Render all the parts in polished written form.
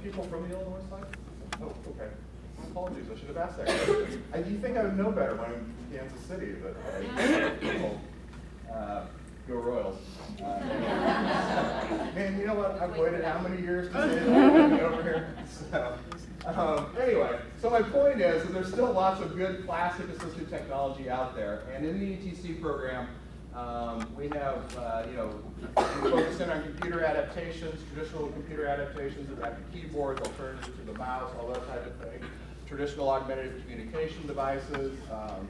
people from the Illinois side? Oh, okay. My apologies, I should have asked that question. You think I would know better when I'm in Kansas City, but go Royals. Man, you know what? I've waited how many years to say that over here? Anyway, so my point is that there's still lots of good classic assistive technology out there, and in the ETC program, we have, we focus in on computer adaptations, traditional computer adaptations, adaptive keyboards, alternatives to the mouse, all that type of thing. Traditional augmentative communication devices, a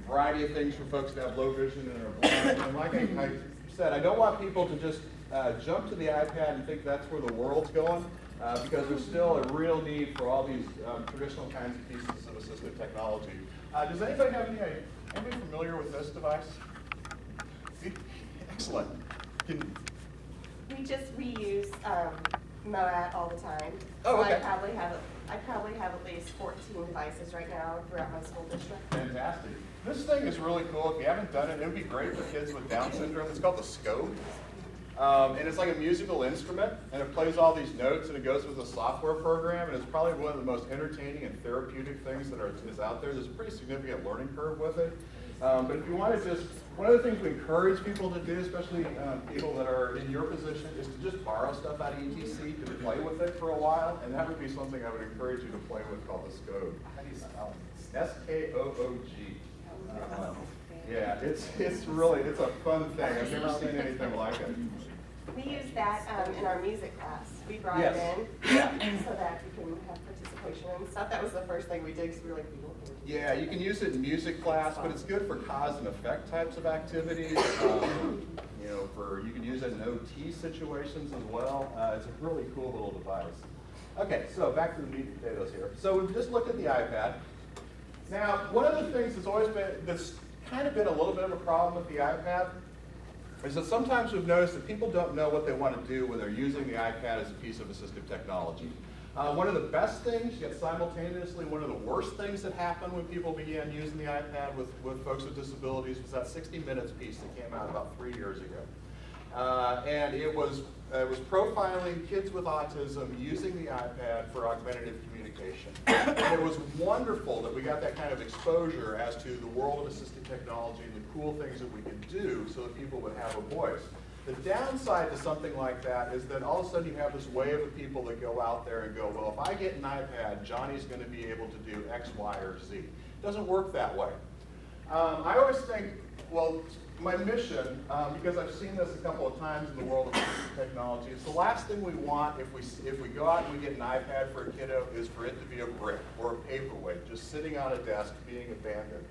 variety of things for folks that have low vision and are blind. And like I said, I don't want people to just jump to the iPad and think that's where the world's going, because there's still a real need for all these traditional kinds of pieces of assistive technology. Does anybody have anybody familiar with this device? Excellent. We use MOAT all the time. Oh, okay. So I probably have at least 14 devices right now throughout my school district. Fantastic. This thing is really cool. If you haven't done it, it would be great for kids with Down syndrome. It's called the scope. And it's like a musical instrument, and it plays all these notes, and it goes with a software program, and it's probably one of the most entertaining and therapeutic things that is out there. There's a pretty significant learning curve with it. But if you want to just, one of the things we encourage people to do, especially people that are in your position, is to just borrow stuff out of ETC to play with it for a while, and that would be something I would encourage you to play with called the Scoog. How do you spell it? S-K-O-O-G. Yeah, it's really, it's a fun thing. I've never seen anything like it. We use that in our music class. We brought Yes. it in so that we can have participation and stuff. That was the first thing we did because we were like, we don't know. Yeah, you can use it in music class, but it's good for cause and effect types of activities. You can use it in OT situations as well. It's a really cool little device. Okay, so back to the meat and potatoes here. So we've just looked at the iPad. Now, one of the things that's kind of been a little bit of a problem with the iPad is that sometimes we've noticed that people don't know what they want to do when they're using the iPad as a piece of assistive technology. One of the best things, yet simultaneously one of the worst things that happened when people began using the iPad with folks with disabilities was that 60 Minutes piece that came out about 3 years ago. And it was profiling kids with autism using the iPad for augmentative communication. And it was wonderful that we got that kind of exposure as to the world of assistive technology and the cool things that we could do so that people would have a voice. The downside to something like that is that all of a sudden you have this wave of people that go out there and go, well, if I get an iPad, Johnny's going to be able to do X, Y, or Z. It doesn't work that way. I always think, well, my mission, because I've seen this a couple of times in the world of assistive technology, is the last thing we want if we go out and we get an iPad for a kiddo is for it to be a brick or a paperweight, just sitting on a desk being abandoned.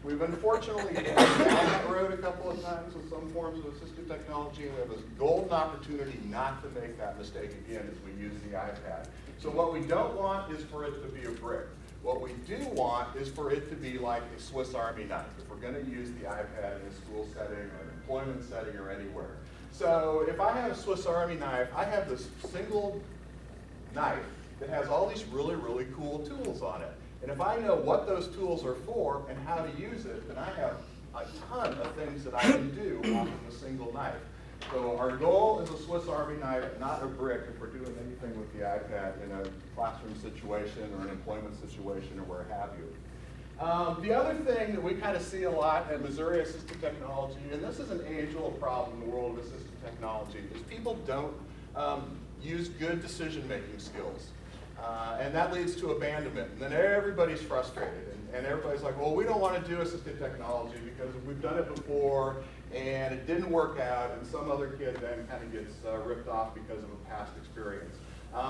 We've unfortunately gone down that road a couple of times with some forms of assistive technology, and we have this golden opportunity not to make that mistake again as we use the iPad. So what we don't want is for it to be a brick. What we do want is for it to be like a Swiss Army knife, if we're going to use the iPad in a school setting or an employment setting or anywhere. So if I have a Swiss Army knife, I have this single knife that has all these really, really cool tools on it. And if I know what those tools are for and how to use it, then I have a ton of things that I can do off of a single knife. So our goal is a Swiss Army knife, not a brick, if we're doing anything with the iPad in a classroom situation or an employment situation or where have you. The other thing that we kind of see a lot at Missouri Assistive Technology, and this is an age-old problem in the world of assistive technology, is people don't use good decision-making skills. And that leads to abandonment. And then everybody's frustrated. And everybody's like, well, we don't want to do assistive technology because we've done it before and it didn't work out, and some other kid then kind of gets ripped off because of a past experience.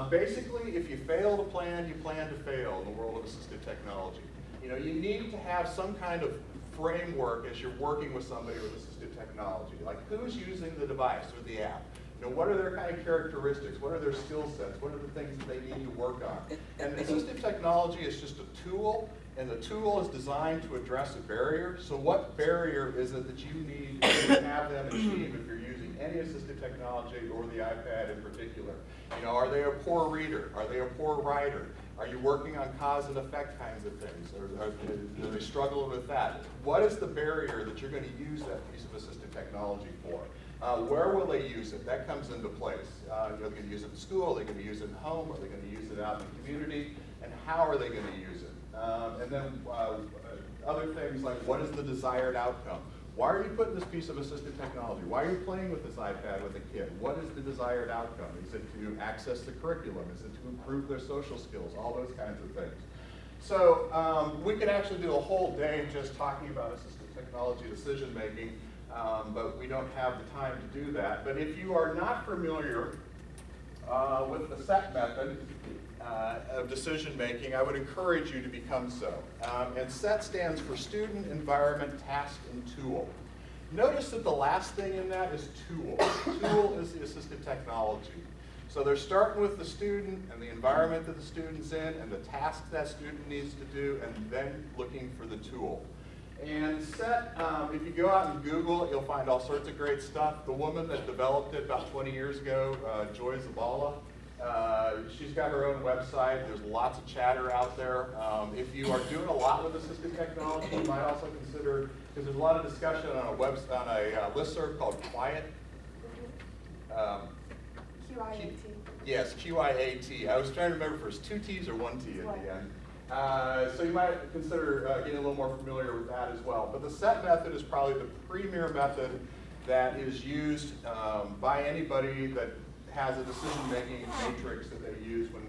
Basically, if you fail to plan, you plan to fail in the world of assistive technology. You need to have some kind of framework as you're working with somebody with assistive technology. Like, who's using the device or the app? What are their kind of characteristics? What are their skill sets? What are the things that they need to work on? And assistive technology is just a tool, and the tool is designed to address a barrier. So what barrier is it that you need to have them achieve if you're using any assistive technology or the iPad in particular? Are they a poor reader? Are they a poor writer? Are you working on cause and effect kinds of things? Or are they struggling with that? What is the barrier that you're going to use that piece of assistive technology for? Where will they use it? That comes into place. They're going to use it in school, are they going to use it at home, are they going to use it out in the community, and how are they going to use it? And then other things like, what is the desired outcome? Why are you putting this piece of assistive technology? Why are you playing with this iPad with a kid? What is the desired outcome? Is it to access the curriculum? Is it to improve their social skills? All those kinds of things. So we could actually do a whole day just talking about assistive technology decision making, but we don't have the time to do that. But if you are not familiar with the SET method of decision making, I would encourage you to become so. And SET stands for Student, Environment, Task, and Tool. Notice that the last thing in that is tool. Tool is the assistive technology. So they're starting with the student and the environment that the student's in and the task that student needs to do, and then looking for the tool. And SET, if you go out and Google it, you'll find all sorts of great stuff. The woman that developed it about 20 years ago, Joy Zabala, she's got her own website. There's lots of chatter out there. If you are doing a lot with assistive technology, you might also consider, because there's a lot of discussion on a listserv called Quiet. QIAT. Yes, QIAT. I was trying to remember if there's 2 T's or 1 T at the end. So you might consider getting a little more familiar with that as well. But the SET method is probably the premier method that is used by anybody that has a decision-making matrix that they use when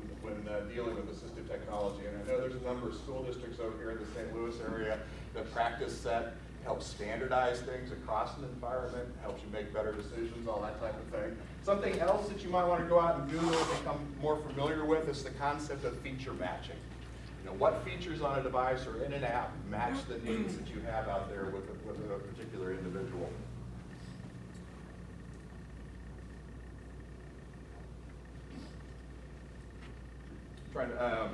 dealing with assistive technology. And I know there's a number of school districts over here in the St. Louis area that practice SET, helps standardize things across an environment, helps you make better decisions, all that type of thing. Something else that you might want to go out and Google and become more familiar with is the concept of feature matching. You know, what features on a device or in an app match the needs that you have out there with a particular individual. Trying to,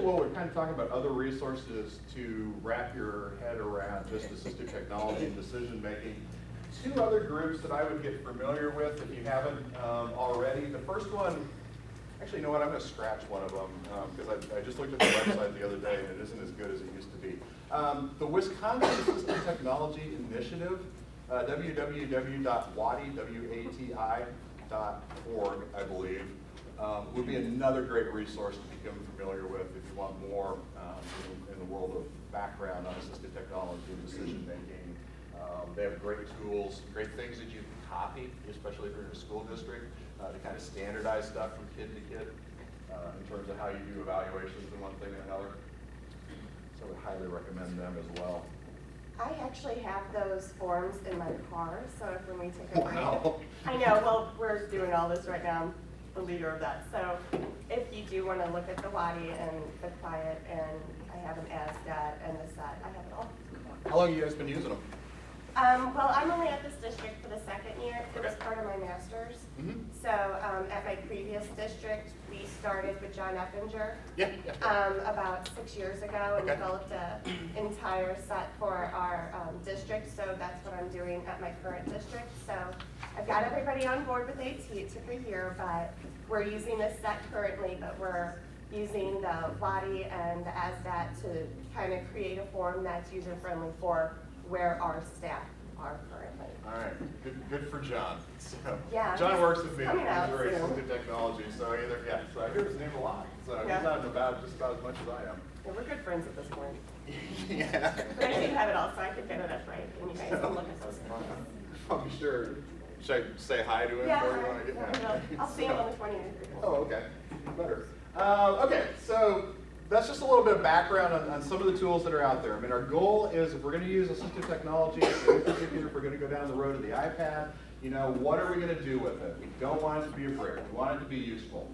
while we're kind of talking about other resources to wrap your head around just assistive technology and decision making, 2 other groups that I would get familiar with if you haven't already. The first one, actually, you know what, I'm going to scratch one of them because I just looked at the website the other day and it isn't as good as it used to be. The Wisconsin Assistive Technology Initiative, www.wati.org, I believe, would be another great resource to become familiar with if you want more in the world of background on assistive technology and decision making. They have great tools, great things that you can copy, especially if you're in a school district, to kind of standardize stuff from kid to kid in terms of how you do evaluations in one thing and another. So I would highly recommend them as well. I actually have those forms in my car, so if when we take a break. Wow. I know, well, we're doing all this right now. I'm the leader of that. So if you do want to look at the WADI and the Quiet, and I have an ASDAT and the SET, I have it all. How long have you guys been using them? Well, I'm only at this district for the 2nd year. It was part of my master's. Mm-hmm. So at my previous district, we started with John Eppinger about 6 years ago and developed an entire set for our district. So that's what I'm doing at my current district. So I've got everybody on board with AT. It took a year, but we're using this set currently, but we're using the WADI and the ASDAT to kind of create a form that's user-friendly for where our staff are currently. All right, good for John. So, Yeah, John works with me in coming out soon. assistive technology, so so I hear his name a lot. So he's on about just about as much as I am. Yeah, we're good friends at this point. Yeah. But I do have it all, so I could get it up right, and you guys can look at those forms. I'm sure. Should I say hi to him Yeah, before you want to get I'll see him on the 20th. Oh, okay. Even better. Okay, so that's just a little bit of background on some of the tools that are out there. I mean, our goal is if we're going to use assistive technology, in particular, if we're going to go down the road of the iPad, you know, what are we going to do with it? We don't want it to be a brick. We want it to be useful.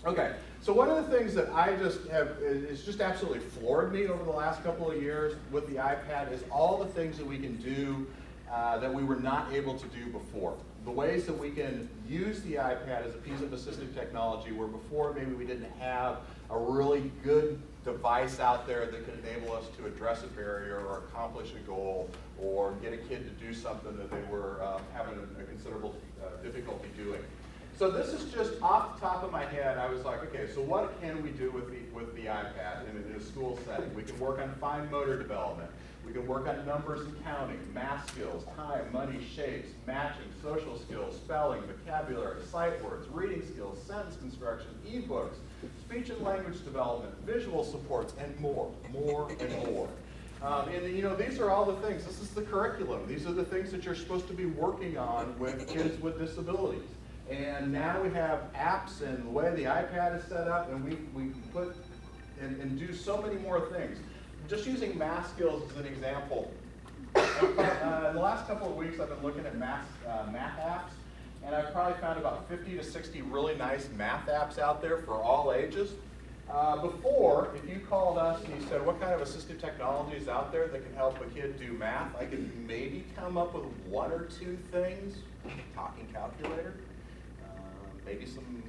Okay, so one of the things that I just have is just absolutely floored me over the last couple of years with the iPad is all the things that we can do that we were not able to do before. The ways that we can use the iPad as a piece of assistive technology where before maybe we didn't have a really good device out there that could enable us to address a barrier or accomplish a goal or get a kid to do something that they were having a considerable difficulty doing. So this is just off the top of my head. I was like, okay, so what can we do with the iPad in a school setting? We can work on fine motor development. We can work on numbers and counting, math skills, time, money, shapes, matching, social skills, spelling, vocabulary, sight words, reading skills, sentence construction, ebooks, speech and language development, visual supports, and more and more. And you know, these are all the things. This is the curriculum. These are the things that you're supposed to be working on with kids with disabilities. And now we have apps and the way the iPad is set up, and we put and do so many more things. Just using math skills as an example. In the last couple of weeks, I've been looking at math apps, and I've probably found about 50 to 60 really nice math apps out there for all ages. Before, if you called us and you said, what kind of assistive technology is out there that can help a kid do math, I could maybe come up with one or two things. Talking calculator, maybe some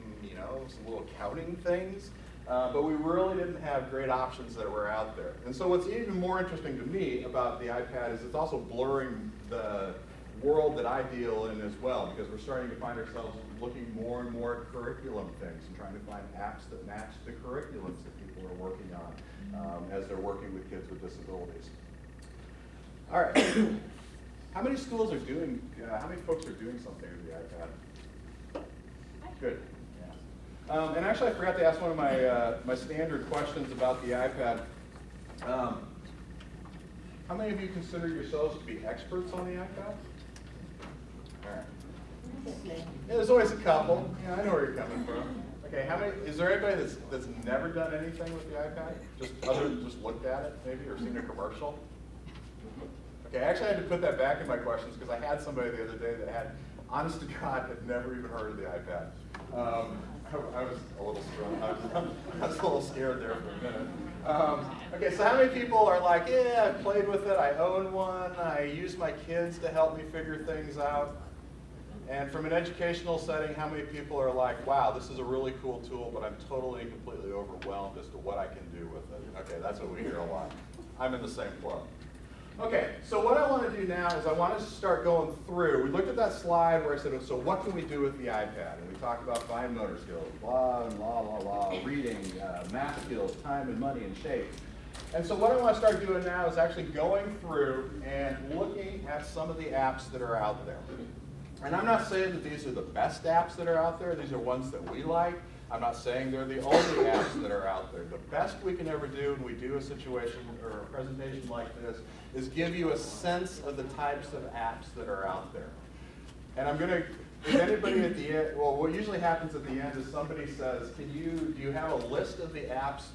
little counting things. But we really didn't have great options that were out there. And so what's even more interesting to me about the iPad is it's also blurring the world that I deal in as well, because we're starting to find ourselves looking more and more at curriculum things and trying to find apps that match the curriculums that people are working on as they're working with kids with disabilities. All right. How many schools are doing, how many folks are doing something with the iPad? Good. And actually, I forgot to ask one of my standard questions about the iPad. How many of you consider yourselves to be experts on the iPad? All right. Yeah, there's always a couple. Yeah, I know where you're coming from. Okay, how many? Is there anybody that's never done anything with the iPad? Just looked at it, maybe, or seen a commercial? Okay, actually, I had to put that back in my questions because I had somebody the other day that had, honest to God, had never even heard of the iPad. I was a little strong. I was a little scared there for a minute. Okay, so how many people are like, yeah, I've played with it, I own one, I use my kids to help me figure things out? And from an educational setting, how many people are like, wow, this is a really cool tool, but I'm totally and completely overwhelmed as to what I can do with it? Okay, that's what we hear a lot. I'm in the same club. Okay, so what I want to do now is I want to start going through. We looked at that slide where I said, so what can we do with the iPad? And we talked about fine motor skills, blah, and blah, blah, blah, reading, math skills, time and money and shape. And so what I want to start doing now is actually going through and looking at some of the apps that are out there. And I'm not saying that these are the best apps that are out there. These are ones that we like. I'm not saying they're the only apps that are out there. The best we can ever do when we do a situation or a presentation like this is give you a sense of the types of apps that are out there. And I'm going to, is anybody at the end, well, what usually happens at the end is somebody says, do you have a list of the apps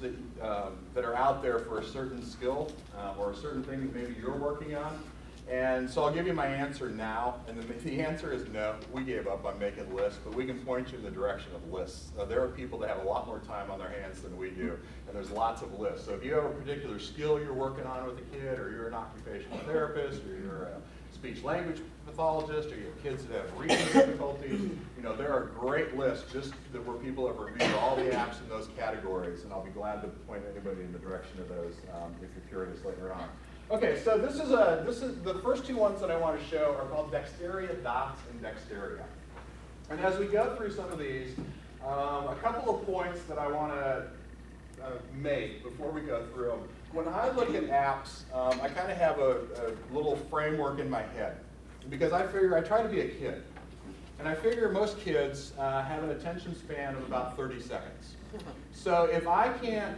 that are out there for a certain skill or a certain thing that maybe you're working on? And so I'll give you my answer now, and the answer is no. We gave up on making lists, but we can point you in the direction of lists. There are people that have a lot more time on their hands than we do, and there's lots of lists. So if you have a particular skill you're working on with a kid, or you're an occupational therapist, or you're a speech-language pathologist, or you have kids that have reading difficulties, there are great lists just where people have reviewed all the apps in those categories, and I'll be glad to point anybody in the direction of those if you're curious later on. Okay, so this is the first two ones that I want to show are called Dexteria Dots and Dexteria. And as we go through some of these, a couple of points that I want to make before we go through them. When I look at apps, I kind of have a little framework in my head because I figure I try to be a kid. And I figure most kids have an attention span of about 30 seconds. So if I can't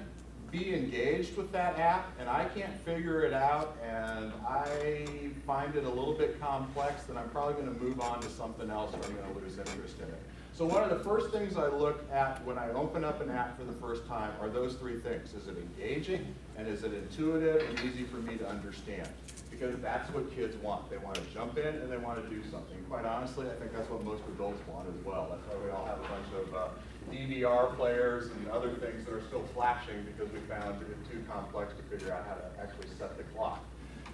be engaged with that app and I can't figure it out and I find it a little bit complex, then I'm probably going to move on to something else or I'm going to lose interest in it. So one of the first things I look at when I open up an app for the first time are those three things. Is it engaging, and is it intuitive and easy for me to understand? Because that's what kids want. They want to jump in and they want to do something. Quite honestly, I think that's what most adults want as well. That's why we all have a bunch of DVR players and other things that are still flashing because we found it too complex to figure out how to actually set the clock.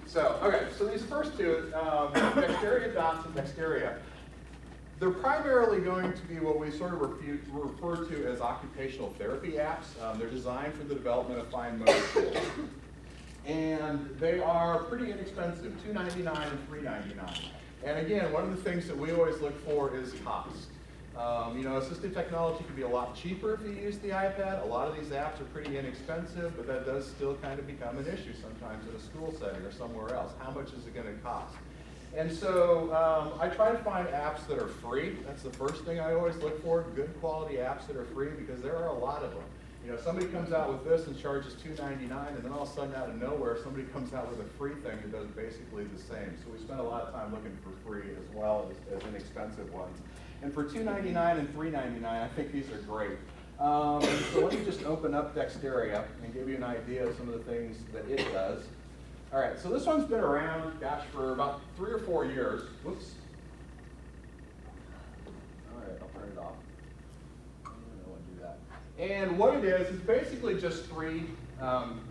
So, okay, so these first two, Dexteria Dots and Dexteria, they're primarily going to be what we sort of refer to as occupational therapy apps. They're designed for the development of fine motor skills. And they are pretty inexpensive, $2.99 and $3.99. And again, one of the things that we always look for is cost. You know, assistive technology can be a lot cheaper if you use the iPad. A lot of these apps are pretty inexpensive, but that does still kind of become an issue sometimes in a school setting or somewhere else. How much is it going to cost? And so I try to find apps that are free. That's the first thing I always look for, good quality apps that are free, because there are a lot of them. You know, somebody comes out with this and charges $2.99, and then all of a sudden out of nowhere, somebody comes out with a free thing that does basically the same. So we spend a lot of time looking for free as well as inexpensive ones. And for $2.99 and $3.99, I think these are great. So let me just open up Dexteria and give you an idea of some of the things that it does. All right, so this one's been around, gosh, for about 3 or 4 years. Whoops. All right, I'll turn it off. I don't want to do that. And what it is basically just 3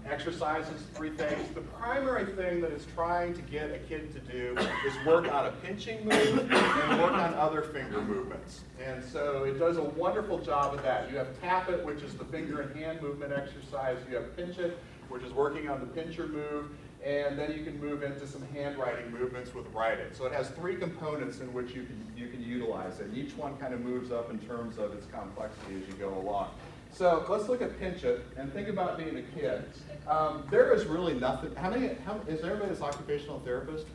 exercises, 3 things. The primary thing that it's trying to get a kid to do is work on a pinching move and work on other finger movements. And so it does a wonderful job of that. You have tap it, which is the finger and hand movement exercise. You have pinch it, which is working on the pincher move. And then you can move into some handwriting movements with write it. So it has 3 components in which you can utilize it. And each one kind of moves up in terms of its complexity as you go along. So let's look at pinch it and think about being a kid. There is really nothing. Is everybody this occupational therapist?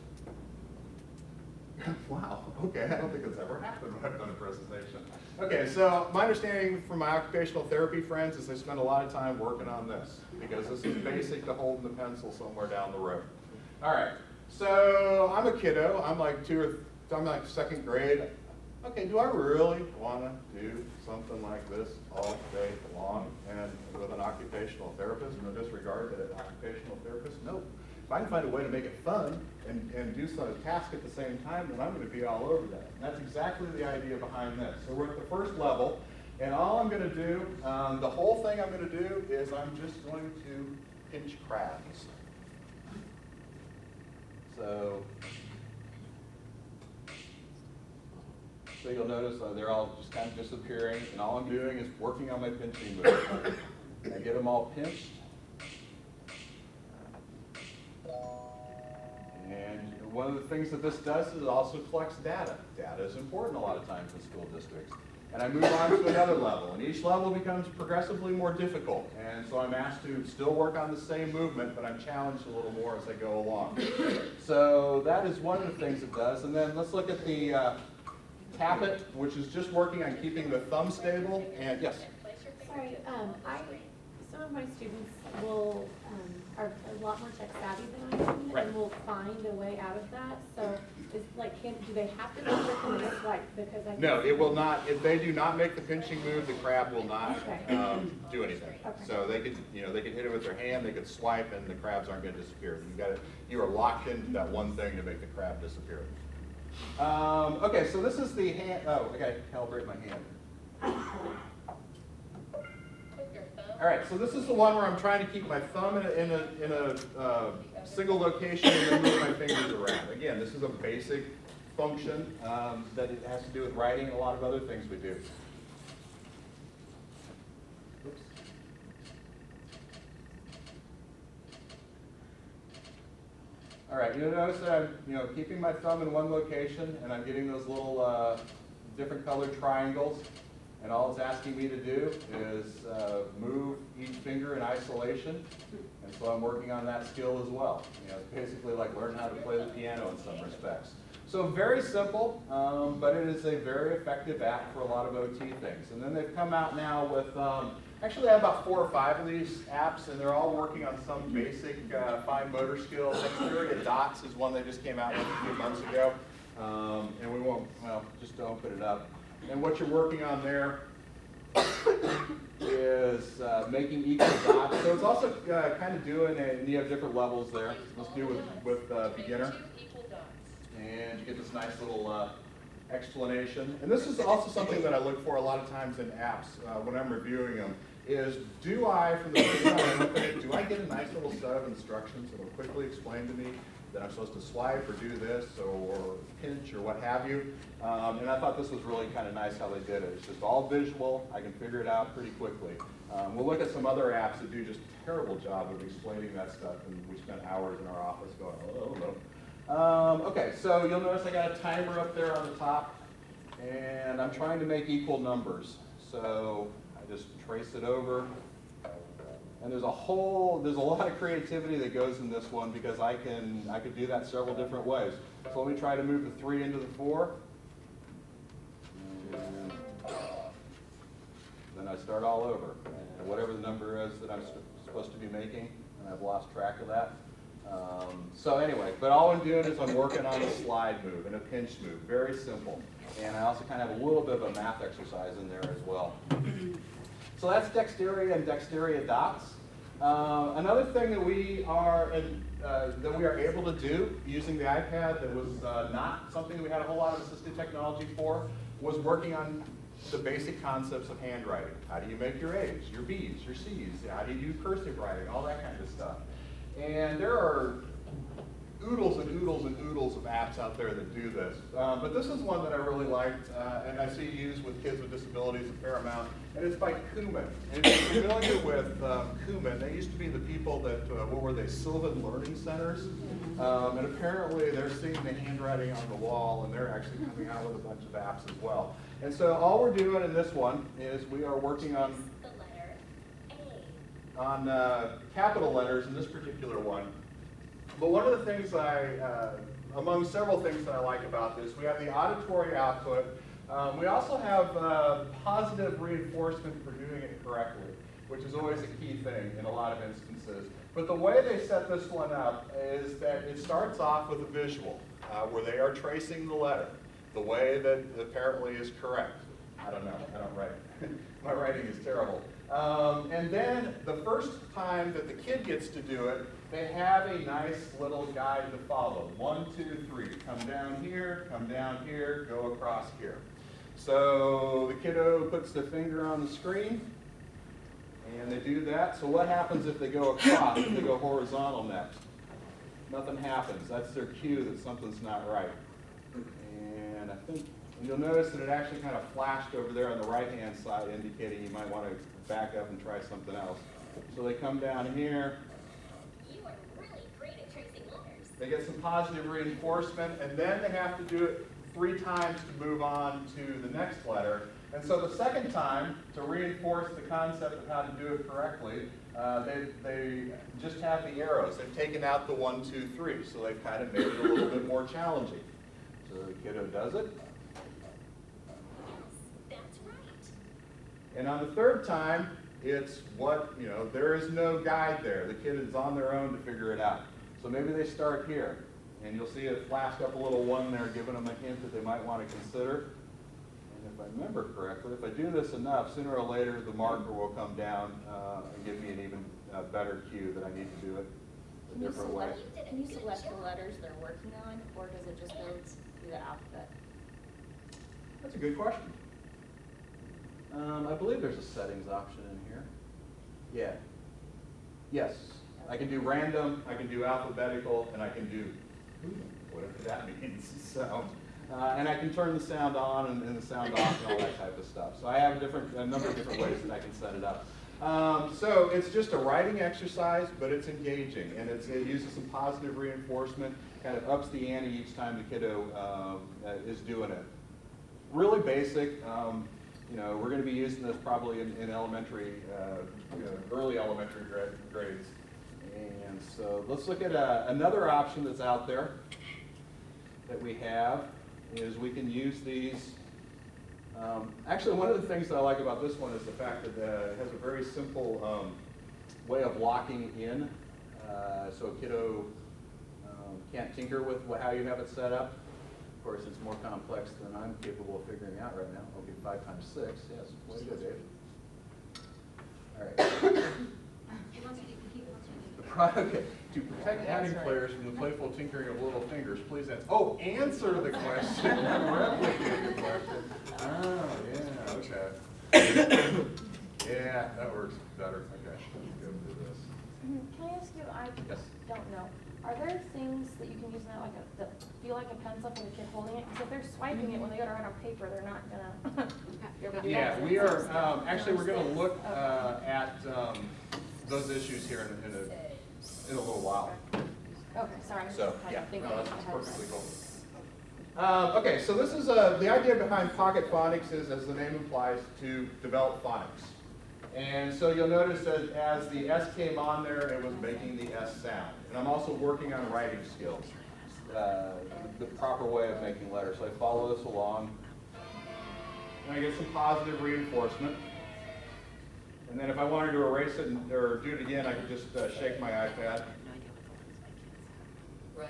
Wow, okay, I don't think it's ever happened when I've done a presentation. Okay, so my understanding from my occupational therapy friends is they spend a lot of time working on this, because this is basic to holding the pencil somewhere down the road. All right, so I'm a kiddo, I'm like 2nd grade. Okay, do I really want to do something like this all day long and with an occupational therapist? No disregard to an occupational therapist? Nope. If I can find a way to make it fun and do some task at the same time, then I'm going to be all over that. And that's exactly the idea behind this. So we're at the first level, and all I'm going to do, the whole thing I'm going to do is I'm just going to pinch crabs. So you'll notice they're all just kind of disappearing, and all I'm doing is working on my pinching move. I get them all pinched. And one of the things that this does is it also collects data. Data is important a lot of times in school districts. And I move on to another level, and each level becomes progressively more difficult. And so I'm asked to still work on the same movement, but I'm challenged a little more as I go along. So that is one of the things it does. And then let's look at the tap it, which is just working on keeping the thumb stable. And yes? Sorry, some of my students are a lot more tech savvy than I am, Right. and will find a way out of that. So, do they have to do it from this like because I? No, it will not. If they do not make the pinching move, the crab will not do anything. Okay. So they could hit it with their hand, they could swipe, and the crabs aren't going to disappear. You are locked into that one thing to make the crab disappear. Okay, so this is the hand. Oh, okay, calibrate my hand. All right, so this is the one where I'm trying to keep my thumb in a single location and then move my fingers around. Again, this is a basic function that it has to do with writing and a lot of other things we do. Oops. All right, you'll notice that I'm keeping my thumb in one location, and I'm getting those little different colored triangles. And all it's asking me to do is move each finger in isolation. And so I'm working on that skill as well. It's basically like learning how to play the piano in some respects. So very simple, but it is a very effective app for a lot of OT things. And then they've come out now with, actually I have about 4 or 5 of these apps, and they're all working on some basic fine motor skills. Dexteria Dots is one they just came out with a few months ago. And we won't, just to open it up. And what you're working on there is making equal dots. So it's also kind of doing and you have different levels there. Let's do with beginner. And you get this nice little explanation. And this is also something that I look for a lot of times in apps when I'm reviewing them, is do I, from the first time I open it, do I get a nice little set of instructions that will quickly explain to me that I'm supposed to swipe or do this or pinch or what have you. And I thought this was really kind of nice how they did it. It's just all visual. I can figure it out pretty quickly. We'll look at some other apps that do just a terrible job of explaining that stuff, and we spent hours in our office going, oh, no. Okay, so you'll notice I got a timer up there on the top. And I'm trying to make equal numbers. So I just trace it over. And there's a lot of creativity that goes in this one because I could do that several different ways. So let me try to move the 3 into the 4. And then I start all over. And whatever the number is that I'm supposed to be making, and I've lost track of that. So anyway, but all I'm doing is I'm working on a slide move and a pinch move, very simple. And I also kind of have a little bit of a math exercise in there as well. So that's Dexteria and Dexteria dots. Another thing that we are able to do using the iPad that was not something that we had a whole lot of assistive technology for was working on the basic concepts of handwriting. How do you make your A's, your B's, your C's? How do you do cursive writing? All that kind of stuff. And there are oodles and oodles and oodles of apps out there that do this. But this is one that I really liked, and I see used with kids with disabilities a fair amount, and it's by Kuman. And if you're familiar with Kuman, they used to be the people that, what were they, Sylvan Learning Centers? And apparently they're seeing the handwriting on the wall, and they're actually coming out with a bunch of apps as well. And so all we're doing in this one is we are working on capital letters in this particular one. But one of the things among several things that I like about this, we have the auditory output. We also have positive reinforcement for doing it correctly, which is always a key thing in a lot of instances. But the way they set this one up is that it starts off with a visual, where they are tracing the letter, the way that apparently is correct. I don't know, I don't write. My writing is terrible. And then the first time that the kid gets to do it, they have a nice little guide to follow. 1, 2, 3. Come down here, go across here. So the kiddo puts their finger on the screen, and they do that. So what happens if they go across, if they go horizontal next? Nothing happens. That's their cue that something's not right. And I think you'll notice that it actually kind of flashed over there on the right-hand side, indicating you might want to back up and try something else. So they come down here. You are really great at tracing letters. They get some positive reinforcement, and then they have to do it 3 times to move on to the next letter. And so the second time, to reinforce the concept of how to do it correctly, they just have the arrows. They've taken out the 1, 2, 3, so they've kind of made it a little bit more challenging. So the kiddo does it. That's right. And on the third time, it's there is no guide there. The kid is on their own to figure it out. So maybe they start here, and you'll see it flashed up a little 1 there, giving them a hint that they might want to consider. And if I remember correctly, if I do this enough, sooner or later the marker will come down and give me an even better cue that I need to do it a different way. Can you select the letters they're working on, or does it just go through the alphabet? That's a good question. I believe there's a settings option in here. Yeah. Yes. I can do random, I can do alphabetical, and I can do whatever that means. So, and I can turn the sound on and the sound off and all that type of stuff. So I have a number of different ways that I can set it up. So it's just a writing exercise, but it's engaging, and it uses some positive reinforcement, kind of ups the ante each time the kiddo is doing it. Really basic. We're going to be using this probably in elementary, early elementary grades. And so let's look at another option that's out there that we have is we can use these. Actually, one of the things that I like about this one is the fact that it has a very simple way of locking in. So a kiddo can't tinker with how you have it set up. Of course, it's more complex than I'm capable of figuring out right now. Okay, 5 times 6. Yes, way to go, Dave. All right. Okay. To protect adding players from the playful tinkering of little fingers, please answer. Oh, answer the question. Replicate the question. Oh, yeah, okay. Yeah, that works better. Okay, let's go through this. Can I ask you, I Yes. don't know, are there things that you can use now, that feel like a pencil for the kid holding it? Because if they're swiping it when they go to write on paper, they're not gonna be able to do that. Yeah, we are, actually, we're going to look at those issues here in a little while. Okay, sorry. So, I yeah, think no, I that's had perfectly cool. Okay, so this is the idea behind Pocket Phonics is, as the name implies, to develop phonics. And so you'll notice that as the S came on there, it was making the S sound. And I'm also working on writing skills, the proper way of making letters. So I follow this along, and I get some positive reinforcement. And then if I wanted to erase it or do it again, I could just shake my iPad. Right.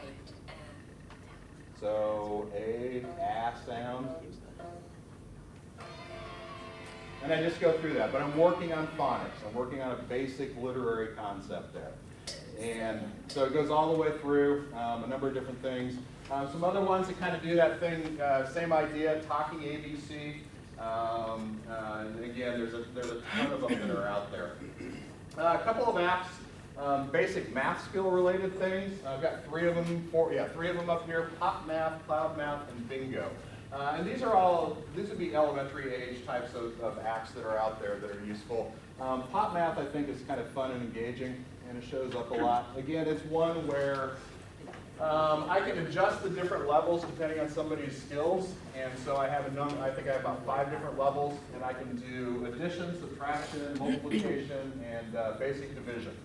So a sound. And I just go through that, but I'm working on phonics. I'm working on a basic literary concept there. And so it goes all the way through a number of different things. Some other ones that kind of do that thing, same idea, talking ABC. And again, there's a ton of them that are out there. A couple of apps, basic math skill related things. I've got three of them up here: Pop Math, Cloud Math, and Bingo. And these would be elementary age types of apps that are out there that are useful. Pop Math, I think, is kind of fun and engaging, and it shows up a lot. Again, it's one where I can adjust the different levels depending on somebody's skills, and so I think I have about 5 different levels, and I can do addition, subtraction, multiplication, and basic division.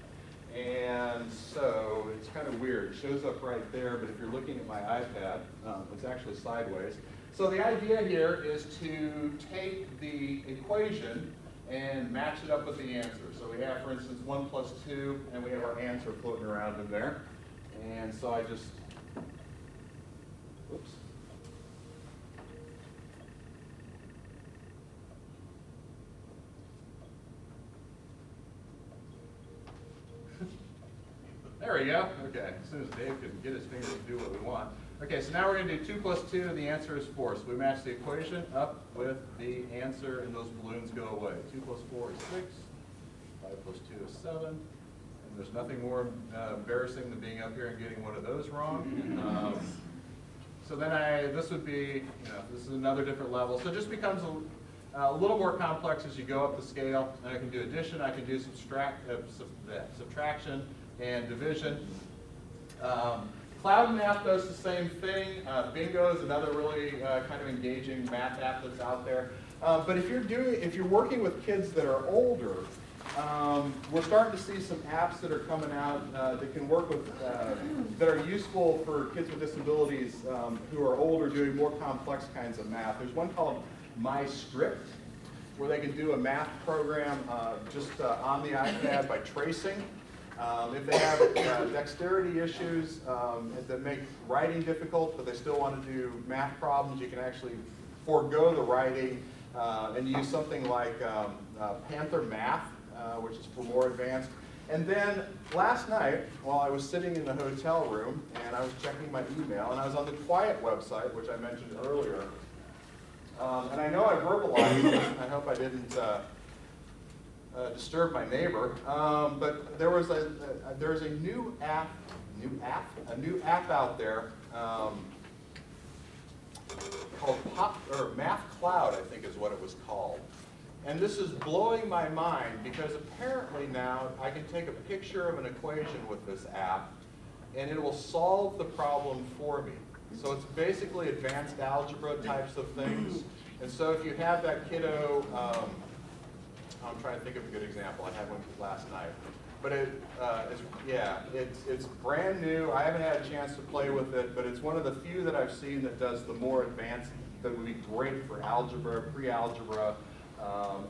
And so it's kind of weird. It shows up right there, but if you're looking at my iPad, it's actually sideways. So the idea here is to take the equation and match it up with the answer. So we have, for instance, 1 plus 2, and we have our answer floating around in there. And so I just, whoops. There we go. Okay, as soon as Dave can get his fingers to do what we want. Okay, so now we're going to do 2 plus 2, and the answer is 4. So we match the equation up with the answer, and those balloons go away. 2 plus 4 is 6. 5 plus 2 is 7. And there's nothing more embarrassing than being up here and getting one of those wrong. So then this would be, this is another different level. So it just becomes a little more complex as you go up the scale. And I can do addition, I can do subtraction, and division. Cloud Math does the same thing. Bingo is another really kind of engaging math app that's out there. But if you're working with kids that are older, we're starting to see some apps that are coming out that can work with, that are useful for kids with disabilities who are older doing more complex kinds of math. There's one called MyScript, where they can do a math program just on the iPad by tracing. If they have dexterity issues that make writing difficult, but they still want to do math problems, you can actually forego the writing and use something like Panther Math, which is for more advanced. And then last night, while I was sitting in the hotel room and I was checking my email, and I was on the Quiet website, which I mentioned earlier, and I know I verbalized it, I hope I didn't disturb my neighbor, but there's a new app out there called Math Cloud, I think is what it was called. And this is blowing my mind because apparently now I can take a picture of an equation with this app and it will solve the problem for me. So it's basically advanced algebra types of things. And so if you have that kiddo, I'm trying to think of a good example. I had one last night. But it's brand new. I haven't had a chance to play with it, but it's one of the few that I've seen that does the more advanced, that would be great for algebra, pre-algebra,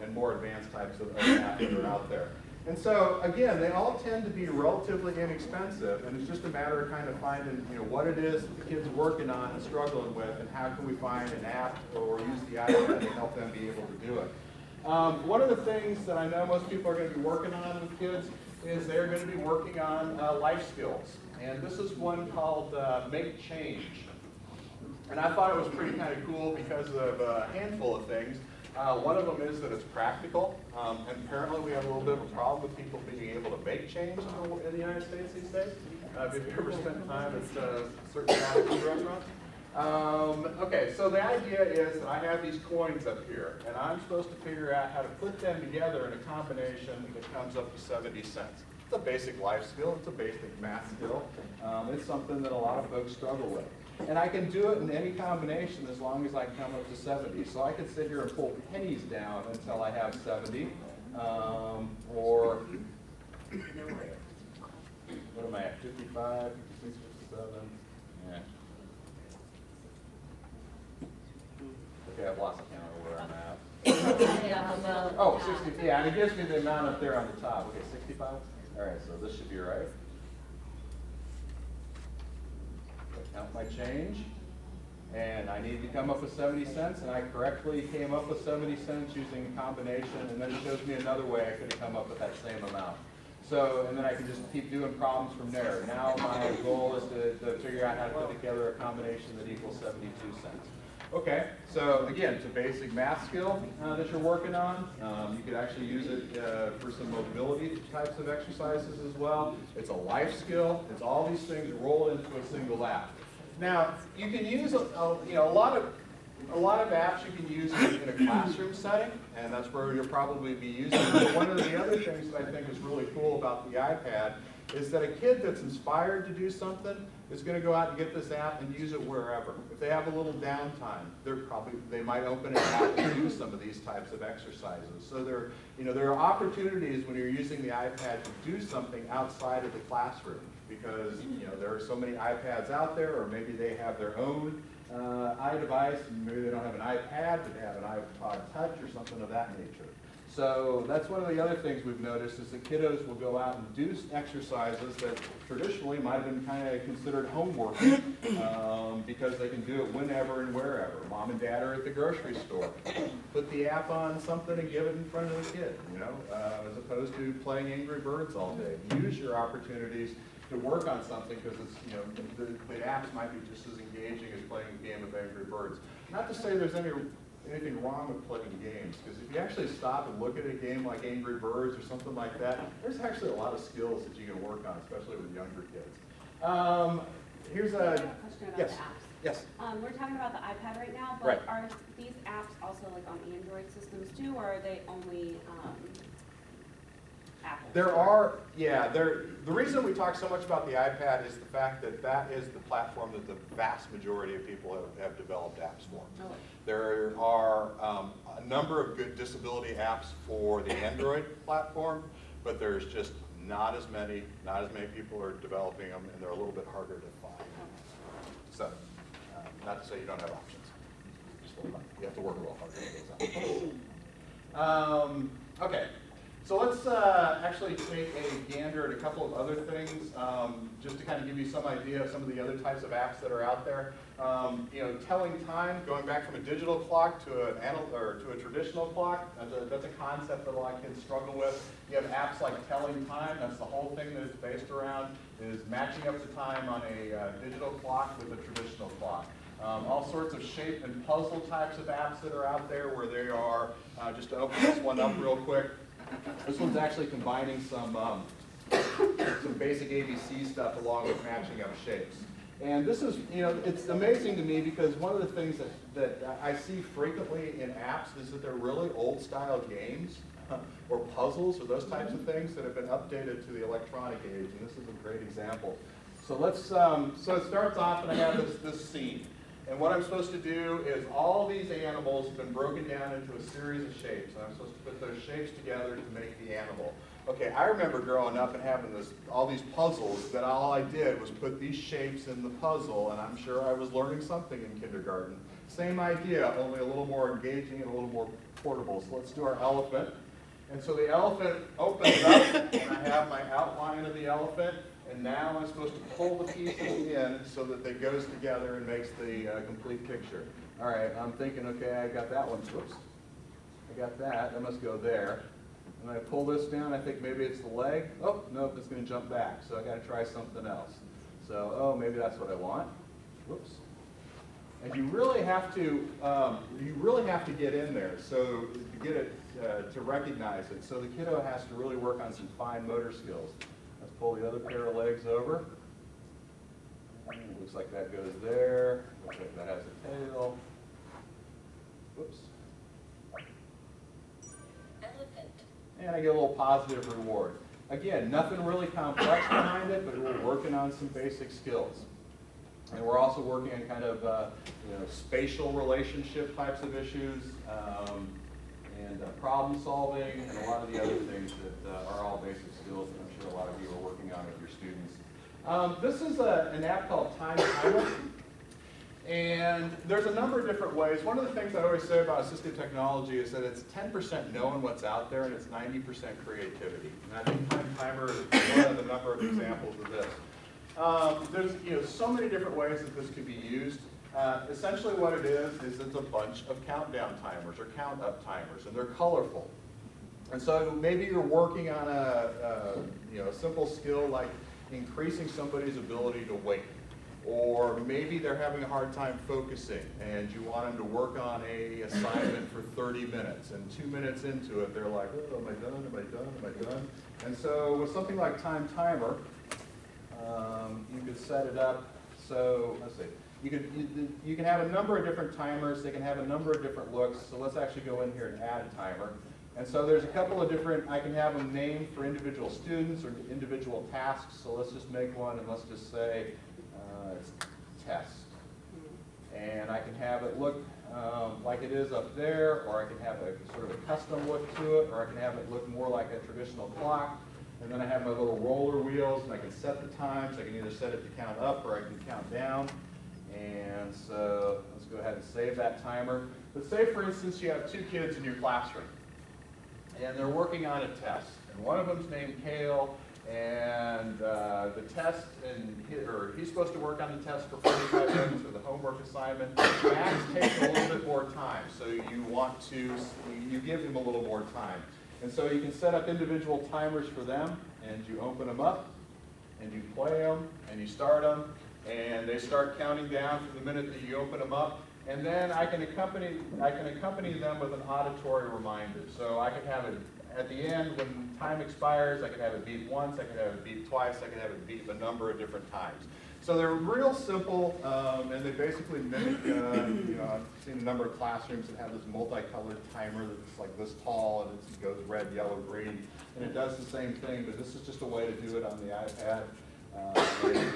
and more advanced types of math that are out there. And so, again, they all tend to be relatively inexpensive, and it's just a matter of kind of finding, what it is that the kid's working on and struggling with, and how can we find an app or use the iPad to help them be able to do it. One of the things that I know most people are going to be working on with kids is they're going to be working on life skills. And this is one called Make Change. And I thought it was pretty kind of cool because of a handful of things. One of them is that it's practical, and apparently we have a little bit of a problem with people being able to make change in the United States these days. Have you ever spent time at certain food restaurants? Okay, so the idea is that I have these coins up here, and I'm supposed to figure out how to put them together in a combination that comes up to 70 cents. It's a basic life skill, it's a basic math skill. It's something that a lot of folks struggle with. And I can do it in any combination as long as I come up to 70. So I could sit here and pull pennies down until I have 70. Or, what am I at, 55, 56, 57? Yeah. Okay, I've lost count of where I'm at. Oh, 60, yeah, and it gives me the amount up there on the top. Okay, 65? All right, so this should be right. Count my change, and I need to come up with 70 cents, and I correctly came up with 70 cents using a combination, and then it shows me another way I could have come up with that same amount. So, and then I can just keep doing problems from there. Now my goal is to figure out how to put together a combination that equals 72 cents. Okay, so again, it's a basic math skill that you're working on. You could actually use it for some mobility types of exercises as well. It's a life skill. It's all these things rolled into a single app. Now, you can use a lot of apps you can use in a classroom setting, and that's where you'll probably be using it. But one of the other things that I think is really cool about the iPad is that a kid that's inspired to do something is going to go out and get this app and use it wherever. If they have a little downtime, they might open an app and do some of these types of exercises. So there are opportunities when you're using the iPad to do something outside of the classroom, because there are so many iPads out there, or maybe they have their own iDevice, and maybe they don't have an iPad, but they have an iPod Touch or something of that nature. So that's one of the other things we've noticed is that kiddos will go out and do exercises that traditionally might have been kind of considered homework because they can do it whenever and wherever. Mom and dad are at the grocery store. Put the app on something and give it in front of the kid, as opposed to playing Angry Birds all day. Use your opportunities to work on something, because it's, the apps might be just as engaging as playing a game of Angry Birds. Not to say there's anything wrong with playing games, because if you actually stop and look at a game like Angry Birds or something like that, there's actually a lot of skills that you can work on, especially with younger kids. Here's I have a question about yes. the apps. Yes. We're talking about the iPad right now, but Right. are these apps also like on Android systems too, or are they only Apple? The reason we talk so much about the iPad is the fact that that is the platform that the vast majority of people have developed apps for. Oh. There are a number of good disability apps for the Android platform, but there's just not as many people are developing them, and they're a little bit harder to find. So, not to say you don't have options. You have to work real hard to get those options. Okay. So let's actually take a gander at a couple of other things, just to kind of give you some idea of some of the other types of apps that are out there. Telling time, going back from a digital clock to a traditional clock, that's a concept that a lot of kids struggle with. You have apps like Telling Time. That's the whole thing that it's based around, is matching up the time on a digital clock with a traditional clock. All sorts of shape and puzzle types of apps that are out there, where they are, just to open this one up real quick. This one's actually combining some basic ABC stuff along with matching up shapes. And this is, it's amazing to me, because one of the things that I see frequently in apps is that they're really old style games or puzzles or those types of things that have been updated to the electronic age, and this is a great example. So so it starts off, and I have this scene. And what I'm supposed to do is, all these animals have been broken down into a series of shapes, and I'm supposed to put those shapes together to make the animal. Okay, I remember growing up and having all these puzzles that all I did was put these shapes in the puzzle, and I'm sure I was learning something in kindergarten. Same idea, only a little more engaging and a little more portable. So let's do our elephant. And so the elephant opens up, and I have my outline of the elephant. And now I'm supposed to pull the pieces in so that they goes together and makes the complete picture. All right, I'm thinking, okay, I got that one. Whoops. I got that. That must go there. And I pull this down. I think maybe it's the leg. Oh, nope, it's going to jump back. So I got to try something else. So, oh, maybe that's what I want. Whoops. And you really have to get in there so to get it to recognize it. So the kiddo has to really work on some fine motor skills. Let's pull the other pair of legs over. Looks like that goes there. Looks like that has a tail. Whoops. Elephant. And I get a little positive reward. Again, nothing really complex behind it, but we're working on some basic skills. And we're also working on kind of spatial relationship types of issues, and problem solving, and a lot of the other things that are all basic skills that I'm sure a lot of you are working on with your students. This is an app called Time Timer. And there's a number of different ways. One of the things I always say about assistive technology is that it's 10% knowing what's out there and it's 90% creativity. And I think Time Timer is one of the number of examples of this. There's so many different ways that this could be used. Essentially what it is it's a bunch of countdown timers or count up timers, and they're colorful. And so maybe you're working on a simple skill like increasing somebody's ability to wait. Or maybe they're having a hard time focusing and you want them to work on an assignment for 30 minutes. And 2 minutes into it, they're like, oh, am I done, am I done, am I done? And so with something like Time Timer, you could set it up so, let's see, you can have a number of different timers. They can have a number of different looks. So let's actually go in here and add a timer. And so there's a couple of different, I can have them named for individual students or individual tasks. So let's just make one and let's just say, it's test. And I can have it look like it is up there, or I can have a sort of a custom look to it, or I can have it look more like a traditional clock. And then I have my little roller wheels, and I can set the times. I can either set it to count up, or I can count down. And so let's go ahead and save that timer. But say, for instance, you have 2 kids in your classroom, and they're working on a test. And one of them's named Kale, and the test, he's supposed to work on the test for 45 minutes for the homework assignment. Max takes a little bit more time, so you give him a little more time. And so you can set up individual timers for them, and you open them up, and you play them, and you start them, and they start counting down from the minute that you open them up. And then I can accompany them with an auditory reminder. So I can have it at the end when time expires. I can have it beep once, I can have it beep twice, I can have it beep a number of different times. So they're real simple, and they basically mimic, I've seen a number of classrooms that have this multicolored timer that's like this tall, and it goes red, yellow, green, and it does the same thing, but this is just a way to do it on the iPad.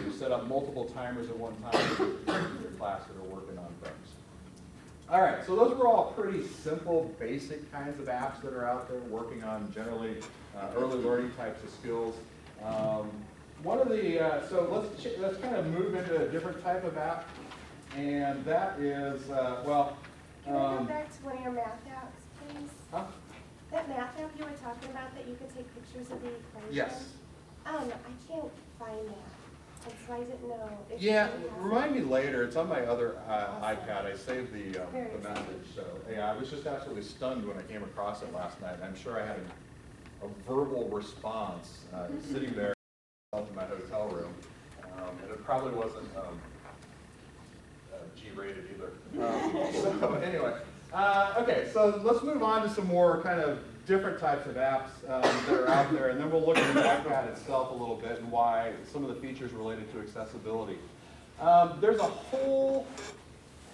You set up multiple timers at one time in your class that are working on things. All right, so those were all pretty simple, basic kinds of apps that are out there working on generally early learning types of skills. One of the, so let's kind of move into a different type of app, and that is, Can I go back to one of your math apps, please? Huh? That math app you were talking about that you could take pictures of the equation? Yes. I can't find that. And so I didn't know if Yeah, you had remind me it. later. It's on my other Awesome. iPad. I saved the Very message. So yeah, I was just absolutely stunned when I came across it last night. I'm sure I had a verbal response sitting there in my hotel room, and it probably wasn't G-rated either. So anyway, okay. So let's move on to some more kind of different types of apps that are out there, and then we'll look at the iPad itself a little bit and why some of the features related to accessibility. There's a whole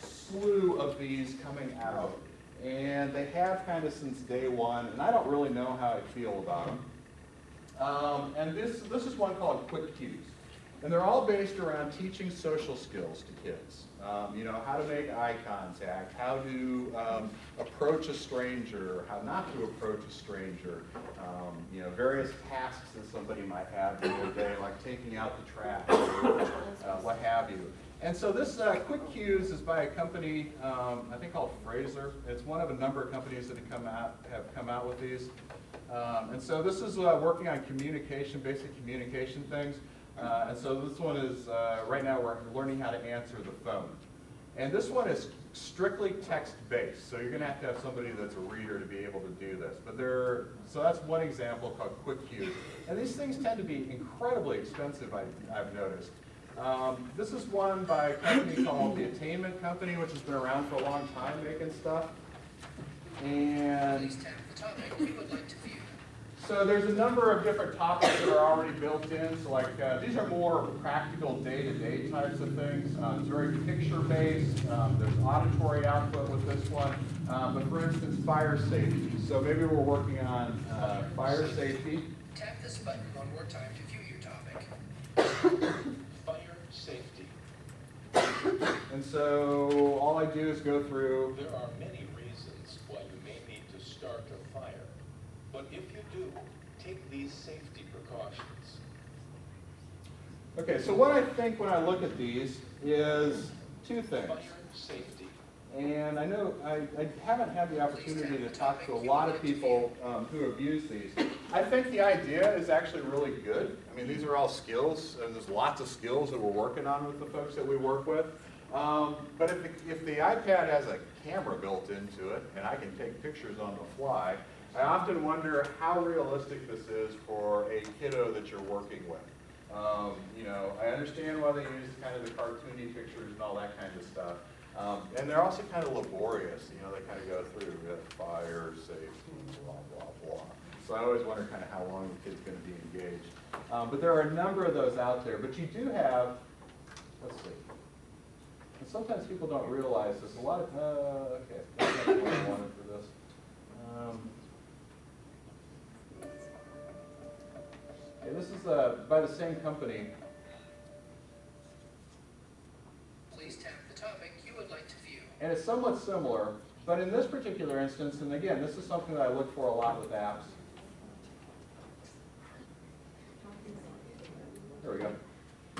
slew of these coming out, and they have kind of since day one, and I don't really know how I feel about them. And this is one called Quick Cues. And they're all based around teaching social skills to kids. How to make eye contact, how to approach a stranger, how not to approach a stranger, various tasks that somebody might have in their day, like taking out the trash, or what have you. And so this Quick Cues is by a company, I think called Fraser. It's one of a number of companies that have come out with these. And so this is working on communication, basic communication things. And so this one is, right now we're learning how to answer the phone. And this one is strictly text-based, so you're going to have somebody that's a reader to be able to do this. But so that's one example called Quick Cues. And these things tend to be incredibly expensive, I've noticed. This is one by a company called the Attainment Company, which has been around for a long time making stuff. And Please tap the topic you would like to view. so there's a number of different topics that are already built in. So like these are more practical day-to-day types of things. It's very picture-based. There's auditory output with this one. But for instance, fire safety. So maybe we're working on fire safety. Tap this button one more time to view your topic. Fire safety. And so all I do is go through. There are many reasons why you may need to start a fire, but if you do, take these safety precautions. Okay, so what I think when I look at these is two things. Fire safety. And I know I haven't had the opportunity to talk to a lot of people who have used these. I think the idea is actually really good. I mean, these are all skills, and there's lots of skills that we're working on with the folks that we work with. But if the iPad has a camera built into it, and I can take pictures on the fly, I often wonder how realistic this is for a kiddo that you're working with. You know, I understand why they use kind of the cartoony pictures and all that kind of stuff. And they're also kind of laborious, you know, they kind of go through fire, safety, blah, blah, blah. So I always wonder kind of how long the kid's going to be engaged. But there are a number of those out there. But you do have, let's see. And sometimes people don't realize this. A lot of, okay, that's not what I wanted for this. Okay, this is by the same company. Please tap the topic you would like to view. And it's somewhat similar, but in this particular instance, and again, this is something that I look for a lot with apps. There we go.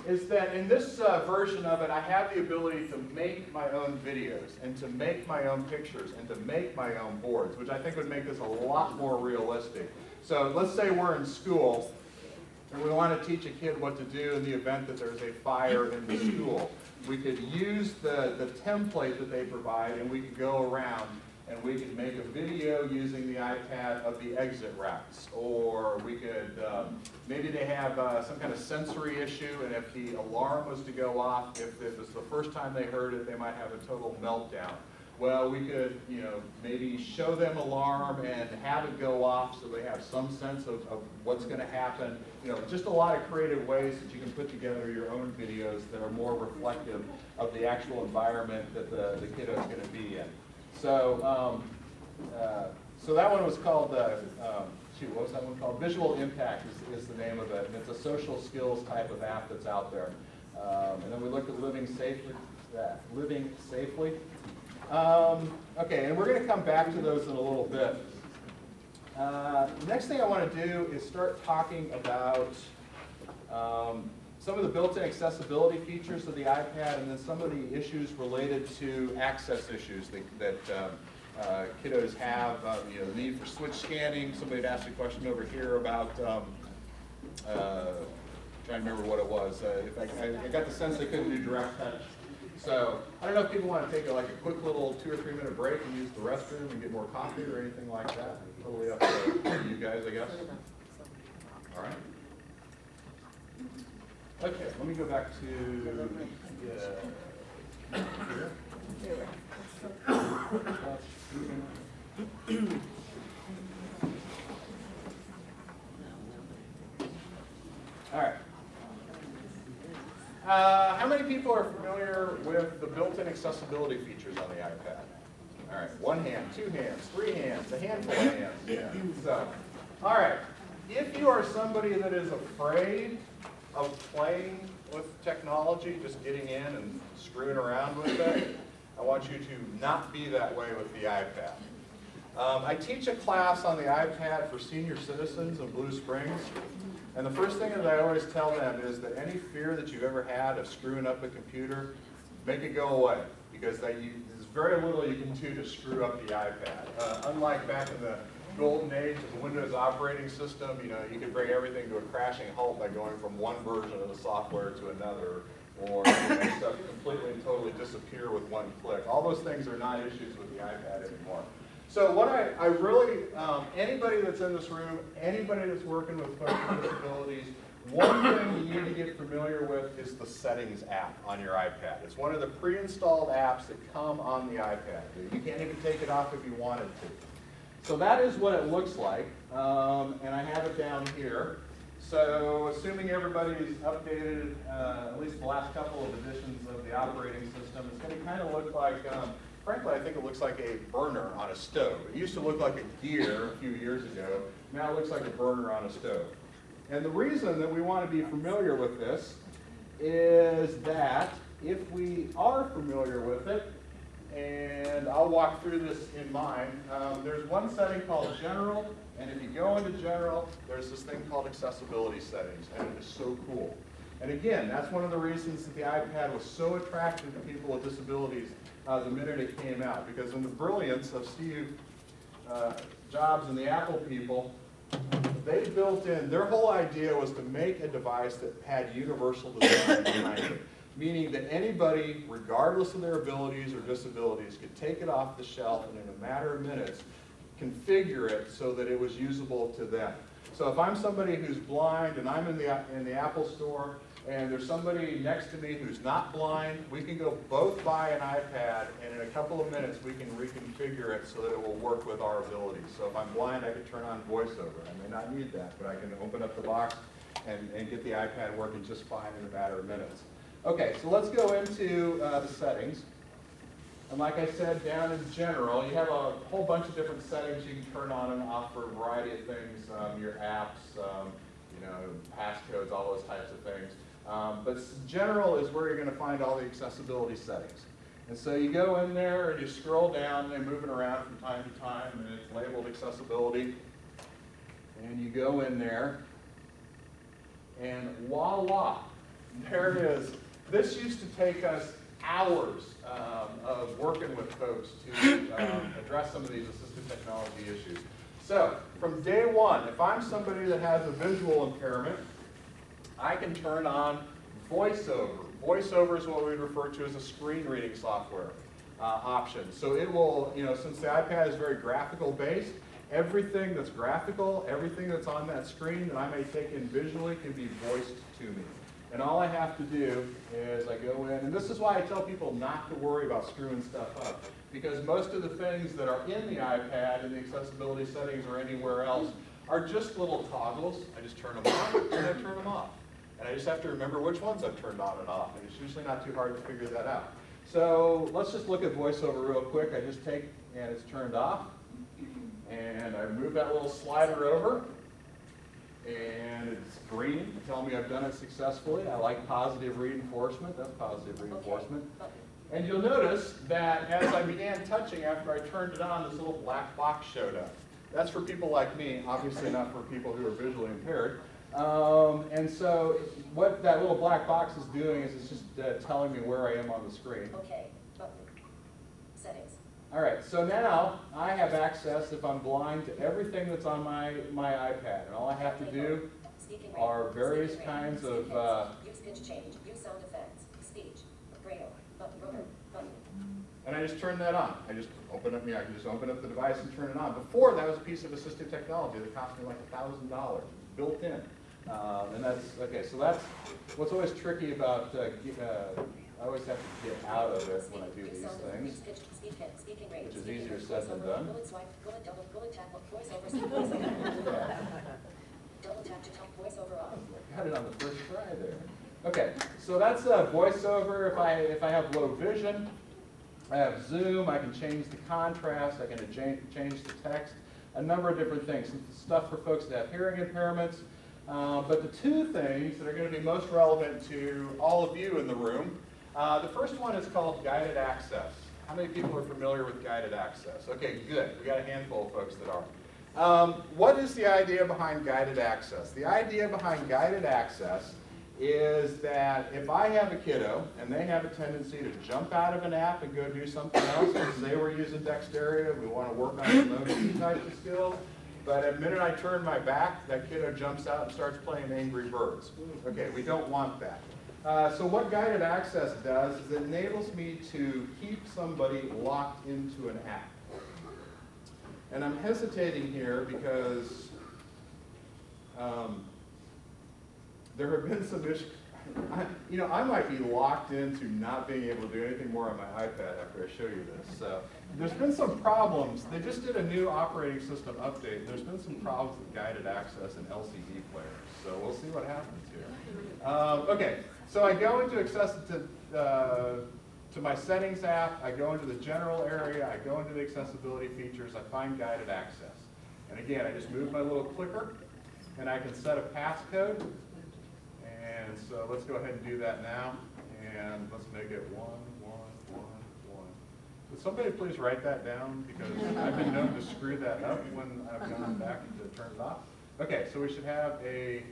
Is that in this version of it, I have the ability to make my own videos, and to make my own pictures, and to make my own boards, which I think would make this a lot more realistic. So let's say we're in school, and we want to teach a kid what to do in the event that there's a fire in the school. We could use the template that they provide, and we could go around and we could make a video using the iPad of the exit routes. Or we could, maybe they have some kind of sensory issue, and if the alarm was to go off, if it was the first time they heard it, they might have a total meltdown. Well, we could, you know, maybe show them alarm and have it go off so they have some sense of what's going to happen. You know, just a lot of creative ways that you can put together your own videos that are more reflective of the actual environment that the kiddo is going to be in. So, so that one was called, what was that one called? Visual Impact is the name of it, and it's a social skills type of app that's out there. And then we looked at living safely. Okay, and we're going to come back to those in a little bit. The next thing I want to do is start talking about some of the built-in accessibility features of the iPad, and then some of the issues related to access issues that kiddos have. You know, the need for switch scanning. Somebody had asked a question over here about, trying to remember what it was. If I got the sense they couldn't do direct touch. So I don't know if people want to take a quick little 2 or 3 minute break and use the restroom and get more coffee or anything like that. Totally up to you guys, I guess. All right. Okay, let me go back to all right. How many people are familiar with the built-in accessibility features on the iPad? All right, 1 hand, 2 hands, 3 hands, a handful of hands. Yeah. So, all right. If you are somebody that is afraid of playing with technology, just getting in and screwing around with it, I want you to not be that way with the iPad. I teach a class on the iPad for senior citizens in Blue Springs. And the first thing that I always tell them is that any fear that you've ever had of screwing up a computer, make it go away. Because there's very little you can do to screw up the iPad. Unlike back in the golden age of the Windows operating system, you know, you could bring everything to a crashing halt by going from one version of the software to another, or make stuff completely and totally disappear with one click. All those things are not issues with the iPad anymore. So what I really, anybody that's in this room, anybody that's working with folks with disabilities, one thing you need to get familiar with is the Settings app on your iPad. It's one of the pre-installed apps that come on the iPad. You can't even take it off if you wanted to. So that is what it looks like, and I have it down here. So assuming everybody's updated at least the last couple of editions of the operating system, it's going to kind of look like, frankly, I think it looks like a burner on a stove. It used to look like a gear a few years ago. Now it looks like a burner on a stove. And the reason that we want to be familiar with this is that if we are familiar with it, and I'll walk through this in mine, there's one setting called General, and if you go into General, there's this thing called Accessibility Settings, and it is so cool. And again, that's one of the reasons that the iPad was so attractive to people with disabilities the minute it came out, because in the brilliance of Steve Jobs and the Apple people, they built in, their whole idea was to make a device that had universal design behind it. Meaning that anybody, regardless of their abilities or disabilities, could take it off the shelf and in a matter of minutes configure it so that it was usable to them. So if I'm somebody who's blind and I'm in the Apple store and there's somebody next to me who's not blind, we can go both buy an iPad and in a couple of minutes we can reconfigure it so that it will work with our abilities. So if I'm blind, I can turn on VoiceOver. I may not need that, but I can open up the box and get the iPad working just fine in a matter of minutes. Okay, so let's go into the settings. And like I said, down in General, you have a whole bunch of different settings you can turn on and off for a variety of things, your apps, you know, passcodes, all those types of things. But General is where you're going to find all the accessibility settings. And so you go in there and you scroll down, and they move it around from time to time, and it's labeled accessibility. And you go in there, and voila, there it is. This used to take us hours of working with folks to address some of these assistive technology issues. So from day one, if I'm somebody that has a visual impairment, I can turn on VoiceOver. VoiceOver is what we refer to as a screen reading software option. So it will, you know, since the iPad is very graphical based, everything that's graphical, everything that's on that screen that I may take in visually can be voiced to me. And all I have to do is I go in, and this is why I tell people not to worry about screwing stuff up, because most of the things that are in the iPad in the accessibility settings or anywhere else are just little toggles. I just turn them on and I turn them off. And I just have to remember which ones I've turned on and off, and it's usually not too hard to figure that out. So let's just look at VoiceOver real quick. I just take, and it's turned off, and I move that little slider over, and it's green, telling me I've done it successfully. I like positive reinforcement. That's positive reinforcement. And you'll notice that as I began touching after I turned it on, this little black box showed up. That's for people like me, obviously not for people who are visually impaired. And so what that little black box is doing is it's just telling me where I am on the screen. Okay, button. Settings. All right, so now I have access, if I'm blind, to everything that's on my iPad. And all I have to do are various kinds of... Use pitch change, use sound effects, speech, radio, button, button. And I just turn that on. I just open up, I can just open up the device and turn it on. Before, that was a piece of assistive technology that cost me like $1,000, built in. And that's, okay, so that's what's always tricky about, I always have to get out of it when I do these things, which is easier said than done. Double tap to turn voiceover off. Got it on the first try there. Okay, so that's VoiceOver. If I have low vision, I have zoom, I can change the contrast, I can change the text, a number of different things. Some stuff for folks that have hearing impairments. But the two things that are going to be most relevant to all of you in the room, the first one is called guided access. How many people are familiar with guided access? Okay, good. We got a handful of folks that are. What is the idea behind guided access? The idea behind guided access is that if I have a kiddo and they have a tendency to jump out of an app and go do something else, and say we're using dexterity, we want to work on some OT types of skills, but the minute I turn my back, that kiddo jumps out and starts playing Angry Birds. Okay, we don't want that. So what guided access does is it enables me to keep somebody locked into an app. And I'm hesitating here because there have been some issues. I might be locked into not being able to do anything more on my iPad after I show you this. So there's been some problems. They just did a new operating system update. There's been some problems with guided access and LCD players. So we'll see what happens here. Okay, so I go into to my settings app. I go into the general area. I go into the accessibility features. I find guided access. And again, I just move my little clicker, and I can set a passcode. And so let's go ahead and do that now. and let's make it 1, 1, 1, 1. Would somebody please write that down, because I've been known to screw that up when I've gone back to turn it off. Okay, so we should have a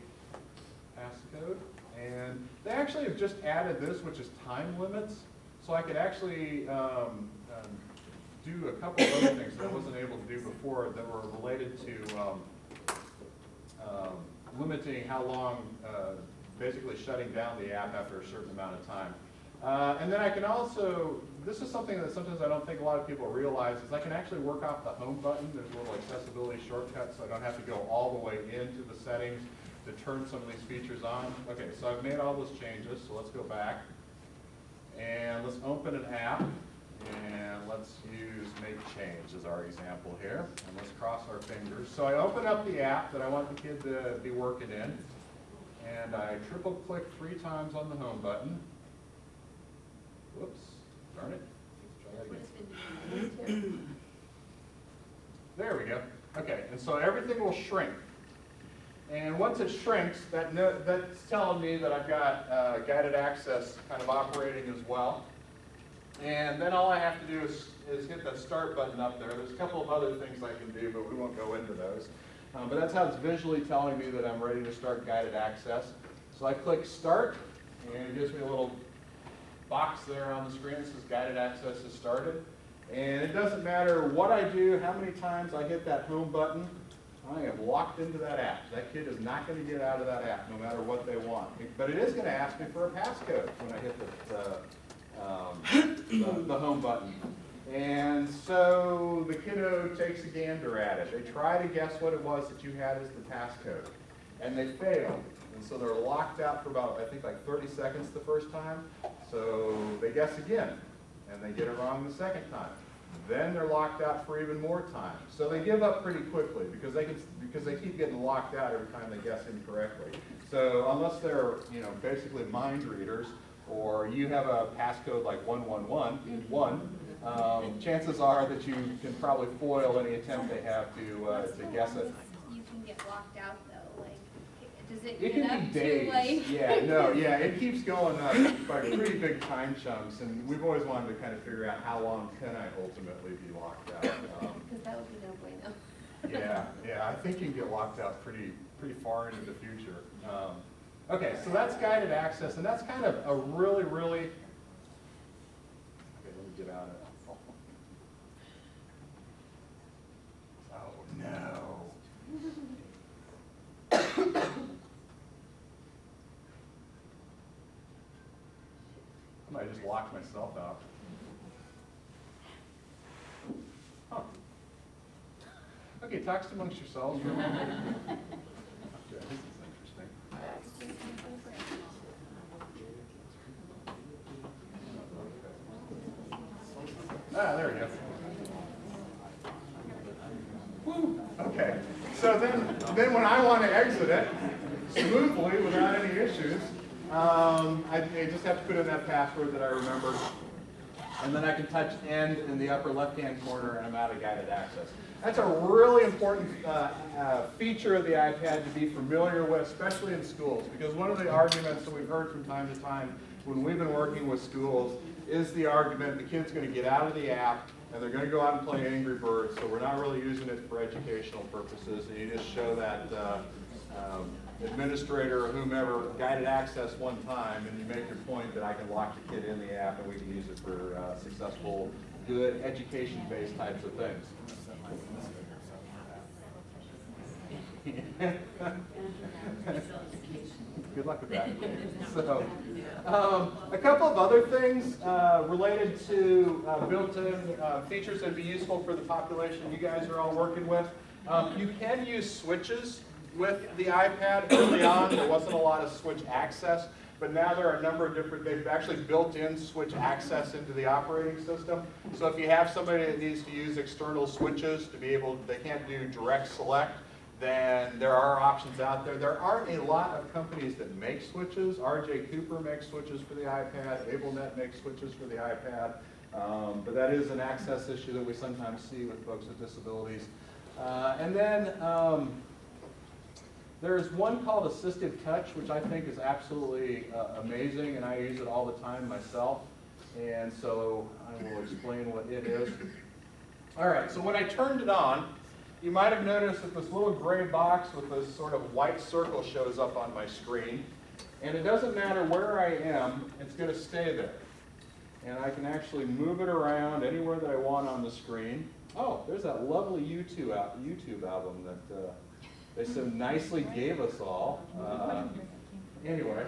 passcode, and they actually have just added this, which is time limits, so I could actually do a couple of other things that I wasn't able to do before that were related to limiting how long, basically shutting down the app after a certain amount of time. And then I can also, this is something that sometimes I don't think a lot of people realize, is I can actually work off the home button. There's a little accessibility shortcut, so I don't have to go all the way into the settings to turn some of these features on. Okay, so I've made all those changes, so let's go back. And let's open an app, and let's use Make Change as our example here. And let's cross our fingers. So I open up the app that I want the kid to be working in, and I triple click 3 times on the home button. Whoops, darn it. Let's try that again. There we go. Okay, and so everything will shrink. And once it shrinks, that's telling me that I've got guided access kind of operating as well. And then all I have to do is hit that start button up there. There's a couple of other things I can do, but we won't go into those. But that's how it's visually telling me that I'm ready to start guided access. So I click start, and it gives me a little box there on the screen that says guided access is started. And it doesn't matter what I do, how many times I hit that home button, I am locked into that app. That kid is not going to get out of that app no matter what they want. But it is going to ask me for a passcode when I hit the home button. And so the kiddo takes a gander at it. They try to guess what it was that you had as the passcode. And they fail. And so they're locked out for about, I think, like 30 seconds the first time. So they guess again, and they get it wrong the second time. Then they're locked out for even more time. So they give up pretty quickly because they keep getting locked out every time they guess incorrectly. So unless they're, basically mind readers, or you have a passcode like 111, chances are that you can probably foil any attempt they have to guess it. You can get locked out though, like, does it It get can up be days. to like? Yeah, it keeps going up by pretty big time chunks, and we've always wanted to kind of figure out how long can I ultimately be locked out. Because that would be no bueno. Yeah, I think you can get locked out pretty far into the future. Okay, so that's guided access, and that's kind of a really, okay, let me get out of it. Oh, no. I might just lock myself out. Huh. Okay, talks amongst yourselves. Okay, this is interesting. Ah, there we go. Woo. Okay, so then when I want to exit it smoothly without any issues, I just have to put in that password that I remembered, and then I can touch end in the upper left-hand corner, and I'm out of guided access. That's a really important feature of the iPad to be familiar with, especially in schools, because one of the arguments that we've heard from time to time when we've been working with schools is the argument the kid's going to get out of the app and they're going to go out and play Angry Birds, so we're not really using it for educational purposes, and you just show that administrator or whomever guided access one time, and you make your point that I can lock the kid in the app and we can use it for successful, good education-based types of things. Good luck with that. So, a couple of other things related to built-in features that would be useful for the population you guys are all working with. You can use switches with the iPad. Early on, there wasn't a lot of switch access, but now there are a number of different, they've actually built in switch access into the operating system. So if you have somebody that needs to use external switches to be able, they can't do direct select, then there are options out there. There aren't a lot of companies that make switches. RJ Cooper makes switches for the iPad. AbleNet makes switches for the iPad. But that is an access issue that we sometimes see with folks with disabilities. And then There's one called Assistive Touch, which I think is absolutely amazing, and I use it all the time myself. And so I will explain what it is. All right, so when I turned it on, you might have noticed that this little gray box with this sort of white circle shows up on my screen. And it doesn't matter where I am, it's going to stay there. And I can actually move it around anywhere that I want on the screen. Oh, there's that lovely YouTube album that they so nicely gave us all. Anyway.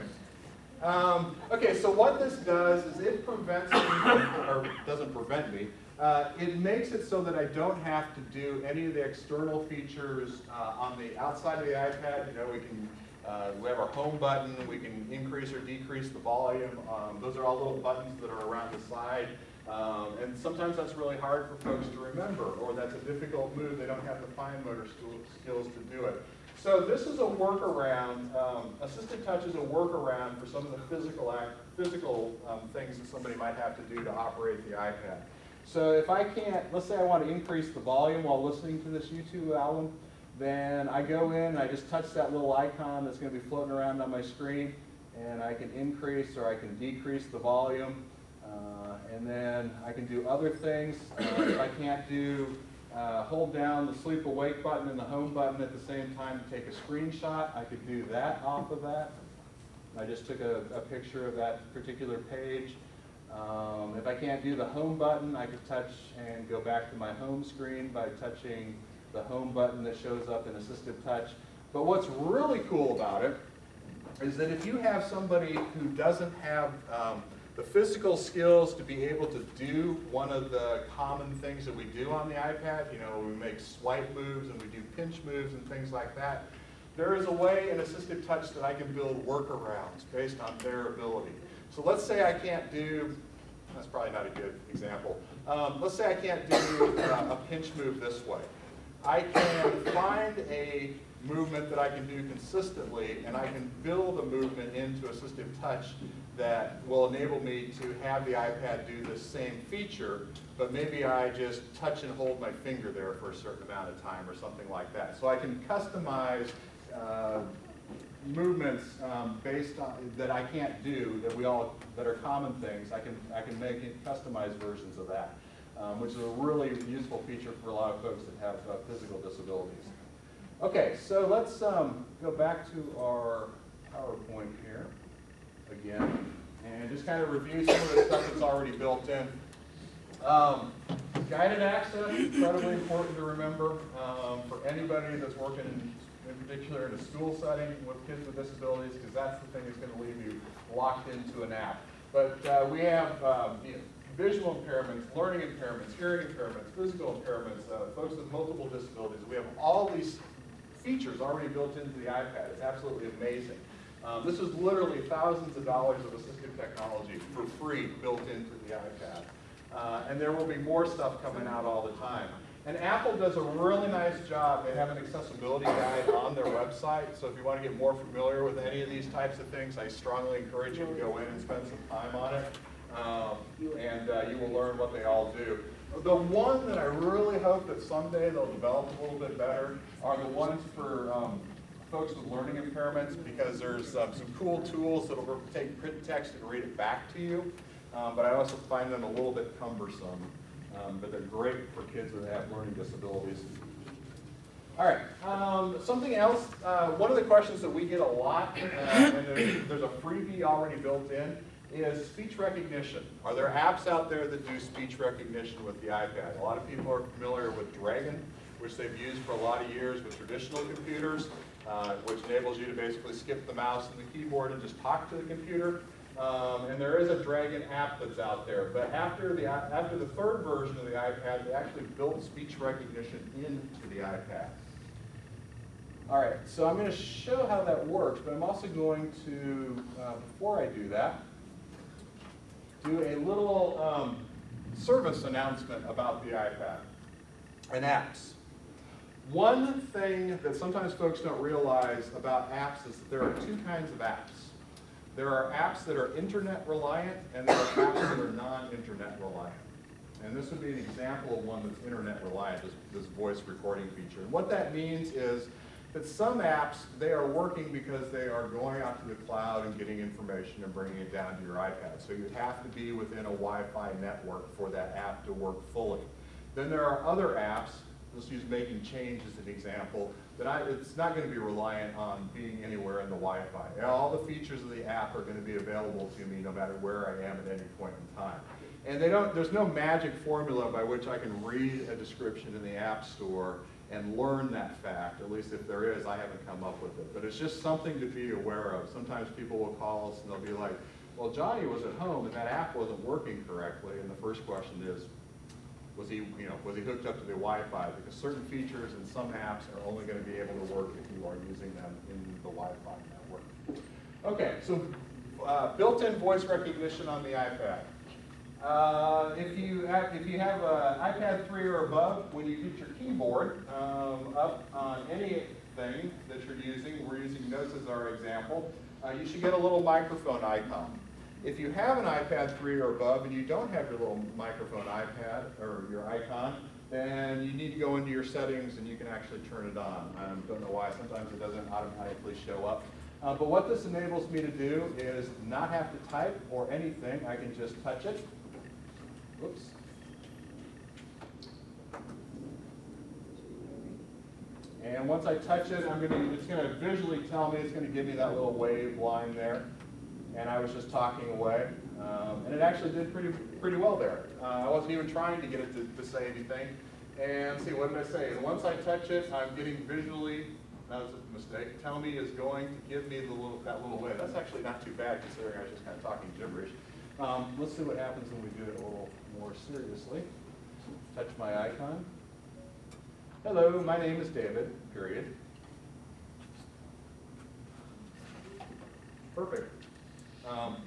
Okay, so what this does is it prevents me, or doesn't prevent me, it makes it so that I don't have to do any of the external features on the outside of the iPad. You know, we have our home button, we can increase or decrease the volume. Those are all little buttons that are around the side. And sometimes that's really hard for folks to remember, or that's a difficult move. They don't have the fine motor skills to do it. So this is a workaround. Assistive Touch is a workaround for some of the physical things that somebody might have to do to operate the iPad. So if I can't, let's say I want to increase the volume while listening to this YouTube album, then I go in and I just touch that little icon that's going to be floating around on my screen, and I can increase or I can decrease the volume. And then I can do other things. If I can't hold down the sleep awake button and the home button at the same time to take a screenshot, I could do that off of that. I just took a picture of that particular page. If I can't do the home button, I could touch and go back to my home screen by touching the home button that shows up in Assistive Touch. But what's really cool about it is that if you have somebody who doesn't have the physical skills to be able to do one of the common things that we do on the iPad, you know, we make swipe moves and we do pinch moves and things like that, there is a way in Assistive Touch that I can build workarounds based on their ability. So let's say I can't do, that's probably not a good example, let's say I can't do a pinch move this way. I can find a movement that I can do consistently, and I can build a movement into Assistive Touch that will enable me to have the iPad do the same feature, but maybe I just touch and hold my finger there for a certain amount of time or something like that. So I can customize movements based on that I can't do that are common things. I can make customized versions of that, which is a really useful feature for a lot of folks that have physical disabilities. Okay, so let's go back to our PowerPoint here again, and just kind of review some of the stuff that's already built in. Guided access, incredibly important to remember for anybody that's working in particular in a school setting with kids with disabilities, because that's the thing that's going to leave you locked into an app. But we have visual impairments, learning impairments, hearing impairments, physical impairments, folks with multiple disabilities. We have all these features already built into the iPad. It's absolutely amazing. This is literally thousands of dollars of assistive technology for free built into the iPad. And there will be more stuff coming out all the time. And Apple does a really nice job. They have an accessibility guide on their website. So if you want to get more familiar with any of these types of things, I strongly encourage you to go in and spend some time on it. And you will learn what they all do. The one that I really hope that someday they'll develop a little bit better are the ones for folks with learning impairments, because there's some cool tools that will take print text and read it back to you. But I also find them a little bit cumbersome. But they're great for kids that have learning disabilities. All right, something else. One of the questions that we get a lot, and there's a freebie already built in, is speech recognition. Are there apps out there that do speech recognition with the iPad? A lot of people are familiar with Dragon, which they've used for a lot of years with traditional computers, which enables you to basically skip the mouse and the keyboard and just talk to the computer. And there is a Dragon app that's out there. But after the third version of the iPad, they actually built speech recognition into the iPad. All right, so I'm going to show how that works, but I'm also going to, before I do that, do a little service announcement about the iPad and apps. One thing that sometimes folks don't realize about apps is that there are two kinds of apps. There are apps that are internet reliant, and there are apps that are non-internet reliant. And this would be an example of one that's internet reliant, this voice recording feature. And what that means is But some apps, they are working because they are going out to the cloud and getting information and bringing it down to your iPad. So you have to be within a Wi-Fi network for that app to work fully. Then there are other apps, let's use Making Change as an example, that it's not going to be reliant on being anywhere in the Wi-Fi. All the features of the app are going to be available to me no matter where I am at any point in time. And there's no magic formula by which I can read a description in the App Store and learn that fact. At least if there is, I haven't come up with it. But it's just something to be aware of. Sometimes people will call us and they'll be like, well, Johnny was at home and that app wasn't working correctly. And the first question is, was he hooked up to the Wi-Fi? Because certain features in some apps are only going to be able to work if you are using them in the Wi-Fi network. Okay, so built-in voice recognition on the iPad. If you have an iPad 3 or above, when you get your keyboard up on anything that you're using, we're using Notes as our example, you should get a little microphone icon. If you have an iPad 3 or above and you don't have your little microphone iPad or your icon, then you need to go into your settings and you can actually turn it on. I don't know why, sometimes it doesn't automatically show up. But what this enables me to do is not have to type or anything. I can just touch it. Whoops. And once I touch it, it's going to visually tell me, it's going to give me that little wave line there. And I was just talking away. And it actually did pretty well there. I wasn't even trying to get it to say anything. And see, what did I say? And once I touch it, I'm getting visually, that was a mistake, tell me is going to give me that little wave. That's actually not too bad considering I was just kind of talking gibberish. Let's see what happens when we do it a little more seriously. Touch my icon. Hello, my name is David, period. Perfect.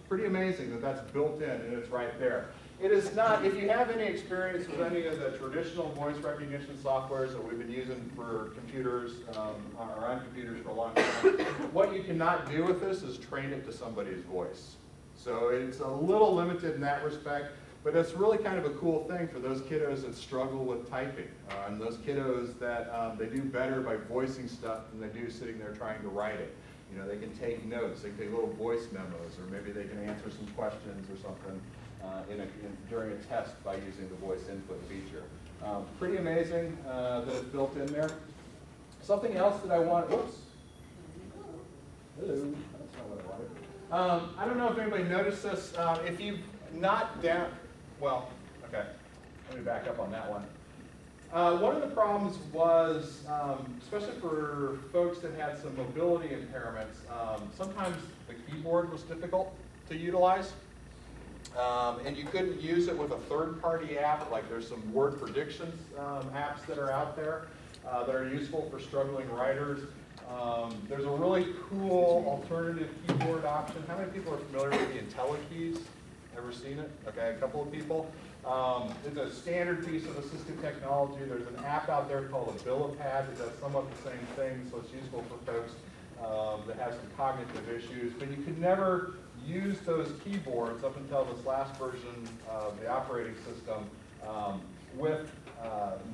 Pretty amazing that that's built in and it's right there. It is not, if you have any experience with any of the traditional voice recognition softwares that we've been using for computers, or on computers for a long time, what you cannot do with this is train it to somebody's voice. So it's a little limited in that respect, but it's really kind of a cool thing for those kiddos that struggle with typing, and those kiddos that they do better by voicing stuff than they do sitting there trying to write it. You know, they can take notes, they can take little voice memos, or maybe they can answer some questions or something during a test by using the voice input feature. Pretty amazing that it's built in there. Something else that I want, whoops. Hello, that's not what I wanted. I don't know if anybody noticed this. If you've not down, well, okay, let me back up on that one. One of the problems was, especially for folks that had some mobility impairments, sometimes the keyboard was difficult to utilize. And you couldn't use it with a third-party app, like there's some word predictions apps that are out there that are useful for struggling writers. There's a really cool alternative keyboard option. How many people are familiar with the IntelliKeys? Ever seen it? Okay, a couple of people. It's a standard piece of assistive technology. There's an app out there called Abilipad that does somewhat the same thing, so it's useful for folks that have some cognitive issues. But you could never use those keyboards up until this last version of the operating system with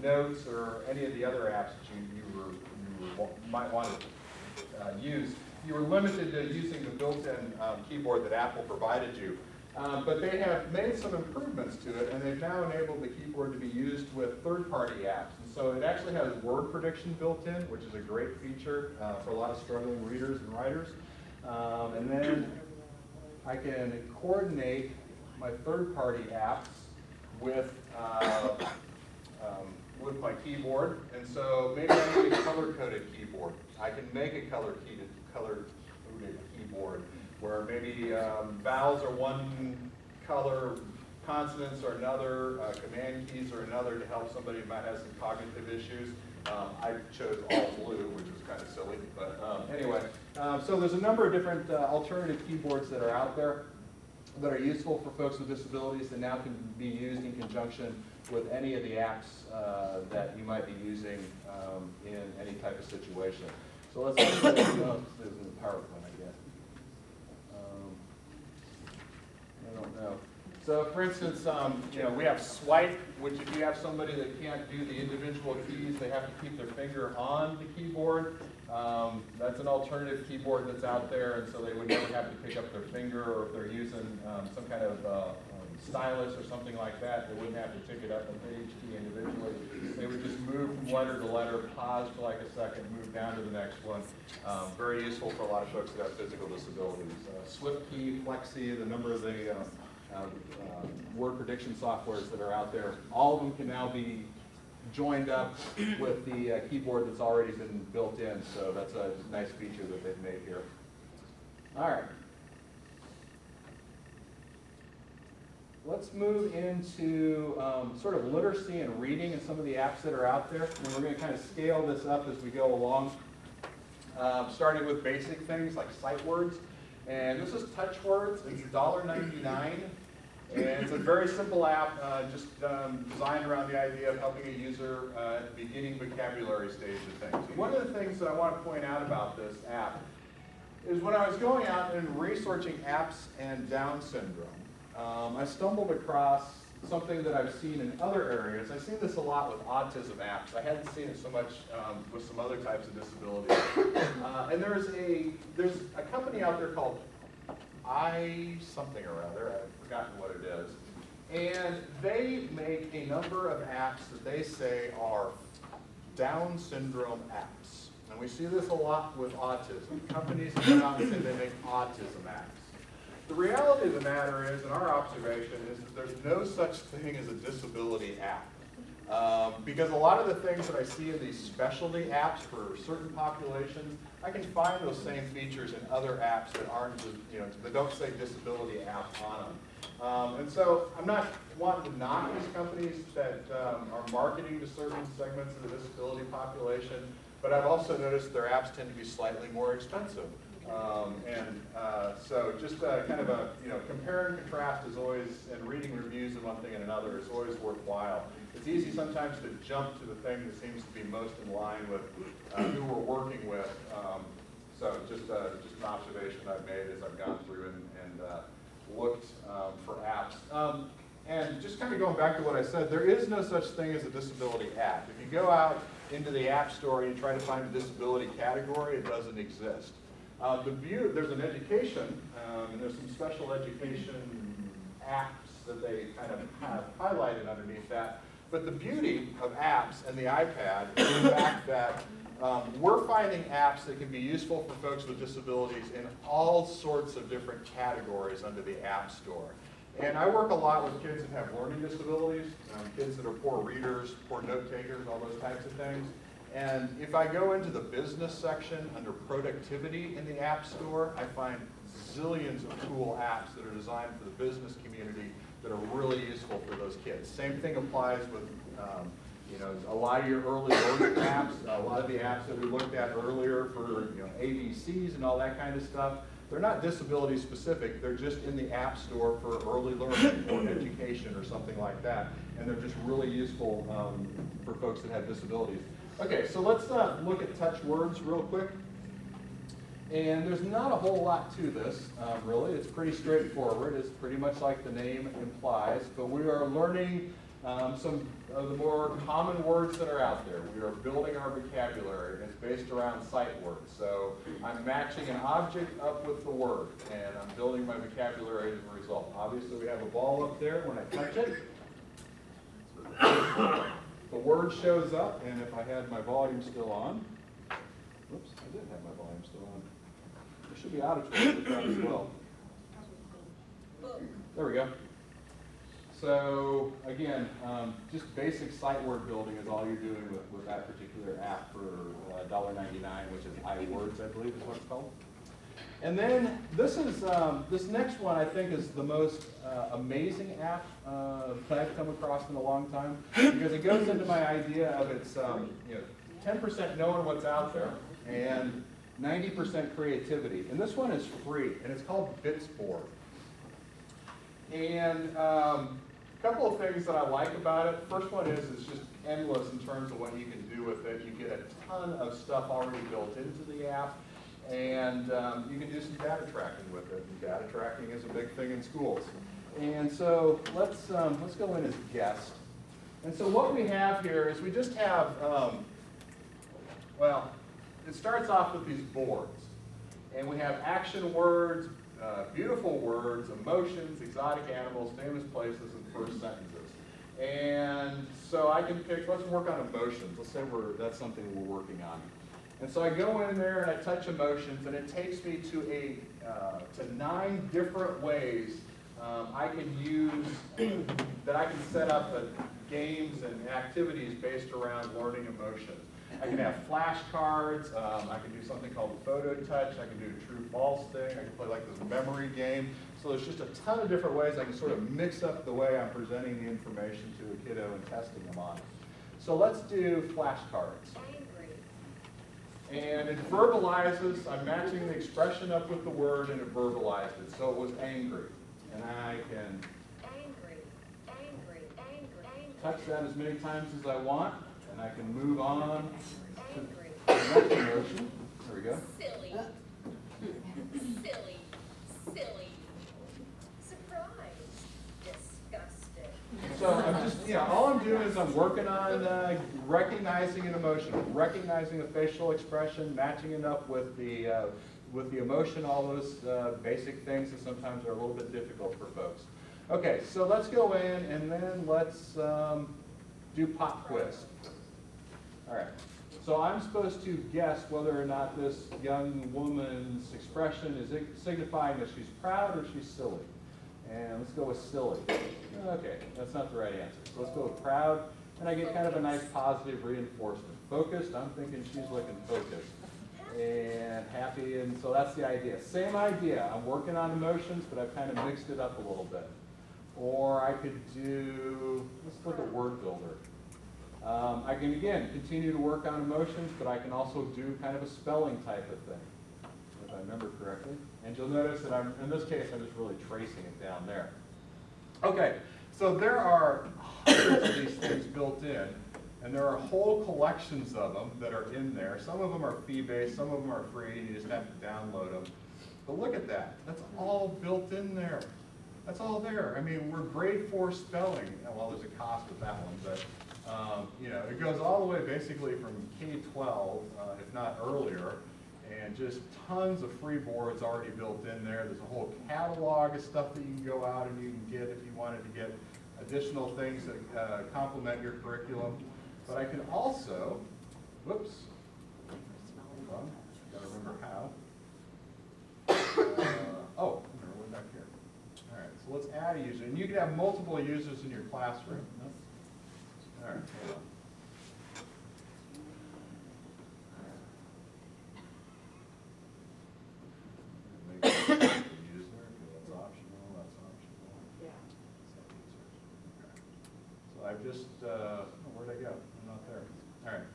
Notes or any of the other apps that you might want to use. You were limited to using the built-in keyboard that Apple provided you. But they have made some improvements to it, and they've now enabled the keyboard to be used with third-party apps. And so it actually has word prediction built in, which is a great feature for a lot of struggling readers and writers. And then I can coordinate my third-party apps with my keyboard. And so maybe I need a color-coded keyboard. I can make a color-coded keyboard where maybe vowels are one color, consonants are another, command keys are another to help somebody who might have some cognitive issues. I chose all blue, which was kind of silly, but anyway. So there's a number of different alternative keyboards that are out there that are useful for folks with disabilities that now can be used in conjunction with any of the apps that you might be using in any type of situation. So let's see what this is in the PowerPoint, I guess. I don't know. So for instance, we have swipe, which if you have somebody that can't do the individual keys, they have to keep their finger on the keyboard. That's an alternative keyboard that's out there, and so they would never have to pick up their finger, or if they're using some kind of stylus or something like that, they wouldn't have to pick it up and hit each key individually. They would just move from letter to letter, pause for like a second, move down to the next one. Very useful for a lot of folks that have physical disabilities. Swift Key, Flexi, the number of the word prediction softwares that are out there, all of them can now be joined up with the keyboard that's already been built in, so that's a nice feature that they've made here. All right. Let's move into sort of literacy and reading and some of the apps that are out there. And we're going to kind of scale this up as we go along, starting with basic things like sight words. And this is Touch Words. It's $1.99. And it's a very simple app, just designed around the idea of helping a user at the beginning vocabulary stage of things. One of the things that I want to point out about this app is when I was going out and researching apps and Down syndrome, I stumbled across something that I've seen in other areas. I've seen this a lot with autism apps. I hadn't seen it so much with some other types of disabilities. And there's a company out there called something or other, I've forgotten what it is. And they make a number of apps that they say are Down syndrome apps. And we see this a lot with autism. Companies come out and say they make autism apps. The reality of the matter is, and our observation is, that there's no such thing as a disability app. Because a lot of the things that I see in these specialty apps for certain populations, I can find those same features in other apps that aren't, that don't say disability app on them. And so I'm not wanting to knock these companies that are marketing to certain segments of the disability population, but I've also noticed their apps tend to be slightly more expensive. So just kind of a, compare and contrast is always, and reading reviews of one thing and another is always worthwhile. It's easy sometimes to jump to the thing that seems to be most in line with who we're working with. So just an observation I've made as I've gone through and looked for apps. And just kind of going back to what I said, there is no such thing as a disability app. If you go out into the App Store and you try to find a disability category, it doesn't exist. There's an education, and there's some special education apps that they kind of have highlighted underneath that. But the beauty of apps and the iPad is the fact that we're finding apps that can be useful for folks with disabilities in all sorts of different categories under the App Store. And I work a lot with kids that have learning disabilities, kids that are poor readers, poor note takers, all those types of things. And if I go into the business section under productivity in the App Store, I find zillions of cool apps that are designed for the business community that are really useful for those kids. Same thing applies with a lot of your early learning apps, a lot of the apps that we looked at earlier for ABCs and all that kind of stuff. They're not disability specific, they're just in the App Store for early learning or education or something like that. And they're just really useful for folks that have disabilities. Okay, so let's look at Touch Words real quick. And there's not a whole lot to this, really. It's pretty straightforward. It's pretty much like the name implies. But we are learning some of the more common words that are out there. We are building our vocabulary, and it's based around sight words. So I'm matching an object up with the word, and I'm building my vocabulary as a result. Obviously, we have a ball up there. When I touch it, the word shows up, and if I had my volume still on, whoops, I did have my volume still on. It should be auditory with that as well. There we go. So again, just basic sight word building is all you're doing with that particular app for $1.99, which is iWords, I believe is what it's called. And then this is this next one I think is the most amazing app that I've come across in a long time, because it goes into my idea of its 10% knowing what's out there and 90% creativity. And this one is free, and it's called Bitsboard. And a couple of things that I like about it. First one is it's just endless in terms of what you can do with it. You get a ton of stuff already built into the app. And you can do some data tracking with it. And data tracking is a big thing in schools. And so let's go in as guest. And so what we have here is we just have, it starts off with these boards. And we have action words, beautiful words, emotions, exotic animals, famous places, and first sentences. And so I can pick, let's work on emotions. Let's say that's something we're working on. And so I go in there and I touch emotions, and it takes me to 9 different ways I can use, that I can set up games and activities based around learning emotions. I can have flashcards, I can do something called photo touch, I can do a true-false thing, I can play like this memory game. So there's just a ton of different ways I can sort of mix up the way I'm presenting the information to a kiddo and testing them on it. So let's do flashcards. And it verbalizes, I'm matching the expression up with the word, and it verbalized it. So it was angry. And I can touch that as many times as I want, and I can move on to the next emotion. There we go. Silly. Silly. Silly. Surprised. Disgusted. So I'm just, all I'm doing is I'm working on recognizing an emotion, recognizing a facial expression, matching it up with the emotion, all those basic things that sometimes are a little bit difficult for folks. Okay, so let's go in and then let's do pop quiz. All right, so I'm supposed to guess whether or not this young woman's expression is signifying that she's proud or she's silly. And let's go with silly. Okay, that's not the right answer. So let's go with proud, and I get kind of a nice positive reinforcement. Focused, I'm thinking she's looking focused. And happy, and so that's the idea. Same idea, I'm working on emotions, but I've kind of mixed it up a little bit. Or I could do, let's look at word builder. I can, again, continue to work on emotions, but I can also do kind of a spelling type of thing, if I remember correctly. And you'll notice that in this case, I'm just really tracing it down there. Okay, so there are hundreds of these things built in, and there are whole collections of them that are in there. Some of them are fee-based, some of them are free, and you just have to download them. But look at that, that's all built in there. That's all there. I mean, we're grade 4 spelling. Well, there's a cost with that one, but it goes all the way basically from K-12, if not earlier, and just tons of free boards already built in there. There's a whole catalog of stuff that you can go out and you can get if you wanted to get additional things that complement your curriculum. But I can also, whoops, hold on, gotta remember how. Oh, we're back here. All right, so let's add a user. And you can have multiple users in your classroom. All right, hold on. Make it a user, that's optional, that's optional. Yeah. So I've just, where'd I go? I'm not there. All right.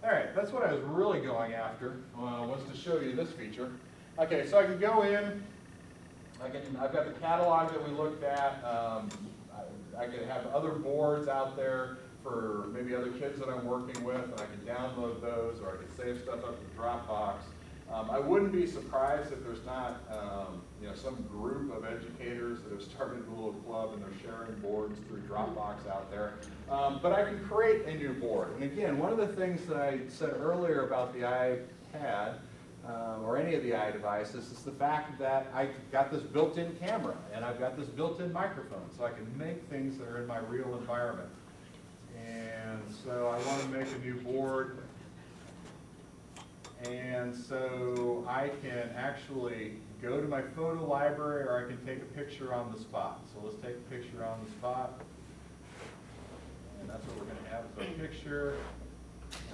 All right, that's what I was really going after, was to show you this feature. Okay, so I can go in, I've got the catalog that we looked at. I can have other boards out there for maybe other kids that I'm working with, and I can download those, or I can save stuff up to Dropbox. I wouldn't be surprised if there's not some group of educators that have started a little club and they're sharing boards through Dropbox out there. But I can create a new board. And again, one of the things that I said earlier about the iPad, or any of the iDevices, is the fact that I got this built-in camera and I've got this built-in microphone, so I can make things that are in my real environment. And so I want to make a new board. And so I can actually go to my photo library, or I can take a picture on the spot. So let's take a picture on the spot. And that's what we're going to have as our picture.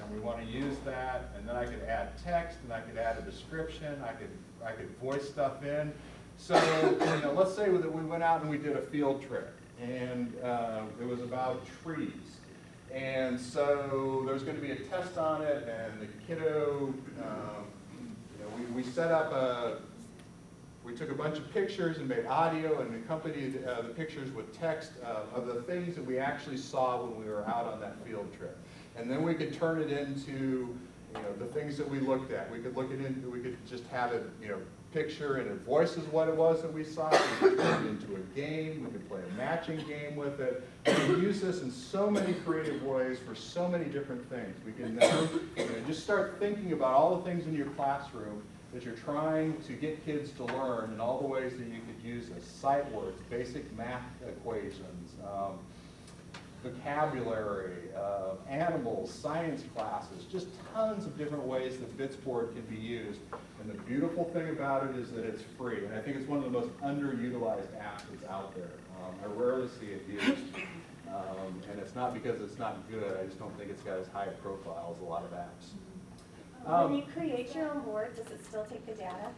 And we want to use that. And then I could add text, and I could add a description. I could voice stuff in. So let's say that we went out and we did a field trip, and it was about trees. And so there's going to be a test on it, and the kiddo, we set up we took a bunch of pictures and made audio and accompanied the pictures with text of the things that we actually saw when we were out on that field trip. And then we could turn it into the things that we looked at. We could look at it, we could just have it, picture and it voices what it was that we saw. We could turn it into a game. We could play a matching game with it. We can use this in so many creative ways for so many different things. We can just start thinking about all the things in your classroom that you're trying to get kids to learn and all the ways that you could use this. Sight words, basic math equations, vocabulary, animals, science classes, just tons of different ways that BitsBoard can be used. And the beautiful thing about it is that it's free. And I think it's one of the most underutilized apps that's out there. I rarely see it used. And it's not because it's not good. I just don't think it's got as high a profile as a lot of apps. When you create your own board, does it still take the data?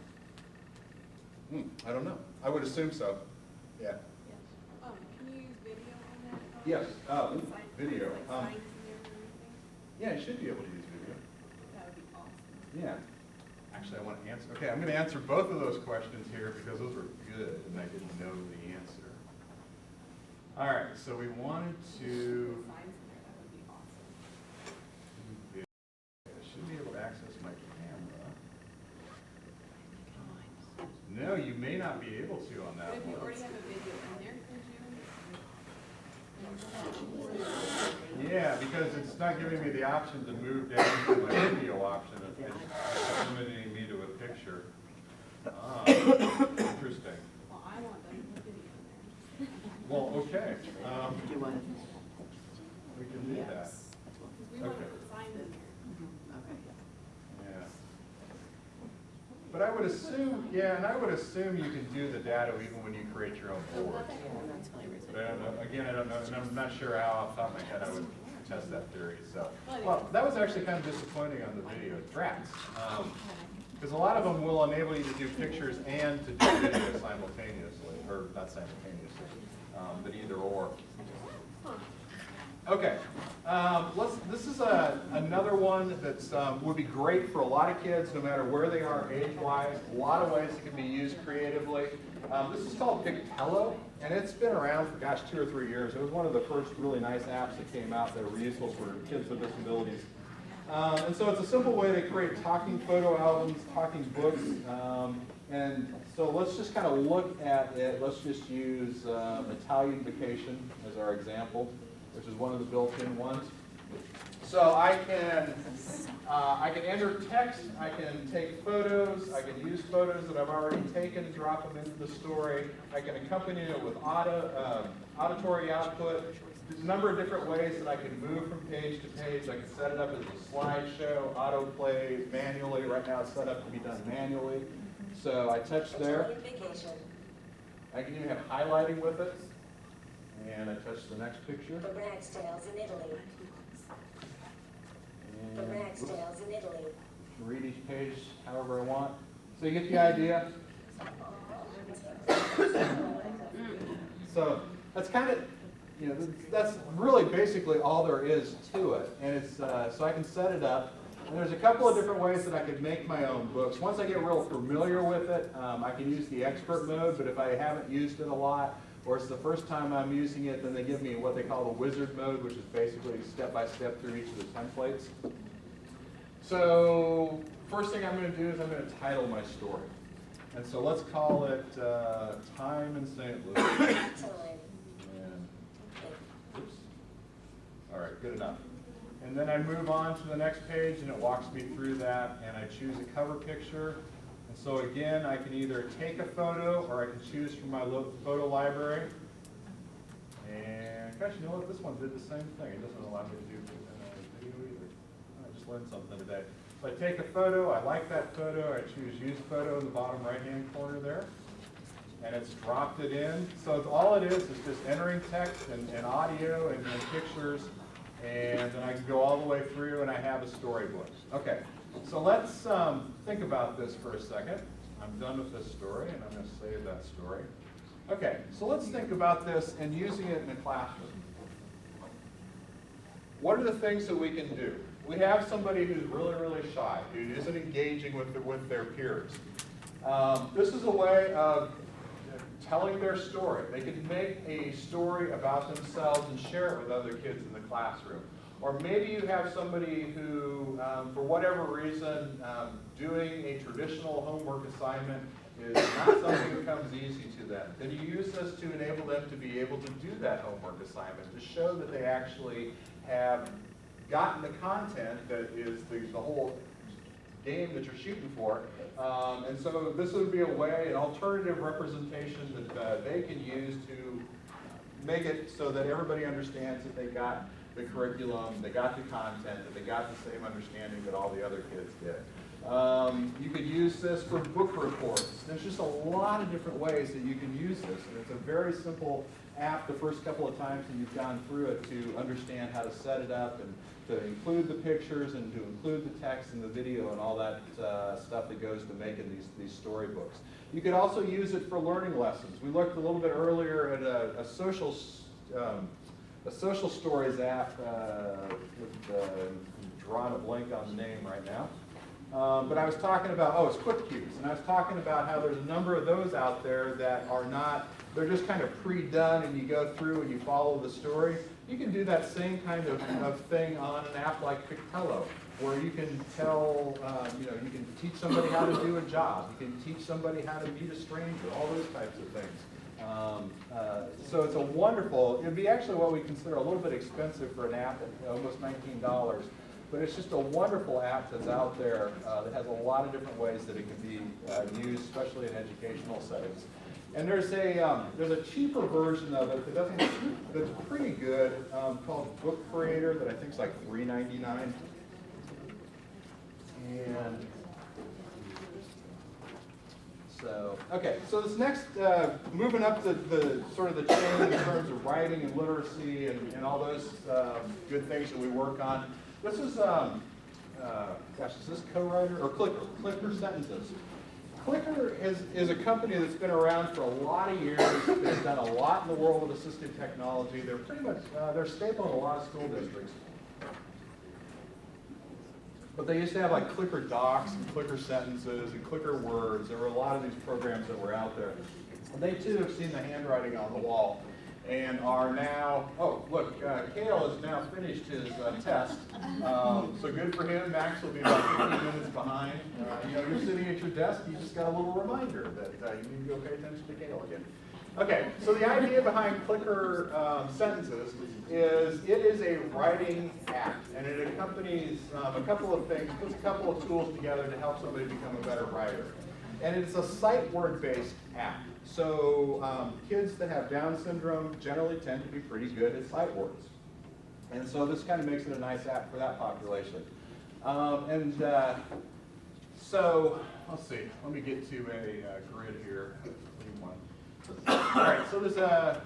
I don't know. I would assume so. Yeah. Can you use video on that? Yes. Video. Like signs in there or anything? Yeah, you should be able to use video. That would be awesome. Yeah. Actually, I want to answer. Okay, I'm going to answer both of those questions here because those were good and I didn't know the answer. All right, so we wanted to. Signs in there, that would be awesome. I should be able to access my camera. No, you may not be able to on that But if you one. already have a video in there, could you? Yeah, because it's not giving me the option to move down to my video option. It's limiting me to a picture. Interesting. Well, I want them to put video in there. Well, okay. We can do that. Because we want to Okay. put signs in there. Yeah. But I would assume, yeah, and I would assume you can do the data even when you create your own boards. But I don't know, again, I don't know, and I'm not sure how off the top of my head I would test that theory. So, well, that was actually kind of disappointing on the video. Drats. Because a lot of them will enable you to do pictures and to do video simultaneously, or not simultaneously, but either or. Okay, this is another one that's would be great for a lot of kids, no matter where they are age-wise. A lot of ways it can be used creatively. This is called Pictello, and it's been around for, gosh, 2 or 3 years. It was one of the first really nice apps that came out that were useful for kids with disabilities. And so it's a simple way to create talking photo albums, talking books, and so let's just kind of look at it. Let's just use Italian Vacation as our example, which is one of the built-in ones. So I can enter text, I can take photos, I can use photos that I've already taken, drop them into the story. I can accompany it with auditory output. There's a number of different ways that I can move from page to page. I can set it up as a slideshow, autoplay manually. Right now it's set up to be done manually. So I touch there. I can even have highlighting with it. And I touch the next picture. The Ragstales in Italy. The And Ragstales in Italy. read each page however I want. So you get the idea? So that's kind of, that's really basically all there is to it. And it's, so I can set it up. And there's a couple of different ways that I could make my own books. Once I get real familiar with it, I can use the expert mode, but if I haven't used it a lot, or it's the first time I'm using it, then they give me what they call the wizard mode, which is basically step-by-step through each of the templates. So first thing I'm going to do is I'm going to title my story. And so let's call it Time in St. Louis. And, oops. All right, good enough. And then I move on to the next page, and it walks me through that, and I choose a cover picture. And so again, I can either take a photo, or I can choose from my photo library. And gosh, you know what? This one did the same thing. It doesn't allow me to do video either. I just learned something today. So I take a photo, I like that photo, I choose Use Photo in the bottom right-hand corner there. And it's dropped it in. So it's, all it is just entering text and audio and pictures. And then I can go all the way through, and I have a storybook. Okay, so let's think about this for a second. I'm done with this story, and I'm going to save that story. Okay, so let's think about this and using it in a classroom. What are the things that we can do? We have somebody who's really, really shy, who isn't engaging with their peers. This is a way of telling their story. They can make a story about themselves and share it with other kids in the classroom. Or maybe you have somebody who, for whatever reason, doing a traditional homework assignment is not something that comes easy to them. Then you use this to enable them to be able to do that homework assignment, to show that they actually have gotten the content that is the whole game that you're shooting for. And so this would be a way, an alternative representation that they can use to make it so that everybody understands that they got the curriculum, they got the content, that they got the same understanding that all the other kids did. You could use this for book reports. There's just a lot of different ways that you can use this, and it's a very simple app the first couple of times that you've gone through it to understand how to set it up and to include the pictures and to include the text and the video and all that stuff that goes to making these storybooks. You could also use it for learning lessons. We looked a little bit earlier at a social stories app. Drawing a blank on the name right now. But I was talking about, it's Quick Cues, and I was talking about how there's a number of those out there that are not, they're just kind of pre-done and you go through and you follow the story. You can do that same kind of thing on an app like Pictello, where you can tell, you can teach somebody how to do a job. You can teach somebody how to meet a stranger, all those types of things. So it's a wonderful, it'd be actually what we consider a little bit expensive for an app at almost $19. But it's just a wonderful app that's out there that has a lot of different ways that it can be used, especially in educational settings. And there's a cheaper version of it that's pretty good called Book Creator that I think is like $3.99. And so, okay, so this next, moving up the sort of the chain in terms of writing and literacy and all those good things that we work on. This is, is this Co-Writer or Clicker? Clicker Sentences. Clicker is a company that's been around for a lot of years. They've done a lot in the world of assistive technology. They're pretty much, they're staple in a lot of school districts. But they used to have like Clicker Docs and Clicker Sentences and Clicker Words. There were a lot of these programs that were out there. And they too have seen the handwriting on the wall and are now, look, Cale has now finished his test. So good for him. Max will be about 15 minutes behind. You're sitting at your desk, you just got a little reminder that you need to go pay attention to Cale again. Okay, so the idea behind Clicker Sentences is it is a writing app, and it accompanies a couple of things, puts a couple of tools together to help somebody become a better writer. And it's a sight word-based app. So kids that have Down syndrome generally tend to be pretty good at sight words. And so this kind of makes it a nice app for that population. So let's see, let me get to a grid here. All right, so there's a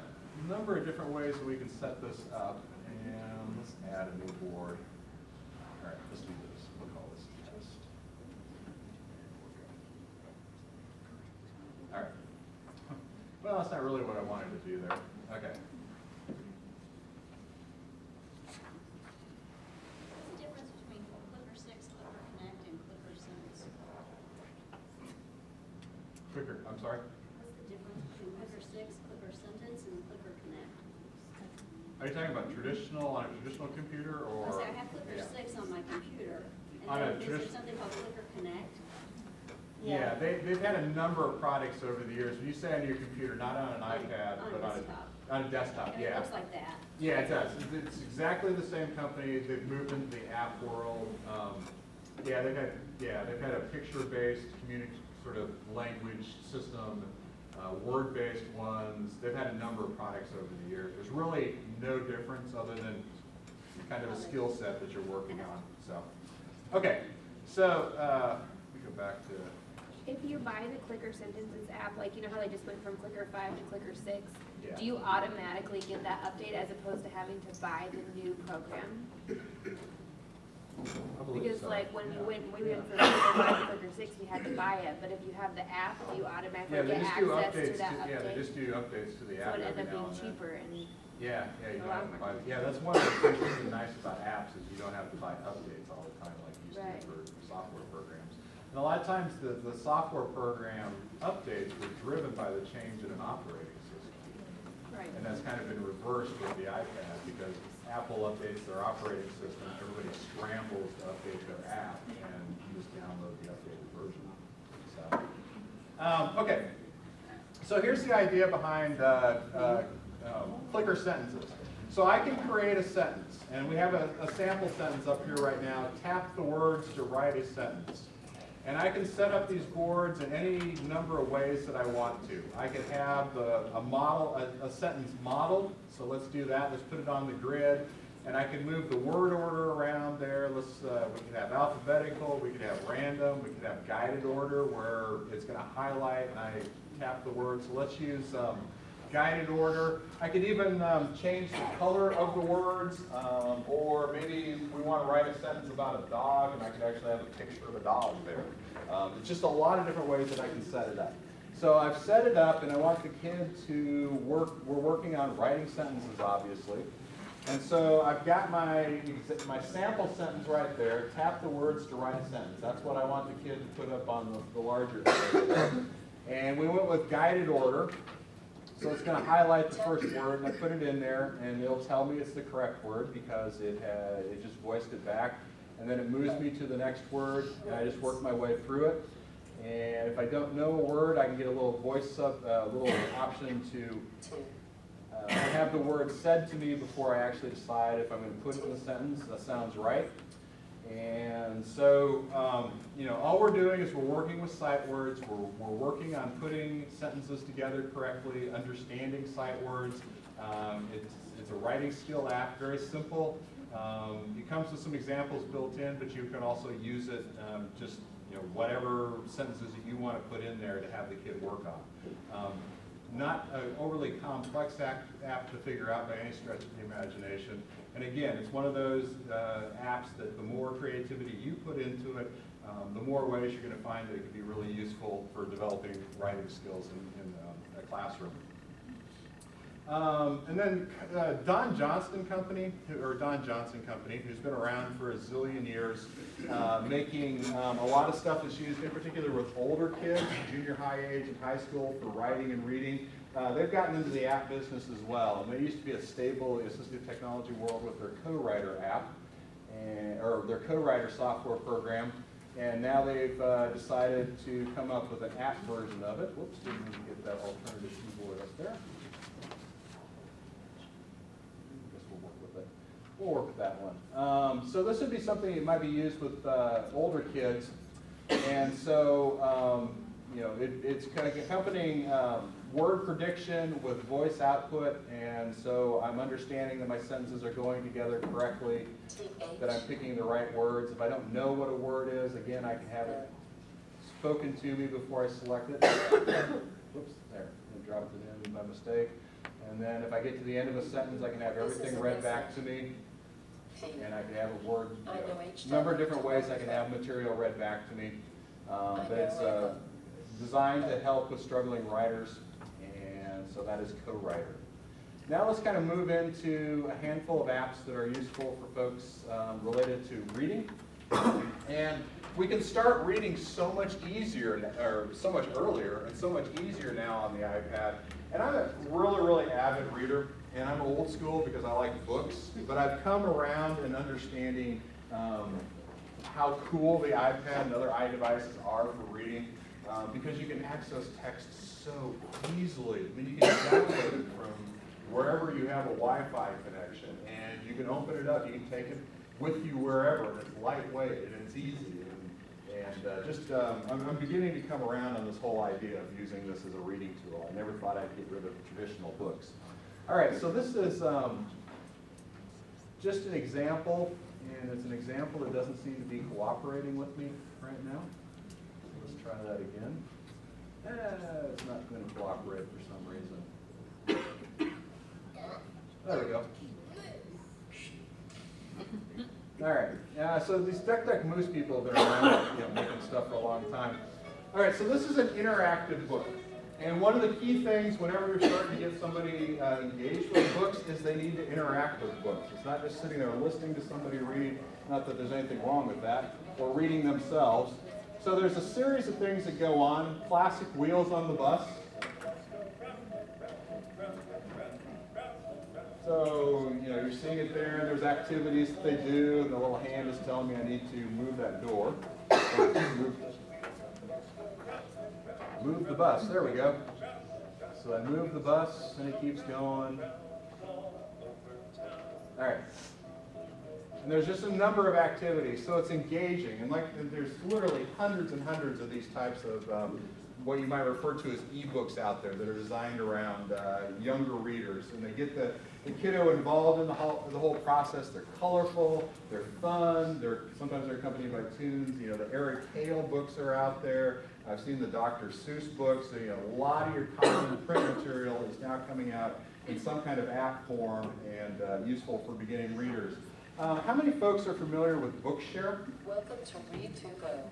number of different ways that we can set this up. And let's add a new board. All right, let's do this. We'll call this test. All right. Well, that's not really what I wanted to do there. Okay. What's the difference between Clicker 6, Clicker Connect, and Clicker Sentence? Clicker, I'm sorry? What's the difference between Clicker 6, Clicker Sentence, and Clicker Connect? Are you talking about on a traditional computer or? I have Clicker 6 on my computer. On a And then is there something called Clicker Connect? Yeah, they've had a number of products over the years. When you say on your computer, not on an iPad, but on a desktop, And yeah. it looks like that. Yeah, it does. It's exactly the same company. They've moved into the app world. They've had a picture-based sort of language system, word-based ones. They've had a number of products over the years. There's really no difference other than kind of a skill set that you're working on. So, okay. So we go back to. If you buy the Clicker Sentences app, like you know how they just went from Clicker 5 to Clicker 6, Yeah. do you automatically get that update as opposed to having to buy the new program? I believe Because so. like when Yeah. we went from Clicker 5 to Clicker 6, we had to buy it, but if you have the app, do you automatically Yeah, they get just do access updates. to that update? Yeah, they just do updates to the So app it every ended up now being and then. cheaper and Yeah, you a don't lot have to more. buy. Yeah, that's one of the things that's nice about apps is you don't have to buy updates all the time like you used Right. to for software programs. And a lot of times the software program updates were driven by the change in an operating system. right. And that's kind of been reversed with the iPad because Apple updates their operating system, everybody scrambles to update their app, and you just download the updated version. So, okay. So here's the idea behind clicker sentences. So I can create a sentence, and we have a sample sentence up here right now. Tap the words to write a sentence. And I can set up these boards in any number of ways that I want to. I can have a sentence modeled. So let's do that. Let's put it on the grid. And I can move the word order around there. We could have alphabetical, we could have random, we could have guided order where it's going to highlight and I tap the word. So let's use guided order. I could even change the color of the words, or maybe we want to write a sentence about a dog, and I could actually have a picture of a dog there. It's just a lot of different ways that I can set it up. So I've set it up, and I want the kid to work. We're working on writing sentences, obviously. And so I've got my sample sentence right there. Tap the words to write a sentence. That's what I want the kid to put up on the larger screen. And we went with guided order. So it's going to highlight the first word, and I put it in there, and it'll tell me it's the correct word because it just voiced it back. And then it moves me to the next word, and I just work my way through it. And if I don't know a word, I can get a little little option to have the word said to me before I actually decide if I'm going to put it in the sentence. That sounds right. And so, all we're doing is we're working with sight words. We're working on putting sentences together correctly, understanding sight words. It's a writing skill app, very simple. It comes with some examples built in, but you can also use it whatever sentences that you want to put in there to have the kid work on. Not an overly complex app to figure out by any stretch of the imagination. And again, it's one of those apps that the more creativity you put into it, the more ways you're going to find that it can be really useful for developing writing skills in a classroom. And then Don Johnson Company, who's been around for a zillion years, making a lot of stuff that's used in particular with older kids, junior high age and high school for writing and reading. They've gotten into the app business as well. And they used to be a stable assistive technology world with their co-writer app, or their co-writer software program. And now they've decided to come up with an app version of it. Whoops, didn't even get that alternative keyboard up there. We'll work with that one. So this would be something that might be used with older kids. And so, it's kind of accompanying word prediction with voice output. And so I'm understanding that my sentences are going together correctly, that I'm picking the right words. If I don't know what a word is, again, I can have it spoken to me before I select it. Whoops, there, I dropped it in by mistake. And then if I get to the end of a sentence, I can have everything read back to me. And I can have a word, a number of different ways I can have material read back to me. But it's designed to help with struggling writers, and so that is co-writer. Now let's kind of move into a handful of apps that are useful for folks related to reading. And we can start reading so much easier, or so much earlier, and so much easier now on the iPad. And I'm a really, really avid reader, and I'm old school because I like books, but I've come around in understanding how cool the iPad and other iDevices are for reading, because you can access text so easily. I mean, you can download it from wherever you have a Wi-Fi connection, and you can open it up, you can take it with you wherever, and it's lightweight, and it's easy. I'm beginning to come around on this whole idea of using this as a reading tool. I never thought I'd get rid of traditional books. All right, so this is just an example, and it's an example that doesn't seem to be cooperating with me right now. So let's try that again. It's not going to cooperate for some reason. There we go. All right, so these Duck Moose people have been around making stuff for a long time. All right, so this is an interactive book. And one of the key things whenever you're starting to get somebody engaged with books is they need to interact with books. It's not just sitting there listening to somebody read, not that there's anything wrong with that, or reading themselves. So there's a series of things that go on. Classic Wheels on the Bus. So, you know, you're seeing it there, and there's activities that they do, and the little hand is telling me I need to move that door. Move the bus, there we go. So I move the bus, and it keeps going. All right. And there's just a number of activities, so it's engaging. And there's literally hundreds and hundreds of these types of what you might refer to as ebooks out there that are designed around younger readers. And they get the kiddo involved in the whole process. They're colorful, they're fun, sometimes they're accompanied by tunes. You know, the Eric Hale books are out there. I've seen the Dr. Seuss books. So, you know, a lot of your common print material is now coming out in some kind of app form and useful for beginning readers. How many folks are familiar with Bookshare? Welcome to Read to Go.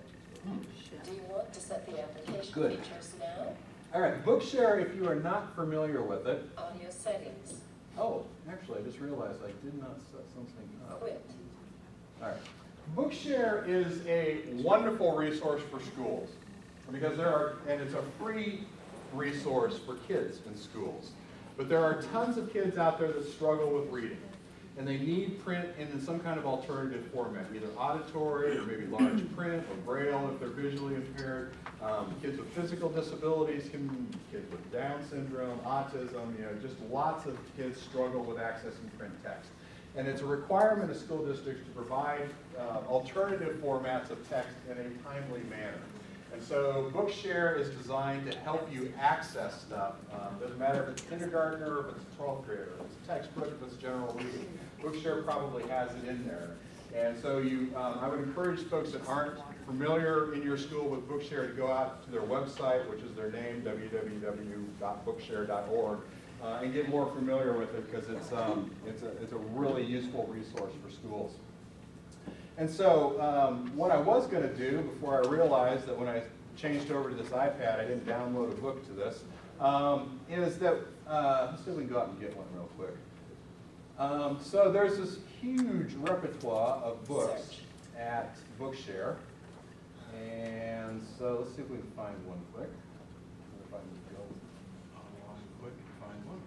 Do you want to set the application Good. features now? All right, Bookshare, if you are not familiar with it. Audio settings. Oh, actually, I just realized I did not set something up. Quit. All right. Bookshare is a wonderful resource for schools because and it's a free resource for kids in schools. But there are tons of kids out there that struggle with reading. And they need print in some kind of alternative format, either auditory or maybe large print or braille if they're visually impaired. Kids with physical disabilities, kids with Down syndrome, autism, you know, just lots of kids struggle with accessing print text. And it's a requirement of school districts to provide alternative formats of text in a timely manner. And so Bookshare is designed to help you access stuff. Doesn't matter if it's kindergartner, if it's a 12th grader, if it's a textbook, if it's general reading. Bookshare probably has it in there. And so I would encourage folks that aren't familiar in your school with Bookshare to go out to their website, which is their name, www.bookshare.org, and get more familiar with it because it's a really useful resource for schools. And so what I was going to do before I realized that when I changed over to this iPad, I didn't download a book to this, is that, let's see if we can go out and get one real quick. So there's this huge repertoire of books at Bookshare. And so let's see if we can find one quick. If I can go online quick and find one.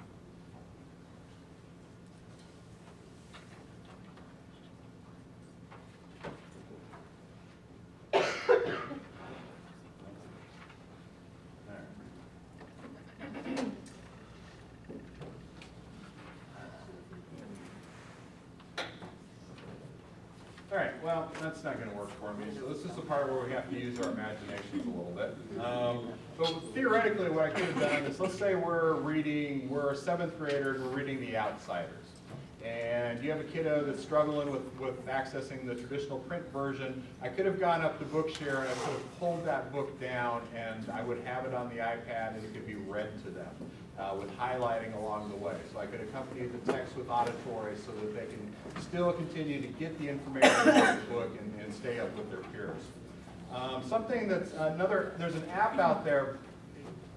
All right, well, that's not going to work for me. So this is the part where we have to use our imaginations a little bit. But theoretically, what I could have done is, let's say we're a 7th grader, and we're reading The Outsiders. And you have a kiddo that's struggling with accessing the traditional print version. I could have gone up to Bookshare and I could have pulled that book down and I would have it on the iPad and it could be read to them with highlighting along the way. So I could accompany the text with auditory so that they can still continue to get the information in the book and stay up with their peers. Something that's there's an app out there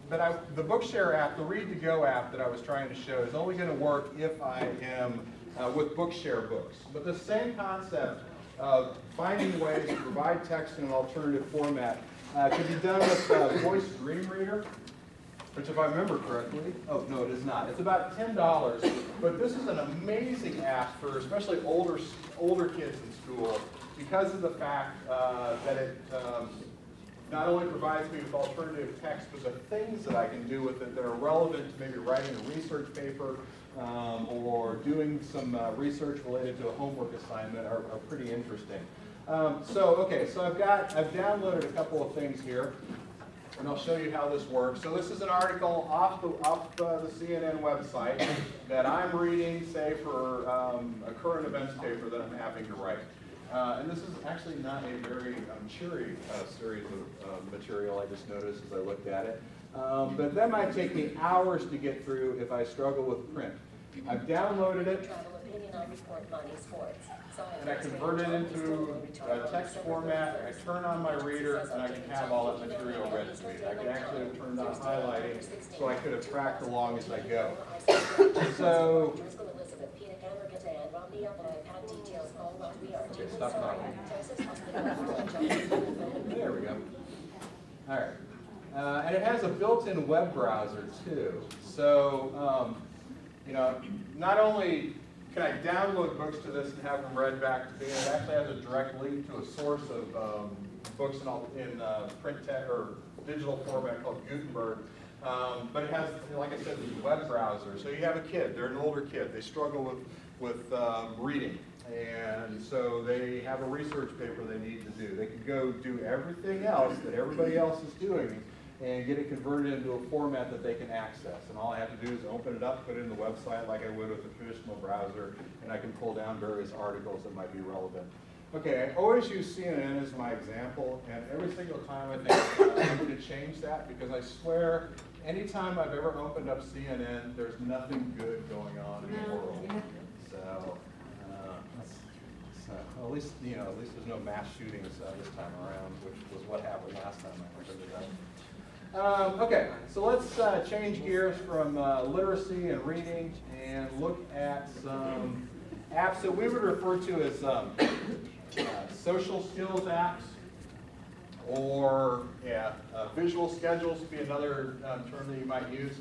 that the Bookshare app, the Read to Go app that I was trying to show is only going to work if I am with Bookshare books. But the same concept of finding ways to provide text in an alternative format can be done with Voice Dream Reader, which if I remember correctly, oh no it is not. It's about $10, but this is an amazing app for especially older kids in school because of the fact that it not only provides me with alternative text, but the things that I can do with it that are relevant to maybe writing a research paper or doing some research related to a homework assignment are pretty interesting. So I've downloaded a couple of things here, and I'll show you how this works. So this is an article off the CNN website that I'm reading, say, for a current events paper that I'm having to write. And this is actually not a very cheery series of material, I just noticed as I looked at it. But that might take me hours to get through if I struggle with print. I've downloaded it, and I convert it into a text format, I turn on my reader, and I can have all that material read to me. I can actually have turned on highlighting, so I could have tracked along as I go. So, stop talking. There we go. All right. And it has a built-in web browser, too. So you know, not only can I download books to this and have them read back to me, it actually has a direct link to a source of books in print or digital format called Gutenberg. But it has, like I said, the web browser. So you have a kid, they're an older kid, they struggle with reading. And so they have a research paper they need to do. They can go do everything else that everybody else is doing and get it converted into a format that they can access. And all I have to do is open it up, put it in the website like I would with a traditional browser, and I can pull down various articles that might be relevant. Okay, I always use CNN as my example, and every single time I think I'm going to change that, because I swear, anytime I've ever opened up CNN, there's nothing good going on in the world. So, at least there's no mass shootings this time around, which was what happened last time I opened it up. Okay, so let's change gears from literacy and reading and look at some apps that we would refer to as social skills apps, or visual schedules would be another term that you might use.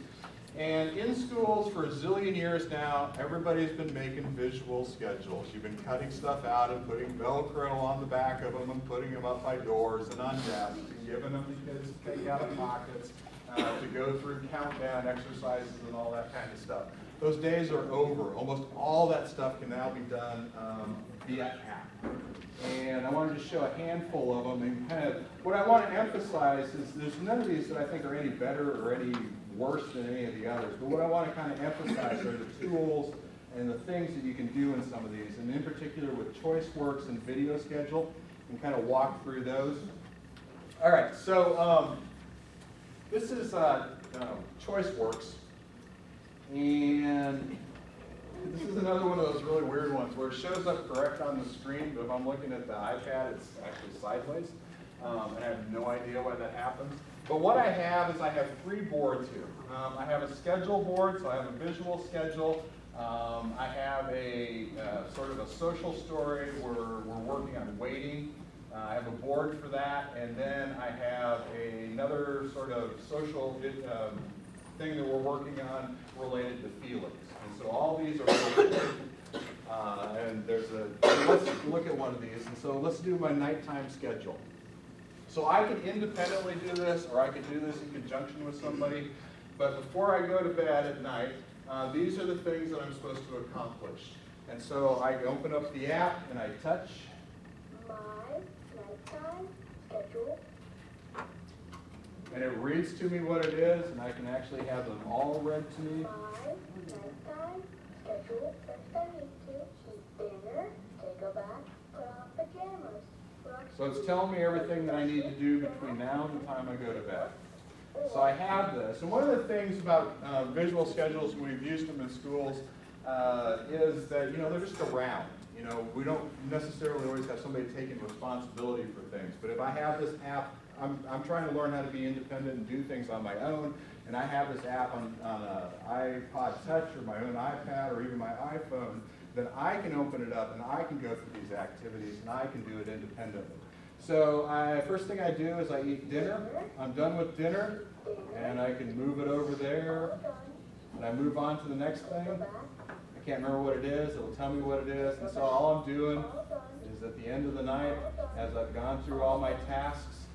And in schools for a zillion years now, everybody's been making visual schedules. You've been cutting stuff out and putting Velcro on the back of them and putting them up by doors and on desks and giving them to kids to take out of pockets to go through countdown exercises and all that kind of stuff. Those days are over. Almost all that stuff can now be done via app. And I wanted to show a handful of them, and kind of what I want to emphasize is there's none of these that I think are any better or any worse than any of the others. But what I want to kind of emphasize are the tools and the things that you can do in some of these, and in particular with ChoiceWorks and Video Schedule, and kind of walk through those. All right, so this is ChoiceWorks, and this is another one of those really weird ones where it shows up correct on the screen, but if I'm looking at the iPad, it's actually sideways. And I have no idea why that happens. But what I have is I have 3 boards here. I have a schedule board, so I have a visual schedule. I have a sort of a social story where we're working on waiting. I have a board for that, and then I have another sort of social thing that we're working on related to feelings. And so all these are related. And let's look at one of these. And so let's do my nighttime schedule. So I can independently do this, or I can do this in conjunction with somebody. But before I go to bed at night, these are the things that I'm supposed to accomplish. And so I open up the app and I touch. My nighttime schedule. And it reads to me what it is, and I can actually have them all read to me. My nighttime schedule. First I need to eat dinner, take a bath, put on pajamas. So it's telling me everything that I need to do between now and the time I go to bed. So I have this. And one of the things about visual schedules, when we've used them in schools, is that, they're just around. We don't necessarily always have somebody taking responsibility for things. But if I have this app, I'm trying to learn how to be independent and do things on my own. And I have this app on an iPod Touch or my own iPad or even my iPhone, then I can open it up and I can go through these activities and I can do it independently. So first thing I do is I eat dinner. I'm done with dinner, and I can move it over there, and I move on to the next thing. I can't remember what it is. It'll tell me what it is. And so all I'm doing is at the end of the night, as I've gone through all my tasks,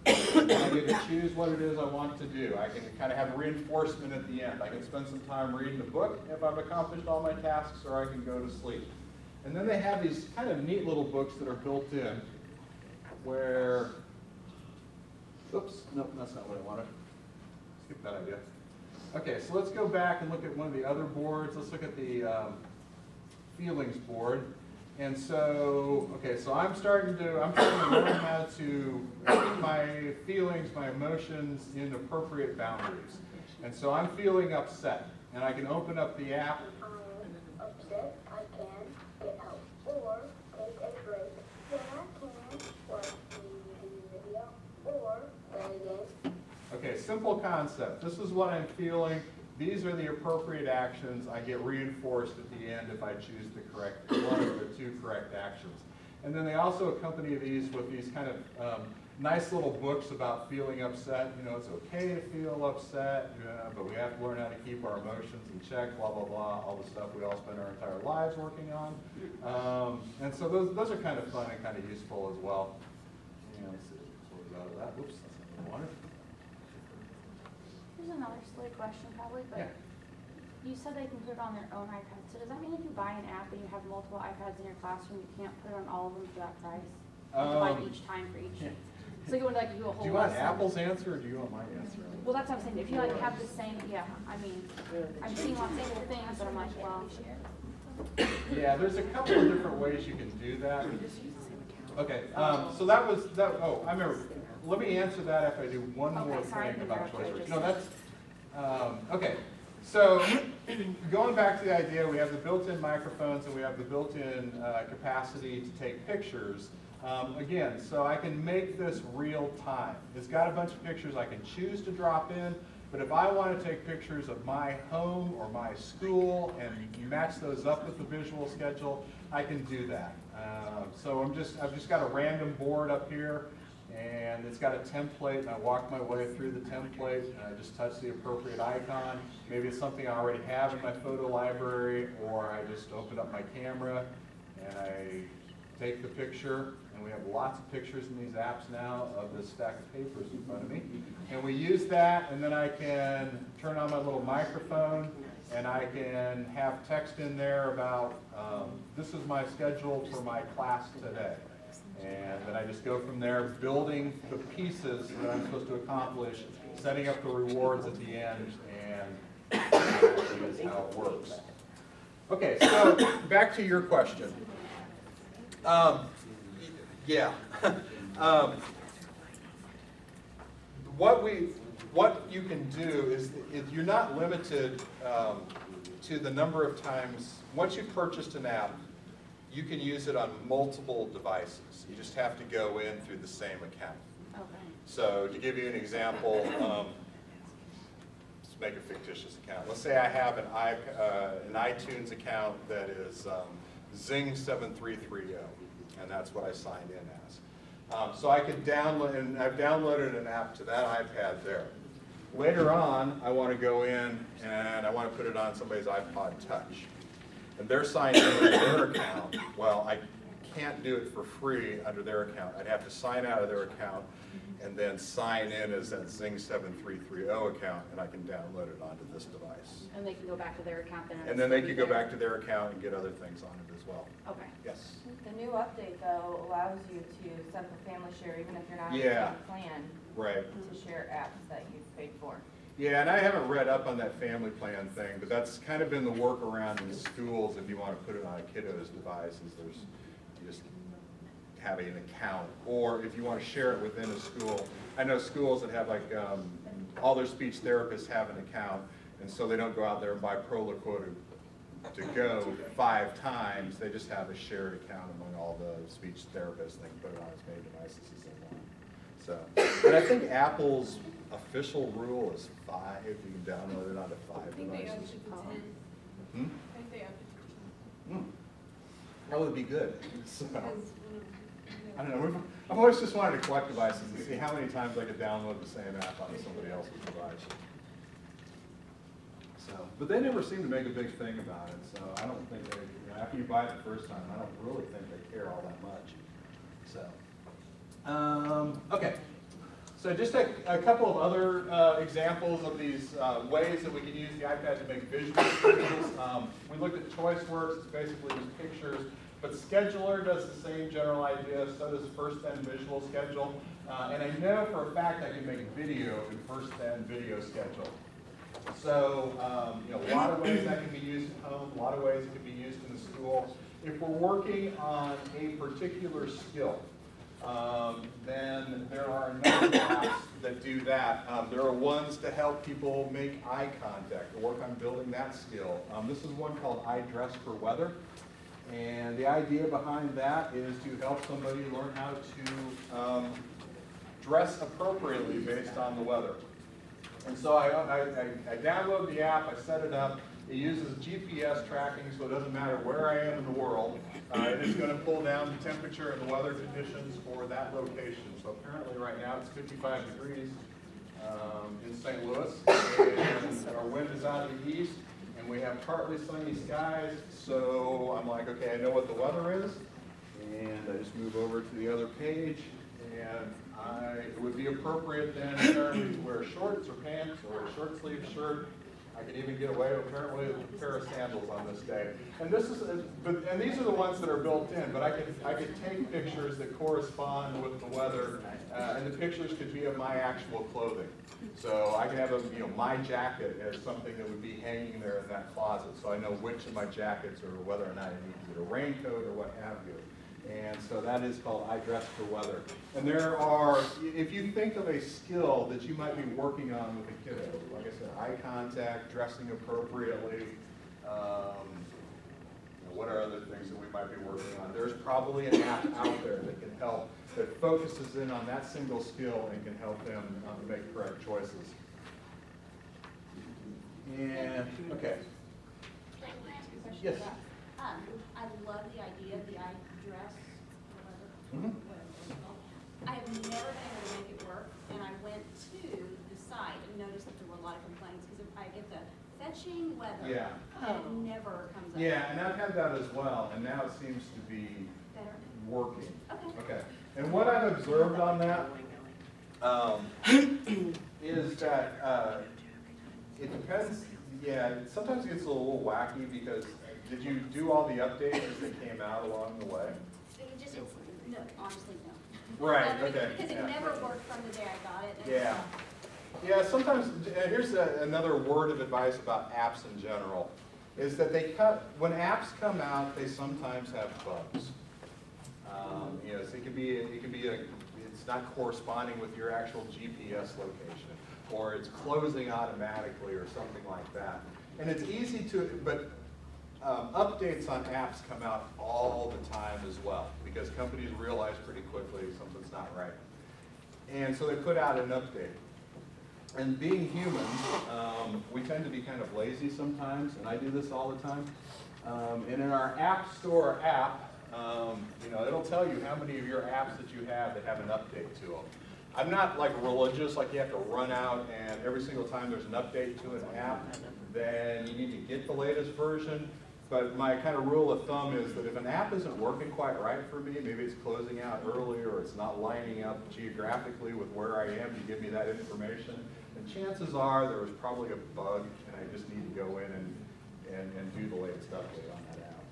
I get to choose what it is I want to do. I can kind of have reinforcement at the end. I can spend some time reading the book if I've accomplished all my tasks, or I can go to sleep. And then they have these kind of neat little books that are built in where, oops, nope, that's not what I wanted. Skip that idea. Okay, so let's go back and look at one of the other boards. Let's look at the feelings board. And so, okay, so I'm starting to learn how to keep my feelings, my emotions in appropriate boundaries. And so I'm feeling upset, and I can open up the app. I'm upset, I can get help or take a break. Then I can watch the video or play a game. Okay, simple concept. This is what I'm feeling. These are the appropriate actions. I get reinforced at the end if I choose the correct one of the 2 correct actions. And then they also accompany these with these kind of nice little books about feeling upset. You know, it's okay to feel upset, but we have to learn how to keep our emotions in check, blah, blah, blah, all the stuff we all spend our entire lives working on. And so those are kind of fun and kind of useful as well. And let's see, close out of that. Whoops, that's not what I wanted. Here's another silly question probably, but Yeah. you said they can put it on their own iPad. So does that mean if you buy an app and you have multiple iPads in your classroom, you can't put it on all of them for that price? You have to buy each time for each. So you want to like do a whole. Do you want lesson. Apple's answer or do you want my answer? Well, that's what I'm saying. If you like have the same, yeah. I mean, I'm seeing lots of cool things, but I'm like, well. Yeah, there's a couple of different ways you can do that. Okay, so that was that. Oh, I remember. Let me answer that if I do one more Sorry, thing about choice words. just- No, that's okay. So going back to the idea, we have the built-in microphones and we have the built-in capacity to take pictures. Again, so I can make this real time. It's got a bunch of pictures I can choose to drop in, but if I want to take pictures of my home or my school and match those up with the visual schedule, I can do that. So I've just got a random board up here, and it's got a template, and I walk my way through the template, and I just touch the appropriate icon. Maybe it's something I already have in my photo library, or I just open up my camera, and I take the picture, and we have lots of pictures in these apps now of this stack of papers in front of me. And we use that, and then I can turn on my little microphone, and I can have text in there about, this is my schedule for my class today. And then I just go from there, building the pieces that I'm supposed to accomplish, setting up the rewards at the end, and that is how it works. Okay, so back to your question. Yeah. What you can do is you're not limited to the number of times. Once you've purchased an app, you can use it on multiple devices. You just have to go in through the same account. Okay. So to give you an example, let's make a fictitious account. Let's say I have an iTunes account that is Zing7330, and that's what I signed in as. So I could download, and I've downloaded an app to that iPad there. Later on, I want to go in and I want to put it on somebody's iPod Touch. And they're signed in with their account. Well, I can't do it for free under their account. I'd have to sign out of their account and then sign in as that Zing7330 account, and I can download it onto this device. And they can go back to their account then? And then they could go back to their account and get other things on it as well. Okay. Yes? The new update, though, allows you to set the family share, even if you're not on the Yeah. same plan, Right. to share apps that you've paid for. Yeah, and I haven't read up on that family plan thing, but that's kind of been the workaround in schools if you want to put it on a kiddo's device, is you just have an account. Or if you want to share it within a school, I know schools that have like, all their speech therapists have an account, and so they don't go out there and buy Proloquo to go 5 times, they just have a shared account among all the speech therapists, they can put it on as many devices as they want. So, and I think Apple's official rule is 5. You can download it onto 5 devices. Hmm? I think they upped it to 10. That would be good. So, I don't know. I've always just wanted to collect devices and see how many times I could download the same app onto somebody else's device. So, but they never seem to make a big thing about it. So I don't think they, after you buy it the first time, I don't really think they care all that much. So, okay. So just a couple of other examples of these ways that we can use the iPad to make visual schedules. We looked at ChoiceWorks, it's basically just pictures, but Scheduler does the same general idea, so does FirstEnd Visual Schedule. And I know for a fact I can make video in FirstEnd Video Schedule. So, a lot of ways that can be used at home, a lot of ways it can be used in the school. If we're working on a particular skill, then there are a number of apps that do that. There are ones to help people make eye contact, to work on building that skill. This is one called I Dress for Weather. And the idea behind that is to help somebody learn how to dress appropriately based on the weather. And so I download the app, I set it up. It uses GPS tracking, so it doesn't matter where I am in the world. It is going to pull down the temperature and the weather conditions for that location. So apparently right now it's 55 degrees in St. Louis, and our wind is out of the east, and we have partly sunny skies. So I'm like, okay, I know what the weather is, and I just move over to the other page, and it would be appropriate then apparently to wear shorts or pants or a short sleeve shirt. I could even get away apparently with a pair of sandals on this day. And these are the ones that are built in, but I could take pictures that correspond with the weather, and the pictures could be of my actual clothing. So I can have my jacket as something that would be hanging there in that closet, so I know which of my jackets or whether or not I need to get a raincoat or what have you. And so that is called I Dress for Weather. And there are, if you think of a skill that you might be working on with a kiddo, like I said, eye contact, dressing appropriately, what are other things that we might be working on? There's probably an app out there that can help, that focuses in on that single skill and can help them make correct choices. And, okay. Yes. I love the idea of the eye dress, Mm-hmm. I have never been able to make it work, and I went to the site and noticed that there were a lot of complaints, because I get the fetching weather, Yeah. and it never comes up. Yeah, and I've had that as well, and now it seems to be Better? working. Okay. Okay. And what I've observed on that is that it depends. Yeah, sometimes it gets a little wacky because did you do all the updates as they came out along the way? No, honestly, no. Right, okay. Because it Yeah. never worked from the day I got it. and Yeah. Yeah, sometimes, here's another word of advice about apps in general, is that when apps come out, they sometimes have bugs. So it could be it's not corresponding with your actual GPS location, or it's closing automatically or something like that. And it's easy but updates on apps come out all the time as well, because companies realize pretty quickly something's not right. And so they put out an update. And being humans, we tend to be kind of lazy sometimes, and I do this all the time. And in our App Store app, it'll tell you how many of your apps that you have that have an update to them. I'm not like religious, like you have to run out and every single time there's an update to an app, then you need to get the latest version. But my kind of rule of thumb is that if an app isn't working quite right for me, maybe it's closing out early or it's not lining up geographically with where I am to give me that information, then chances are there was probably a bug and I just need to go in and do the latest update on that app.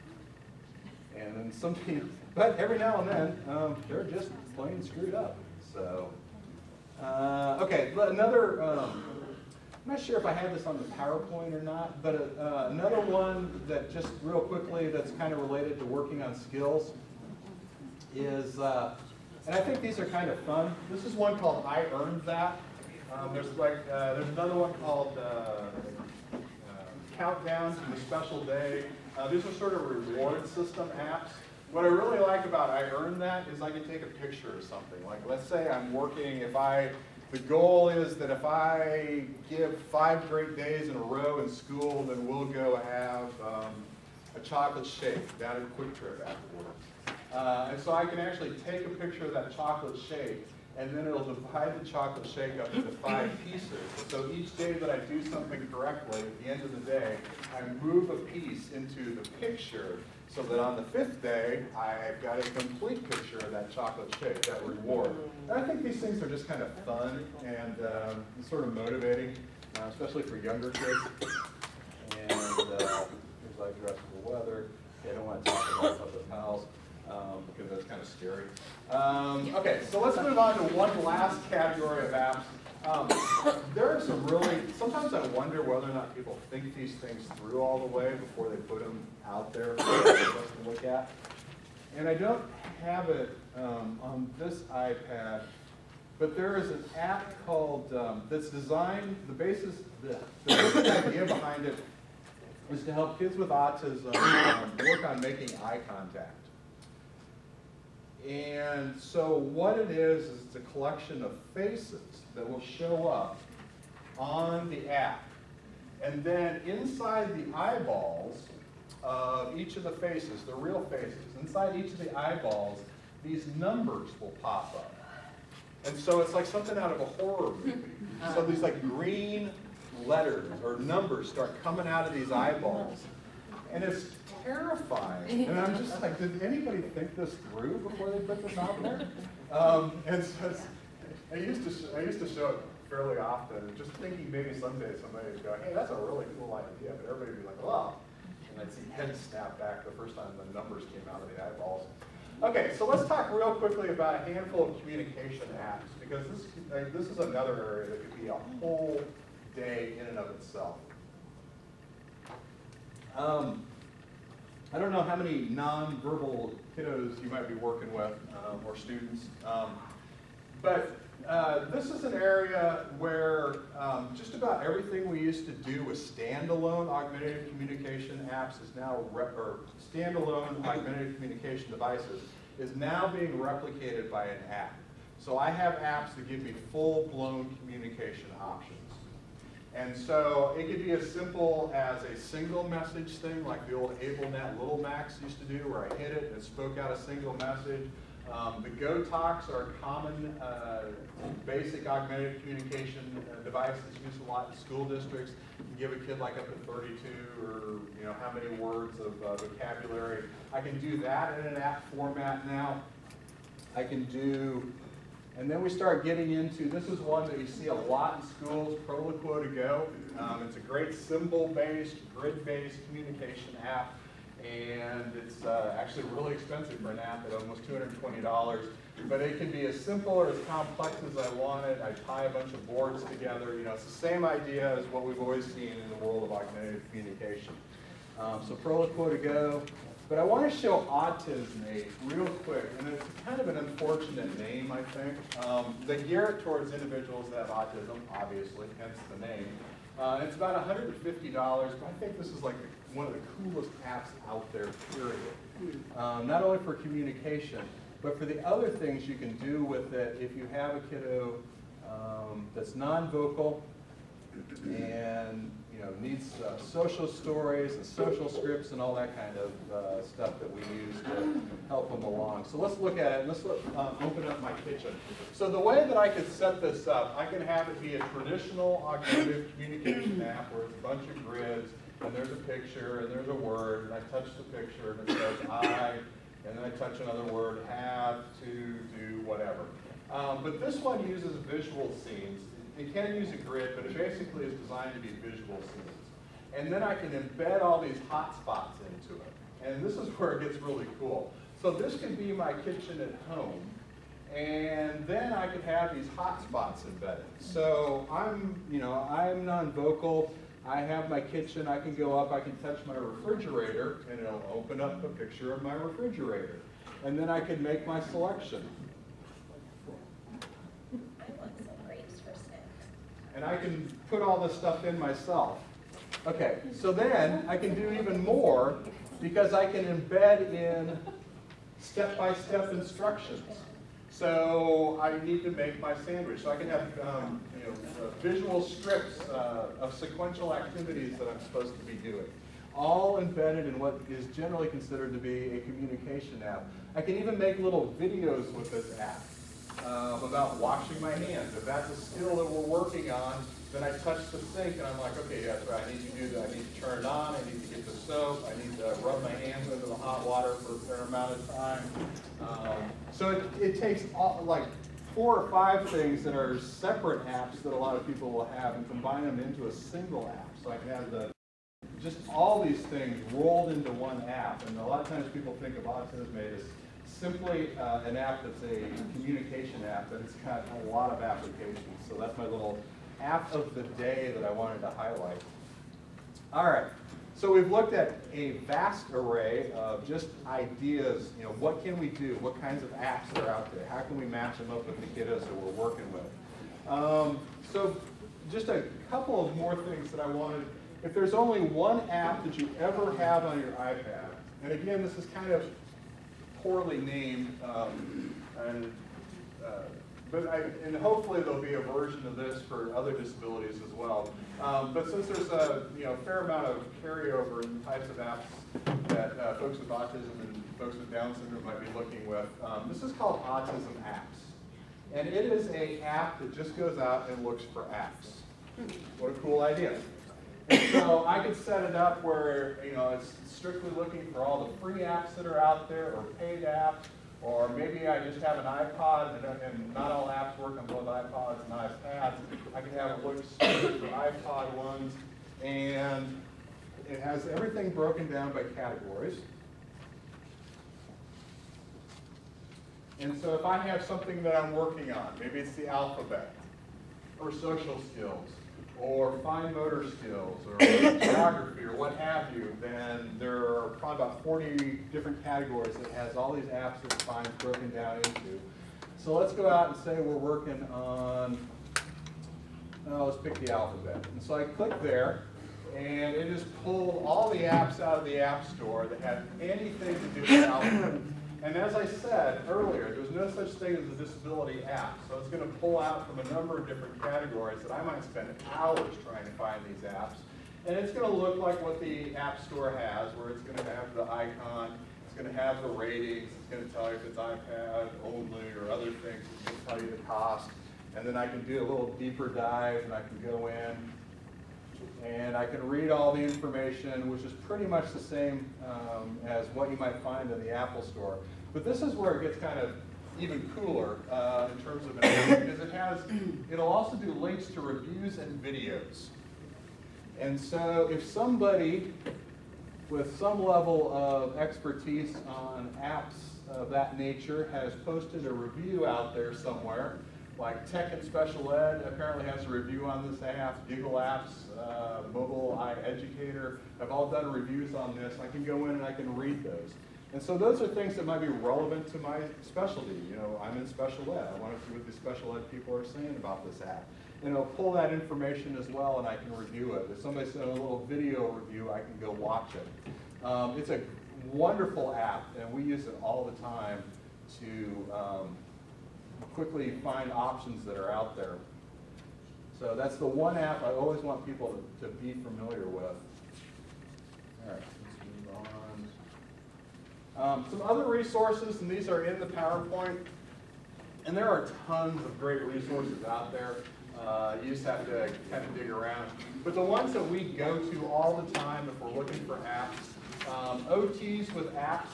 And then some people, but every now and then, they're just plain screwed up. So, okay, another, I'm not sure if I have this on the PowerPoint or not, but another one that just real quickly that's kind of related to working on skills is, and I think these are kind of fun. This is one called I Earned That. There's another one called Countdown to the Special Day. These are sort of reward system apps. What I really like about I Earned That is I can take a picture of something. Like let's say I'm working, the goal is that if I give 5 great days in a row in school, then we'll go have a chocolate shake down at Quick Trip afterwards. And so I can actually take a picture of that chocolate shake, and then it'll divide the chocolate shake up into 5 pieces. So each day that I do something correctly, at the end of the day, I move a piece into the picture so that on the 5th day, I've got a complete picture of that chocolate shake, that reward. And I think these things are just kind of fun and sort of motivating, especially for younger kids. And here's like Dress for Weather. Okay, I don't want to talk about Puppet Pals because that's kind of scary. Okay, so let's move on to one last category of apps. There are some sometimes I wonder whether or not people think these things through all the way before they put them out there for us to look at. And I don't have it on this iPad, but there is an app called, that's designed, the basic idea behind it is to help kids with autism work on making eye contact. And so what it is it's a collection of faces that will show up on the app. And then inside the eyeballs of each of the faces, the real faces, inside each of the eyeballs, these numbers will pop up. And so it's like something out of a horror movie. So these like green letters or numbers start coming out of these eyeballs. And it's terrifying. And I'm just like, did anybody think this through before they put this out there? And so I used to show it fairly often, just thinking maybe someday somebody would go, hey, that's a really cool idea. But everybody would be like, oh. And I'd see heads snap back the first time the numbers came out of the eyeballs. Okay, so let's talk real quickly about a handful of communication apps, because this is another area that could be a whole day in and of itself. I don't know how many nonverbal kiddos you might be working with, or students, but this is an area where just about everything we used to do with standalone augmented communication apps is now, or standalone augmented communication devices, is now being replicated by an app. So I have apps that give me full-blown communication options. And so it could be as simple as a single message thing, like the old AbleNet Little Max used to do, where I hit it and it spoke out a single message. The GoTalks are common basic augmented communication devices used a lot in school districts. You can give a kid like up to 32 or how many words of vocabulary. I can do that in an app format now. I can do, and then we start getting into, this is one that you see a lot in schools, Proloquo to Go. It's a great symbol-based, grid-based communication app. And it's actually really expensive for an app at almost $220. But it can be as simple or as complex as I want it. I tie a bunch of boards together. It's the same idea as what we've always seen in the world of augmented communication. So Proloquo to Go. But I want to show Autism real quick. And it's kind of an unfortunate name, I think. They gear it towards individuals that have autism, obviously, hence the name. It's about $150, but I think this is like one of the coolest apps out there, period. Not only for communication, but for the other things you can do with it if you have a kiddo that's non-vocal and needs social stories and social scripts and all that kind of stuff that we use to help them along. So let's look at it. Let's open up my kitchen. So the way that I could set this up, I can have it be a traditional augmented communication app where it's a bunch of grids, and there's a picture, and there's a word, and I touch the picture, and it says I, and then I touch another word, have, to, do, whatever. But this one uses visual scenes. It can use a grid, but it basically is designed to be visual scenes. And then I can embed all these hotspots into it. And this is where it gets really cool. So this could be my kitchen at home, and then I could have these hotspots embedded. So I'm non-vocal. I have my kitchen. I can go up. I can touch my refrigerator, and it'll open up a picture of my refrigerator. And then I can make my selection. And I can put all this stuff in myself. Okay, so then I can do even more because I can embed in step-by-step instructions. So I need to make my sandwich. So I can have visual strips of sequential activities that I'm supposed to be doing, all embedded in what is generally considered to be a communication app. I can even make little videos with this app. About washing my hands. If that's a skill that we're working on, then I touch the sink and I'm like, okay, that's right, I need to do that. I need to turn it on, I need to get the soap, I need to rub my hands into the hot water for a fair amount of time. So it takes like 4 or 5 things that are separate apps that a lot of people will have and combine them into a single app. So I can have just all these things rolled into one app. And a lot of times people think of Autism as simply an app that's a communication app, but it's got a lot of applications. So that's my little app of the day that I wanted to highlight. All right, so we've looked at a vast array of just ideas. What can we do? What kinds of apps are out there? How can we match them up with the kiddos that we're working with? So just a couple of more things that I wanted. If there's only one app that you ever have on your iPad, and again, this is kind of poorly named, and and hopefully there'll be a version of this for other disabilities as well. But since there's a fair amount of carryover in the types of apps that folks with autism and folks with Down syndrome might be looking with, this is called Autism Apps. And it is an app that just goes out and looks for apps. What a cool idea. And so I could set it up where it's strictly looking for all the free apps that are out there or paid apps, or maybe I just have an iPod and not all apps work on both iPods and iPads. I can have it look strictly for iPod ones, and it has everything broken down by categories. And so if I have something that I'm working on, maybe it's the alphabet, or social skills, or fine motor skills, or geography, or what have you, then there are probably about 40 different categories that has all these apps that Fine's broken down into. So let's go out and say we're working on, let's pick the alphabet. And so I click there, and it just pulled all the apps out of the App Store that had anything to do with alphabet. And as I said earlier, there's no such thing as a disability app. So it's going to pull out from a number of different categories that I might spend hours trying to find these apps. And it's going to look like what the App Store has, where it's going to have the icon, it's going to have the ratings, it's going to tell you if it's iPad only or other things, it's going to tell you the cost. And then I can do a little deeper dive, and I can go in, and I can read all the information, which is pretty much the same as what you might find in the Apple Store. But this is where it gets kind of even cooler in terms of an app, because it'll also do links to reviews and videos. And so if somebody with some level of expertise on apps of that nature has posted a review out there somewhere, like Tech and Special Ed apparently has a review on this app, Giggle Apps, Mobile iEducator have all done reviews on this. I can go in and I can read those. And so those are things that might be relevant to my specialty. I'm in special ed. I want to see what the special ed people are saying about this app. And it'll pull that information as well, and I can review it. If somebody sent a little video review, I can go watch it. It's a wonderful app, and we use it all the time to quickly find options that are out there. So that's the one app I always want people to be familiar with. All right, let's move on. Some other resources, and these are in the PowerPoint, and there are tons of great resources out there. You just have to kind of dig around. But the ones that we go to all the time if we're looking for apps, OTs with apps,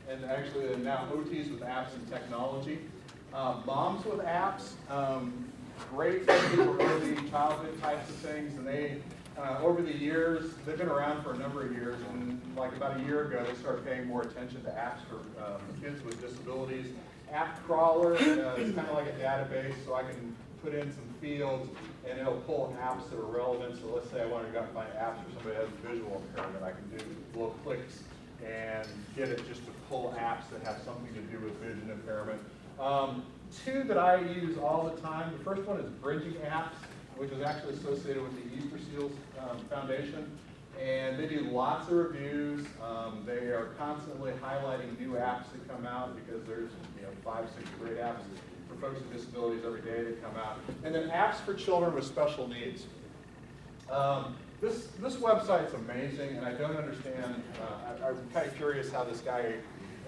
and actually now OTs with apps and technology. Moms with apps, great for early childhood types of things, and they, over the years, they've been around for a number of years, and like about a year ago, they started paying more attention to apps for kids with disabilities. App Crawler is kind of like a database, so I can put in some fields, and it'll pull apps that are relevant. So let's say I want to go and find apps for somebody that has visual impairment, I can do little clicks and get it just to pull apps that have something to do with vision impairment. Two that I use all the time. The first one is Bridging Apps, which is actually associated with the Easter Seals Foundation. And they do lots of reviews. They are constantly highlighting new apps that come out, because there's 5, 6 great apps for folks with disabilities every day that come out. And then Apps for Children with Special Needs. This website's amazing, and I don't understand. I'm kind of curious how this guy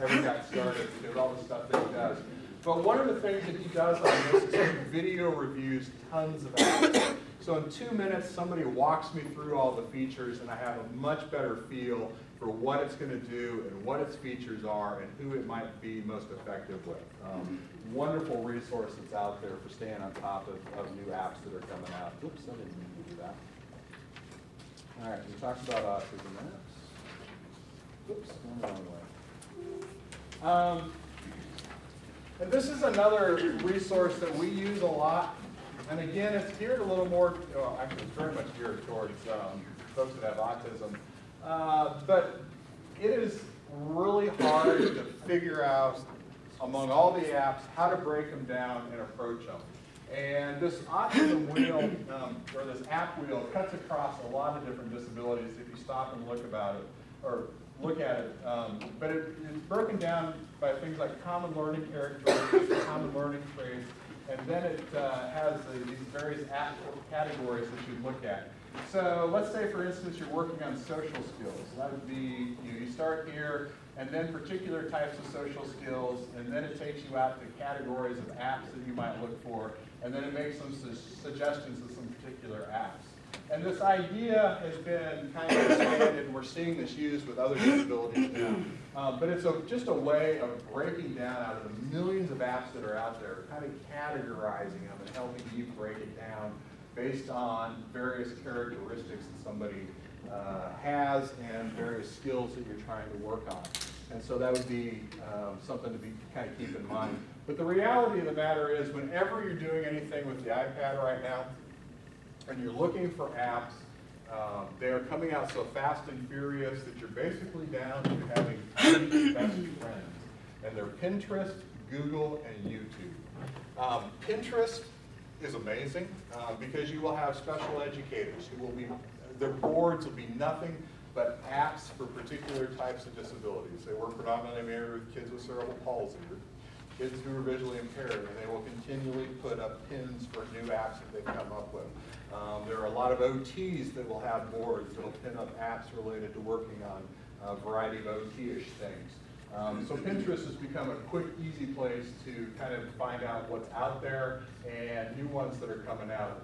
ever got started, because all the stuff that he does. But one of the things that he does on this is he video reviews tons of apps. So in 2 minutes, somebody walks me through all the features, and I have a much better feel for what it's going to do and what its features are and who it might be most effective with. Wonderful resource that's out there for staying on top of new apps that are coming out. Oops, I didn't mean to do that. All right, we talked about autism apps. Oops, going the wrong way. And this is another resource that we use a lot. And again, it's geared a little more, actually it's very much geared towards folks that have autism. But it is really hard to figure out, among all the apps, how to break them down and approach them. And this autism wheel, or this app wheel, cuts across a lot of different disabilities if you stop and look about it, or look at it. But it's broken down by things like common learning characteristics, common learning traits, and then it has these various categories that you look at. So let's say, for instance, you're working on social skills. That would be, you start here, and then particular types of social skills, and then it takes you out to categories of apps that you might look for, and then it makes some suggestions of some particular apps. And this idea has been kind of expanded, and we're seeing this used with other disabilities now. But it's just a way of breaking down out of the millions of apps that are out there, kind of categorizing them and helping you break it down based on various characteristics that somebody has and various skills that you're trying to work on. And so that would be something to kind of keep in mind. But the reality of the matter is, whenever you're doing anything with the iPad right now, and you're looking for apps, they are coming out so fast and furious that you're basically down to having three best friends. And they're Pinterest, Google, and YouTube. Pinterest is amazing because you will have special educators who will be, their boards will be nothing but apps for particular types of disabilities. They work predominantly maybe with kids with cerebral palsy, or kids who are visually impaired, and they will continually put up pins for new apps that they come up with. There are a lot of OTs that will have boards that will pin up apps related to working on a variety of OT-ish things. So Pinterest has become a quick, easy place to kind of find out what's out there and new ones that are coming out.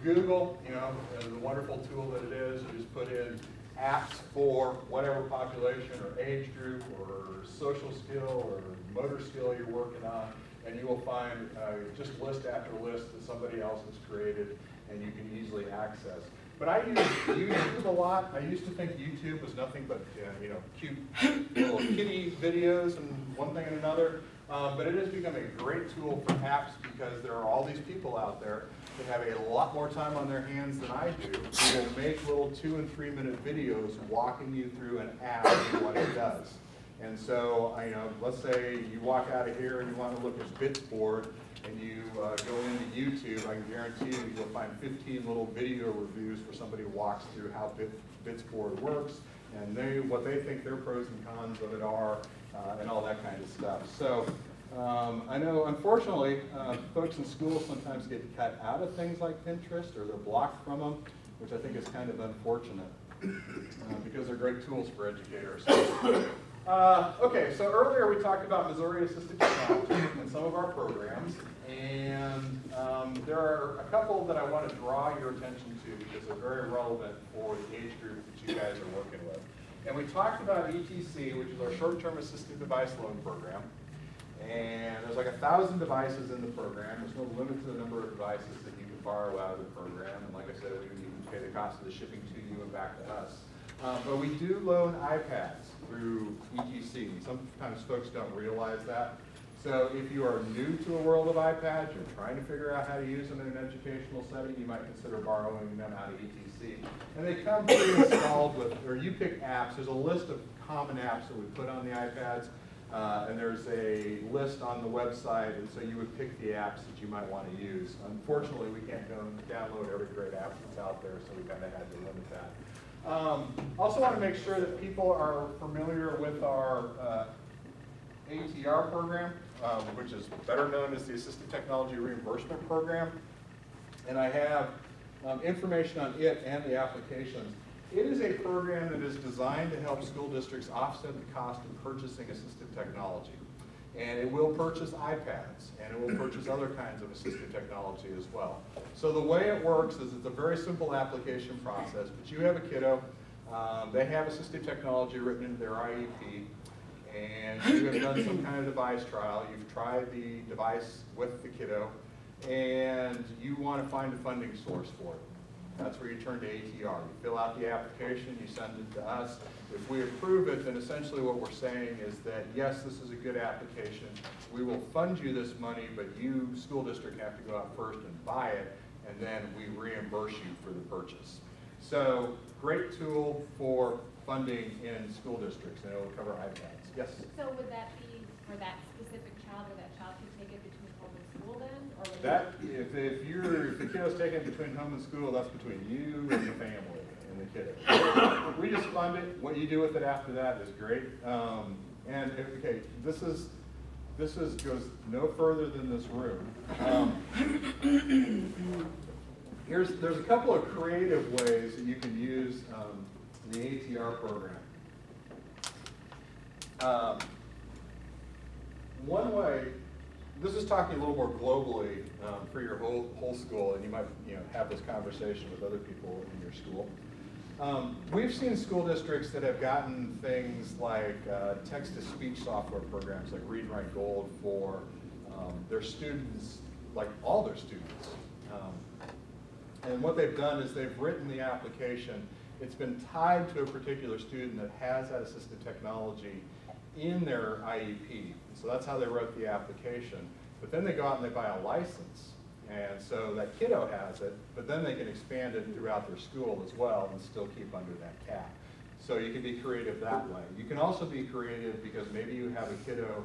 Google, the wonderful tool that it is, you just put in apps for whatever population or age group or social skill or motor skill you're working on, and you will find just list after list that somebody else has created and you can easily access. But I use YouTube a lot. I used to think YouTube was nothing but cute little kitty videos and one thing and another. But it has become a great tool for apps because there are all these people out there that have a lot more time on their hands than I do, who will make little 2- and 3-minute videos walking you through an app and what it does. And so, let's say you walk out of here and you want to look at Bits board, and you go into YouTube, I can guarantee you, you'll find 15 little video reviews where somebody walks through how Bits board works, and what they think their pros and cons of it are, and all that kind of stuff. So I know, unfortunately, folks in school sometimes get cut out of things like Pinterest, or they're blocked from them, which I think is kind of unfortunate, because they're great tools for educators. Okay, so earlier we talked about Missouri Assistive Technology and some of our programs, and there are a couple that I want to draw your attention to because they're very relevant for the age group that you guys are working with. And we talked about ETC, which is our short-term assistive device loan program, and there's like 1,000 devices in the program. There's no limit to the number of devices that you can borrow out of the program, and like I said, we would even pay the cost of the shipping to you and back to us. But we do loan iPads through ETC. Sometimes folks don't realize that. So if you are new to the world of iPads, you're trying to figure out how to use them in an educational setting, you might consider borrowing them out of ETC. And they come pre-installed with, or you pick apps. There's a list of common apps that we put on the iPads, and there's a list on the website, and so you would pick the apps that you might want to use. Unfortunately, we can't download every great app that's out there, so we kind of had to limit that. Also want to make sure that people are familiar with our ATR program, which is better known as the Assistive Technology Reimbursement Program. And I have information on it and the applications. It is a program that is designed to help school districts offset the cost of purchasing assistive technology. And it will purchase iPads, and it will purchase other kinds of assistive technology as well. So the way it works is it's a very simple application process, but you have a kiddo, they have assistive technology written into their IEP, and you have done some kind of device trial. You've tried the device with the kiddo, and you want to find a funding source for it. That's where you turn to ATR. You fill out the application, you send it to us. If we approve it, then essentially what we're saying is that, yes, this is a good application. We will fund you this money, but you, school district, have to go out first and buy it, and then we reimburse you for the purchase. So, great tool for funding in school districts, and it will cover iPads. Yes? So would that be for that specific child, or that child could take it between home and school then? Or That, if the kiddo's taken between home and school, that's between you and the family and the kiddo. We just fund it. What you do with it after that is great. And okay, goes no further than this room. There's a couple of creative ways that you can use the ATR program. One way, this is talking a little more globally for your whole school, and you might have this conversation with other people in your school. We've seen school districts that have gotten things like text-to-speech software programs like Read and Write Gold for their students, like all their students. And what they've done is they've written the application. It's been tied to a particular student that has that assistive technology in their IEP. So that's how they wrote the application. But then they go out and they buy a license. And so that kiddo has it, but then they can expand it throughout their school as well and still keep under that cap. So you can be creative that way. You can also be creative because maybe you have a kiddo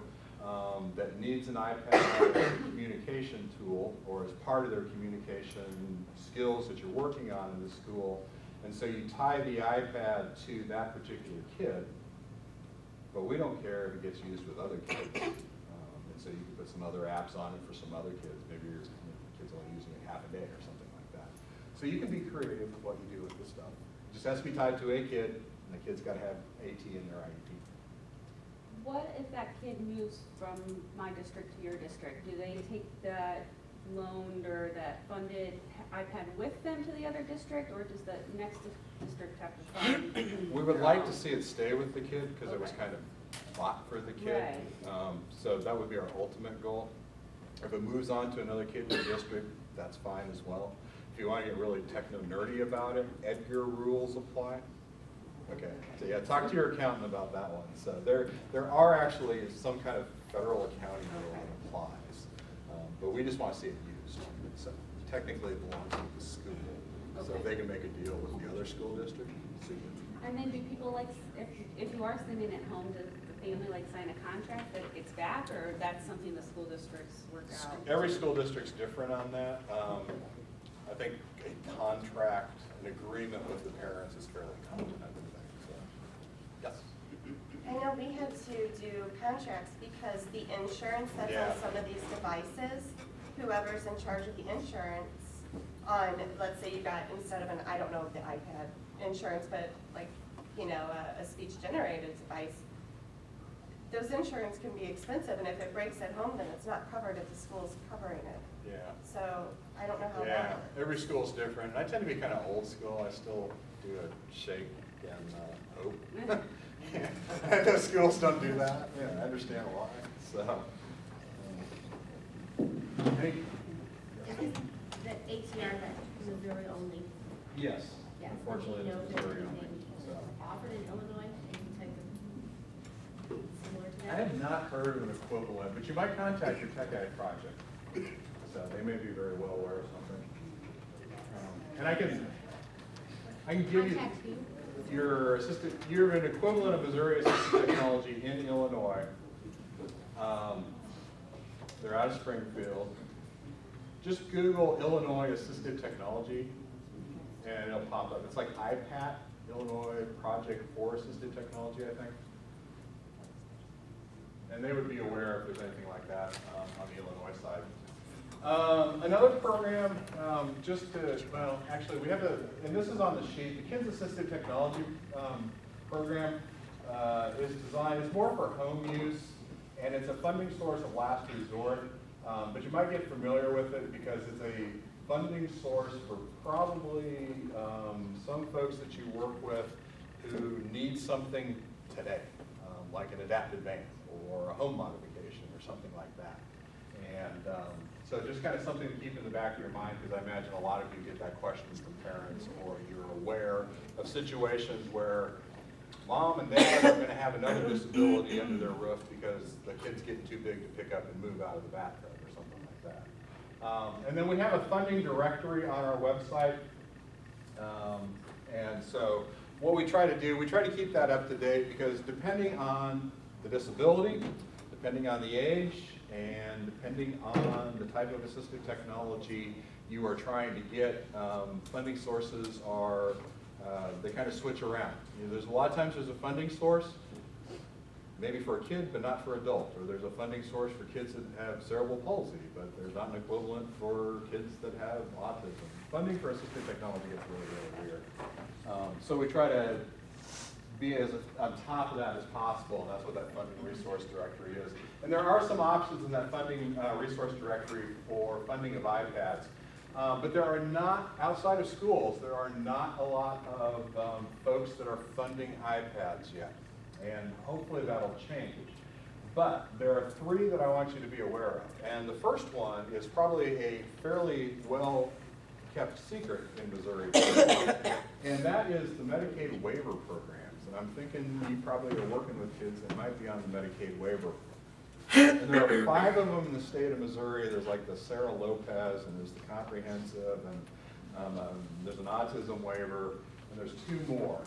that needs an iPad as a communication tool or as part of their communication skills that you're working on in the school. And so you tie the iPad to that particular kid, but we don't care if it gets used with other kids. And so you can put some other apps on it for some other kids. Maybe your kid's only using it half a day or something like that. So you can be creative with what you do with this stuff. It just has to be tied to a kid, and the kid's got to have AT in their IEP. What if that kid moves from my district to your district? Do they take that loaned or that funded iPad with them to the other district, or does the next district have to fund? We would like to see it stay with the kid because it was kind of bought for the kid. Right. So that would be our ultimate goal. If it moves on to another kid in the district, that's fine as well. If you want to get really techno-nerdy about it, Edgar rules apply. Okay, so yeah, talk to your accountant about that one. So there are actually some kind of federal accounting rule that applies, but we just want to see it used. So technically it belongs to the school. So if they can make a deal with the other school district, see it. And then do people like, if you are sending it home, does the family like sign a contract that it gets back, or that's something the school districts work out? Every school district's different on that. I think a contract, an agreement with the parents is fairly common, I would think. So, yes? I know we had to do contracts because the insurance that's on some of these devices, whoever's in charge of the insurance on, let's say you got, instead of an, I don't know the iPad insurance, but like, a speech generated device, those insurance can be expensive, and if it breaks at home, then it's not covered if the school's covering it. Yeah. So I don't know how Yeah, that works. every school's different. I tend to be kind of old school. I still do a shake and hope. Yeah. Those schools don't do that. Yeah, I understand why. So, The ATR, that Missouri only. yes, Yes. unfortunately, Do you know it's if there's Missouri only. anything So. offered in Illinois, any type of similar to I that? have not heard of an equivalent, but you might contact your Tech Ed project. So they may be very well aware of something. And I can give you Contact who? you're an equivalent of Missouri Assistive Technology in Illinois. They're out of Springfield. Just Google Illinois Assistive Technology and it'll pop up. It's like IPAT, Illinois Project for Assistive Technology, I think. And they would be aware if there's anything like that on the Illinois side. Another program, actually we have and this is on the sheet, the Kids Assistive Technology program is designed, it's more for home use, and it's a funding source of last resort, but you might get familiar with it because it's a funding source for probably some folks that you work with who need something today, like an adapted van or a home modification or something like that. And so just kind of something to keep in the back of your mind, because I imagine a lot of you get that question from parents, or you're aware of situations where mom and dad are going to have another disability under their roof because the kid's getting too big to pick up and move out of the bathtub or something like that. And then we have a funding directory on our website. And so what we try to do, we try to keep that up to date, because depending on the disability, depending on the age and depending on the type of assistive technology you are trying to get, funding sources are, they kind of switch around. You know, there's a lot of times there's a funding source, maybe for a kid, but not for adult. Or there's a funding source for kids that have cerebral palsy, but there's not an equivalent for kids that have autism. Funding for assistive technology gets really, really weird. So we try to be as on top of that as possible, and that's what that funding resource directory is. And there are some options in that funding resource directory for funding of iPads. But there are not, outside of schools, there are not a lot of folks that are funding iPads yet. And hopefully that'll change. But there are three that I want you to be aware of. And the first one is probably a fairly well-kept secret in Missouri. And that is the Medicaid waiver programs. And I'm thinking you probably are working with kids that might be on the Medicaid waiver. And there are 5 of them in the state of Missouri. There's like the Sarah Lopez, and there's the comprehensive, and there's an autism waiver, and there's 2 more.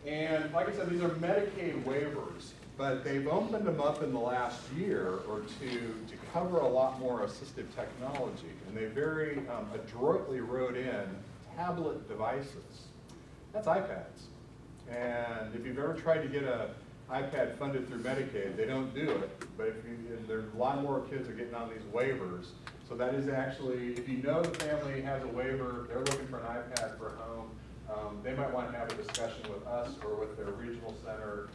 And like I said, these are Medicaid waivers, but they've opened them up in the last year or two to cover a lot more assistive technology. And they very adroitly wrote in tablet devices. That's iPads. And if you've ever tried to get an iPad funded through Medicaid, they don't do it. But if there's a lot more kids are getting on these waivers. So that is actually, if you know the family has a waiver, they're looking for an iPad for home, they might want to have a discussion with us or with their regional center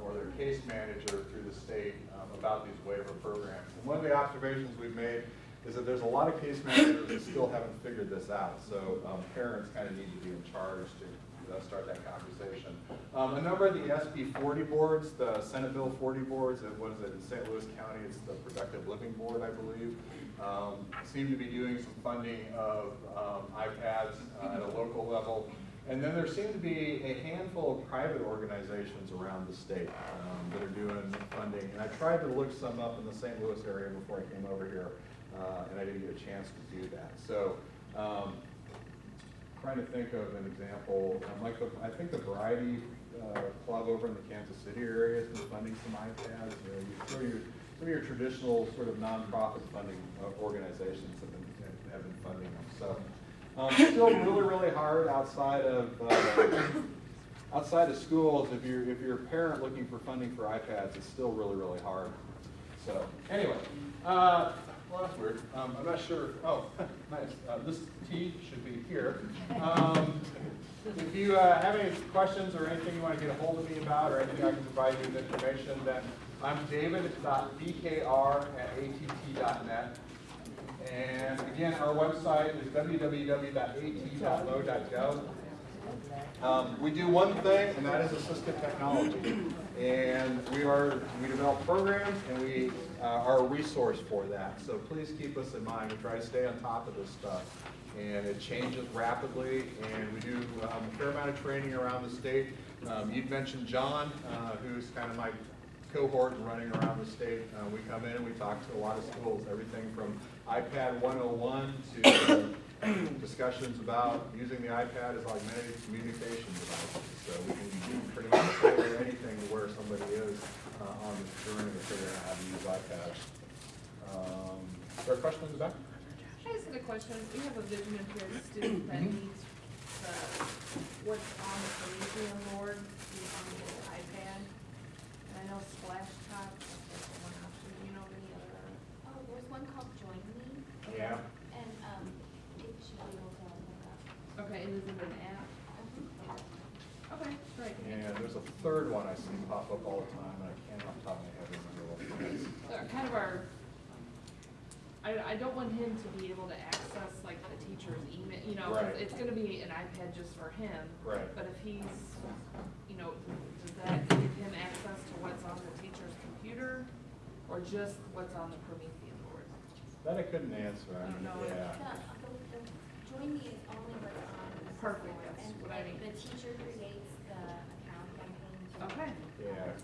or their case manager through the state about these waiver programs. And one of the observations we've made is that there's a lot of case managers that still haven't figured this out. So parents kind of need to be in charge to start that conversation. A number of the SB 40 boards, the Senate Bill 40 boards, and what is it in St. Louis County, it's the Productive Living Board, I believe, seem to be doing some funding of iPads at a local level. And then there seem to be a handful of private organizations around the state that are doing funding. And I tried to look some up in the St. Louis area before I came over here, and I didn't get a chance to do that. So trying to think of an example, like I think the Variety Club over in the Kansas City area has been funding some iPads. Some of your traditional sort of nonprofit funding organizations have been funding them. So still really, really hard outside of schools. If you're a parent looking for funding for iPads, it's still really, really hard. So anyway, well, that's weird. I'm not sure. Oh, nice. This T should be here. If you have any questions or anything you want to get a hold of me about or anything I can provide you with information, then I'm david.bkr@att.net. And again, our website is www.at.mo.gov. We do one thing, and that is assistive technology. And we develop programs, and we are a resource for that. So please keep us in mind. We try to stay on top of this stuff. And it changes rapidly, and we do a fair amount of training around the state. You'd mentioned John, who's kind of my cohort and running around the state. We come in and we talk to a lot of schools, everything from iPad 101 to discussions about using the iPad as augmented communication device. So we can do pretty much tailor anything to where somebody is on the journey of figuring out how to use iPads. Is there a question in the back? I just had a question. We have a vision impaired student that needs what's on the Promethean board to be on the iPad. And I know Splash Top, that's one option. Do you know of any other? Oh, there's one called Join Me. Yeah. And, it should be able to look up. Okay, and is it an app? Okay, great. And there's a third one I see pop up all the time, and I can't off the top of my head remember what it is. Kind of our, I don't want him to be able to access like the teacher's email, you know, 'cause Right. it's gonna be an iPad just for him. Right. But if he's, you know, does that give him access to what's on the teacher's computer or just what's on the Promethean board? That I couldn't answer. I mean, No. yeah. The Join Me is only what's on the Perfect, board, that's and what I like need. the teacher creates the account and things. Okay. Yeah.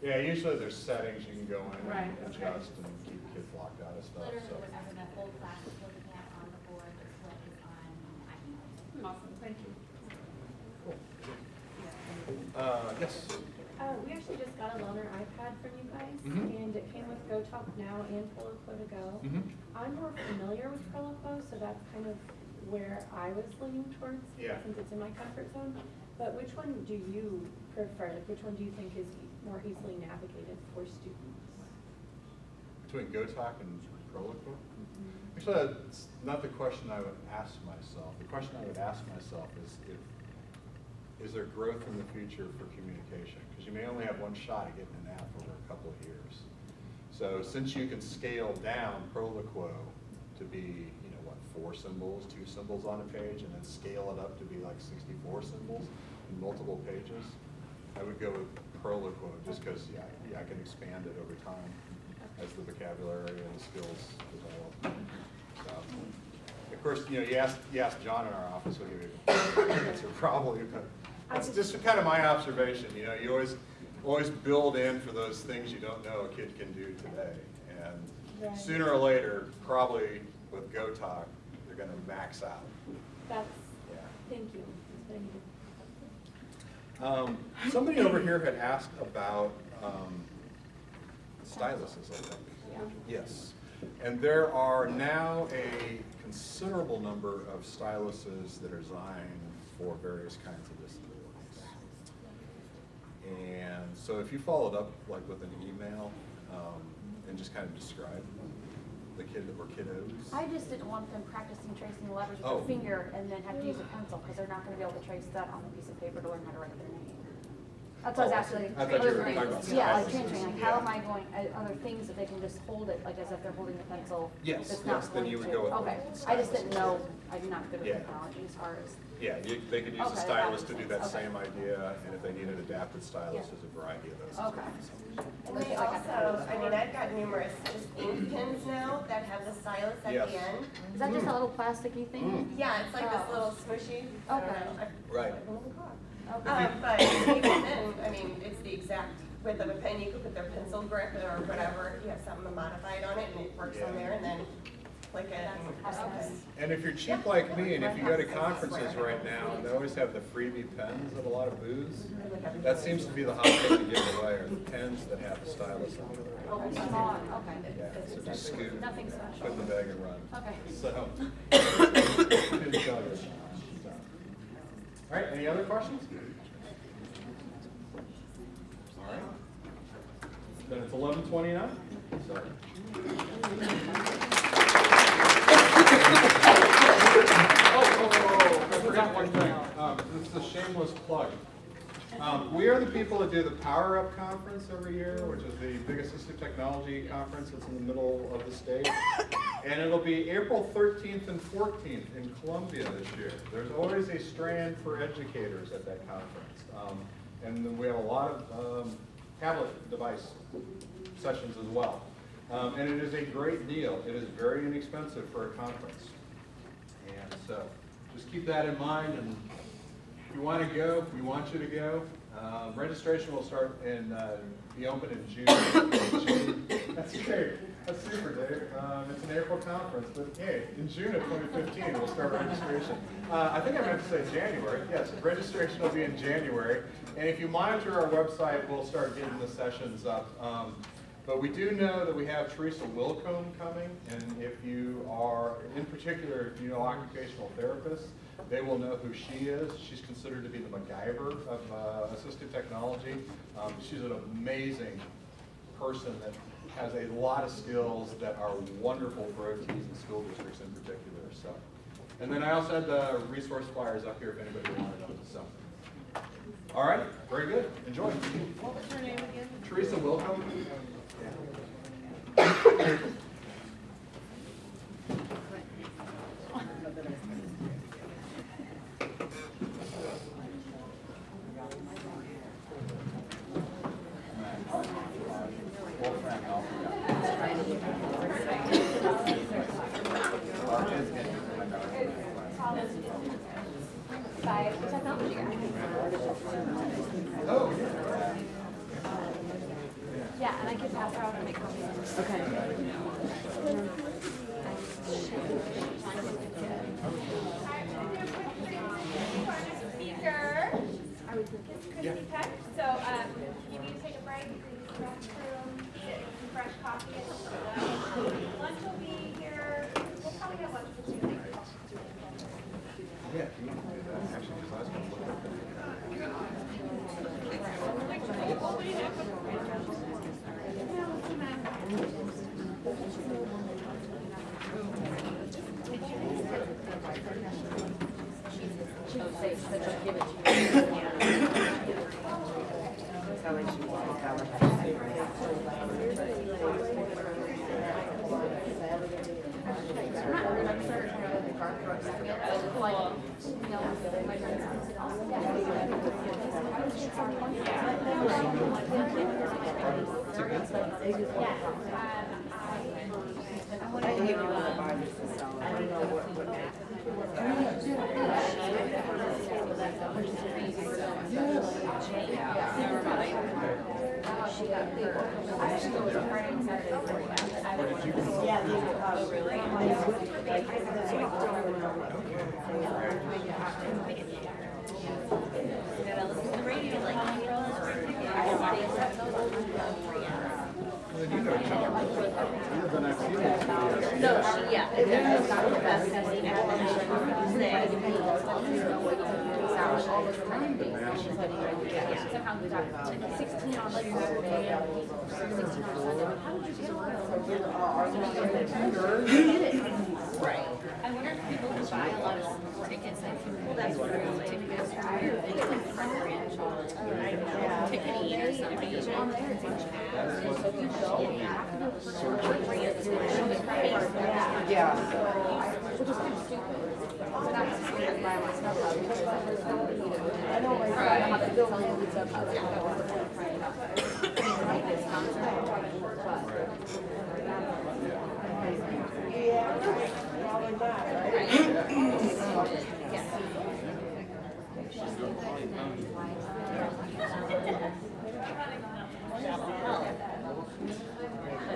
Yeah, usually there's settings you can go in Right, and adjust and keep kids locked out of stuff, Literally so. whatever the whole class is looking at on the board is what is on iPad. Awesome, thank you. Yes? We actually just got a loaner iPad from you guys, Mhm. and it came with GoTalk Now and Proloquo to go. I'm more familiar with Proloquo, so that's kind of where I was leaning towards, Yeah. since it's in my comfort zone. But which one do you prefer? Like, which one do you think is more easily navigated for students? Between GoTalk and Proloquo? Actually, that's not the question I would ask myself. The question I would ask myself is there growth in the future for communication? Because you may only have one shot at getting an app over a couple of years. So since you can scale down Proloquo to be, 4 symbols, 2 symbols on a page, and then scale it up to be like 64 symbols in multiple pages, I would go with Proloquo just because, I can expand it over time as the vocabulary and the skills develop. So, of course, you ask John in our office, he'll give you an answer probably, but that's just kind of my observation. You always build in for those things you don't know a kid can do today. And sooner or later, probably with GoTalk, they're going to max out. Thank you. Somebody over here had asked about styluses, I think. Yes. And there are now a considerable number of styluses that are designed for various kinds of disabilities. And so if you followed up like with an email and just kind of describe the kid or kiddos. I just didn't want them practicing tracing the letters with their finger and then have to use a pencil, because they're not going to be able to trace that on a piece of paper to learn how to write their name. That's what I was actually. I thought you were talking about Yeah, like styluses. transferring, like how am I going, are there things that they can just hold it, like as if they're holding a pencil? Yes, That's not then going you would to- go with Okay, I just didn't know, I'm not good with technology as far as. Yeah, they could use a Okay, stylus to that do makes that sense. same idea, and if they need an adapted stylus, there's a variety of those. Okay. And they also, I've got numerous just ink pens now that have the stylus at Yes. the end. Is that just a little plasticky thing? Yeah, it's like this little smushy. I don't Okay. know. Right. But even then, it's the exact width of a pen. You could put their pencil grip or whatever, if you have something modified on it, and it works on there, and then click it. And if you're cheap like me, and if you go to conferences right now, they always have the freebie pens at a lot of booths. That seems to be the hot thing to give away, are the pens that have the stylus on them. Okay. Yeah, so just scoot, Nothing special. put in the bag and run. Okay. So. Couldn't tell you. All right, any other questions? All right. Then it's 11:29. Sorry. I forgot one thing. This is a shameless plug. We are the people that do the Power Up Conference every year, which is the big assistive technology conference that's in the middle of the state. And it'll be April 13th and 14th in Columbia this year. There's always a strand for educators at that conference. And then we have a lot of tablet device sessions as well. And it is a great deal. It is very inexpensive for a conference. And so just keep that in mind. And if you want to go, we want you to go. Registration will start and be open in June. That's great. That's super, Dave. It's an April conference, but hey, in June of 2015, we'll start registration. I think I meant to say January. Yes, registration will be in January. And if you monitor our website, we'll start getting the sessions up. But we do know that we have Teresa Wilcombe coming, and if you are, in particular, if you know occupational therapists, they will know who she is. She's considered to be the MacGyver of assistive technology. She's an amazing person that has a lot of skills that are wonderful for OTs and school districts in particular. So, and then I also had the resource flyers up here if anybody wanted them. So, all right, very good. Enjoy. What was her name again? Teresa Wilcombe. By technology guy. Oh, Yeah, and I can pass her out and make copies. Okay. Speaker. Chrissy Peck. So, you need to take a break, use the restroom, get some fresh coffee and stuff. Lunch will be here. We'll probably have lunch for 2 days. Yeah, if you want to do that, actually, because I was going to look up Right. I wonder if people who buy a lot of tickets, well, that's what it is, tickets are ticketing or something. On there, it's much ads. So if you go, you have to know for sure yeah. Which is kind of stupid. So that's just like buy my stuff out. I know my friend, how to build my own stuff out. Yeah, probably not, right?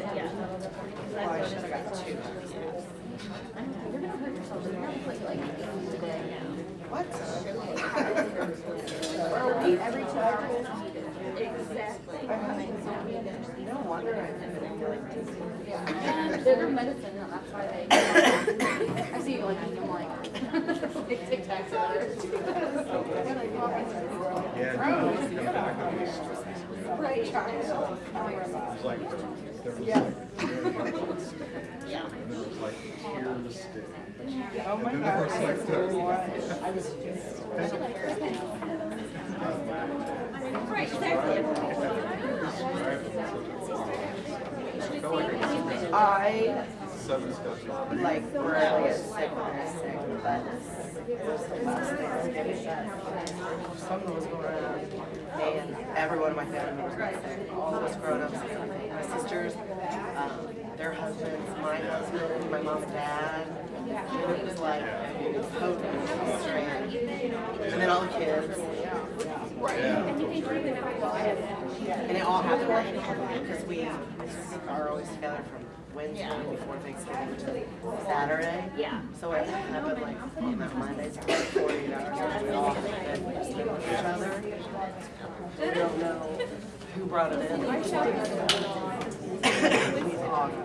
Yeah. You're gonna hurt yourself. You're gonna play like 8 today. What? Every 2 hours. Exactly. No wonder they're medicine, and that's why they. I see you like eating them like big Tic Tacs. Yeah, right. It's like, there was like, Yeah. and there was like tears stick. Oh my And then gosh, there was like I was Right, exactly. I Seven steps. like really get sick when I was sick, but it was the last Thanksgiving that something was going on, and every one of my family members got sick. All of us grown-ups, my sisters, their husbands, my husband, my mom and dad. And it was like potent, strange. And then all the kids. And it all happened because we are always together from Wednesday before Thanksgiving to Saturday. Yeah. So it happened like on that Monday, it's like 48 hours after we all had been just with each other. We don't know who brought it in. It's awful.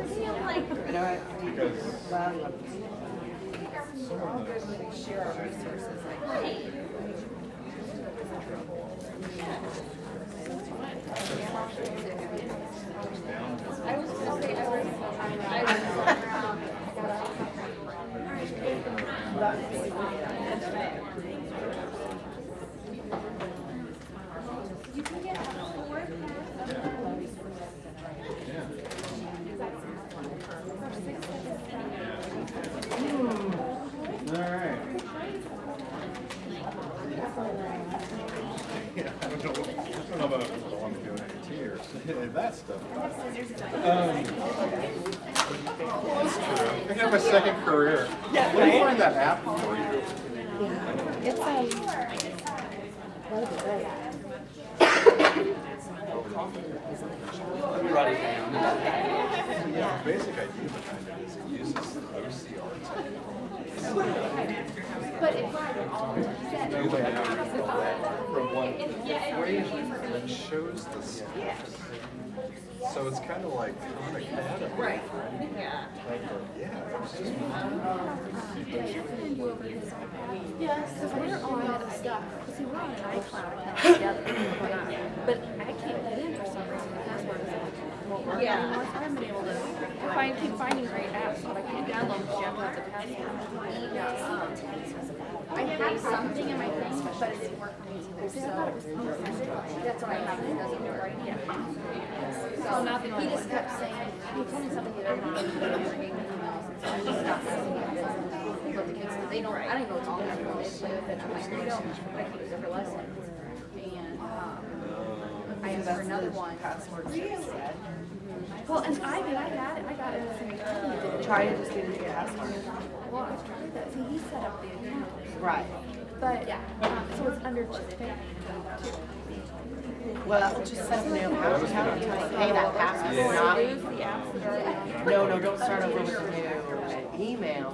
You know what? Because We're all good when we share our resources like that. I was gonna say, You can get 4 Alright. Yeah, I don't know about if people want to do AT or that stuff. That's true. I have a second career. Let me find that app for you. It's what is it? Yeah, the basic idea behind it is it uses the OCR technique. But it's all From one equation that shows the steps. So it's kind of like Khan Academy. Right. Yeah. It's just Yes, because we're on stuff. See, we're on an iCloud account together, but I can't get in for some reason. The password won't work anymore. So I haven't been able to. Keep finding great apps, but I can't download because you have to have the password. I have something in my thing, but it didn't work for me. So that's why I have it. It doesn't work right yet. So nothing. He just kept saying, he told me something he doesn't know. He never gave me emails, and so I just stopped messing with it. But the kids, they don't. I don't even know what's on there. They play with it. I'm like, they don't. I keep it for lessons. And I asked for another one. Well, and I got it. I got it. Try to just get a new password. Well, I tried that. See, he set up the account. Right. But so it's under just Well, just set up a new account. Pay that password. Not, no, don't start over with a new email.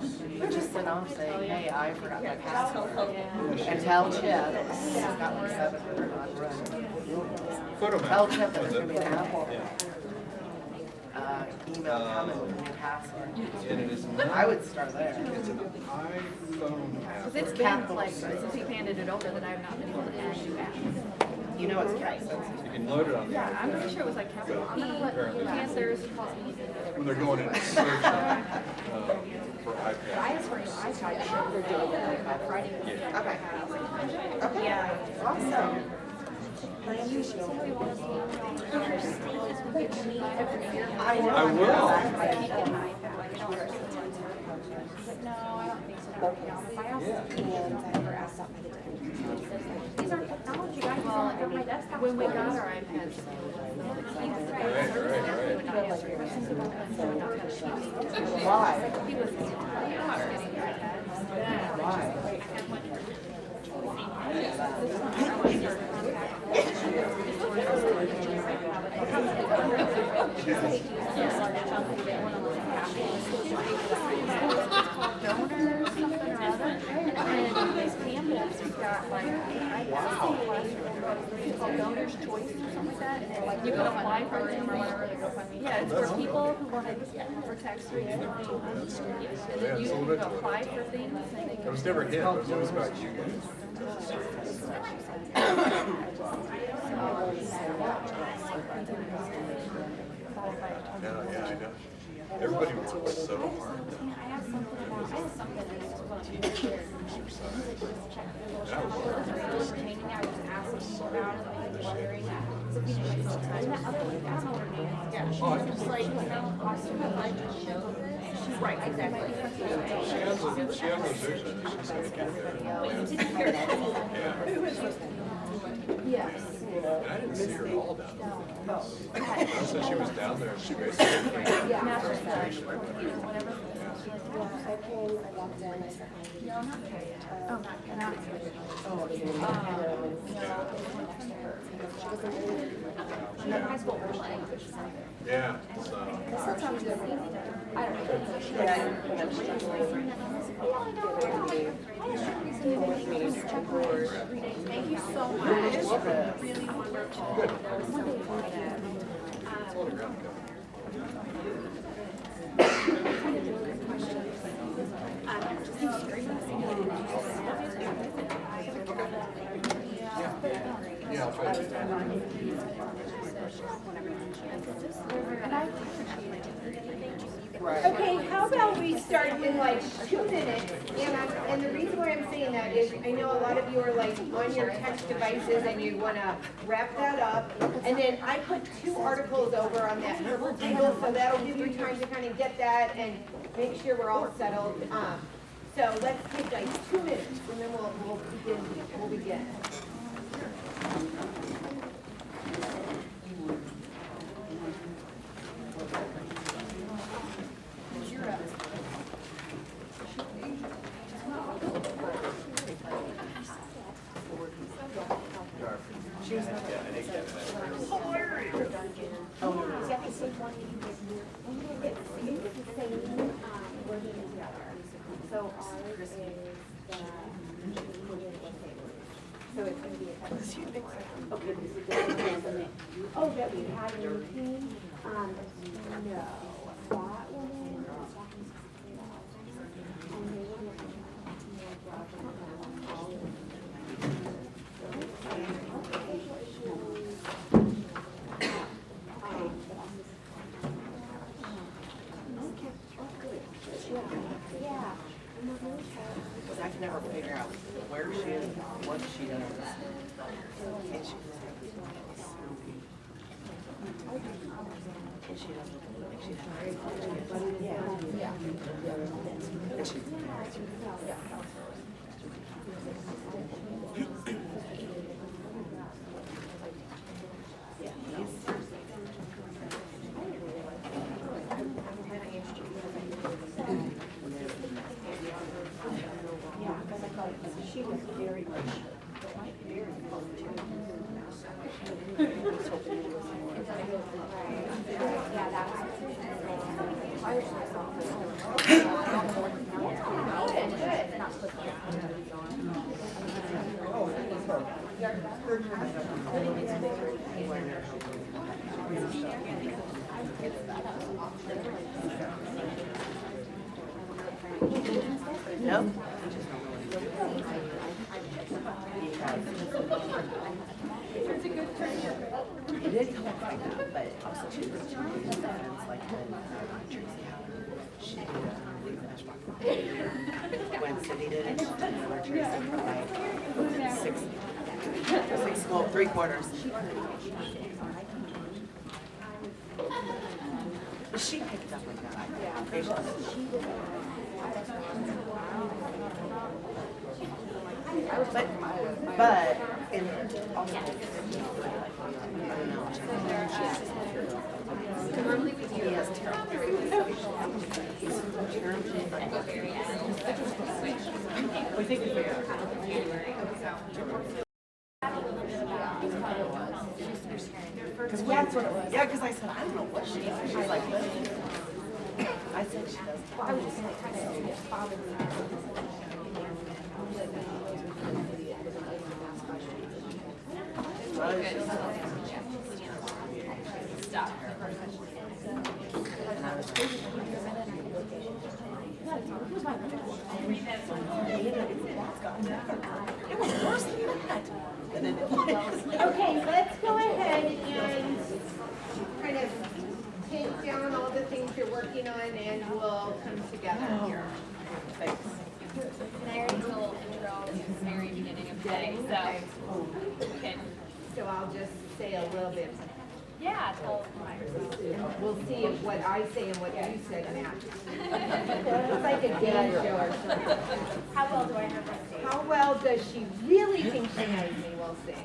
Just send off saying, hey, I forgot my password. And tell Chip, it's got like 700 on run. Tell Chip that there's going to be an Apple email coming with a new password. And it is I would start there. It's an iPhone app. Because it's been like, since he handed it over, that I've not been able to add new apps. You know it's right. You can load it on the Yeah, I'm pretty sure it was like capital P, Panthers, when they're going in and searching for iPads. I asked for an iPad, they're doing it like Friday. Okay. Okay. Yeah. Awesome. I will. No, I don't think so. These are technology guys. Well, my desktop. When we got our iPads. Why? He was Donor's Choice or something like that, and you can apply for them or whatever. Yeah, it's for people who want to for tax relief. And then you can apply for things. It was never him, it was always about you guys. Yeah, I know. Everybody works so hard. I have something about, I was asking about it, wondering. So, and that other one, I don't know what her name is. Yeah, she's just like, awesome, I just showed her. Right, exactly. She has a vision. She's going to get there. Yes. And I didn't see her at all down there. So she was down there, she basically I came, I walked in, I started. No, not yet. Oh, not yet. High school language. yeah, so. That sounds good. I don't know. Thank you so much. Really wonderful. Yeah, I'll try to. Okay, how about we start in like 2 minutes, and the reason why I'm saying that is, I know a lot of you are like on your text devices and you wanna wrap that up, and then I put 2 articles over on that purple table, so that'll give you time to kind of get that and make sure we're all settled. So let's take like 2 minutes, and then we'll begin. Hilarious. So ours is the. So it's gonna be a. Okay, this is the. Oh, that we had in the team, no, that one. Because I can never figure out where she is, what she does. And she doesn't look like she's married. Yeah. And she's She was very much, very Nope. It did come up like that, but also she was friends like Tracy Howard. She did when City did it, another Tracy for like 6, well, 3/4. But she picked up like that. But in also, I don't know. Normally we do. He has terrible. We think we figured it out. Because that's what it was. Yeah, because I said, I don't know what she is. She's like, this. I said she does. Well, I was just like, kind of bothered me. Stop. It was worse than that. Okay, let's go ahead and kind of take down all the things you're working on and we'll come together here. Thanks. And I already did a little intro at the very beginning of the day, so we can. So I'll just say a little bit. Yeah, tell yourself. We'll see if what I say and what you said match. It's like a game show or something. How well do I have my stage? How well does she really think she knows me? We'll see.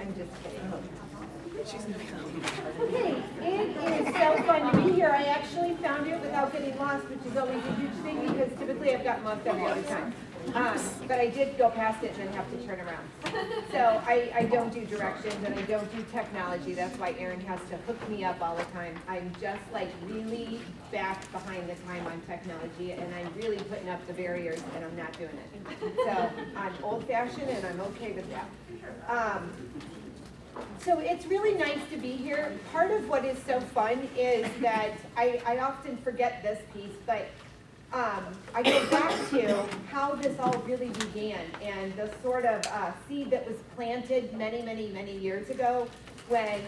I'm just kidding. Okay, it is so fun to be here. I actually found it without getting lost, which is always a huge thing because typically I've got mugged every other time. But I did go past it and then have to turn around. So I don't do directions and I don't do technology. That's why Erin has to hook me up all the time. I'm just like really back behind the time on technology and I'm really putting up the barriers and I'm not doing it. So I'm old fashioned and I'm okay with that. So it's really nice to be here. Part of what is so fun is that I often forget this piece, but I go back to how this all really began and the sort of seed that was planted many, many, many years ago when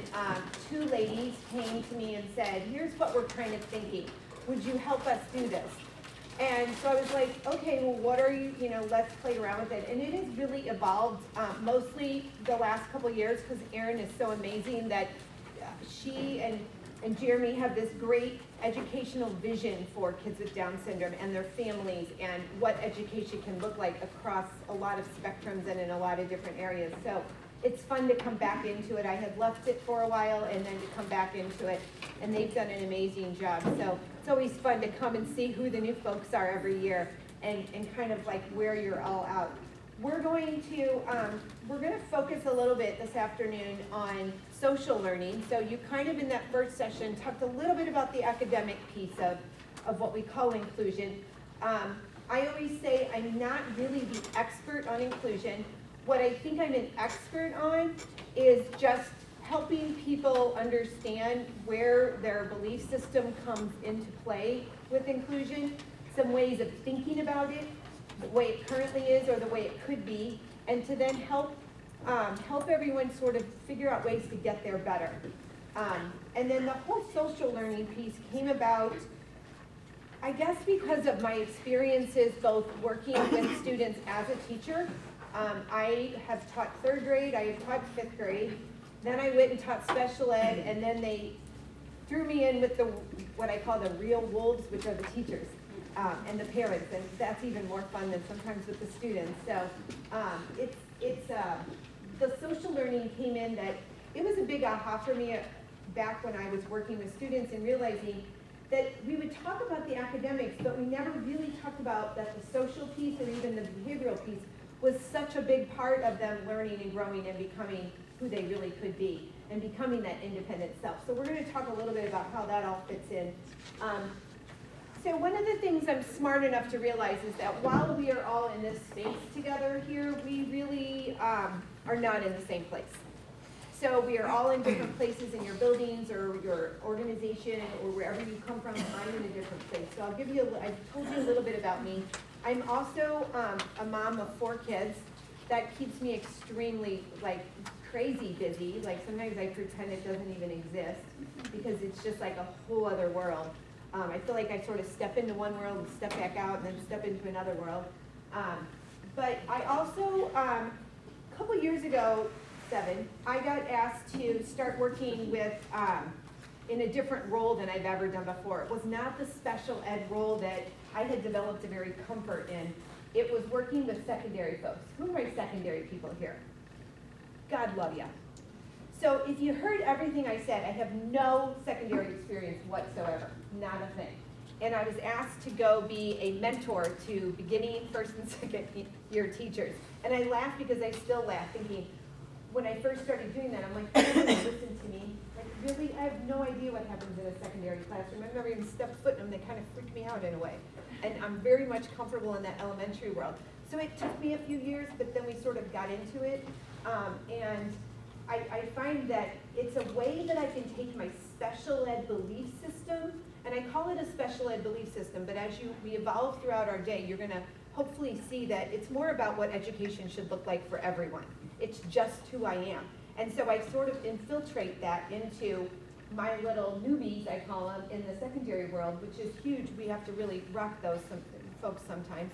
two ladies came to me and said, here's what we're kind of thinking. Would you help us do this? And so I was like, okay, well, what are you, let's play around with it. And it has really evolved mostly the last couple of years because Erin is so amazing that she and Jeremy have this great educational vision for kids with Down syndrome and their families and what education can look like across a lot of spectrums and in a lot of different areas. So it's fun to come back into it. I had left it for a while and then to come back into it, and they've done an amazing job. So it's always fun to come and see who the new folks are every year and kind of like where you're all out. We're going to focus a little bit this afternoon on social learning. So you kind of in that first session talked a little bit about the academic piece of what we call inclusion. I always say I'm not really the expert on inclusion. What I think I'm an expert on is just helping people understand where their belief system comes into play with inclusion, some ways of thinking about it, the way it currently is or the way it could be, and to then help everyone sort of figure out ways to get there better. And then the whole social learning piece came about, I guess, because of my experiences both working with students as a teacher. I have taught 3rd grade, I have taught 5th grade, then I went and taught special ed, and then they threw me in with what I call the real wolves, which are the teachers and the parents, and that's even more fun than sometimes with the students. So the social learning came in that it was a big aha for me back when I was working with students and realizing that we would talk about the academics, but we never really talked about that the social piece and even the behavioral piece was such a big part of them learning and growing and becoming who they really could be and becoming that independent self. So we're going to talk a little bit about how that all fits in. So one of the things I'm smart enough to realize is that while we are all in this space together here, we really are not in the same place. So we are all in different places in your buildings or your organization or wherever you come from. I'm in a different place. So I've told you a little bit about me. I'm also a mom of 4 kids. That keeps me extremely, crazy busy. Like sometimes I pretend it doesn't even exist because it's just like a whole other world. I feel like I sort of step into one world and step back out and then step into another world. But I also, a couple years ago, 7, I got asked to start working with, in a different role than I've ever done before. It was not the special ed role that I had developed a very comfort in. It was working with secondary folks. Who are my secondary people here? God love ya. So if you heard everything I said, I have no secondary experience whatsoever, not a thing. And I was asked to go be a mentor to beginning, 1st and 2nd year teachers. And I laugh because I still laugh thinking, when I first started doing that, I'm like, listen to me. Like, really? I have no idea what happens in a secondary classroom. I've never even stepped foot in them. They kind of freak me out in a way. And I'm very much comfortable in that elementary world. So it took me a few years, but then we sort of got into it. And I find that it's a way that I can take my special ed belief system, and I call it a special ed belief system, but as we evolve throughout our day, you're gonna hopefully see that it's more about what education should look like for everyone. It's just who I am. And so I sort of infiltrate that into my little newbies, I call them, in the secondary world, which is huge. We have to really rock those folks sometimes.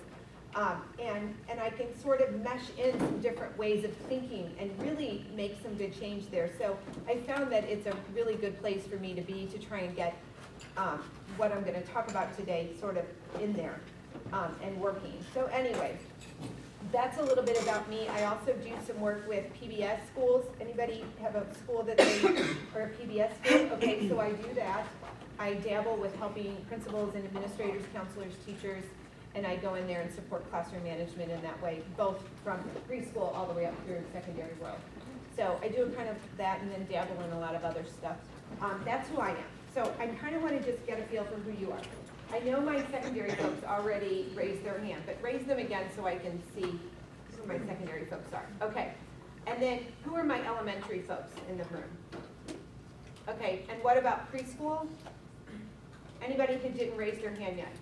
And I can sort of mesh in some different ways of thinking and really make some good change there. So I found that it's a really good place for me to be to try and get what I'm going to talk about today sort of in there and working. So anyway, that's a little bit about me. I also do some work with PBS schools. Anybody have a school that they are a PBS school? Okay, so I do that. I dabble with helping principals and administrators, counselors, teachers, and I go in there and support classroom management in that way, both from preschool all the way up through secondary world. So I do kind of that and then dabble in a lot of other stuff. That's who I am. So I kind of want to just get a feel for who you are. I know my secondary folks already raised their hand, but raise them again so I can see who my secondary folks are. Okay, and then who are my elementary folks in the room? Okay, and what about preschool? Anybody who didn't raise their hand yet?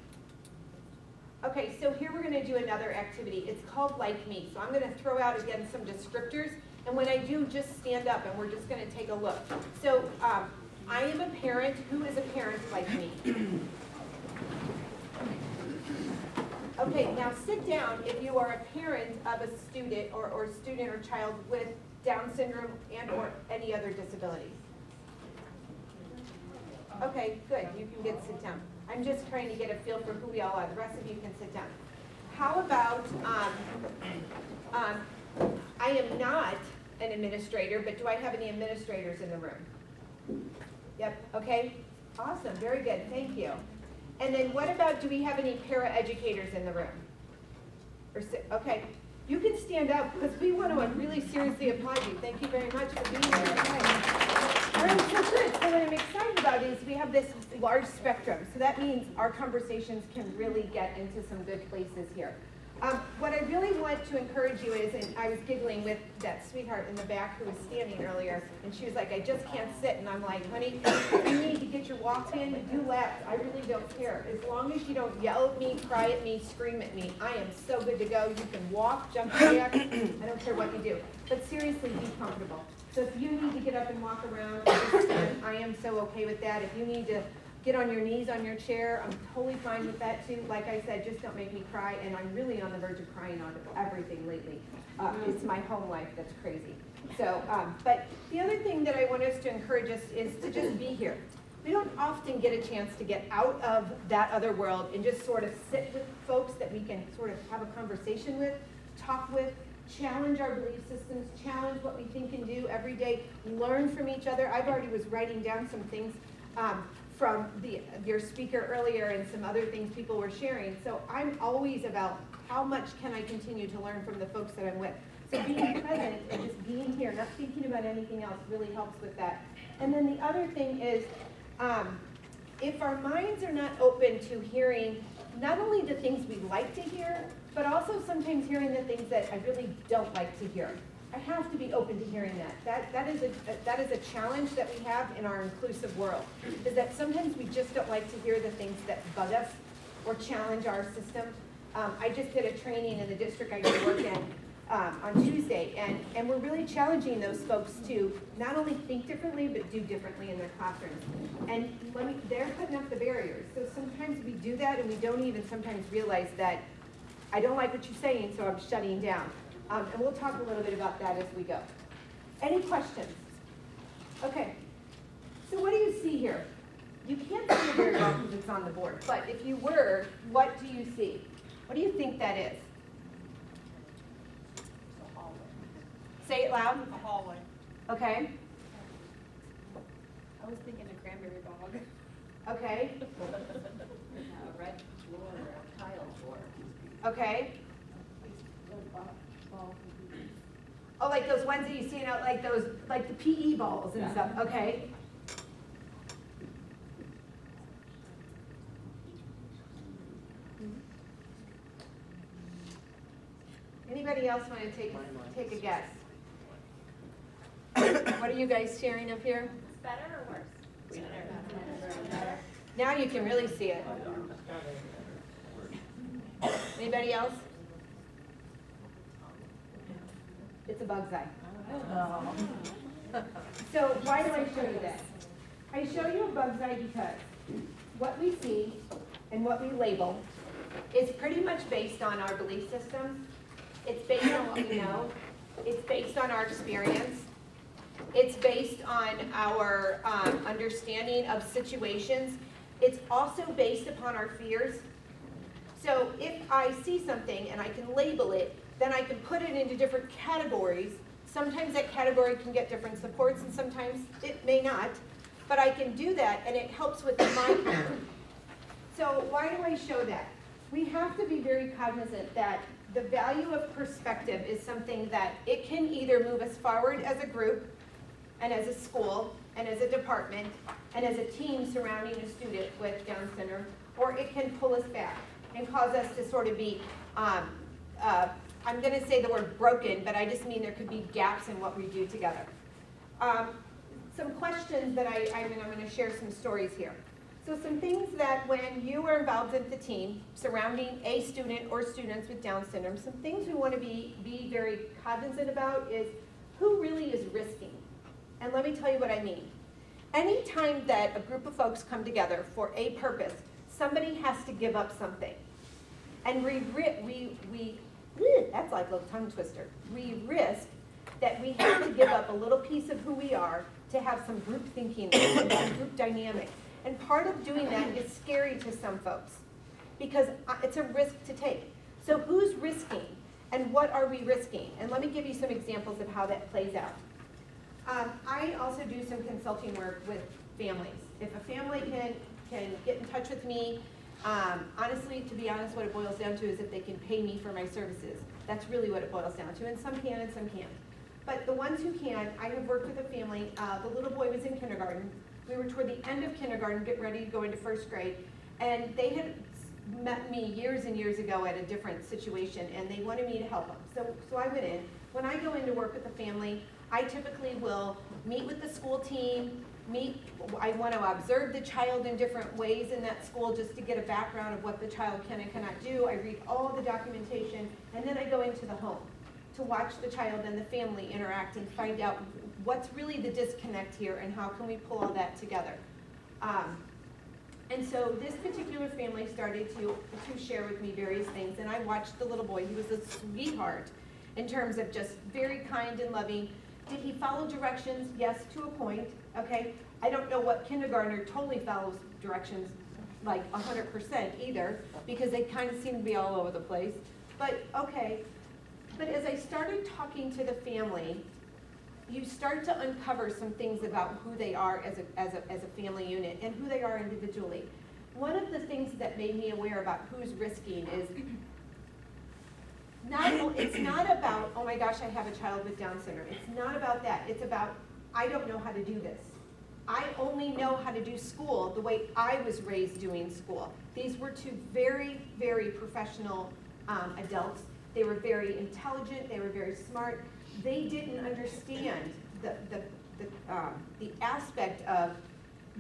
Okay, so here we're going to do another activity. It's called Like Me. So I'm going to throw out again some descriptors, and when I do, just stand up and we're just going to take a look. So I am a parent. Who is a parent like me? Okay, now sit down if you are a parent of a student or student or child with Down syndrome and or any other disabilities. Okay, good. You can sit down. I'm just trying to get a feel for who we all are. The rest of you can sit down. How about, I am not an administrator, but do I have any administrators in the room? Yep, okay. Awesome, very good, thank you. And then what about, do we have any paraeducators in the room? Okay, you can stand up because we want to really seriously applaud you. Thank you very much for being here. All right, so good. So what I'm excited about is we have this large spectrum. So that means our conversations can really get into some good places here. What I really want to encourage you is, and I was giggling with that sweetheart in the back who was standing earlier, and she was like, I just can't sit. And I'm like, honey, if you need to get your walk in, do laps. I really don't care. As long as you don't yell at me, cry at me, scream at me, I am so good to go. You can walk, jump back. I don't care what you do. But seriously, be comfortable. So if you need to get up and walk around, I am so okay with that. If you need to get on your knees on your chair, I'm totally fine with that too. Like I said, just don't make me cry, and I'm really on the verge of crying on everything lately. It's my home life that's crazy. So, but the other thing that I want us to encourage us is to just be here. We don't often get a chance to get out of that other world and just sort of sit with folks that we can sort of have a conversation with, talk with, challenge our belief systems, challenge what we think and do every day, learn from each other. I've already was writing down some things from your speaker earlier and some other things people were sharing. So I'm always about how much can I continue to learn from the folks that I'm with. So being present and just being here, not thinking about anything else, really helps with that. And then the other thing is, if our minds are not open to hearing not only the things we like to hear, but also sometimes hearing the things that I really don't like to hear. I have to be open to hearing that. That is a challenge that we have in our inclusive world, is that sometimes we just don't like to hear the things that bug us or challenge our system. I just did a training in the district I work in on Tuesday, and we're really challenging those folks to not only think differently, but do differently in their classrooms. And they're putting up the barriers. So sometimes we do that, and we don't even sometimes realize that I don't like what you're saying, so I'm shutting down. And we'll talk a little bit about that as we go. Any questions? Okay. So what do you see here? You can't see it very well because it's on the board. But if you were, what do you see? What do you think that is? A hallway. Say it loud. A hallway. Okay. I was thinking a cranberry bog. Okay. A red floor, a tile floor. Okay. Oh, like those ones that you see out, like those, like the PE balls and stuff. Okay. Anybody else want to take a guess? What are you guys sharing up here? Better or worse? Better. Now you can really see it. Anybody else? It's a bug's eye. So why do I show you that? I show you a bug's eye because what we see and what we label is pretty much based on our belief systems. It's based on what we know. It's based on our experience. It's based on our understanding of situations. It's also based upon our fears. So if I see something and I can label it, then I can put it into different categories. Sometimes that category can get different supports and sometimes it may not. But I can do that and it helps with my care. So why do I show that? We have to be very cognizant that the value of perspective is something that it can either move us forward as a group and as a school and as a department and as a team surrounding a student with Down syndrome, or it can pull us back and cause us to sort of be, I'm going to say the word broken, but I just mean there could be gaps in what we do together. Some questions that I'm going to share some stories here. So some things that when you are involved with the team surrounding a student or students with Down syndrome, some things we want to be very cognizant about is who really is risking. And let me tell you what I mean. Anytime that a group of folks come together for a purpose, somebody has to give up something. And that's like a little tongue twister. We risk that we have to give up a little piece of who we are to have some group thinking and some group dynamics. And part of doing that is scary to some folks because it's a risk to take. So who's risking and what are we risking? And let me give you some examples of how that plays out. I also do some consulting work with families. If a family can get in touch with me, honestly, to be honest, what it boils down to is if they can pay me for my services. That's really what it boils down to, and some can and some can't. But the ones who can, I have worked with a family, the little boy was in kindergarten. We were toward the end of kindergarten, getting ready to go into first grade, and they had met me years and years ago at a different situation, and they wanted me to help them. So I went in. When I go in to work with the family, I typically will meet with the school team, I want to observe the child in different ways in that school just to get a background of what the child can and cannot do. I read all the documentation, and then I go into the home to watch the child and the family interact and find out what's really the disconnect here and how can we pull all that together. And so this particular family started to share with me various things, and I watched the little boy. He was a sweetheart in terms of just very kind and loving. Did he follow directions? Yes, to a point, okay? I don't know what kindergartner totally follows directions like 100% either, because they kind of seem to be all over the place. But, okay. But as I started talking to the family, you start to uncover some things about who they are as a family unit and who they are individually. One of the things that made me aware about who's risking is it's not about, oh my gosh, I have a child with Down syndrome. It's not about that. It's about, I don't know how to do this. I only know how to do school the way I was raised doing school. These were two very, very professional adults. They were very intelligent. They were very smart. They didn't understand the aspect of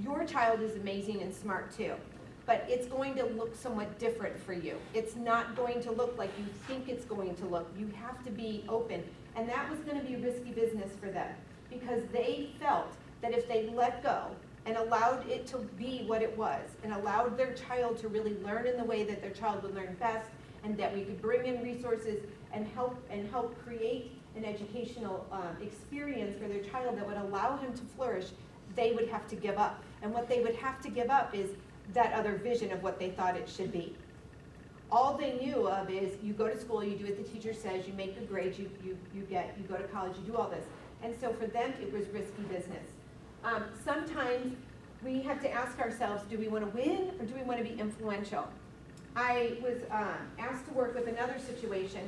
your child is amazing and smart too, but it's going to look somewhat different for you. It's not going to look like you think it's going to look. You have to be open. And that was going to be risky business for them because they felt that if they let go and allowed it to be what it was and allowed their child to really learn in the way that their child would learn best, and that we could bring in resources and help create an educational experience for their child that would allow him to flourish, they would have to give up. And what they would have to give up is that other vision of what they thought it should be. All they knew of is you go to school, you do what the teacher says, you make good grades, you go to college, you do all this. And so for them, it was risky business. Sometimes we have to ask ourselves, do we want to win or do we want to be influential? I was asked to work with another situation,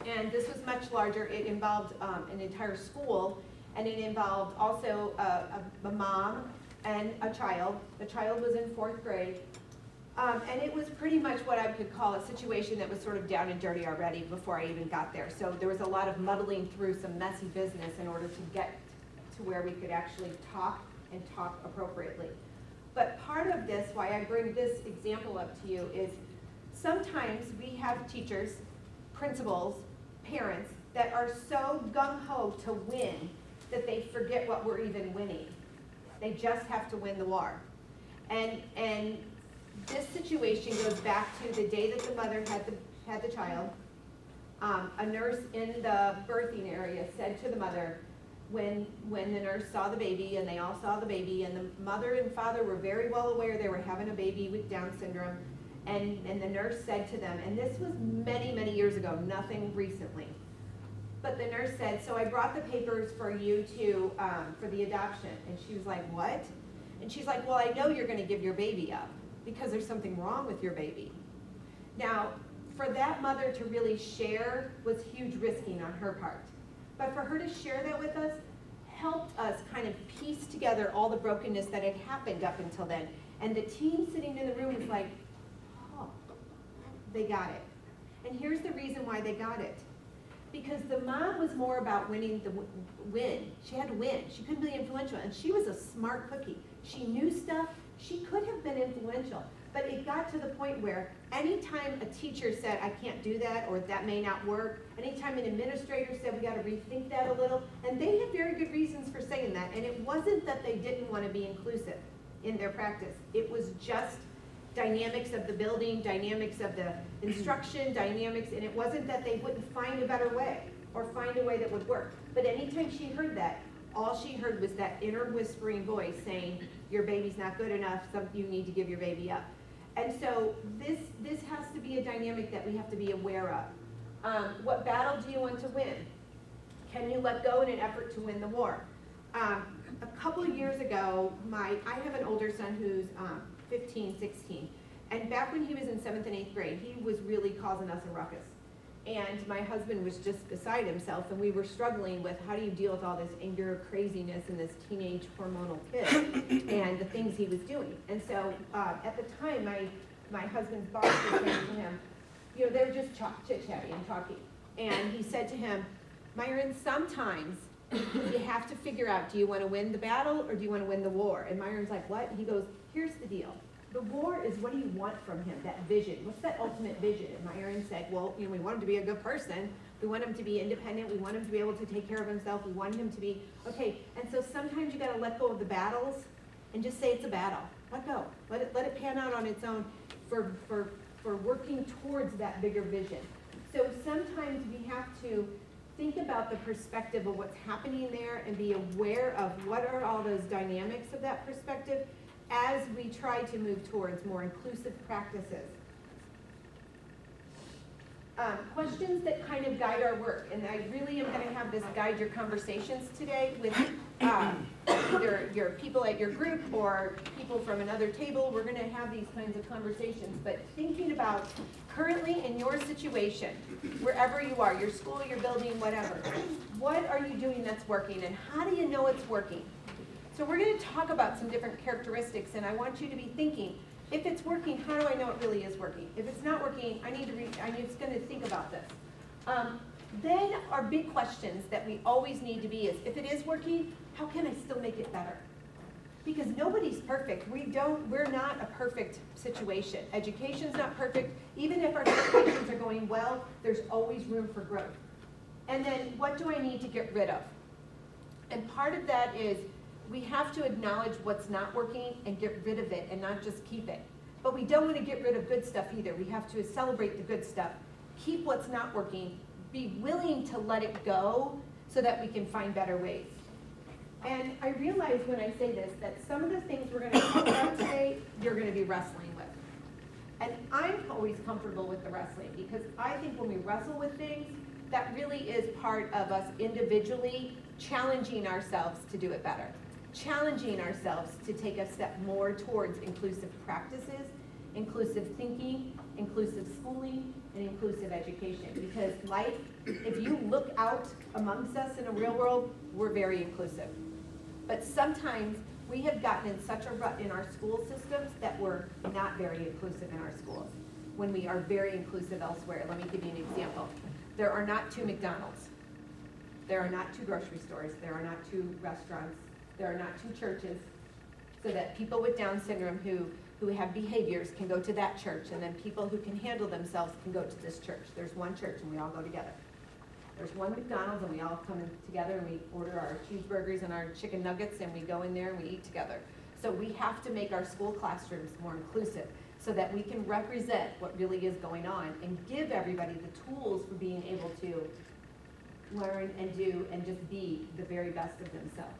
and this was much larger. It involved an entire school, and it involved also a mom and a child. The child was in 4th grade, and it was pretty much what I could call a situation that was sort of down and dirty already before I even got there. So there was a lot of muddling through some messy business in order to get to where we could actually talk and talk appropriately. But part of this, why I bring this example up to you, is sometimes we have teachers, principals, parents that are so gung-ho to win that they forget what we're even winning. They just have to win the war. And this situation goes back to the day that the mother had the child. A nurse in the birthing area said to the mother, when the nurse saw the baby, and they all saw the baby, and the mother and father were very well aware they were having a baby with Down syndrome, and the nurse said to them, and this was many, many years ago, nothing recently, but the nurse said, so I brought the papers for you to, for the adoption. And she was like, what? And she's like, well, I know you're going to give your baby up because there's something wrong with your baby. Now, for that mother to really share was huge risking on her part. But for her to share that with us helped us kind of piece together all the brokenness that had happened up until then. And the team sitting in the room was like, oh, they got it. And here's the reason why they got it. Because the mom was more about winning the win. She had to win. She couldn't be influential. And she was a smart cookie. She knew stuff. She could have been influential. But it got to the point where anytime a teacher said, I can't do that, or that may not work, anytime an administrator said, we got to rethink that a little, and they had very good reasons for saying that, and it wasn't that they didn't want to be inclusive in their practice. It was just dynamics of the building, dynamics of the instruction, dynamics, and it wasn't that they wouldn't find a better way or find a way that would work. But anytime she heard that, all she heard was that inner whispering voice saying, your baby's not good enough, you need to give your baby up. And so this has to be a dynamic that we have to be aware of. What battle do you want to win? Can you let go in an effort to win the war? A couple of years ago, I have an older son who's 15, 16. And back when he was in 7th and 8th grade, he was really causing us a ruckus. and my husband was just beside himself, and we were struggling with how do you deal with all this anger, craziness, and this teenage hormonal kid, and the things he was doing. And so, at the time, my husband's boss was saying to him, you know, they were just chit-chatting and talking. And he said to him, Myron, sometimes you have to figure out, do you want to win the battle or do you want to win the war? And Myron's like, what? He goes, here's the deal. The war is, what do you want from him, that vision? What's that ultimate vision? And Myron said, well, you know, we want him to be a good person. We want him to be independent. We want him to be able to take care of himself. We want him to be, okay. And so sometimes you got to let go of the battles and just say it's a battle. Let go. Let it pan out on its own for working towards that bigger vision. So sometimes we have to think about the perspective of what's happening there and be aware of what are all those dynamics of that perspective as we try to move towards more inclusive practices. Questions that kind of guide our work, and I really am going to have this guide your conversations today with either your people at your group or people from another table. We're going to have these kinds of conversations, but thinking about currently in your situation, wherever you are, your school, your building, whatever, what are you doing that's working, and how do you know it's working? So we're going to talk about some different characteristics, and I want you to be thinking, if it's working, how do I know it really is working? If it's not working, I'm just going to think about this. Then our big questions that we always need to be is, if it is working, how can I still make it better? Because nobody's perfect. We're not a perfect situation. Education's not perfect. Even if our situations are going well, there's always room for growth. And then what do I need to get rid of? And part of that is we have to acknowledge what's not working and get rid of it and not just keep it. But we don't want to get rid of good stuff either. We have to celebrate the good stuff, keep what's not working, be willing to let it go so that we can find better ways. And I realize when I say this that some of the things we're going to talk about today, you're going to be wrestling with. And I'm always comfortable with the wrestling because I think when we wrestle with things, that really is part of us individually challenging ourselves to do it better. Challenging ourselves to take a step more towards inclusive practices, inclusive thinking, inclusive schooling, and inclusive education. Because life, if you look out amongst us in the real world, we're very inclusive. But sometimes we have gotten in such a rut in our school systems that we're not very inclusive in our schools, when we are very inclusive elsewhere. Let me give you an example. There are not 2 McDonald's. There are not 2 grocery stores. There are not 2 restaurants. There are not 2 churches, so that people with Down syndrome who have behaviors can go to that church, and then people who can handle themselves can go to this church. There's one church, and we all go together. There's one McDonald's, and we all come in together, and we order our cheeseburgers and our chicken nuggets, and we go in there and we eat together. So we have to make our school classrooms more inclusive so that we can represent what really is going on and give everybody the tools for being able to learn and do and just be the very best of themselves.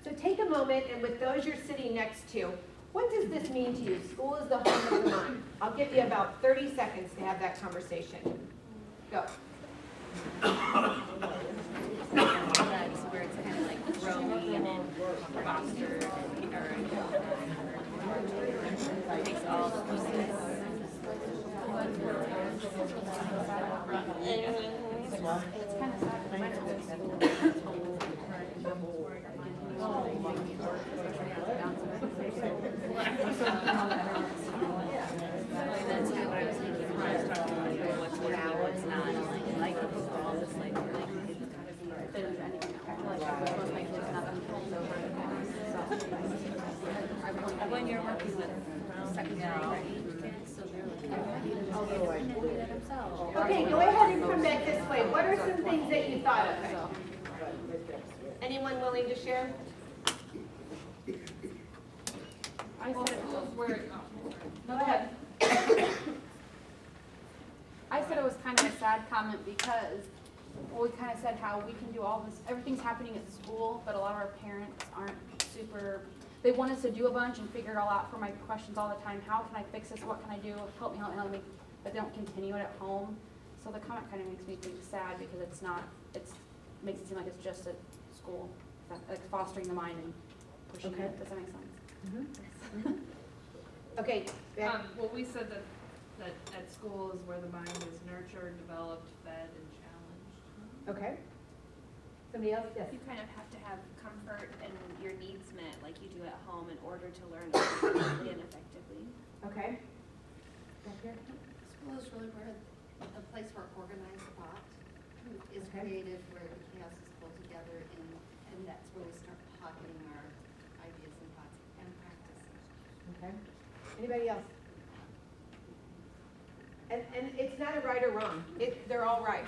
So take a moment, and with those you're sitting next to, what does this mean to you? School is the home of the mind. I'll give you about 30 seconds to have that conversation. Go. That's where it's kind of like growing and fostered or takes all the pieces. It's kind of sad because my that's kind of what I was thinking when I was talking about what's working, what's not, like all this like when you're working with secondary kids, so they're like Okay, go ahead and come back this way. What are some things that you thought of? Anyone willing to share? I said, where, Go ahead. I said it was kind of a sad comment because, well, we kind of said how we can do all this, everything's happening at school, but a lot of our parents aren't super, they want us to do a bunch and figure it all out for my questions all the time. How can I fix this? What can I do? Help me, but they don't continue it at home. So the comment kind of makes me think sad because it's not, makes it seem like it's just at school, like fostering the mind and pushing it. Does that make sense? Okay. well, we said that that at school is where the mind is nurtured, developed, fed, and challenged. Okay. Somebody else? Yes. You kind of have to have comfort and your needs met like you do at home in order to learn effectively and effectively. Okay. Back here? School is really where a place where organized thought is Okay. created, where the chaos is pulled together, and that's where we start pocketing our ideas and thoughts and practices. Okay. Anybody else? And it's not a right or wrong. They're all right.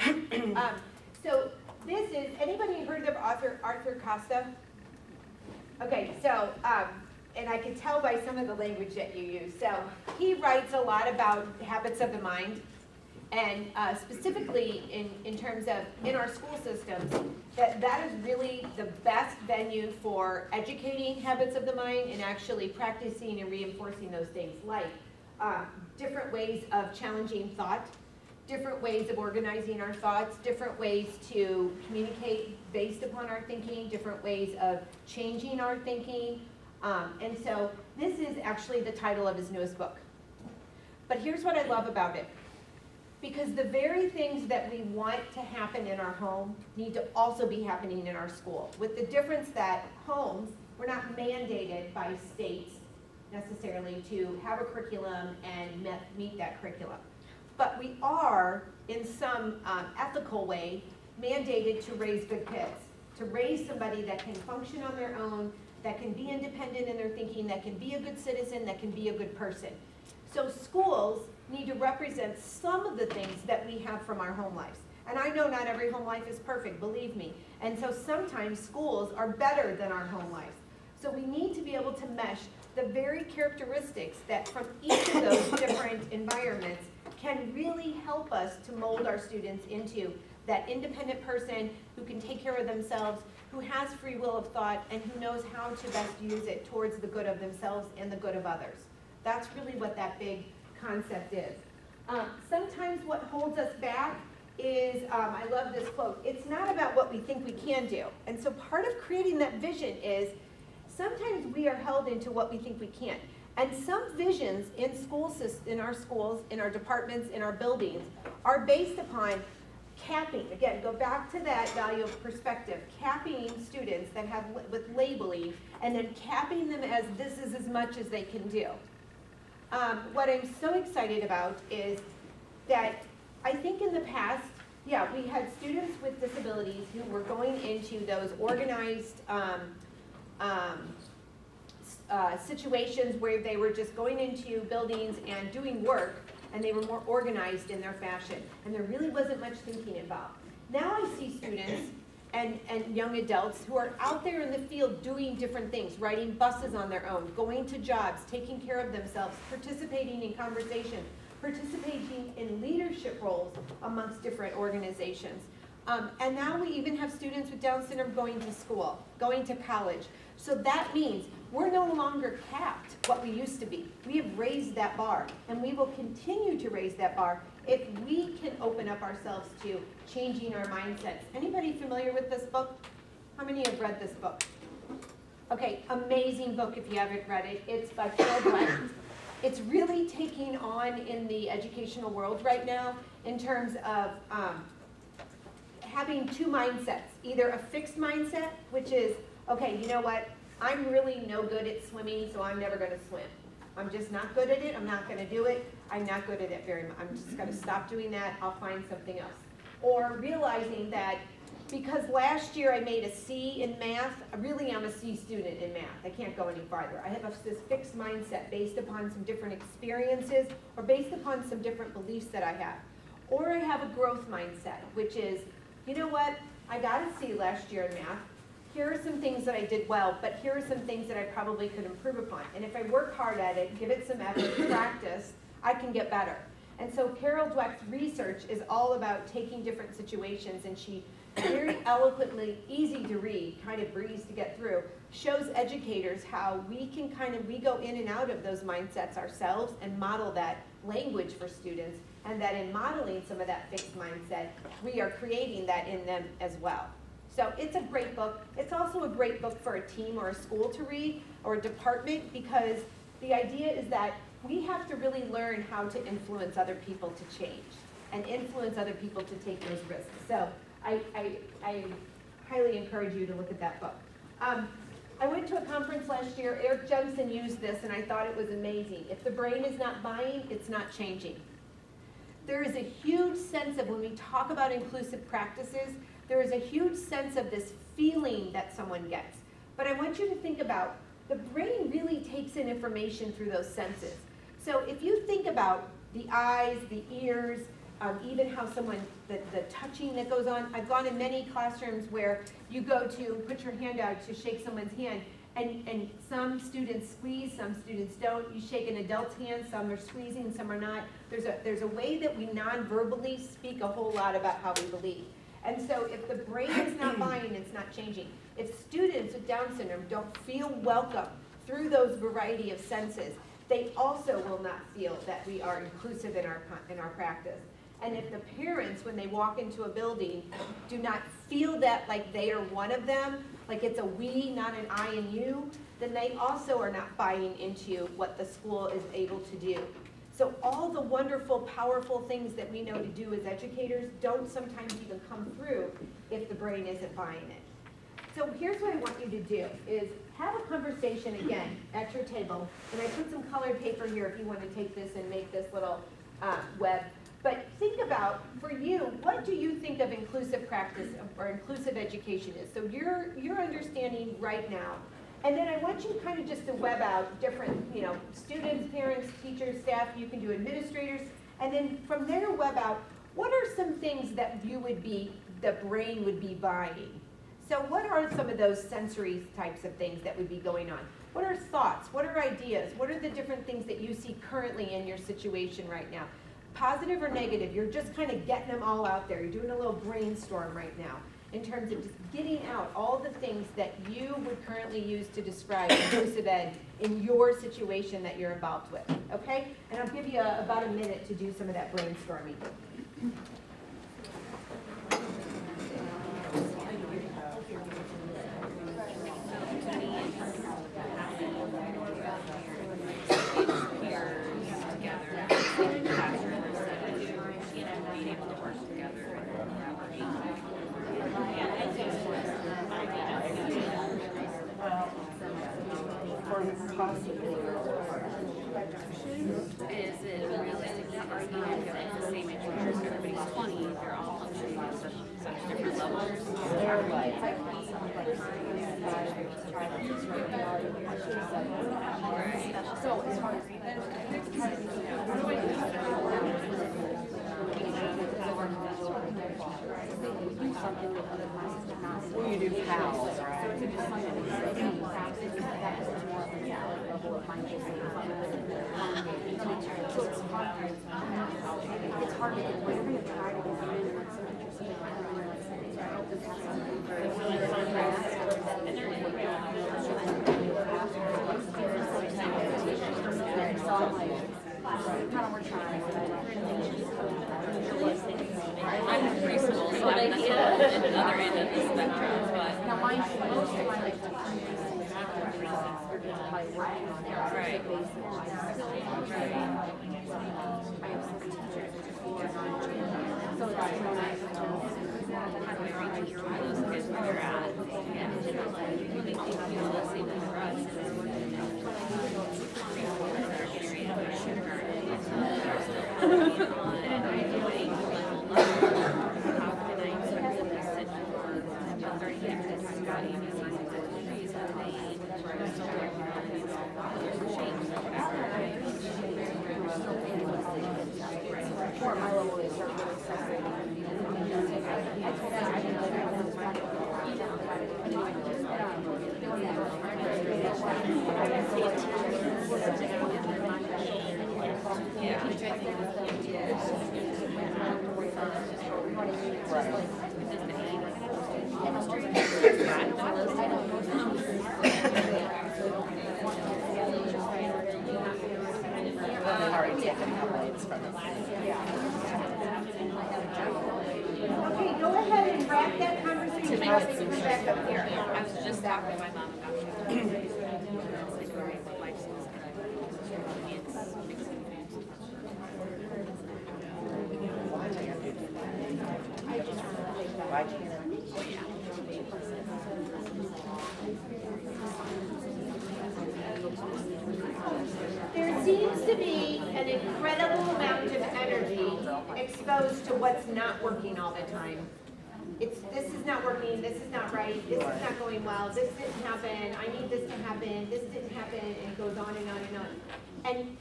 So this is, anybody heard of Arthur Costa? Okay, so, and I can tell by some of the language that you use. So he writes a lot about habits of the mind, and specifically in terms of in our school systems, that is really the best venue for educating habits of the mind and actually practicing and reinforcing those things, like different ways of challenging thought, different ways of organizing our thoughts, different ways to communicate based upon our thinking, different ways of changing our thinking. And so this is actually the title of his newest book. But here's what I love about it. Because the very things that we want to happen in our home need to also be happening in our school, with the difference that homes, we're not mandated by states necessarily to have a curriculum and meet that curriculum. But we are, in some ethical way, mandated to raise good kids, to raise somebody that can function on their own, that can be independent in their thinking, that can be a good citizen, that can be a good person. So schools need to represent some of the things that we have from our home lives. And I know not every home life is perfect, believe me. And so sometimes schools are better than our home lives. So we need to be able to mesh the very characteristics that from each of those different environments can really help us to mold our students into that independent person who can take care of themselves, who has free will of thought, and who knows how to best use it towards the good of themselves and the good of others. That's really what that big concept is. Sometimes what holds us back is, I love this quote, it's not about what we think we can do. And so part of creating that vision is sometimes we are held into what we think we can't. And some visions in in our schools, in our departments, in our buildings, are based upon capping. Again, go back to that value of perspective. Capping students that have with labeling, and then capping them as this is as much as they can do. What I'm so excited about is that I think in the past, yeah, we had students with disabilities who were going into those organized situations where they were just going into buildings and doing work, and they were more organized in their fashion, and there really wasn't much thinking involved. Now I see students and young adults who are out there in the field doing different things, riding buses on their own, going to jobs, taking care of themselves, participating in conversation, participating in leadership roles amongst different organizations. And now we even have students with Down syndrome going to school, going to college. So that means we're no longer capped what we used to be. We have raised that bar, and we will continue to raise that bar if we can open up ourselves to changing our mindsets. Anybody familiar with this book? How many have read this book? Okay, amazing book if you haven't read it. It's by Carol Dweck. It's really taking on in the educational world right now in terms of having two mindsets. Either a fixed mindset, which is, okay, you know what? I'm really no good at swimming, so I'm never going to swim. I'm just not good at it. I'm not going to do it. I'm not good at it very much. I'm just going to stop doing that. I'll find something else. Or realizing that because last year I made a C in math, really I'm a C student in math. I can't go any farther. I have this fixed mindset based upon some different experiences or based upon some different beliefs that I have. Or I have a growth mindset, which is, you know what? I got a C last year in math. Here are some things that I did well, but here are some things that I probably could improve upon. And if I work hard at it, give it some effort, practice, I can get better. And so Carol Dweck's research is all about taking different situations, and she very eloquently, easy to read, kind of breeze to get through, shows educators how we can we go in and out of those mindsets ourselves and model that language for students, and that in modeling some of that fixed mindset, we are creating that in them as well. So it's a great book. It's also a great book for a team or a school to read, or a department, because the idea is that we have to really learn how to influence other people to change and influence other people to take those risks. So I highly encourage you to look at that book. I went to a conference last year. Eric Jensen used this, and I thought it was amazing. If the brain is not buying, it's not changing. There is a huge sense of, when we talk about inclusive practices, there is a huge sense of this feeling that someone gets. But I want you to think about, the brain really takes in information through those senses. So if you think about the eyes, the ears, even how someone, the touching that goes on. I've gone in many classrooms where you go to put your hand out to shake someone's hand, and some students squeeze, some students don't. You shake an adult's hand, some are squeezing, some are not. There's a way that we non-verbally speak a whole lot about how we believe. And so if the brain is not buying, it's not changing. If students with Down syndrome don't feel welcome through those variety of senses, they also will not feel that we are inclusive in our practice. And if the parents, when they walk into a building, do not feel that like they are one of them, like it's a we, not an I and you, then they also are not buying into what the school is able to do. So all the wonderful, powerful things that we know to do as educators don't sometimes even come through if the brain isn't buying it. So here's what I want you to do, is have a conversation again at your table. And I put some colored paper here if you want to take this and make this little web. But think about, for you, what do you think of inclusive practice or inclusive education is? So your understanding right now. And then I want you kind of just to web out different, students, parents, teachers, staff, you can do administrators. And then from there, web out, what are some things that the brain would be buying? So what are some of those sensory types of things that would be going on? What are thoughts? What are ideas? What are the different things that you see currently in your situation right now? Positive or negative, you're just kind of getting them all out there. You're doing a little brainstorm right now in terms of just getting out all the things that you would currently use to describe inclusive ed in your situation that you're involved with, okay? And I'll give you about a minute to do some of that brainstorming. Is it realistic that it's not the same age group? Everybody's 20, they're all functioning at such different levels. So as far as Well, you do pals, right? it's hard to get, whenever you try to get in, like some teachers say, I don't know, like, I hope this has something so I'm like, kind of we're trying, I'm in preschool, so I'm at another end of the spectrum, but. now mine, most of my like by working on it, Right. I have some teachers that just teachers on so it's How do I reach those kids where they're at? And it's just like, really feel the same for us is people that are getting ready to go to kindergarten. They're still working on doing level how can I start to listen for 30 minutes to body and diseases and injuries that they are still working on there's change or whatever. for my level is really separated. Okay, go ahead and wrap that conversation up and come back up here. I was just talking to my mom about it. It's like, all right, what life is. It's seems to be an incredible amount of energy exposed to what's not working all the time. This is not working, this is not right, this is not going well, this didn't happen, I need this to happen, this didn't happen, and it goes on and on and on. And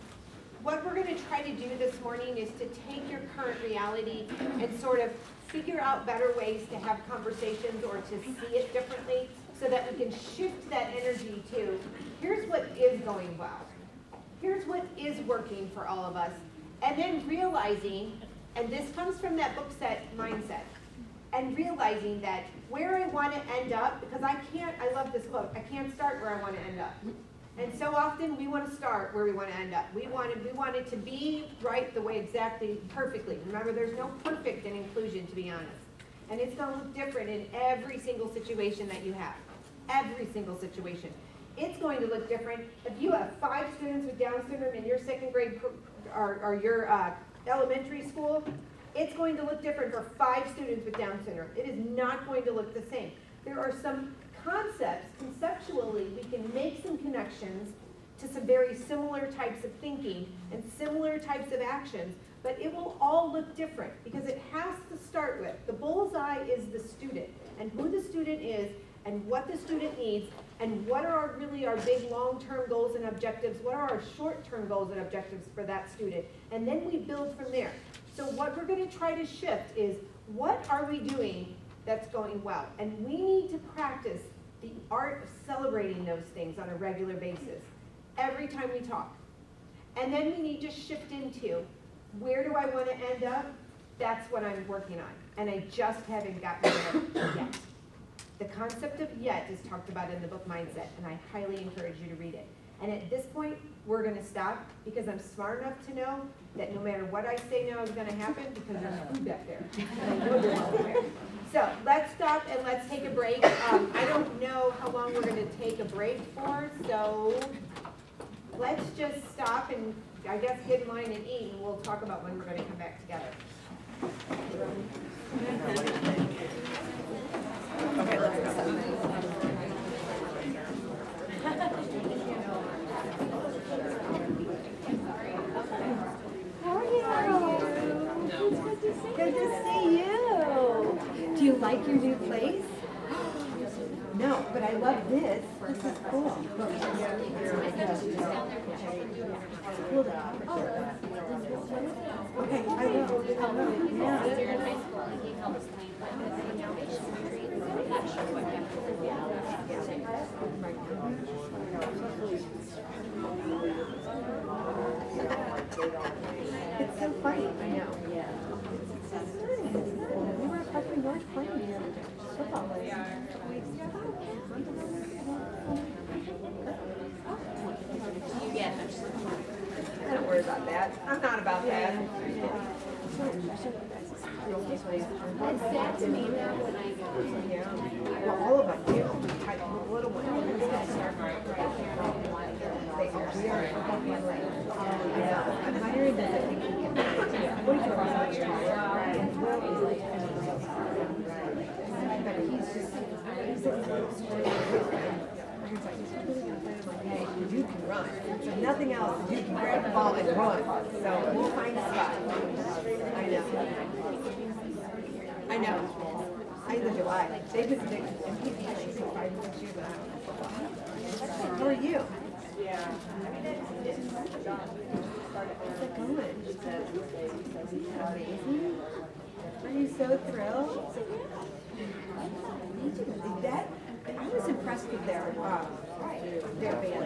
what we're gonna try to do this morning is to take your current reality and sort of figure out better ways to have conversations or to see it differently so that we can shift that energy to, here's what is going well. Here's what is working for all of us. And then realizing, and this comes from that book set mindset, and realizing that where I want to end up, because I love this quote, I can't start where I want to end up. And so often we want to start where we want to end up. We want it to be right the way exactly, perfectly. Remember, there's no perfect in inclusion, to be honest. And it's going to look different in every single situation that you have. Every single situation. It's going to look different. If you have 5 students with Down syndrome in your second grade or your elementary school, it's going to look different for 5 students with Down syndrome. It is not going to look the same. There are some concepts, conceptually, we can make some connections to some very similar types of thinking and similar types of actions, but it will all look different because it has to start with, the bullseye is the student and who the student is and what the student needs and what are really our big long-term goals and objectives, what are our short-term goals and objectives for that student, and then we build from there. So what we're going to try to shift is, what are we doing that's going well? And we need to practice the art of celebrating those things on a regular basis, every time we talk. And then we need to shift into, where do I want to end up? That's what I'm working on. And I just haven't gotten there yet. The concept of yet is talked about in the book Mindset, and I highly encourage you to read it. And at this point, we're going to stop because I'm smart enough to know that no matter what I say now is going to happen, because there's food back there. And I know you're all aware. So let's stop and let's take a break. I don't know how long we're going to take a break for, so let's just stop and I guess get in line and eat, and we'll talk about when we're going to come back together. Okay, let's go. Good to see you. Do you like your new place? No, but I love this. This is cool. Okay, I will. It's so funny. I know. Yeah. We were up in North playing the other day. Football. Yeah. Don't worry about that. I'm not about that. It's sad to me now when I go. Yeah. Well, all of us do. The little ones. They are. We are. I know. I'm hiring them. I think we can. What do you but he's just, hey, you can run. So nothing else, you can grab the ball and run. So we'll find a spot. I know. I know. Either do I. They've been big, and he's playing for 5 or 6 years, but I don't know football. How are you? Yeah. How's it going? Amazing. Are you so thrilled? I was impressed with their band that day. I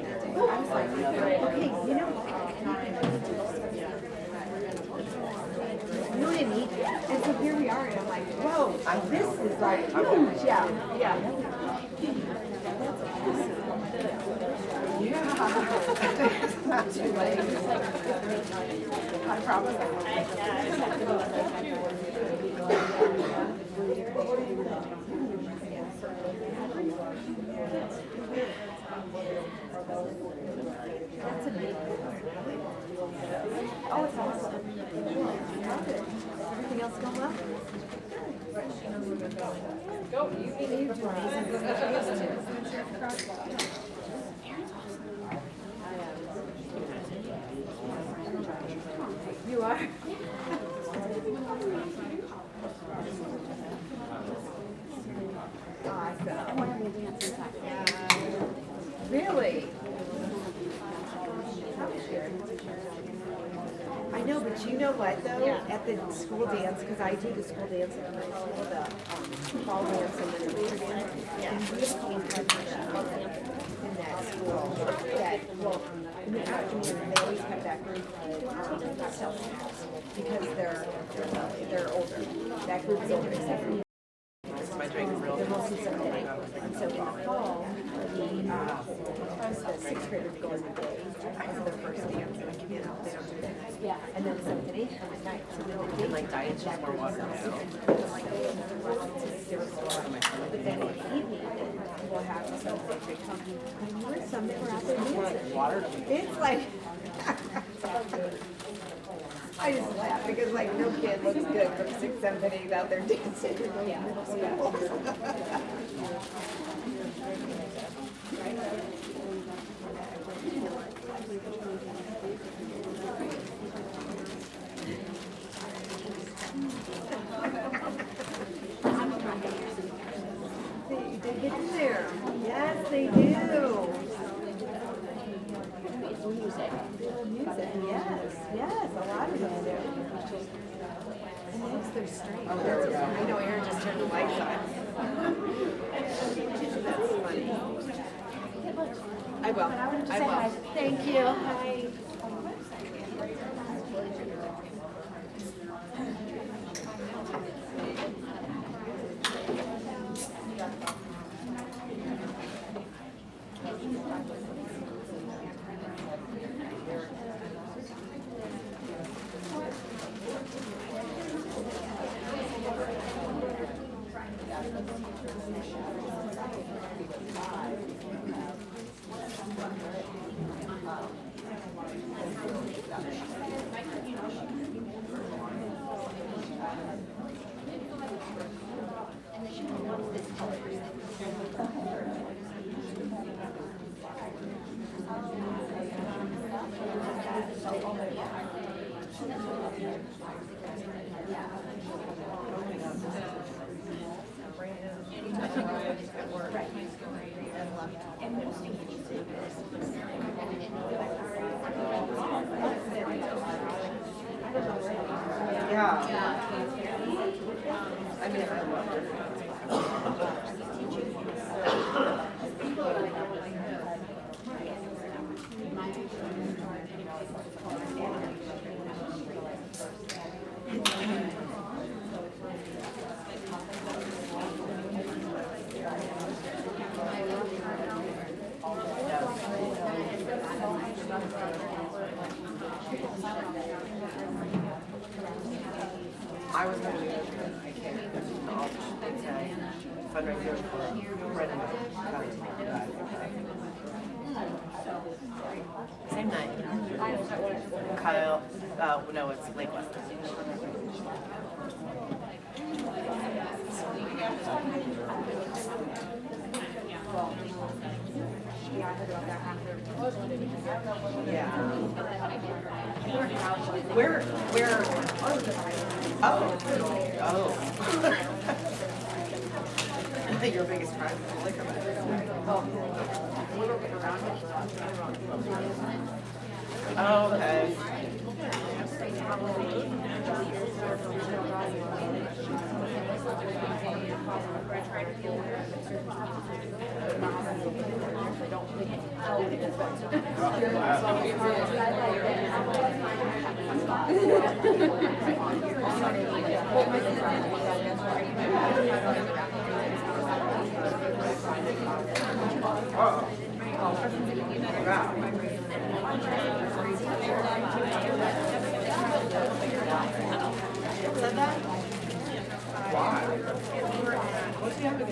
was like, okay, you know what I mean? And so here we are, and I'm like, whoa, this is like huge. Yeah, yeah. It's not too late. I promise I will. That's amazing. Oh, it's awesome. Everything else going well? Go. You do amazing. You are? Really? I know, but you know what though, at the school dance, because I do the school dance at my school, the fall dance and then the winter dance. And we have a couple of competitions in that school that, well, in the afternoon, they always have that group because they're older. That group is older, except for My drink is real. they're mostly Sunday. And so in the fall, the sixth graders go in the day as their first dance. You know, they don't do that. Yeah. And then seventh and eighth come at night. So then the Like diets, just more water now. but then in the evening, we'll have some big company. Some that were out there dancing. Water. It's like, I just laugh because like no kid looks good from 6, 7, and 8 out there dancing. They get in there. Yes, they do. Music, yes, yes, a lot of them do. And that's their strength. Oh, there we go. I know Erin just turned the lights on. That's funny. I will. I will. Thank you. Hi. Yeah. I mean, I love it. I was going to do it, I can't. It's a fundraiser for Brennan. Same night. Kyle, no, it's Lake West. Yeah. Where, oh, your biggest prize is the liquor bag. Oh, okay. Said that? Why? What's the other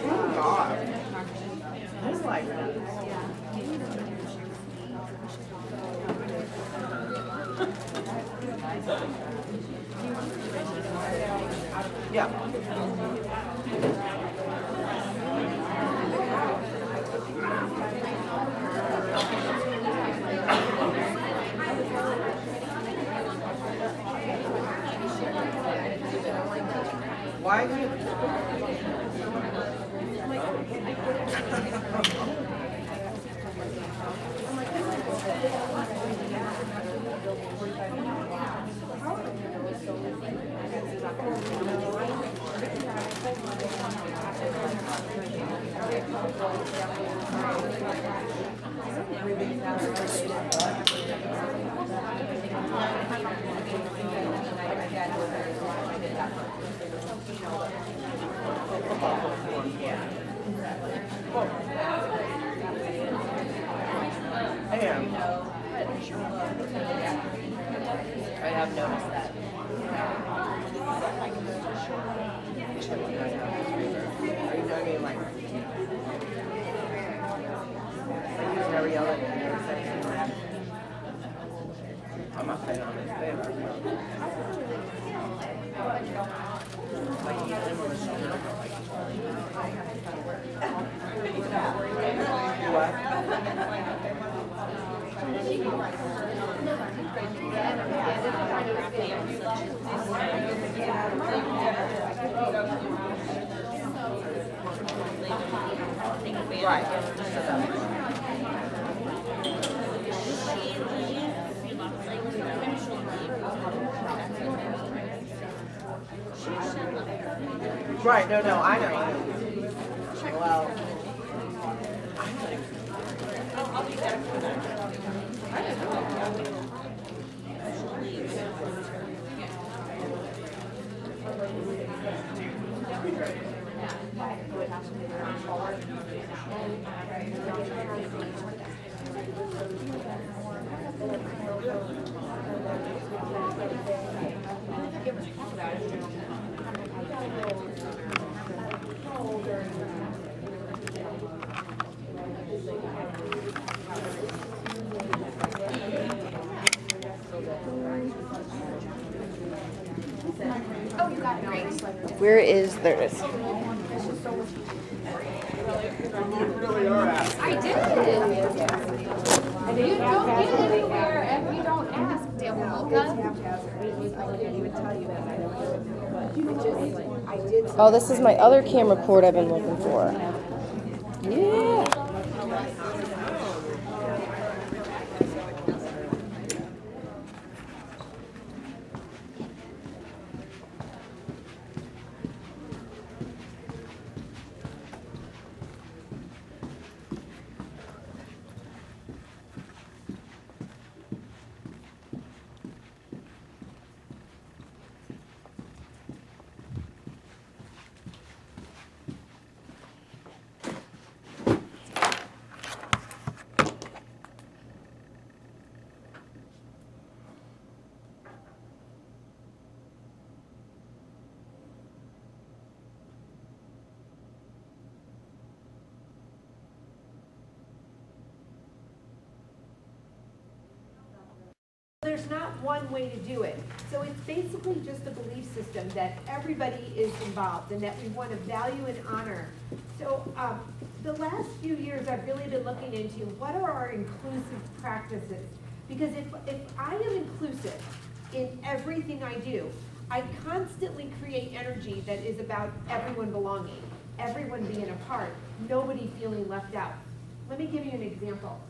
Oh God. That's like Yeah. Why do you? I am. I have noticed that. Are you talking like you never yell at me, never say anything? I'm not saying I'm in favor. Like you hit him on the shoulder. What? Right. Right, no, I know. Well, I'll be back for that. Oh, you got it. Great. Where is theirs? I did. You don't get anywhere if you don't ask, Damolka. Oh, this is my other camera cord I've been looking for. Yeah. There's not one way to do it. So it's basically just a belief system that everybody is involved and that we want to value and honor. So the last few years I've really been looking into what are our inclusive practices. Because if I am inclusive in everything I do, I constantly create energy that is about everyone belonging, everyone being a part, nobody feeling left out. Let me give you an example.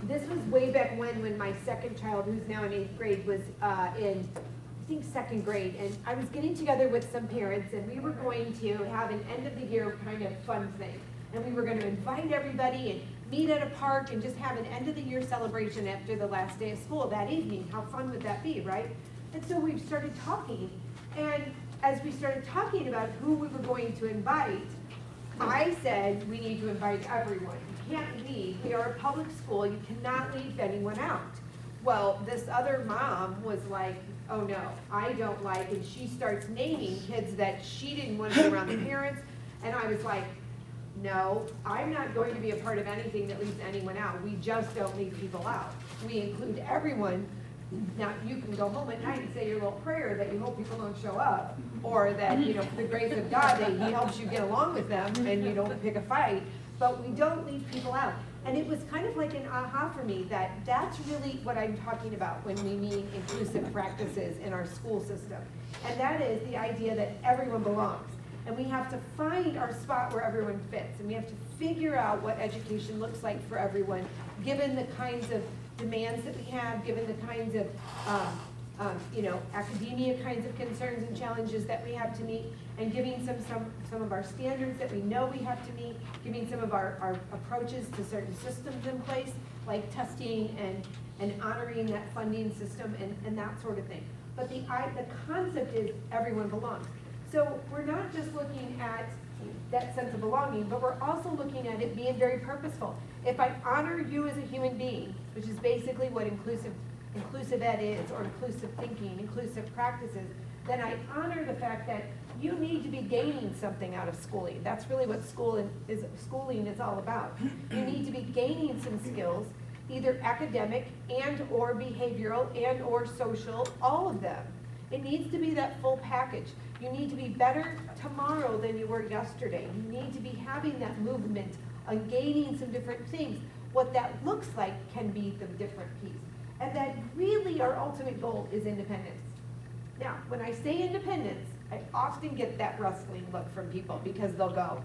This was way back when my second child, who's now in 8th grade, was in, I think, 2nd grade. And I was getting together with some parents, and we were going to have an end of the year kind of fun thing. And we were going to invite everybody and meet at a park and just have an end of the year celebration after the last day of school that evening. How fun would that be, right? And so we started talking. And as we started talking about who we were going to invite, I said we need to invite everyone. You can't leave. We are a public school. You cannot leave anyone out. Well, this other mom was like, oh no, I don't like, and she starts naming kids that she didn't want to be around the parents. And I was like, no, I'm not going to be a part of anything that leaves anyone out. We just don't leave people out. We include everyone Now, you can go home at night and say your little prayer that you hope people don't show up, or that, you know, for the grace of God, that he helps you get along with them and you don't pick a fight, but we don't leave people out. And it was kind of like an aha for me that that's really what I'm talking about when we mean inclusive practices in our school system. And that is the idea that everyone belongs. And we have to find our spot where everyone fits. And we have to figure out what education looks like for everyone, given the kinds of demands that we have, given the kinds of you know, academia kinds of concerns and challenges that we have to meet, and giving some of our standards that we know we have to meet, giving some of our approaches to certain systems in place, like testing and honoring that funding system and that sort of thing. But the concept is everyone belongs. So we're not just looking at that sense of belonging, but we're also looking at it being very purposeful. If I honor you as a human being, which is basically what inclusive ed is, or inclusive thinking, inclusive practices, then I honor the fact that you need to be gaining something out of schooling. That's really what schooling is all about. You need to be gaining some skills, either academic and or behavioral and or social, all of them. It needs to be that full package. You need to be better tomorrow than you were yesterday. You need to be having that movement on gaining some different things. What that looks like can be the different piece. And that really our ultimate goal is independence. Now, when I say independence, I often get that rustling look from people because they'll go.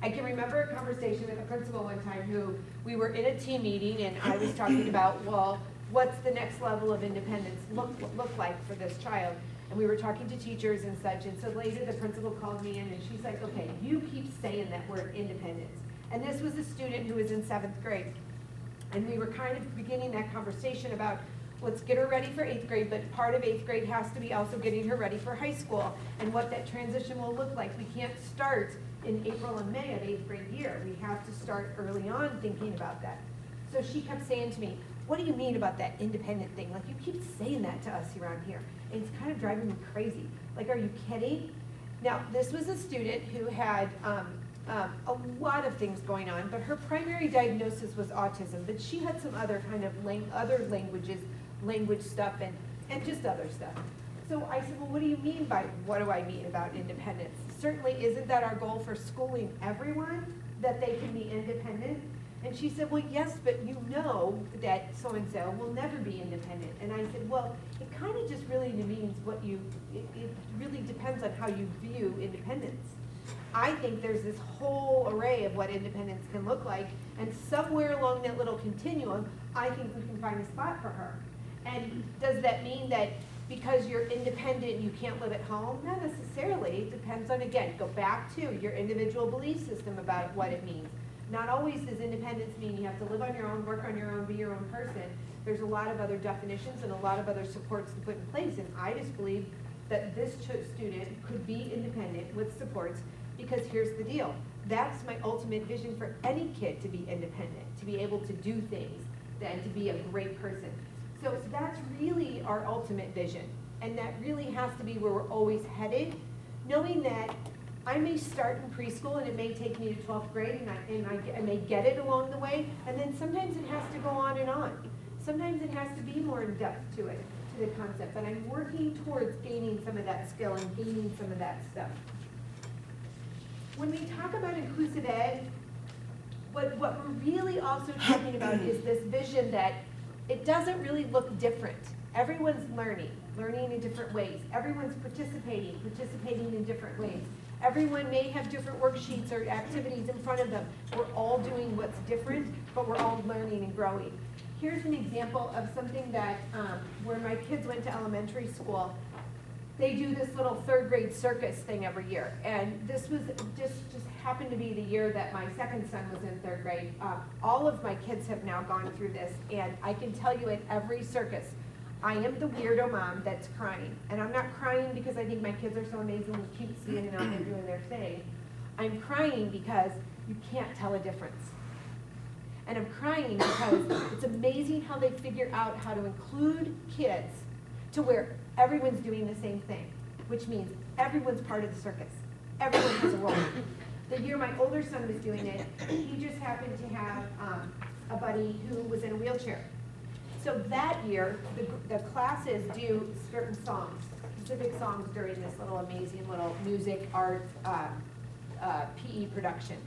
I can remember a conversation with a principal one time who we were in a team meeting and I was talking about, well, what's the next level of independence look like for this child? And we were talking to teachers and such, and so later the principal called me in and she's like, okay, you keep saying that word independence. And this was a student who was in 7th grade. And we were kind of beginning that conversation about, let's get her ready for 8th grade, but part of 8th grade has to be also getting her ready for high school and what that transition will look like. We can't start in April and May of 8th grade year. We have to start early on thinking about that. So she kept saying to me, what do you mean about that independent thing? Like, you keep saying that to us around here. And it's kind of driving me crazy. Like, are you kidding? Now, this was a student who had a lot of things going on, but her primary diagnosis was autism, but she had some other kind of other language stuff and just other stuff. So I said, well, what do you mean by, what do I mean about independence? Certainly, isn't that our goal for schooling everyone, that they can be independent? And she said, well, yes, but you know that so-and-so will never be independent. And I said, well, it kind of just really means it really depends on how you view independence. I think there's this whole array of what independence can look like, and somewhere along that little continuum, I think we can find a spot for her. And does that mean that because you're independent, you can't live at home? Not necessarily. It depends on, again, go back to your individual belief system about what it means. Not always does independence mean you have to live on your own, work on your own, be your own person. There's a lot of other definitions and a lot of other supports to put in place, and I just believe that this student could be independent with supports, because here's the deal. That's my ultimate vision for any kid, to be independent, to be able to do things, and to be a great person. So that's really our ultimate vision, and that really has to be where we're always headed, knowing that I may start in preschool and it may take me to 12th grade and I may get it along the way, and then sometimes it has to go on and on. Sometimes it has to be more in depth to it, to the concept, but I'm working towards gaining some of that skill and gaining some of that stuff. When we talk about inclusive ed, what we're really also talking about is this vision that it doesn't really look different. Everyone's learning in different ways. Everyone's participating in different ways. Everyone may have different worksheets or activities in front of them. We're all doing what's different, but we're all learning and growing. Here's an example of something that, where my kids went to elementary school. They do this little 3rd grade circus thing every year. And this was just happened to be the year that my second son was in 3rd grade. All of my kids have now gone through this, and I can tell you at every circus, I am the weirdo mom that's crying. And I'm not crying because I think my kids are so amazingly cute standing out there doing their thing. I'm crying because you can't tell a difference. And I'm crying because it's amazing how they figure out how to include kids to where everyone's doing the same thing, which means everyone's part of the circus. Everyone has a role. The year my older son was doing it, he just happened to have a buddy who was in a wheelchair. So that year, the classes do certain songs, specific songs during this little amazing little music, art, PE production.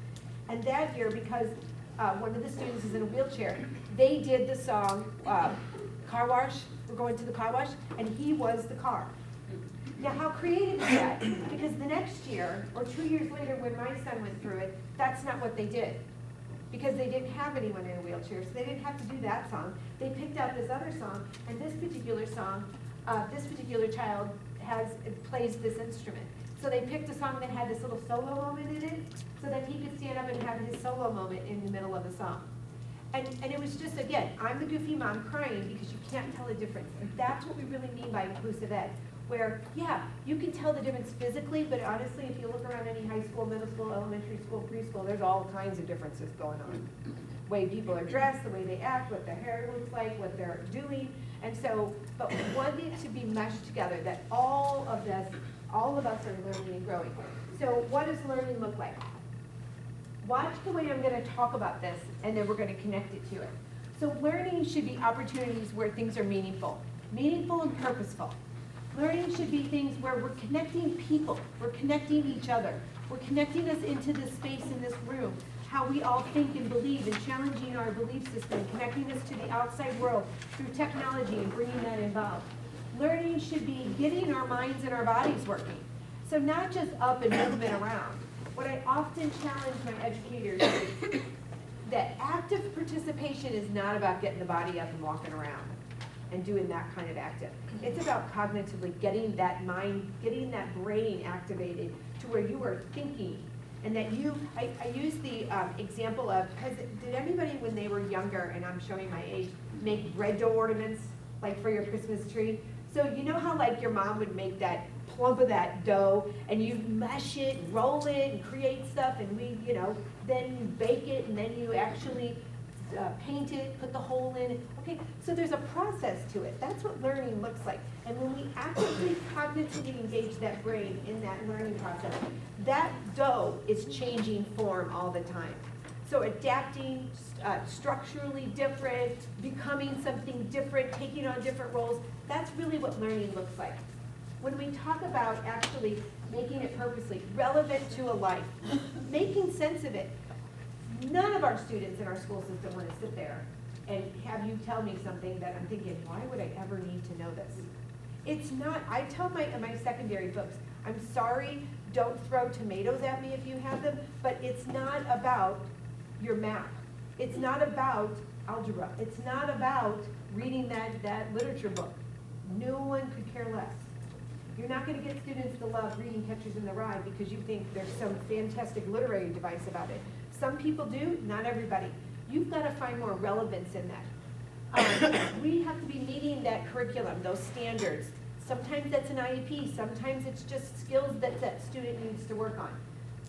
And that year, because one of the students is in a wheelchair, they did the song, Car Wash, we're going to the car wash, and he was the car. Now, how creative is that? Because the next year, or 2 years later, when my son went through it, that's not what they did. Because they didn't have anyone in a wheelchair, so they didn't have to do that song. They picked out this other song, and this particular song, this particular child plays this instrument. So they picked a song that had this little solo moment in it, so that he could stand up and have his solo moment in the middle of the song. And it was just, again, I'm the goofy mom crying because you can't tell the difference. And that's what we really mean by inclusive ed. Where, yeah, you can tell the difference physically, but honestly, if you look around any high school, middle school, elementary school, preschool, there's all kinds of differences going on. The way people are dressed, the way they act, what their hair looks like, what they're doing. And so, but we want it to be meshed together, that all of us are learning and growing. So what does learning look like? Watch the way I'm gonna talk about this, and then we're gonna connect it to it. So learning should be opportunities where things are meaningful and purposeful. Learning should be things where we're connecting people, we're connecting each other, we're connecting us into this space in this room, how we all think and believe, and challenging our belief system, connecting us to the outside world through technology and bringing that involved. Learning should be getting our minds and our bodies working. So not just up and movement around. What I often challenge my educators is that active participation is not about getting the body up and walking around and doing that kind of active. It's about cognitively getting that mind, getting that brain activated to where you are thinking, and that I use the example of, did anybody when they were younger, and I'm showing my age, make bread dough ornaments, like for your Christmas tree? So you know how like your mom would make that plump of that dough, and you mesh it, roll it, and create stuff, and then you bake it, and then you actually paint it, put the hole in it. Okay, so there's a process to it. That's what learning looks like. And when we actively cognitively engage that brain in that learning process, that dough is changing form all the time. So adapting, structurally different, becoming something different, taking on different roles, that's really what learning looks like. When we talk about actually making it purposely relevant to a life, making sense of it, none of our students in our school system want to sit there and have you tell me something that I'm thinking, why would I ever need to know this? It's not, I tell my secondary folks, I'm sorry, don't throw tomatoes at me if you have them, but it's not about your math. It's not about algebra. It's not about reading that literature book. No one could care less. You're not going to get students to love reading Catchers in the Rye because you think there's some fantastic literary device about it. Some people do, not everybody. You've got to find more relevance in that. We have to be meeting that curriculum, those standards. Sometimes that's an IEP, sometimes it's just skills that that student needs to work on.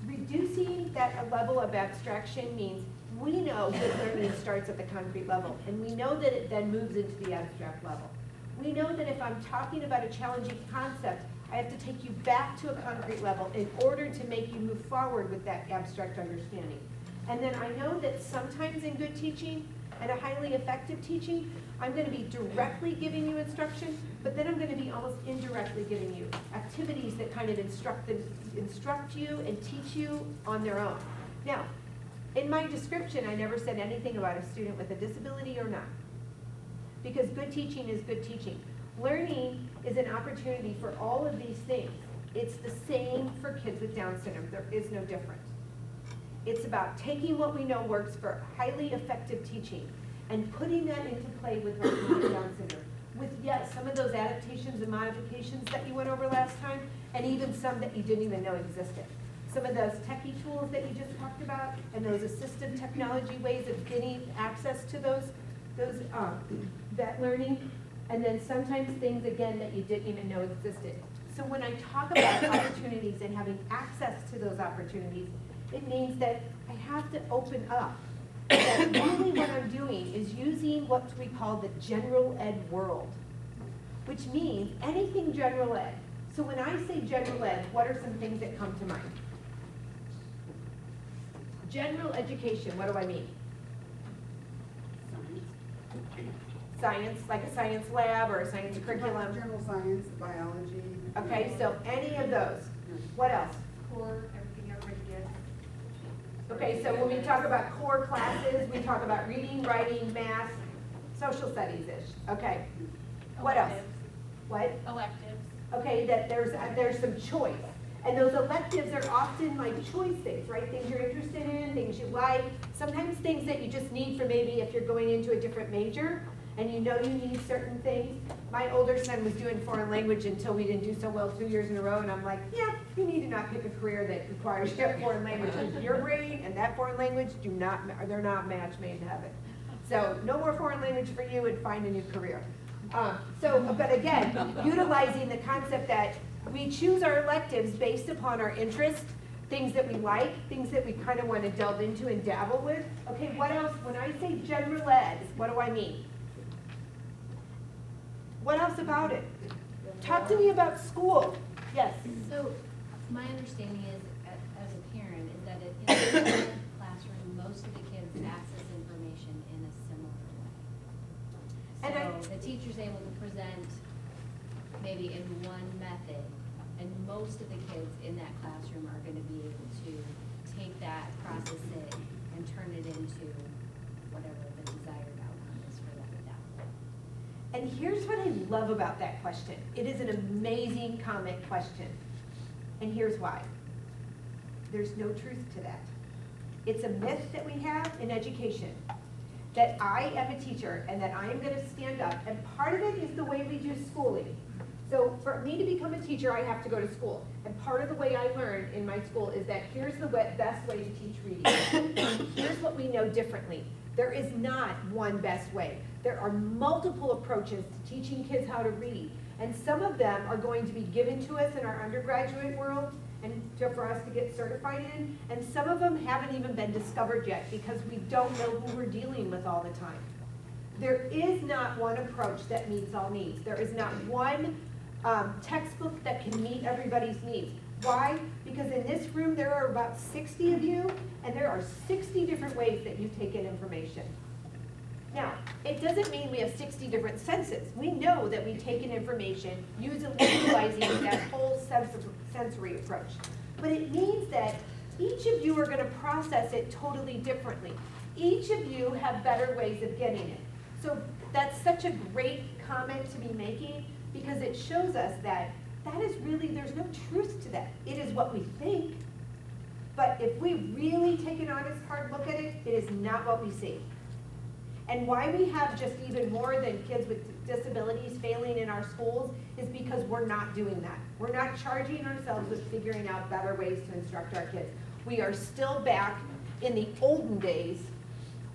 Reducing that level of abstraction means we know that learning starts at the concrete level, and we know that it then moves into the abstract level. We know that if I'm talking about a challenging concept, I have to take you back to a concrete level in order to make you move forward with that abstract understanding. And then I know that sometimes in good teaching and a highly effective teaching, I'm going to be directly giving you instruction, but then I'm going to be almost indirectly giving you activities that kind of instruct you and teach you on their own. Now, in my description, I never said anything about a student with a disability or not, because good teaching is good teaching. Learning is an opportunity for all of these things. It's the same for kids with Down syndrome. There is no difference. It's about taking what we know works for highly effective teaching and putting that into play with our kids with Down syndrome. With, yes, some of those adaptations and modifications that you went over last time, and even some that you didn't even know existed. Some of those techie tools that you just talked about, and those assistive technology ways of getting access to that learning, and then sometimes things, again, that you didn't even know existed. So when I talk about opportunities and having access to those opportunities, it means that I have to open up. That really what I'm doing is using what we call the general ed world, which means anything general ed. So when I say general ed, what are some things that come to mind? General education, what do I mean? Science, like a science lab or a science curriculum? General science, biology. Okay, so any of those. What else? Core, everything everybody gets. Okay, so when we talk about core classes, we talk about reading, writing, math, social studies-ish. Okay. What else? What? Electives. Okay, that there's some choice. And those electives are often like choice things, right? Things you're interested in, things you like, sometimes things that you just need for maybe if you're going into a different major and you know you need certain things. My older son was doing foreign language until we didn't do so well 2 years in a row, and I'm like, yeah, you need to not pick a career that requires you to have foreign language. Your brain and that foreign language they're not match made in heaven. So no more foreign language for you, and find a new career. But again, utilizing the concept that we choose our electives based upon our interests, things that we like, things that we kind of want to delve into and dabble with. Okay, what else? When I say general ed, what do I mean? What else about it? Talk to me about school. Yes? So, my understanding is, as a parent, is that in the classroom, most of the kids access information in a similar way. So the teacher's able to present maybe in one method, and most of the kids in that classroom are going to be able to take that, process it, and turn it into whatever the desired outcome is for them at that point. And here's what I love about that question. It is an amazing comment question. And here's why. There's no truth to that. It's a myth that we have in education, that I am a teacher and that I am going to stand up. And part of it is the way we do schooling. So for me to become a teacher, I have to go to school. And part of the way I learn in my school is that here's the best way to teach reading. Here's what we know differently. There is not one best way. There are multiple approaches to teaching kids how to read. And some of them are going to be given to us in our undergraduate world and for us to get certified in. And some of them haven't even been discovered yet because we don't know who we're dealing with all the time. There is not one approach that meets all needs. There is not one textbook that can meet everybody's needs. Why? Because in this room there are about 60 of you, and there are 60 different ways that you take in information. Now, it doesn't mean we have 60 different senses. We know that we take in information utilizing that whole sensory approach. But it means that each of you are going to process it totally differently. Each of you have better ways of getting it. So that's such a great comment to be making, because it shows us that is really, there's no truth to that. It is what we think, but if we really take an honest, hard look at it, it is not what we see. And why we have just even more than kids with disabilities failing in our schools is because we're not doing that. We're not charging ourselves with figuring out better ways to instruct our kids. We are still back in the olden days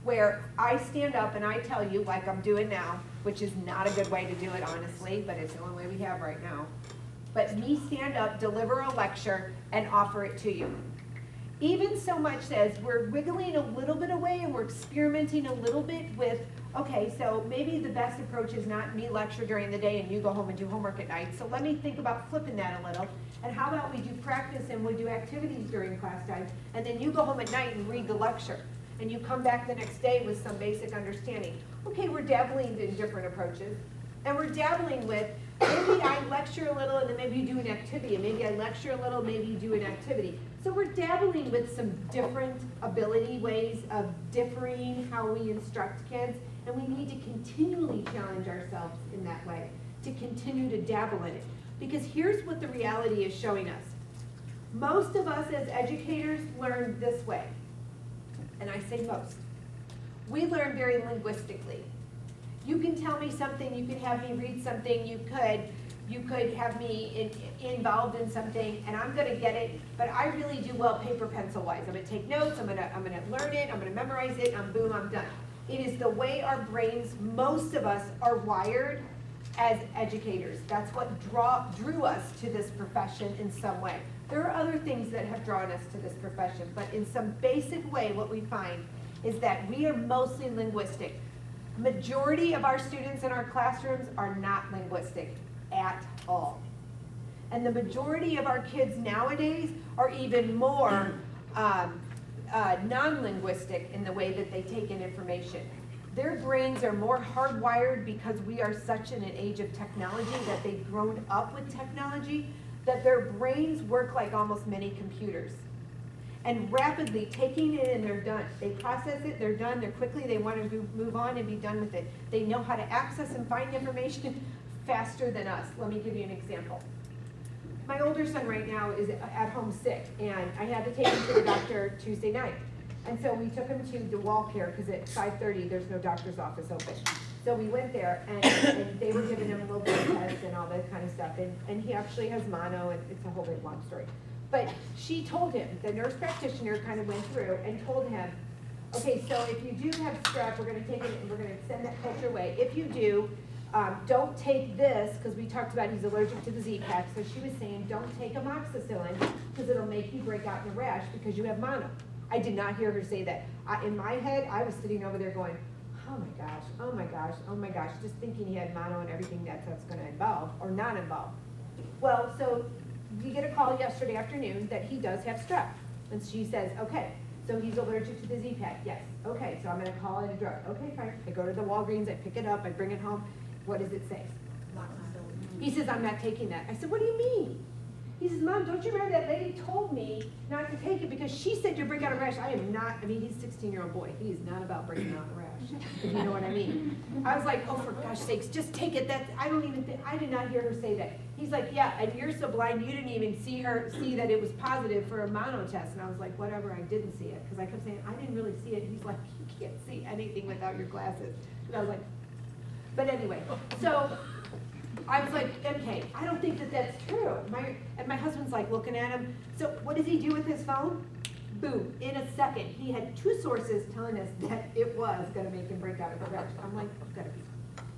where I stand up and I tell you, like I'm doing now, which is not a good way to do it, honestly, but it's the only way we have right now. But me stand up, deliver a lecture, and offer it to you. Even so much as we're wiggling a little bit away and we're experimenting a little bit with, okay, so maybe the best approach is not me lecture during the day and you go home and do homework at night. So let me think about flipping that a little. And how about we do practice and we do activities during class time, and then you go home at night and read the lecture. And you come back the next day with some basic understanding. Okay, we're dabbling in different approaches. And we're dabbling with, maybe I lecture a little and then maybe you do an activity. And maybe I lecture a little, maybe you do an activity. So we're dabbling with some different ability ways of differing how we instruct kids. And we need to continually challenge ourselves in that way, to continue to dabble in it. Because here's what the reality is showing us. Most of us as educators learn this way. And I say most. We learn very linguistically. You can tell me something, you could have me read something, you could have me involved in something, and I'm gonna get it, but I really do well paper pencil wise. I'm gonna take notes, I'm gonna learn it, I'm gonna memorize it, boom, I'm done. It is the way our brains, most of us, are wired as educators. That's what drew us to this profession in some way. There are other things that have drawn us to this profession, but in some basic way, what we find is that we are mostly linguistic. Majority of our students in our classrooms are not linguistic at all. And the majority of our kids nowadays are even more non-linguistic in the way that they take in information. their brains are more hardwired because we are such in an age of technology that they've grown up with technology, that their brains work like almost mini computers. And rapidly taking it and they're done. They process it, they're done, they're quickly, they want to move on and be done with it. They know how to access and find information faster than us. Let me give you an example. My older son right now is at home sick, and I had to take him to the doctor Tuesday night. And so we took him to the wall care, because at 5:30, there's no doctor's office open. So we went there, and they were giving him a little blood test and all that kind of stuff, and he actually has mono, and it's a whole big long story. But she told him, the nurse practitioner kind of went through and told him, okay, so if you do have strep, we're gonna take it and we're gonna send that culture away. If you do, don't take this, because we talked about he's allergic to the Z-Pack, so she was saying, don't take amoxicillin, because it'll make you break out in a rash because you have mono. I did not hear her say that. In my head, I was sitting over there going, oh my gosh, oh my gosh, oh my gosh, just thinking he had mono and everything that's gonna involve, or not involve. Well, so we get a call yesterday afternoon that he does have strep. And she says, okay, so he's allergic to the Z-Pack. Yes. Okay, so I'm gonna call it a drug. Okay, fine. I go to the Walgreens, I pick it up, I bring it home. What does it say? He says, I'm not taking that. I said, what do you mean? He says, Mom, don't you remember that lady told me not to take it because she said you'll break out a rash? I am not, I mean, he's a 16-year-old boy. He is not about breaking out a rash, if you know what I mean. I was like, oh, for gosh sakes, just take it. I don't even think, I did not hear her say that. He's like, yeah, and you're so blind, you didn't even see that it was positive for a mono test. And I was like, whatever, I didn't see it. Because I kept saying, I didn't really see it. He's like, you can't see anything without your glasses. And I was like, but anyway, so I was like, MK, I don't think that that's true. And my husband's like looking at him. So what does he do with his phone? Boom, in a second. He had 2 sources telling us that it was gonna make him break out of a rash. I'm like,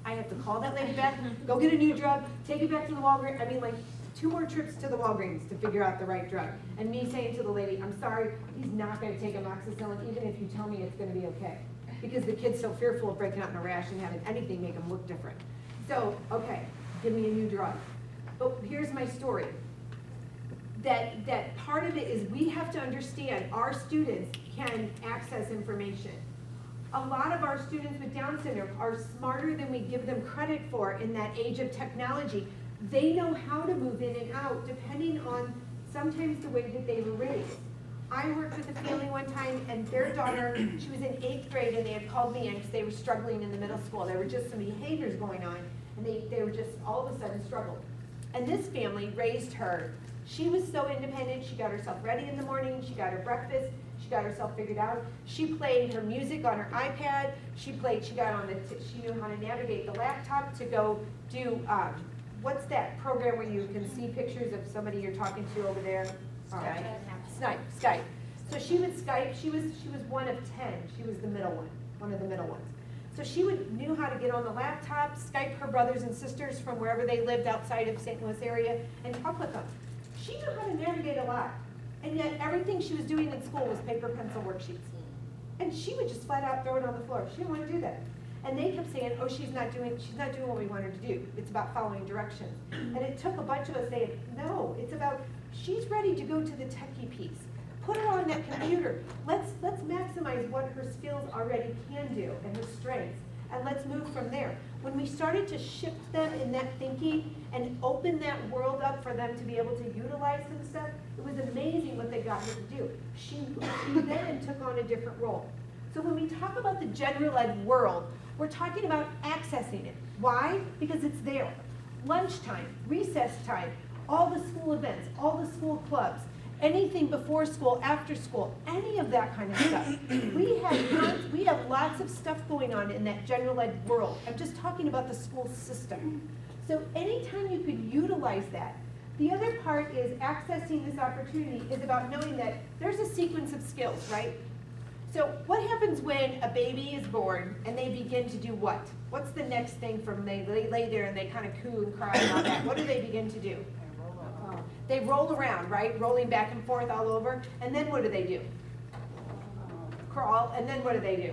I have to call that lady back, go get a new drug, take it back to the Walgreens. I mean, like 2 more trips to the Walgreens to figure out the right drug. And me saying to the lady, I'm sorry, he's not gonna take amoxicillin even if you tell me it's gonna be okay. Because the kid's so fearful of breaking out in a rash and having anything make him look different. So, okay, give me a new drug. But here's my story. That part of it is we have to understand our students can access information. A lot of our students with Down syndrome are smarter than we give them credit for in that age of technology. They know how to move in and out depending on sometimes the way that they were raised. I worked with a family one time, and their daughter, she was in 8th grade, and they had called me in because they were struggling in the middle school. There were just some behaviors going on, and they were just all of a sudden struggled. And this family raised her. She was so independent. She got herself ready in the morning. She got her breakfast. She got herself figured out. She played her music on her iPad. She knew how to navigate the laptop to go do, what's that program where you can see pictures of somebody you're talking to over there? Skype. So she would Skype. She was one of 10. She was the middle one of the middle ones. So she knew how to get on the laptop, Skype her brothers and sisters from wherever they lived outside of St. Louis area, and talk with them. She knew how to navigate a lot. And yet everything she was doing in school was paper, pencil, worksheets. And she would just flat out throw it on the floor. She didn't want to do that. And they kept saying, oh, she's not doing what we want her to do. It's about following directions. And it took a bunch of us saying, no, it's about, she's ready to go to the techie piece. Put her on that computer. Let's maximize what her skills already can do and her strengths. And let's move from there. When we started to shift them in that thinking and open that world up for them to be able to utilize some stuff, it was amazing what they got her to do. She then took on a different role. So when we talk about the general ed world, we're talking about accessing it. Why? Because it's there. Lunchtime, recess time, all the school events, all the school clubs, anything before school, after school, any of that kind of stuff. We have lots of stuff going on in that general ed world. I'm just talking about the school system. So anytime you could utilize that. The other part is accessing this opportunity is about knowing that there's a sequence of skills, right? So what happens when a baby is born and they begin to do what? What's the next thing from they lay there and they kind of coo and cry and all that? What do they begin to do? They roll around, right? Rolling back and forth all over. And then what do? Crawl. And then what do?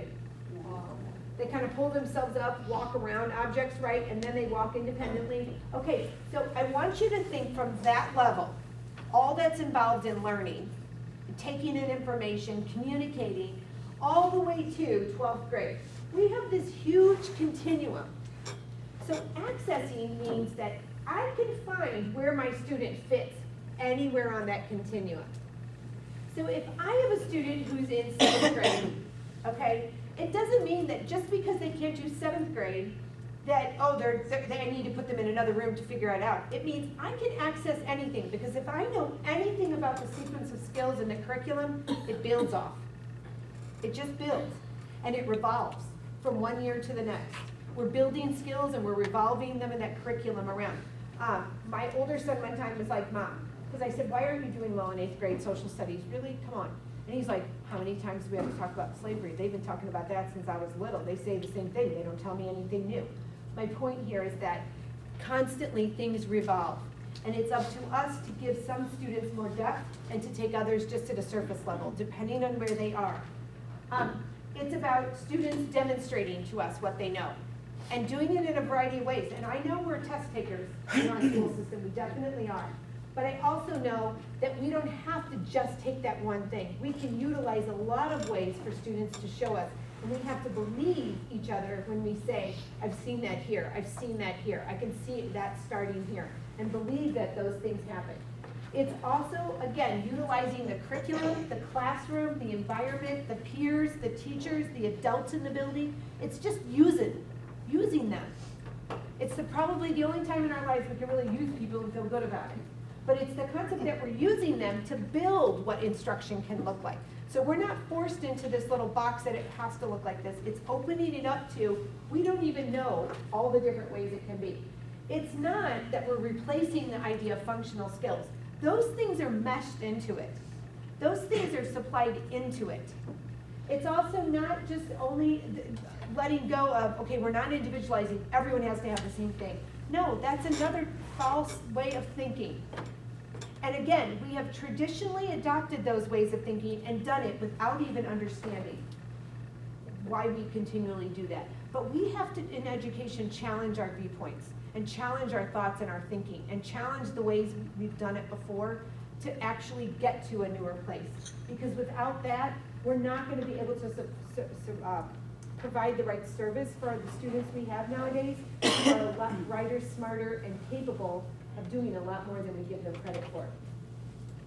They kind of pull themselves up, walk around objects, right? And then they walk independently. Okay, so I want you to think from that level, all that's involved in learning, taking in information, communicating, all the way to 12th grade. we have this huge continuum. So accessing means that I can find where my student fits anywhere on that continuum. So if I have a student who's in 7th grade, okay, it doesn't mean that just because they can't do 7th grade, that, oh, they need to put them in another room to figure it out. It means I can access anything, because if I know anything about the sequence of skills in the curriculum, it builds off. It just builds, and it revolves from one year to the next. We're building skills and we're revolving them in that curriculum around. My older son one time was like, Mom, because I said, why aren't you doing well in 8th grade social studies? Really, come on. And he's like, how many times do we have to talk about slavery? They've been talking about that since I was little. They say the same thing. They don't tell me anything new. My point here is that constantly things revolve. And it's up to us to give some students more depth and to take others just at a surface level, depending on where they are. It's about students demonstrating to us what they know and doing it in a variety of ways. And I know we're test takers in our school system, we definitely are. But I also know that we don't have to just take that one thing. We can utilize a lot of ways for students to show us. And we have to believe each other when we say, I've seen that here, I've seen that here, I can see that starting here, and believe that those things happen. It's also, again, utilizing the curriculum, the classroom, the environment, the peers, the teachers, the adults in the building. It's just using them. It's probably the only time in our lives we can really use people and feel good about it. But it's the concept that we're using them to build what instruction can look like. So we're not forced into this little box that it has to look like this. It's opening it up to, we don't even know all the different ways it can be. It's not that we're replacing the idea of functional skills. Those things are meshed into it. Those things are supplied into it. It's also not just only letting go of, okay, we're not individualizing, everyone has to have the same thing. No, that's another false way of thinking. And again, we have traditionally adopted those ways of thinking and done it without even understanding why we continually do that. But we have to, in education, challenge our viewpoints and challenge our thoughts and our thinking and challenge the ways we've done it before to actually get to a newer place. Because without that, we're not going to be able to provide the right service for the students we have nowadays, who are a lot brighter, smarter, and capable of doing a lot more than we give them credit for.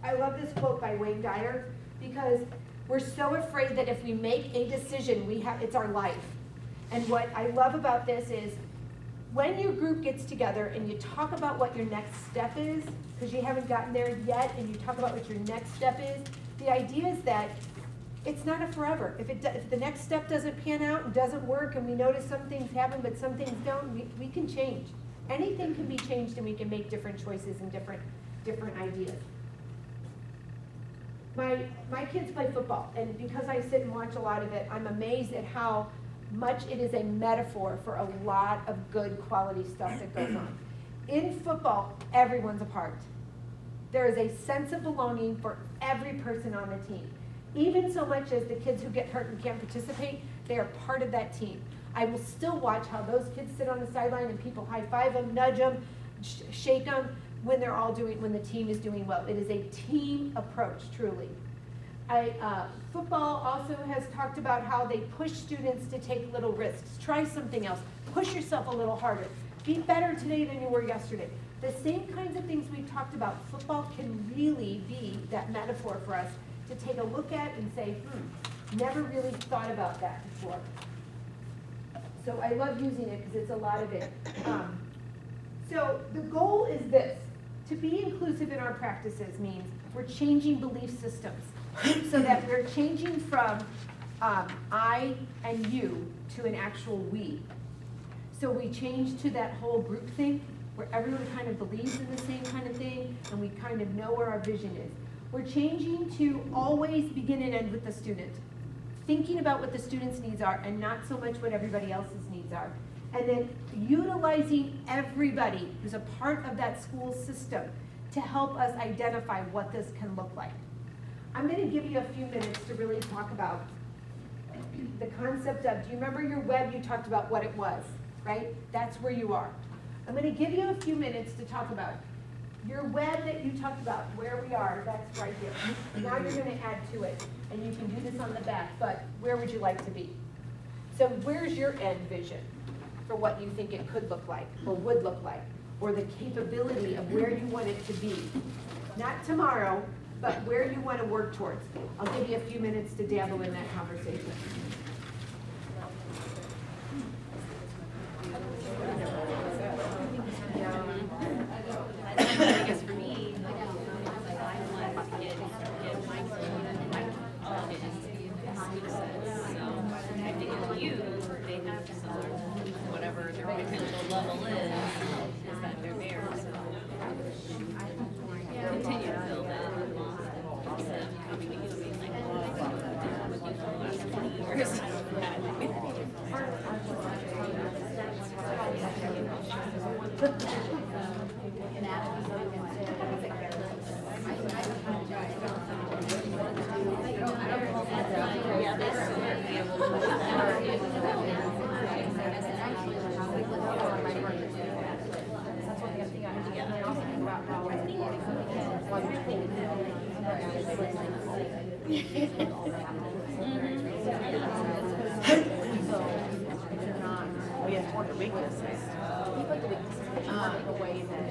I love this quote by Wayne Dyer, because we're so afraid that if we make a decision, it's our life. And what I love about this is, when your group gets together and you talk about what your next step is, because you haven't gotten there yet, and you talk about what your next step is, the idea is that it's not a forever. If the next step doesn't pan out and doesn't work, and we notice some things happen but some things don't, we can change. Anything can be changed, and we can make different choices and different ideas. My kids play football, and because I sit and watch a lot of it, I'm amazed at how much it is a metaphor for a lot of good quality stuff that goes on. In football, everyone's a part. There is a sense of belonging for every person on the team. Even so much as the kids who get hurt and can't participate, they are part of that team. I will still watch how those kids sit on the sideline and people high-five them, nudge them, shake them when the team is doing well. It is a team approach, truly. Football also has talked about how they push students to take little risks. Try something else. Push yourself a little harder. Be better today than you were yesterday. The same kinds of things we've talked about, football can really be that metaphor for us to take a look at and say, never really thought about that before. So I love using it because it's a lot of it. So the goal is this. To be inclusive in our practices means we're changing belief systems so that we're changing from I and you to an actual we. So we change to that whole group thing where everyone kind of believes in the same kind of thing and we kind of know where our vision is. We're changing to always begin and end with the student. Thinking about what the student's needs are and not so much what everybody else's needs are. And then utilizing everybody who's a part of that school system to help us identify what this can look like. I'm going to give you a few minutes to really talk about the concept of, do you remember your web? You talked about what it was, right? That's where you are. I'm going to give you a few minutes to talk about your web that you talked about, where we are, that's right here. Now you're going to add to it, and you can do this on the back, but where would you like to be? So where's your end vision for what you think it could look like, or would look like, or the capability of where you want it to be? Not tomorrow, but where you want to work towards. I'll give you a few minutes to dabble in that conversation. I guess for me, I want to get my children like all the skill sets. So I think with you, they have some whatever their potential level is that they're there. So continue to build it. Instead of coming to you and being like, well, I've been with you for the last 20 years. We have one of the weaknesses. You put the weaknesses, but you want it away that.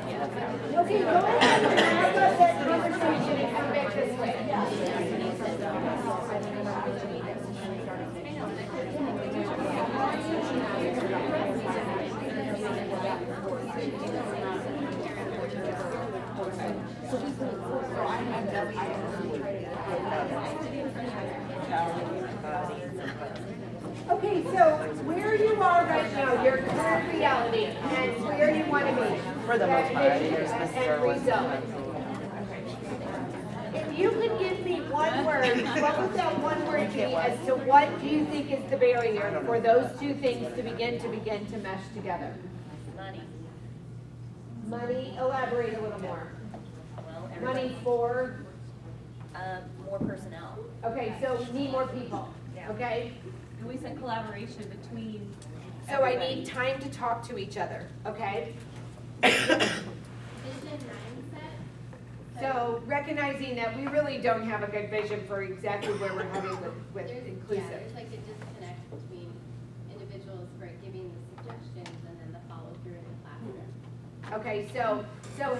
Okay, go ahead. Have that conversation and come back this way. your current reality and where you want to be. For the most part, And result. If you could give me one word, what would that one word be as to what do you think is the barrier for those two things to begin to mesh together? Money. Money, elaborate a little more. Well, Money for, more personnel. okay, so we need more people, okay? And we said collaboration between. So I need time to talk to each other, okay? Vision mindset. So recognizing that we really don't have a good vision for exactly where we're heading with Yeah, inclusive. there's like a disconnect between individuals, right, giving the suggestions and then the follow through in the classroom. Okay, so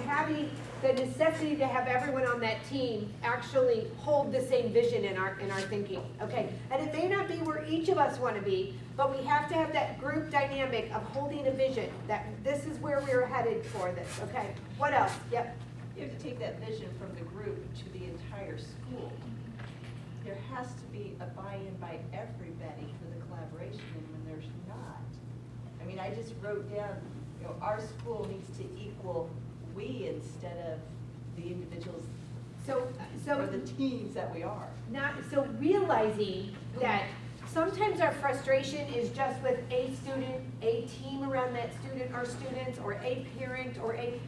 having the necessity to have everyone on that team actually hold the same vision in our thinking, okay? And it may not be where each of us want to be, but we have to have that group dynamic of holding a vision, that this is where we're headed for this, okay? What else? Yep. You have to take that vision from the group to the entire school. There has to be a buy-in by everybody for the collaboration, and when there's not, I mean, I just wrote down, you know, our school needs to equal we instead of the individuals So or the teams that we are. So realizing that sometimes our frustration is just with a student, a team around that student or students, or a parent, or and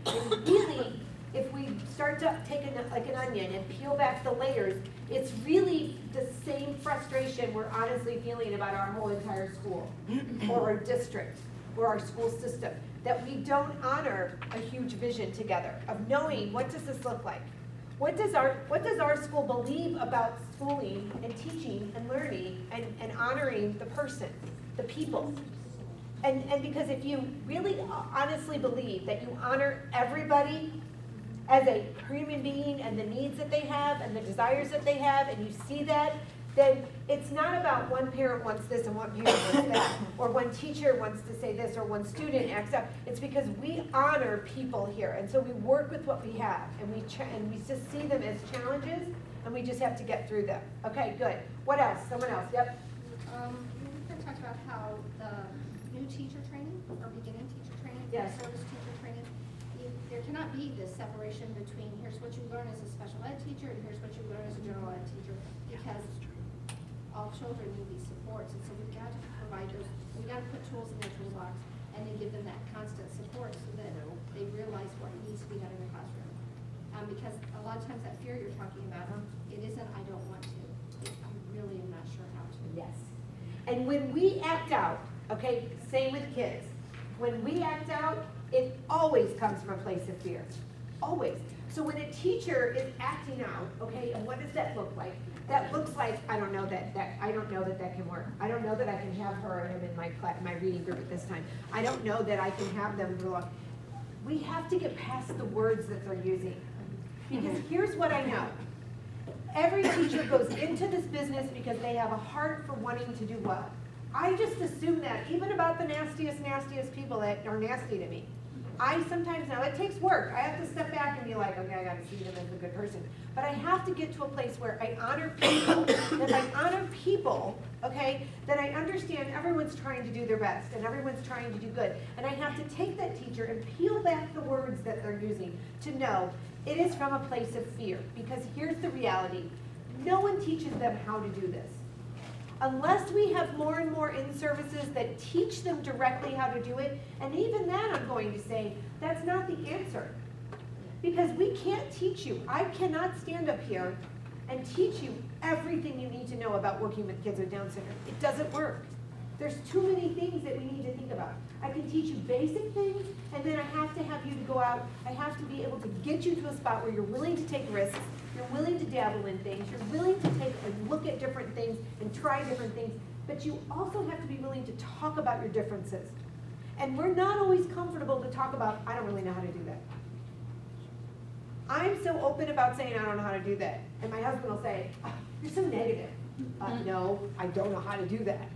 really, if we start to take like an onion and peel back the layers, it's really the same frustration we're honestly feeling about our whole entire school, or our district, or our school system, that we don't honor a huge vision together of knowing, what does this look like? What does our school believe about schooling and teaching and learning and honoring the person, the people? And because if you really honestly believe that you honor everybody as a human being and the needs that they have and the desires that they have, and you see that, then it's not about one parent wants this and one parent wants that, or one teacher wants to say this, or one student acts up. It's because we honor people here, and so we work with what we have, and we just see them as challenges, and we just have to get through them. Okay, good. What else? Someone else? Yep. We can talk about how the new teacher training or beginning teacher training, Yes. service teacher training, there cannot be this separation between here's what you learn as a special ed teacher and here's what you learn as a general ed teacher, because all children need these supports, and so we've got to provide those, we've got to put tools in their toolbox and then give them that constant support so that they realize what needs to be done in the classroom. Because a lot of times that fear you're talking about, it isn't I don't want to, I really am not sure how to. Yes. And when we act out, okay, same with kids, when we act out, it always comes from a place of fear, always. So when a teacher is acting out, okay, and what does that look like? That looks like, I don't know that can work. I don't know that I can have her or him in my reading group at this time. I don't know that I can have them belong. We have to get past the words that they're using. Because here's what I know. Every teacher goes into this business because they have a heart for wanting to do well. I just assume that even about the nastiest people that are nasty to me. I sometimes, now it takes work. I have to step back and be like, okay, I gotta see them as a good person. But I have to get to a place where I honor people. And if I honor people, okay, then I understand everyone's trying to do their best and everyone's trying to do good. And I have to take that teacher and peel back the words that they're using to know it is from a place of fear. Because here's the reality. No one teaches them how to do this. Unless we have more and more in-services that teach them directly how to do it, and even that I'm going to say, that's not the answer. Because we can't teach you. I cannot stand up here and teach you everything you need to know about working with kids with Down syndrome. It doesn't work. There's too many things that we need to think about. I can teach you basic things, and then I have to have you to go out. I have to be able to get you to a spot where you're willing to take risks, you're willing to dabble in things, you're willing to take and look at different things and try different things, but you also have to be willing to talk about your differences. And we're not always comfortable to talk about, I don't really know how to do that. I'm so open about saying I don't know how to do that. And my husband will say, oh, you're so negative. No, I don't know how to do that.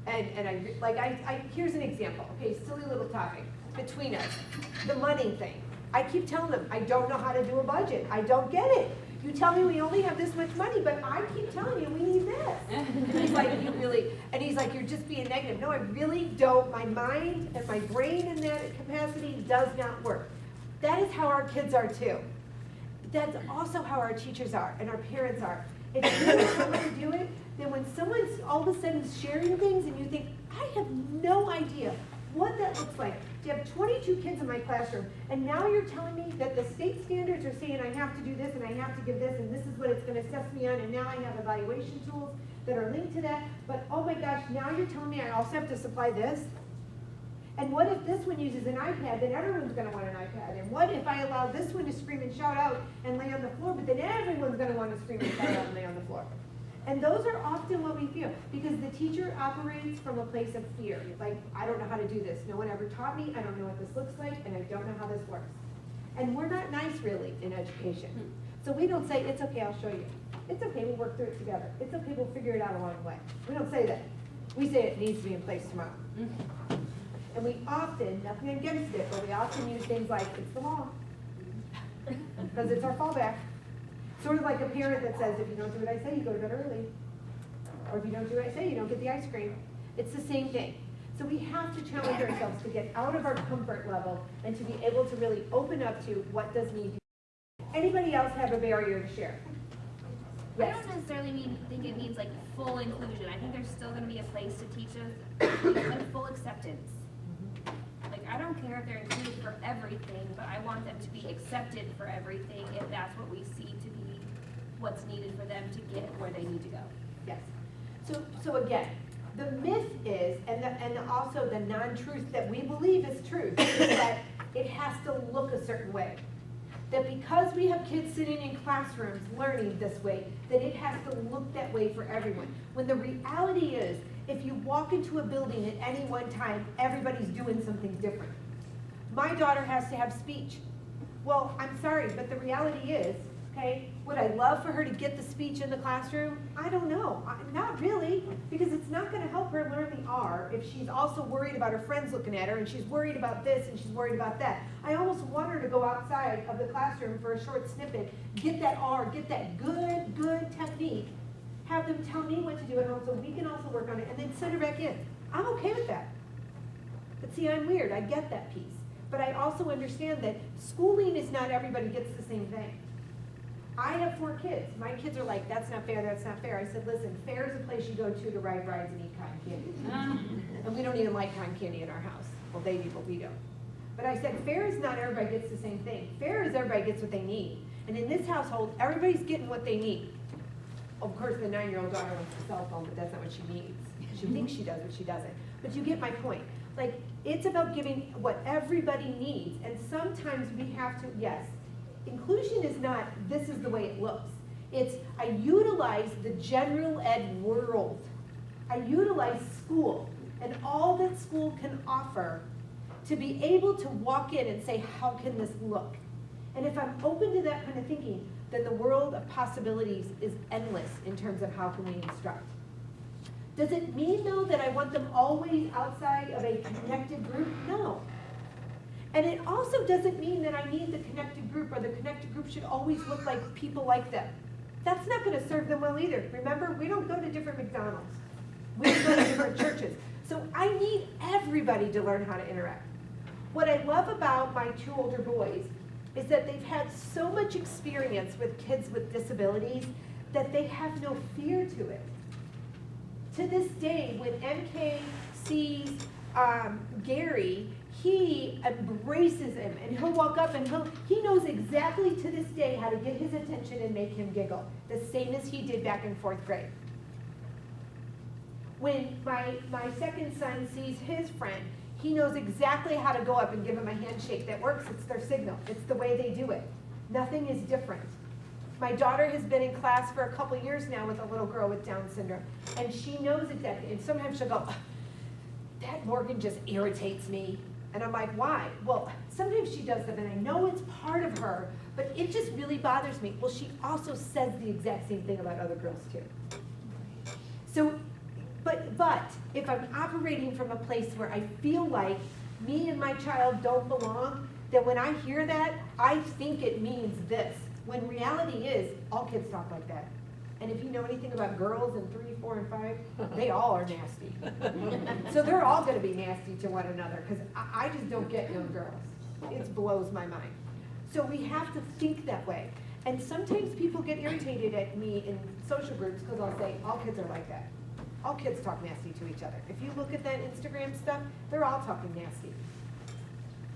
And here's an example, okay, silly little topic between us, the money thing. I keep telling them, I don't know how to do a budget. I don't get it. you tell me we only have this much money, but I keep telling you we need this. And he's like, you're just being negative. No, I really don't. My mind and my brain in that capacity does not work. That is how our kids are too. That's also how our teachers are and our parents are. If you don't know how to do it, then when someone's all of a sudden sharing things and you think, I have no idea what that looks like to have 22 kids in my classroom, and now you're telling me that the state standards are saying I have to do this and I have to give this and this is what it's going to assess me on, and now I have evaluation tools that are linked to that, but oh my gosh, now you're telling me I also have to supply this? And what if this one uses an iPad, then everyone's going to want an iPad? And what if I allow this one to scream and shout out and lay on the floor, but then everyone's going to want to scream and shout out and lay on the floor? And those are often what we feel, because the teacher operates from a place of fear. Like, I don't know how to do this. No one ever taught me. I don't know what this looks like, and I don't know how this works. And we're not nice, really, in education. So we don't say, it's okay, I'll show you. It's okay, we'll work through it together. It's okay, we'll figure it out along the way. We don't say that. We say it needs to be in place tomorrow. And we often, nothing against it, but we often use things like, it's the law. Because it's our fallback. Sort of like a parent that says, if you don't do what I say, you go to bed early. Or if you don't do what I say, you don't get the ice cream. It's the same thing. So we have to challenge ourselves to get out of our comfort level and to be able to really open up to what does need to be. Anybody else have a barrier to share? Yes. I don't necessarily think it means like full inclusion. I think there's still going to be a place to teach us like full acceptance. Like, I don't care if they're included for everything, but I want them to be accepted for everything if that's what we see to be what's needed for them to get where they need to go. Yes. So again, the myth is, and also the non-truth that we believe is truth, is that it has to look a certain way. That because we have kids sitting in classrooms learning this way, that it has to look that way for everyone. When the reality is, if you walk into a building at any one time, everybody's doing something different. My daughter has to have speech. Well, I'm sorry, but the reality is, okay, would I love for her to get the speech in the classroom? I don't know. Not really, because it's not going to help her learn the R if she's also worried about her friends looking at her, and she's worried about this, and she's worried about that. I almost want her to go outside of the classroom for a short snippet, get that R, get that good technique, have them tell me what to do at home so we can also work on it, and then send her back in. I'm okay with that. But see, I'm weird. I get that piece. But I also understand that schooling is not everybody gets the same thing. I have 4 kids. My kids are like, that's not fair, that's not fair. I said, listen, fair is a place you go to ride rides and eat cotton candy. And we don't even like cotton candy in our house. Well, they do, but we don't. But I said, fair is not everybody gets the same thing. Fair is everybody gets what they need. And in this household, everybody's getting what they need. Of course, the 9-year-old daughter wants a cell phone, but that's not what she needs. She thinks she does, but she doesn't. But you get my point. Like, it's about giving what everybody needs. And sometimes we have to, yes, inclusion is not, this is the way it looks. It's, I utilize the general ed world. I utilize school and all that school can offer to be able to walk in and say, how can this look? And if I'm open to that kind of thinking, then the world of possibilities is endless in terms of how can we instruct. Does it mean, though, that I want them always outside of a connected group? No. And it also doesn't mean that I need the connected group, or the connected group should always look like people like them. That's not going to serve them well either. Remember, we don't go to different McDonald's. We don't go to different churches. So I need everybody to learn how to interact. What I love about my 2 older boys is that they've had so much experience with kids with disabilities that they have no fear to it. To this day, when MK sees Gary, he embraces him, and he'll walk up and he knows exactly to this day how to get his attention and make him giggle, the same as he did back in 4th grade. When my second son sees his friend, he knows exactly how to go up and give him a handshake that works. It's their signal. It's the way they do it. Nothing is different. My daughter has been in class for a couple years now with a little girl with Down syndrome, and she knows exactly. And sometimes she'll go, that Morgan just irritates me. And I'm like, why? Well, sometimes she does that, and I know it's part of her, but it just really bothers me. Well, she also says the exact same thing about other girls, too. So, but if I'm operating from a place where I feel like me and my child don't belong, then when I hear that, I think it means this. when reality is, all kids talk like that. And if you know anything about girls in 3, 4, and 5, they all are nasty. So they're all gonna be nasty to one another, because I just don't get young girls. It blows my mind. So we have to think that way. And sometimes people get irritated at me in social groups because I'll say, all kids are like that. All kids talk nasty to each other. If you look at that Instagram stuff, they're all talking nasty.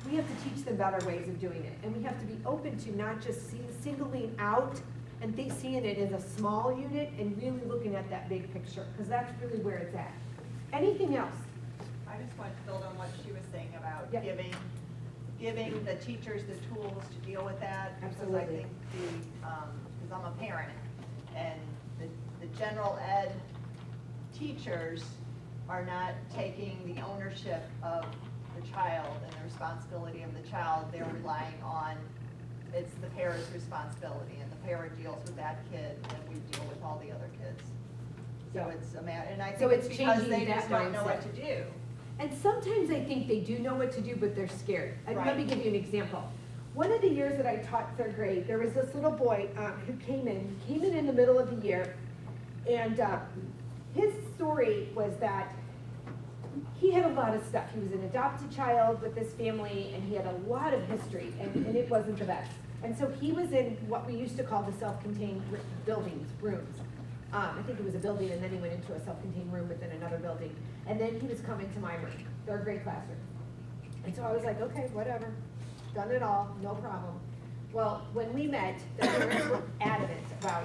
We have to teach them better ways of doing it. And we have to be open to not just singling out and seeing it as a small unit and really looking at that big picture, because that's really where it's at. Anything else? I just wanted to build on what she was saying about Yep. giving the teachers the tools to deal with that. Absolutely. Because I think because I'm a parent, and the general ed teachers are not taking the ownership of the child and the responsibility of the child. They're relying on, it's the parent's responsibility, and the parent deals with that kid, and we deal with all the other kids. So it's a matter, and I So think it's it's because changing they just that don't know what to mindset. do. And sometimes I think they do know what to do, but they're scared. And let me Right. give you an example. One of the years that I taught third grade, there was this little boy who came in the middle of the year, and his story was that he had a lot of stuff. He was an adopted child with this family, and he had a lot of history, and it wasn't the best. And so he was in what we used to call the self-contained buildings, rooms. I think it was a building, and then he went into a self-contained room within another building. And then he was coming to my room, third grade classroom. And so I was like, okay, whatever, done it all, no problem. Well, when we met, the parents were adamant about,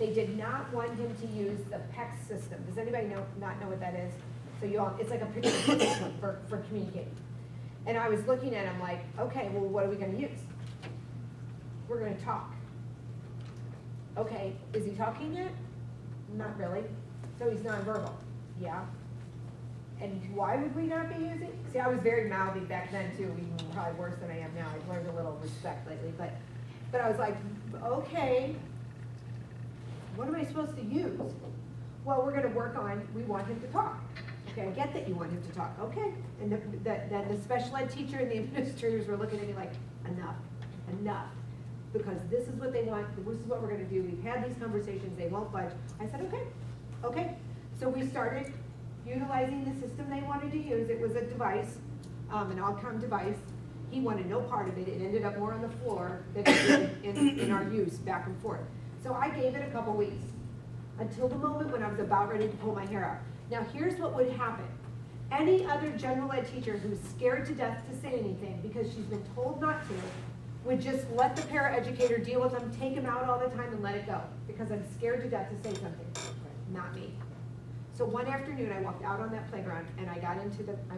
they did not want him to use the PEX system. Does anybody not know what that is? So you all, it's like a picture system for communicating. And I was looking at him like, okay, well, what are we gonna use? We're gonna talk. Okay, is he talking yet? Not really. So he's nonverbal. Yeah. And why would we not be using? See, I was very mouthy back then too, even probably worse than I am now. I've learned a little respect lately, but I was like, okay, what am I supposed to use? Well, we're gonna work on, we want him to talk. Okay, I get that you want him to talk, okay. And then the special ed teacher and the administrators were looking at me like, enough. Because this is what they want, this is what we're gonna do. We've had these conversations, they won't budge. I said, okay. So we started utilizing the system they wanted to use. It was a device, an outcome device. He wanted no part of it. It ended up more on the floor than it did in our use back and forth. So I gave it a couple weeks until the moment when I was about ready to pull my hair out. Now here's what would happen. Any other general ed teacher who's scared to death to say anything because she's been told not to would just let the paraeducator deal with them, take him out all the time and let it go because I'm scared to death to say something. Not me. So one afternoon I walked out on that playground and I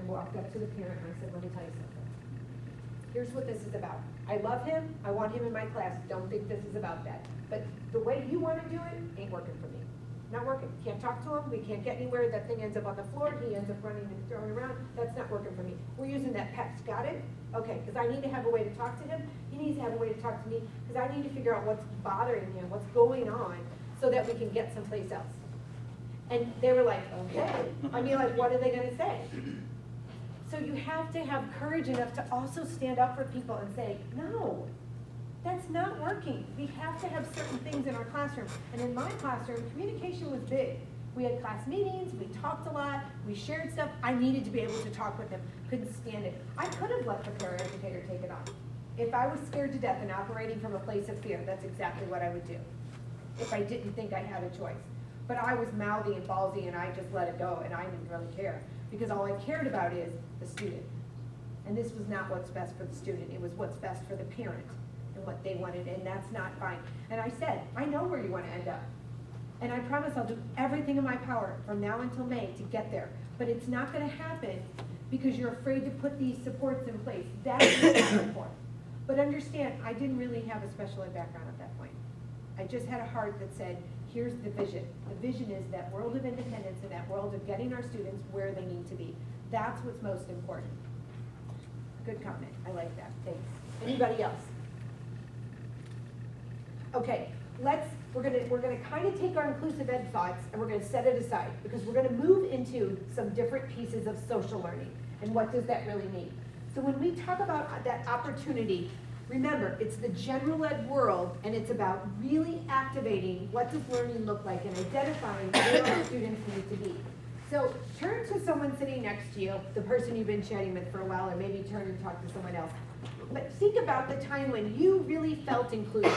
walked up to the parent and I said, let me tell you something. Here's what this is about. I love him, I want him in my class, don't think this is about that. But the way you want to do it ain't working for me. Not working. Can't talk to him, we can't get anywhere, that thing ends up on the floor, he ends up running and throwing around, that's not working for me. We're using that PEX, got it? Okay, because I need to have a way to talk to him, he needs to have a way to talk to me, because I need to figure out what's bothering him, what's going on, so that we can get someplace else. And they were like, okay. I mean, like, what are they gonna say? So you have to have courage enough to also stand up for people and say, no, that's not working. We have to have certain things in our classroom. And in my classroom, communication was big. We had class meetings, we talked a lot, we shared stuff. I needed to be able to talk with them, couldn't stand it. I could have let the paraeducator take it on. If I was scared to death and operating from a place of fear, that's exactly what I would do. If I didn't think I had a choice. But I was mouthy and ballsy and I just let it go and I didn't really care. Because all I cared about is the student. And this was not what's best for the student, it was what's best for the parent and what they wanted, and that's not fine. And I said, I know where you want to end up. And I promise I'll do everything in my power from now until May to get there. But it's not gonna happen because you're afraid to put these supports in place. That's what I'm for. But understand, I didn't really have a special ed background at that point. I just had a heart that said, here's the vision. The vision is that world of independence and that world of getting our students where they need to be. That's what's most important. Good comment, I like that, thanks. Anybody else? Okay, we're gonna kind of take our inclusive ed thoughts and we're gonna set it aside because we're gonna move into some different pieces of social learning and what does that really mean. So when we talk about that opportunity, Remember, it's the general ed world, and it's about really activating what does learning look like and identifying where our students need to be. So turn to someone sitting next to you, the person you've been chatting with for a while, or maybe turn and talk to someone else. But think about the time when you really felt included.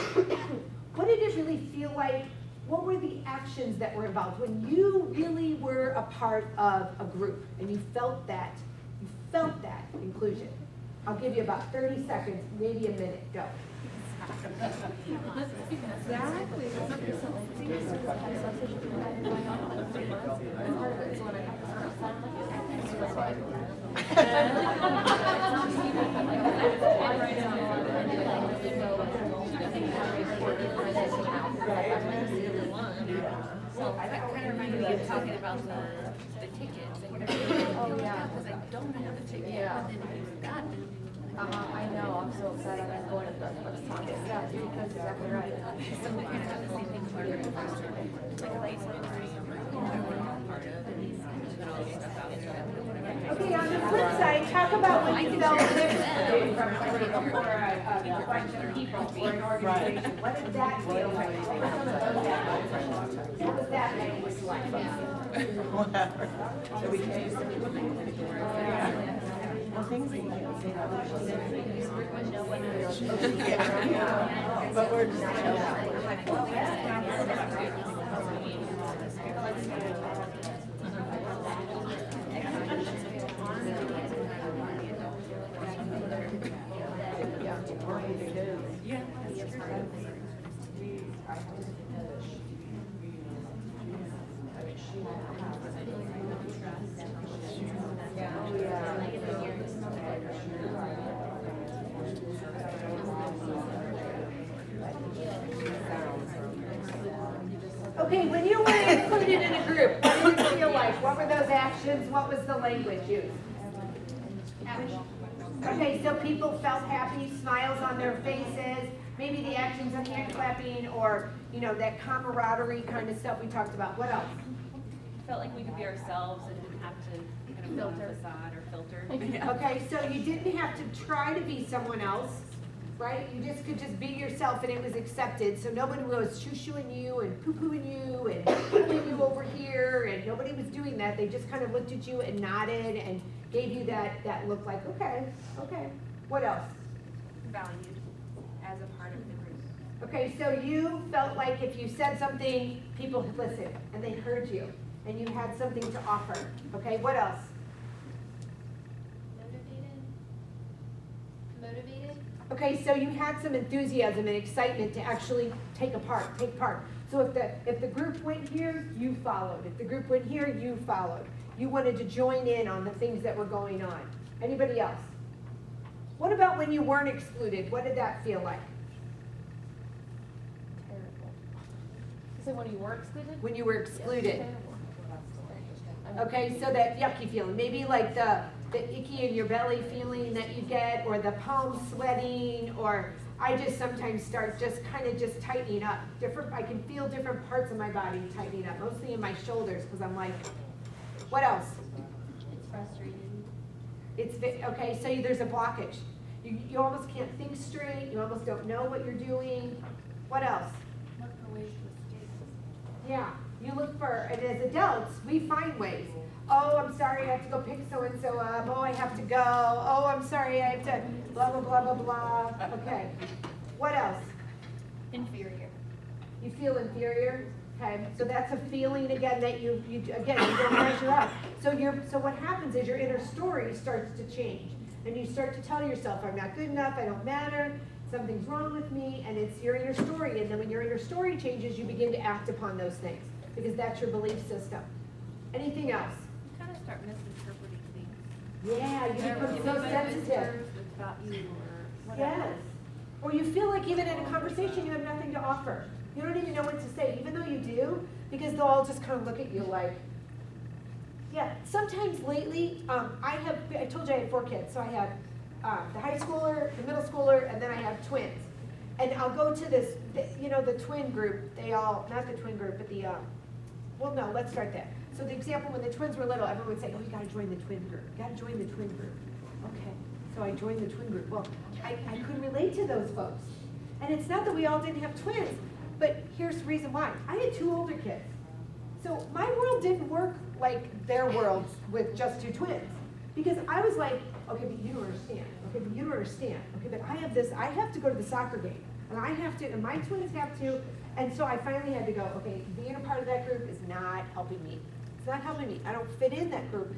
What did it really feel like? What were the actions that were involved? When you really were a part of a group and you felt that inclusion. I'll give you about 30 seconds, maybe a minute, go. So that kind of reminded me of talking about the tickets and whatever. Oh, yeah. Because I don't have a ticket, but then I got it. I know, I'm so upset I'm not going to the first time. Yeah, because exactly right. So we kind of have the same thing for our first term. Like a late celebrity, I want to be part of, and put all this stuff out there. Okay, on the flip side, talk about when you felt excluded from a group or a bunch of people or an organization. What did that feel like? What was that language like? Whatever. So we can use well, things that you can't say that yeah, but we're just Okay, when you were included in a group, what did it feel like? What were those actions? What was the language used? Okay, so people felt happy, smiles on their faces, maybe the actions of hand clapping or, you know, that camaraderie kind of stuff we talked about. What else? Felt like we could be ourselves and didn't have to kind of filter facade or filter. Okay, so you didn't have to try to be someone else, right? You just could just be yourself and it was accepted. So nobody was shoo-shooing you and poo-pooing you and pulling you over here and nobody was doing that. They just kind of looked at you and nodded and gave you that look like, okay. What else? Valued as a part of the group. Okay, so you felt like if you said something, people listened and they heard you and you had something to offer. Okay, what else? Motivated. Okay, so you had some enthusiasm and excitement to actually take part. So if the group went here, you followed. If the group went here, you followed. You wanted to join in on the things that were going on. Anybody else? What about when you weren't excluded? What did that feel like? Terrible. So when you were excluded? When you were excluded. Terrible. Okay, so that yucky feeling. Maybe like the icky in your belly feeling that you get, or the palms sweating, or I just sometimes start just kind of just tightening up. I can feel different parts of my body tightening up, mostly in my shoulders, because I'm like, what else? It's frustrating. Okay, so there's a blockage. You almost can't think straight, you almost don't know what you're doing. What else? Look for ways to escape. Yeah, you look for, and as adults, we find ways. Oh, I'm sorry, I have to go pick so-and-so up. Oh, I have to go. Oh, I'm sorry, I have to blah, blah, blah, blah, blah. Okay. What else? Inferior. You feel inferior? Okay, so that's a feeling again that you don't measure up. So what happens is your inner story starts to change. And you start to tell yourself, I'm not good enough, I don't matter, something's wrong with me, and it's your inner story. And then when your inner story changes, you begin to act upon those things because that's your belief system. Anything else? You kind of start misinterpreting things. Yeah, you become so sensitive. About you or whatever. Yes. Or you feel like even in a conversation you have nothing to offer. You don't even know what to say, even though you do, because they'll all just kind of look at you like, yeah. Sometimes lately, I told you I had 4 kids, so I have the high schooler, the middle schooler, and then I have twins. And I'll go to this, the twin group, not the twin group, but let's start that. So the example, when the twins were little, everyone would say, oh, you gotta join the twin group. You gotta join the twin group. Okay. so I joined the twin group. Well, I couldn't relate to those folks. And it's not that we all didn't have twins, but here's the reason why. I had 2 older kids. So my world didn't work like their worlds with just 2 twins. Because I was like, okay, but you don't understand. Okay, but you don't understand. Okay, but I have this, I have to go to the soccer game. And I have to, and my twins have to. And so I finally had to go, okay, being a part of that group is not helping me. It's not helping me. I don't fit in that group.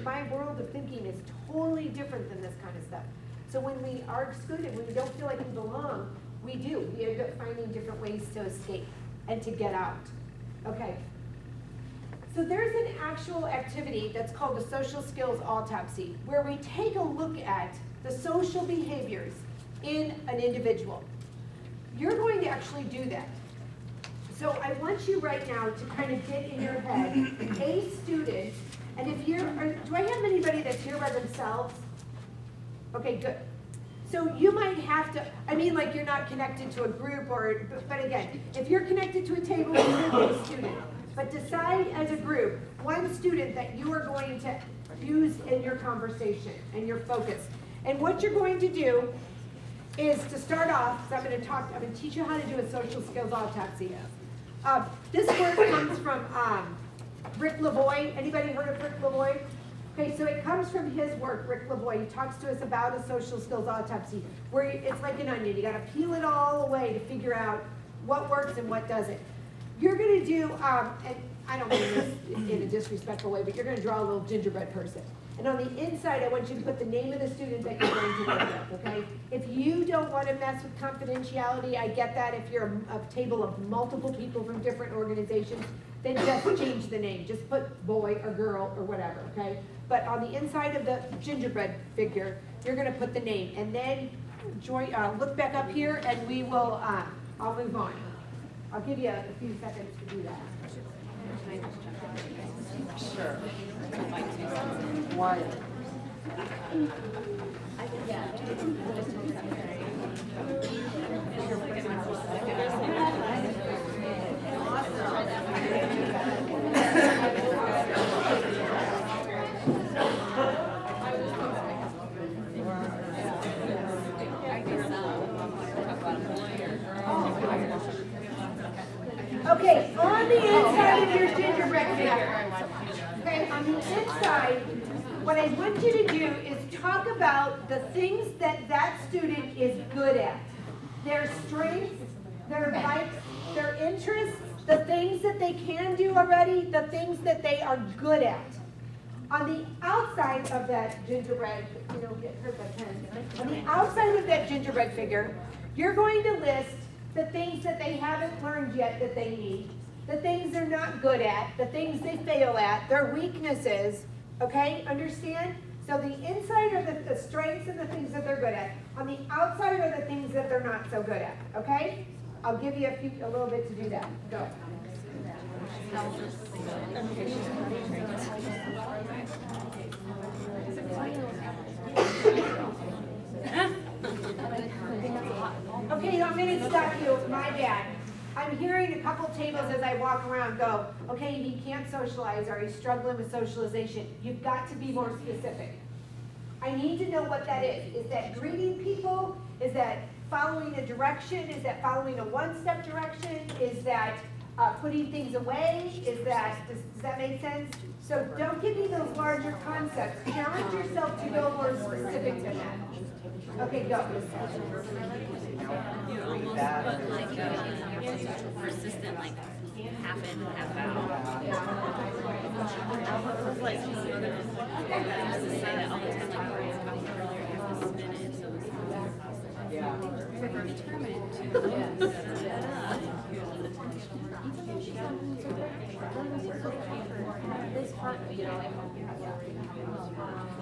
My world of thinking is totally different than this kind of stuff. So when we are excluded, when we don't feel like we belong, we do. We end up finding different ways to escape and to get out. Okay. So there's an actual activity that's called the social skills autopsy, where we take a look at the social behaviors in an individual. You're going to actually do that. So I want you right now to kind of get in your head a student, and if you're, do I have anybody that's here by themselves? Okay, good. So you might have to, I mean, like you're not connected to a group or, but again, if you're connected to a table, you're going to be a student. But decide as a group, one student that you are going to use in your conversation and your focus. And what you're going to do is to start off, so I'm going to teach you how to do a social skills autopsy. This work comes from Rick Lavoie. Anybody heard of Rick Lavoie? Okay, so it comes from his work, Rick Lavoie. He talks to us about a social skills autopsy, where it's like an onion. You got to peel it all away to figure out what works and what doesn't. You're going to do, and I don't mean this in a disrespectful way, but you're going to draw a little gingerbread person. And on the inside, I want you to put the name of the student that you're going to work with, okay? If you don't want to mess with confidentiality, I get that. If you're a table of multiple people from different organizations, then just change the name. Just put boy or girl or whatever, okay? But on the inside of the gingerbread figure, you're going to put the name. And then look back up here, and we will, I'll move on. I'll give you a few seconds to do that. Sure. One. Okay, on the inside of your gingerbread figure, okay, on the inside, what I want you to do is talk about the things that that student is good at. Their strengths, their likes, their interests, the things that they can do already, the things that they are good at. On the outside of that gingerbread, you don't get hurt by pens. On the outside of that gingerbread figure, you're going to list the things that they haven't learned yet that they need, the things they're not good at, the things they fail at, their weaknesses, okay? Understand? So the inside are the strengths and the things that they're good at. On the outside are the things that they're not so good at, okay? I'll give you a little bit to do that. Go. Okay, I'm going to stop you. My bad. I'm hearing a couple tables as I walk around go, okay, he can't socialize, or he's struggling with socialization. You've got to be more specific. I need to know what that is. Is that greeting people? Is that following a direction? Is that following a one-step direction? Is that putting things away? Is that, does that make sense? So don't give me those larger concepts. Challenge yourself to go more specific than that. Okay, go. You almost put like persistent, like half in, half out. It's like I used to say that all the time, like we were talking earlier, you have to spin it, so it's determined to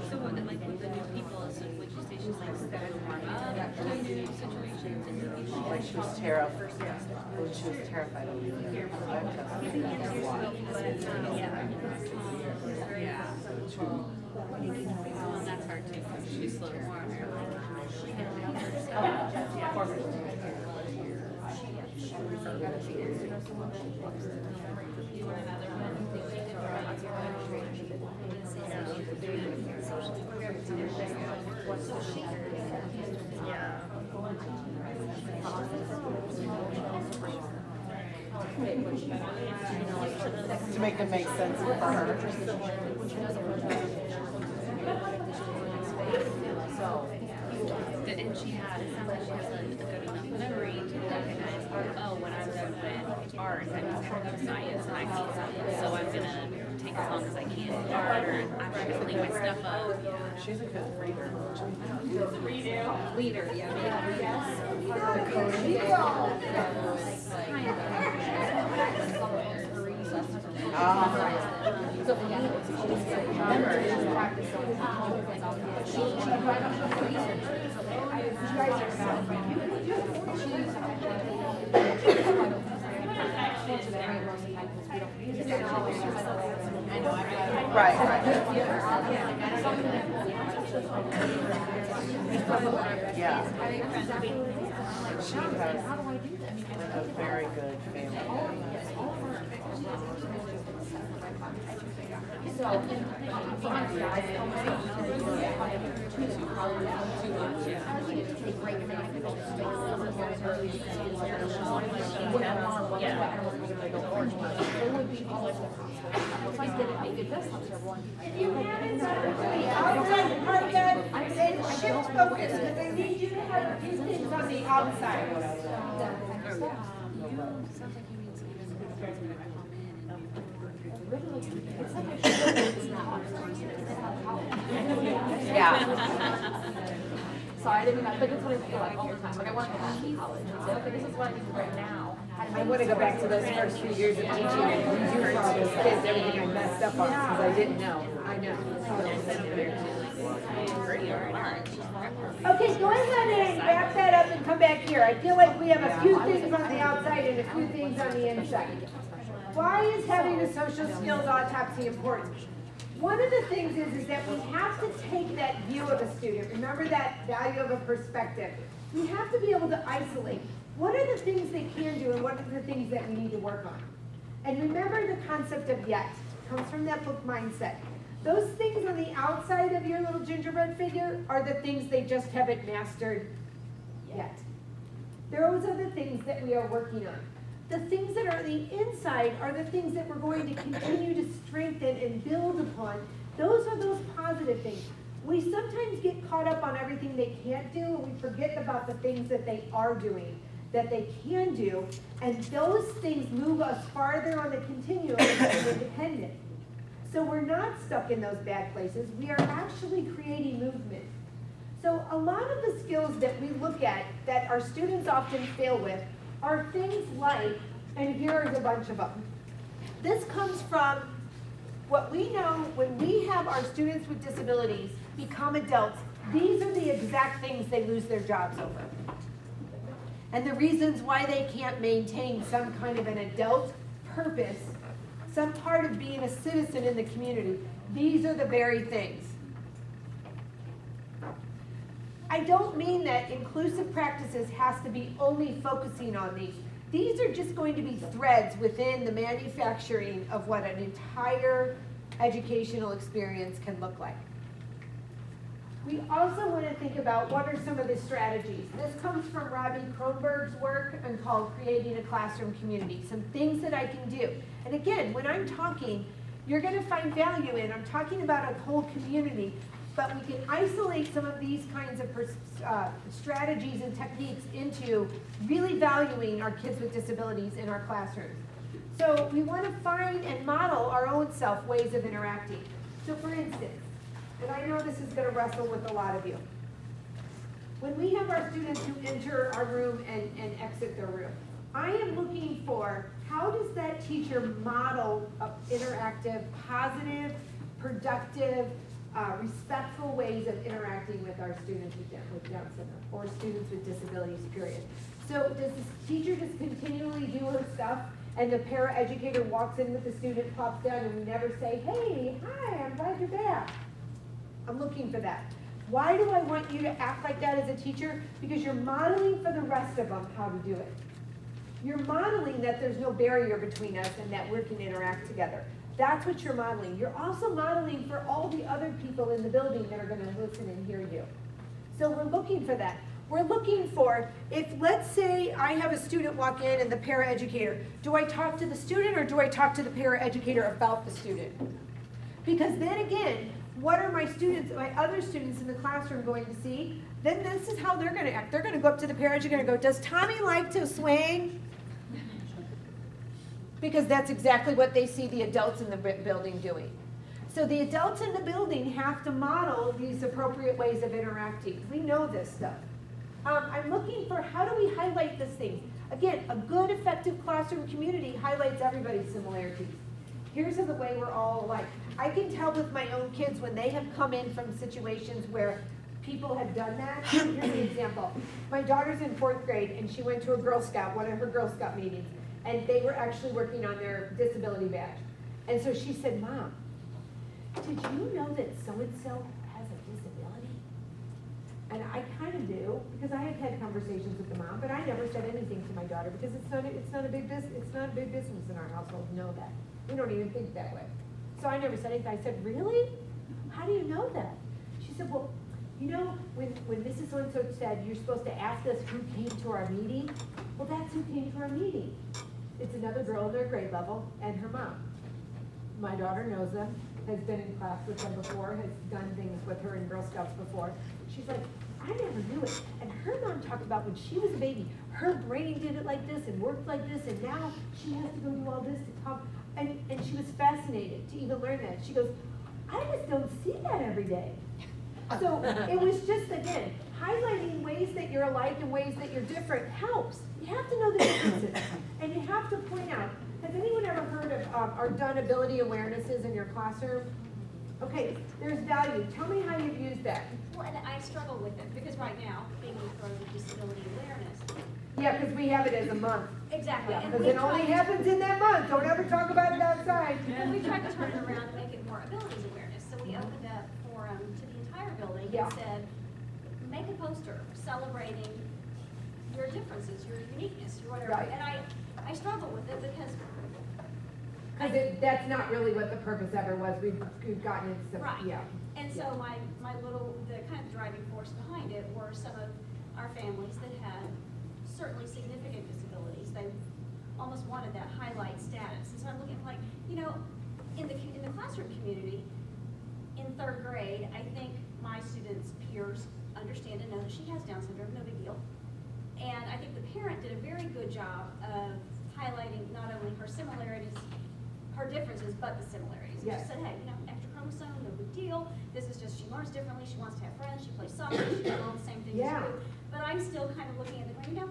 so what, like with the new people, so would you say she's like started to warm up to new situations and new people? Like she was terrified. She was terrified of being here. Yeah. Well, that's hard too. She's slow to warm. To make them make sense for her. And she has a good enough memory to recognize, oh, when I'm done with art, I just have to go to science and I need something, so I'm gonna take as long as I can with art, or I'm just gonna leave my stuff up. She's a good reader. Leader, yeah. So for me, it's always remember, it's practice on Right, yeah. She has a very good family. If you haven't done it for the outside part yet, then shift focus, because I need you to have a few things on the outside. Yeah. Sorry, I didn't mean that, but that's what I feel like all the time. Like I want to go to college. And say, okay, this is what I need right now. I want to go back to those first few years of teaching and redo for all those kids everything I messed up on, because I didn't know. I know. Okay, go ahead and wrap that up and come back here. I feel like we have a few things on the outside and a few things on the inside. Why is having a social skills autopsy important? One of the things is that we have to take that view of a student. Remember that value of a perspective. We have to be able to isolate. What are the things they can do and what are the things that we need to work on? And remember the concept of yet. It comes from that book mindset. Those things on the outside of your little gingerbread figure are the things they just haven't mastered yet. Those are the things that we are working on. The things that are on the inside are the things that we're going to continue to strengthen and build upon. Those are those positive things. We sometimes get caught up on everything they can't do, and we forget about the things that they are doing, that they can do, and those things move us farther on the continuum of being independent. So we're not stuck in those bad places. We are actually creating movement. So a lot of the skills that we look at that our students often fail with are things like, and here is a bunch of them. This comes from what we know when we have our students with disabilities become adults. These are the exact things they lose their jobs over. And the reasons why they can't maintain some kind of an adult purpose, some part of being a citizen in the community, these are the very things. I don't mean that inclusive practices has to be only focusing on these. These are just going to be threads within the manufacturing of what an entire educational experience can look like. We also want to think about what are some of the strategies. This comes from Robbie Kronberg's work and called Creating a Classroom Community. Some things that I can do. And again, when I'm talking, you're going to find value in, I'm talking about a whole community, but we can isolate some of these kinds of strategies and techniques into really valuing our kids with disabilities in our classrooms. So we want to find and model our own self ways of interacting. So for instance, and I know this is going to wrestle with a lot of you. When we have our students who enter our room and exit their room, I am looking for how does that teacher model interactive, positive, productive, respectful ways of interacting with our students with Down syndrome or students with disabilities, period. So does this teacher just continually do her stuff and the paraeducator walks in with the student, pops down, and we never say, hey, hi, I'm glad you're back. I'm looking for that. Why do I want you to act like that as a teacher? Because you're modeling for the rest of them how to do it. You're modeling that there's no barrier between us and that we can interact together. That's what you're modeling. You're also modeling for all the other people in the building that are gonna listen and hear you. So we're looking for that. We're looking for, if let's say I have a student walk in and the paraeducator, do I talk to the student or do I talk to the paraeducator about the student? Because then again, what are my students, my other students in the classroom going to see? Then this is how they're gonna act. They're gonna go up to the paraeducator and go, does Tommy like to swing? Because that's exactly what they see the adults in the building doing. So the adults in the building have to model these appropriate ways of interacting. We know this stuff. I'm looking for how do we highlight this thing? Again, a good, effective classroom community highlights everybody's similarities. Here's the way we're all alike. I can tell with my own kids when they have come in from situations where people have done that. Here's an example. My daughter's in 4th grade and she went to a Girl Scout, one of her Girl Scout meetings, and they were actually working on their disability badge. And so she said, Mom, did you know that so-and-so has a disability? And I kind of do, because I have had conversations with the mom, but I never said anything to my daughter because it's not a big business in our household to know that. We don't even think that way. So I never said anything. I said, really? How do you know that? She said, well, you know, when Mrs. So-and-so said you're supposed to ask us who came to our meeting, well, that's who came to our meeting. It's another girl in their grade level and her mom. My daughter knows them, has been in class with them before, has done things with her in Girl Scouts before. She's like, I never knew it. And her mom talked about when she was a baby, her brain did it like this and worked like this, and now she has to go do all this to talk. And she was fascinated to even learn that. She goes, I just don't see that every day. So it was just, again, highlighting ways that you're alike and ways that you're different helps. You have to know the differences. And you have to point out, has anyone ever heard of or done ability awarenesses in your classroom? Okay, there's value. Tell me how you've used that. Well, and I struggle with it because right now, being in front of disability awareness. Yeah, because we have it as a month. Exactly. Yeah, because it only happens in that month. Don't ever talk about it outside. Well, we tried to turn it around and make it more abilities awareness. So we opened up forum to the entire building and said, make a poster celebrating your differences, your uniqueness, your whatever. Right. And I struggle with it because that's not really what the purpose ever was. We've gotten into some, right. Yeah. And so the kind of driving force behind it were some of our families that had certainly significant disabilities. They almost wanted that highlight status. And so I'm looking like, you know, in the classroom community, in 3rd grade, I think my students' peers understand and know that she has Down syndrome, no big deal. And I think the parent did a very good job of highlighting not only her similarities, her differences, but the similarities. Yes. She said, hey, you know, extra chromosome, no big deal. This is just, she learns differently, she wants to have friends, she plays soccer, she does all the same things as you. But I'm still kind of looking at the, you know,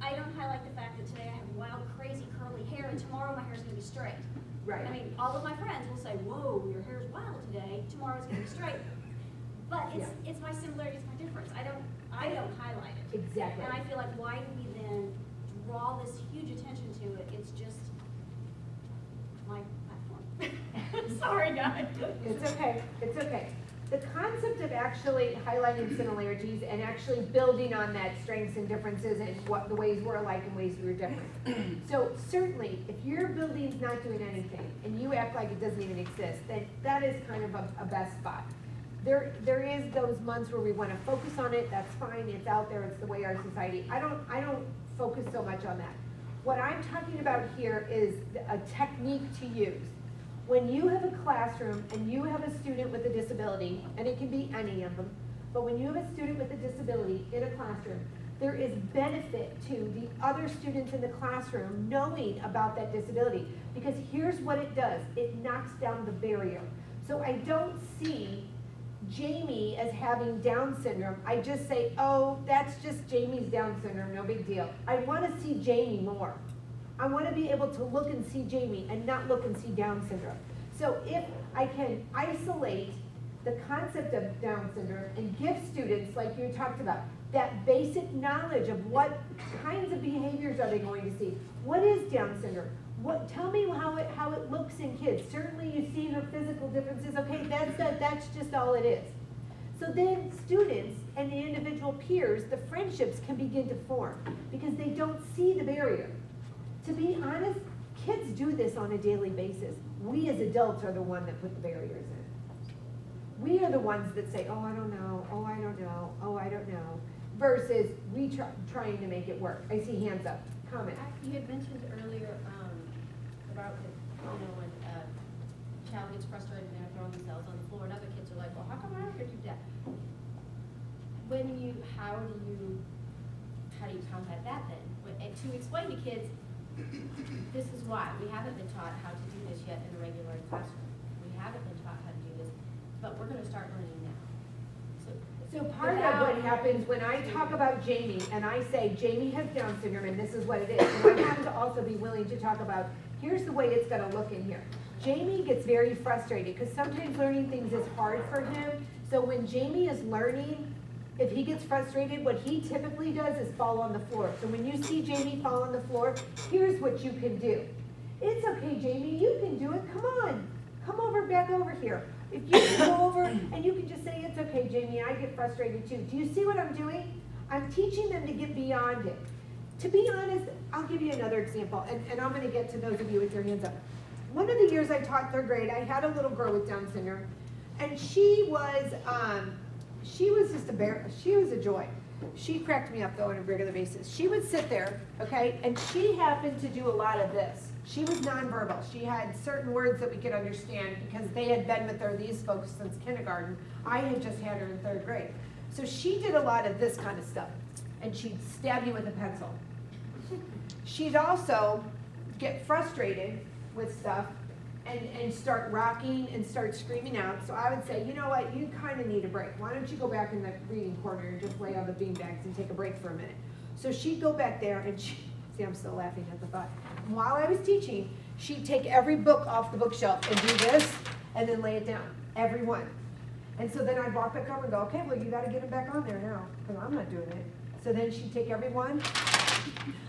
I don't highlight the fact that today I have wild, crazy, curly hair, and tomorrow my hair's gonna be straight. Right. I mean, all of my friends will say, whoa, your hair's wild today, tomorrow's gonna be straight. But it's my similarity, it's my difference. I don't highlight it. Exactly. And I feel like, why do we then draw this huge attention to it? It's just my platform. Sorry, guys. It's okay. It's okay. The concept of actually highlighting similarities and actually building on that strengths and differences and what the ways we're alike and ways we're different. So certainly, if your building's not doing anything and you act like it doesn't even exist, then that is kind of a best spot. There is those months where we want to focus on it. That's fine. It's out there. It's the way our society. I don't focus so much on that. What I'm talking about here is a technique to use. When you have a classroom and you have a student with a disability, and it can be any of them, but when you have a student with a disability in a classroom, there is benefit to the other students in the classroom knowing about that disability. Because here's what it does. It knocks down the barrier. So I don't see Jamie as having Down syndrome. I just say, oh, that's just Jamie's Down syndrome, no big deal. I want to see Jamie more. I want to be able to look and see Jamie and not look and see Down syndrome. So if I can isolate the concept of Down syndrome and give students, like you talked about, that basic knowledge of what kinds of behaviors are they going to see. What is Down syndrome? Tell me how it looks in kids. Certainly you see her physical differences. Okay, that's just all it is. So then students, and the individual peers, the friendships can begin to form because they don't see the barrier. To be honest, kids do this on a daily basis. We as adults are the one that put the barriers in. We are the ones that say, oh, I don't know, oh, I don't know, oh, I don't know, versus we trying to make it work. I see hands up. Comment. You had mentioned earlier about when a child gets frustrated and they're throwing themselves on the floor, and other kids are like, well, how come I don't get to do that? How do you combat that then? And to explain to kids, this is why. We haven't been taught how to do this yet in a regular classroom. We haven't been taught how to do this, but we're going to start learning now. So part of what happens when I talk about Jamie and I say Jamie has Down syndrome and this is what it is, and I have to also be willing to talk about here's the way it's going to look in here. Jamie gets very frustrated because sometimes learning things is hard for him. So when Jamie is learning, if he gets frustrated, what he typically does is fall on the floor. So when you see Jamie fall on the floor, here's what you can do. It's okay, Jamie, you can do it. Come on, come over, back over here. If you can go over and you can just say, it's okay, Jamie, I get frustrated too. Do you see what I'm doing? I'm teaching them to get beyond it. To be honest, I'll give you another example, and I'm gonna get to those of you with your hands up. One of the years I taught third grade, I had a little girl with Down syndrome, and she was just she was a joy. She cracked me up though on a regular basis. She would sit there, okay, and she happened to do a lot of this. She was nonverbal. She had certain words that we could understand because they had been with her, these folks, since kindergarten. I had just had her in third grade. So she did a lot of this kind of stuff, and she'd stab you with a pencil. She'd also get frustrated with stuff and start rocking and start screaming out. So I would say, you know what, you kind of need a break. Why don't you go back in the reading corner and just lay on the beanbags and take a break for a minute. So she'd go back there and see, I'm still laughing at the thought. And while I was teaching, she'd take every book off the bookshelf and do this and then lay it down, every one. And so then I'd walk back over and go, okay, well, you got to get it back on there now because I'm not doing it. So then she'd take every one,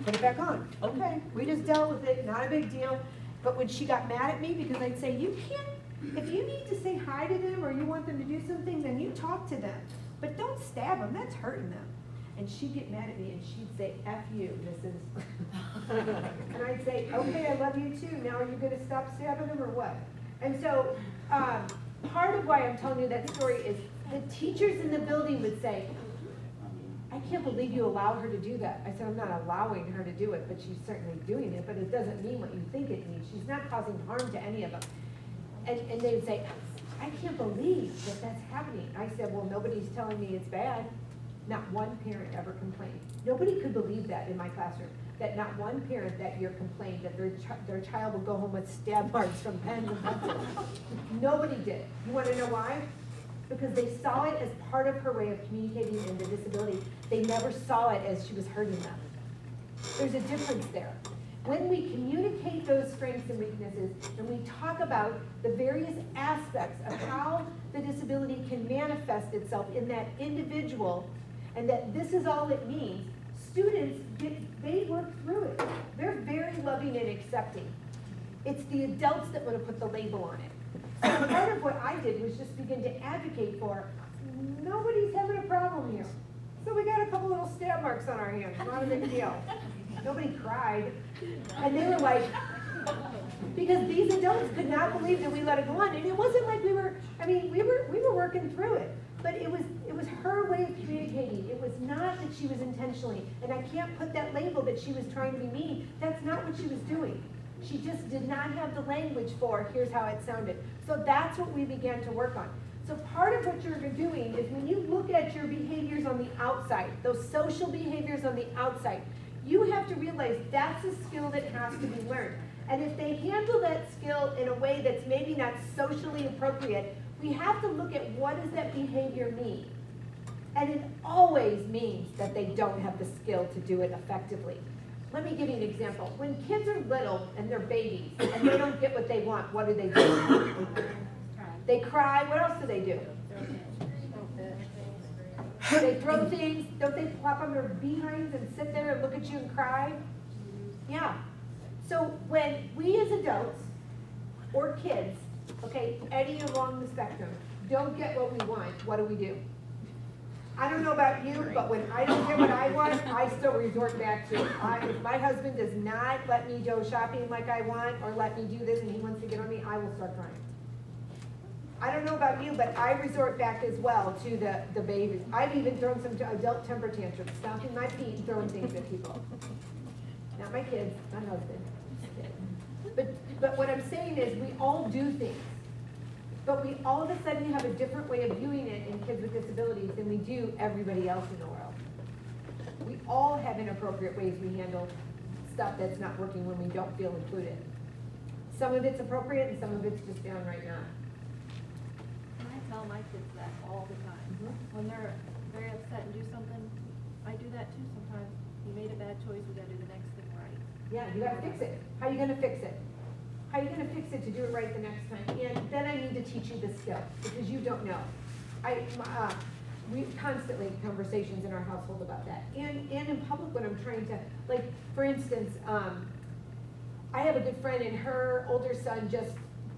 put it back on. Okay, we just dealt with it, not a big deal. But when she got mad at me, because I'd say, you can't, if you need to say hi to them or you want them to do something, then you talk to them. But don't stab them, that's hurting them. And she'd get mad at me and she'd say, F you, Mrs. And I'd say, okay, I love you too. Now are you going to stop stabbing them or what? And so part of why I'm telling you that story is the teachers in the building would say, I can't believe you allow her to do that. I said, I'm not allowing her to do it, but she's certainly doing it, but it doesn't mean what you think it means. She's not causing harm to any of them. And they would say, I can't believe that that's happening. I said, well, nobody's telling me it's bad. Not one parent ever complained. Nobody could believe that in my classroom, that not one parent that year complained that their child would go home with stab marks from pens and pencils. Nobody did. You want to know why? Because they saw it as part of her way of communicating in the disability. They never saw it as she was hurting them. There's a difference there. When we communicate those strengths and weaknesses, and we talk about the various aspects of how the disability can manifest itself in that individual, and that this is all it means, students, they work through it. They're very loving and accepting. It's the adults that want to put the label on it. So part of what I did was just begin to advocate for, nobody's having a problem here. So we got a couple little stab marks on our hands, not a big deal. Nobody cried. And they were like, because these adults could not believe that we let it go on. And it wasn't like we were working through it. But it was her way of communicating. It was not that she was intentionally, and I can't put that label that she was trying to be mean. That's not what she was doing. She just did not have the language for, here's how it sounded. So that's what we began to work on. So part of what you're doing is when you look at your behaviors on the outside, those social behaviors on the outside, you have to realize that's a skill that has to be learned. And if they handle that skill in a way that's maybe not socially appropriate, we have to look at what does that behavior mean. And it always means that they don't have the skill to do it effectively. Let me give you an example. When kids are little and they're babies and they don't get what they want, what do? They cry. What else do they do? They throw things. Don't they flop on their behinds and sit there and look at you and cry? Yeah. So when we as adults or kids, okay, any along the spectrum, don't get what we want, what do? I don't know about you, but when I don't get what I want, I still resort back to, if my husband does not let me go shopping like I want, or let me do this and he wants to get on me, I will start crying. I don't know about you, but I resort back as well to the babies. I've even thrown some adult temper tantrums, stomping my feet and throwing things at people. Not my kids, my husband. But what I'm saying is, we all do things. But we all of a sudden have a different way of viewing it in kids with disabilities than we do everybody else in the world. We all have inappropriate ways we handle stuff that's not working when we don't feel included. Some of it's appropriate and some of it's just downright not. I tell my kids that all the time. When they're very upset and do something, I do that too sometimes. You made a bad choice, we gotta do the next thing right. Yeah, you gotta fix it. How are you gonna fix it? How are you gonna fix it to do it right the next time? And then I need to teach you the skill, because you don't know. We constantly have conversations in our household about that. And in public when I'm trying to, like, for instance, I have a good friend and her older son just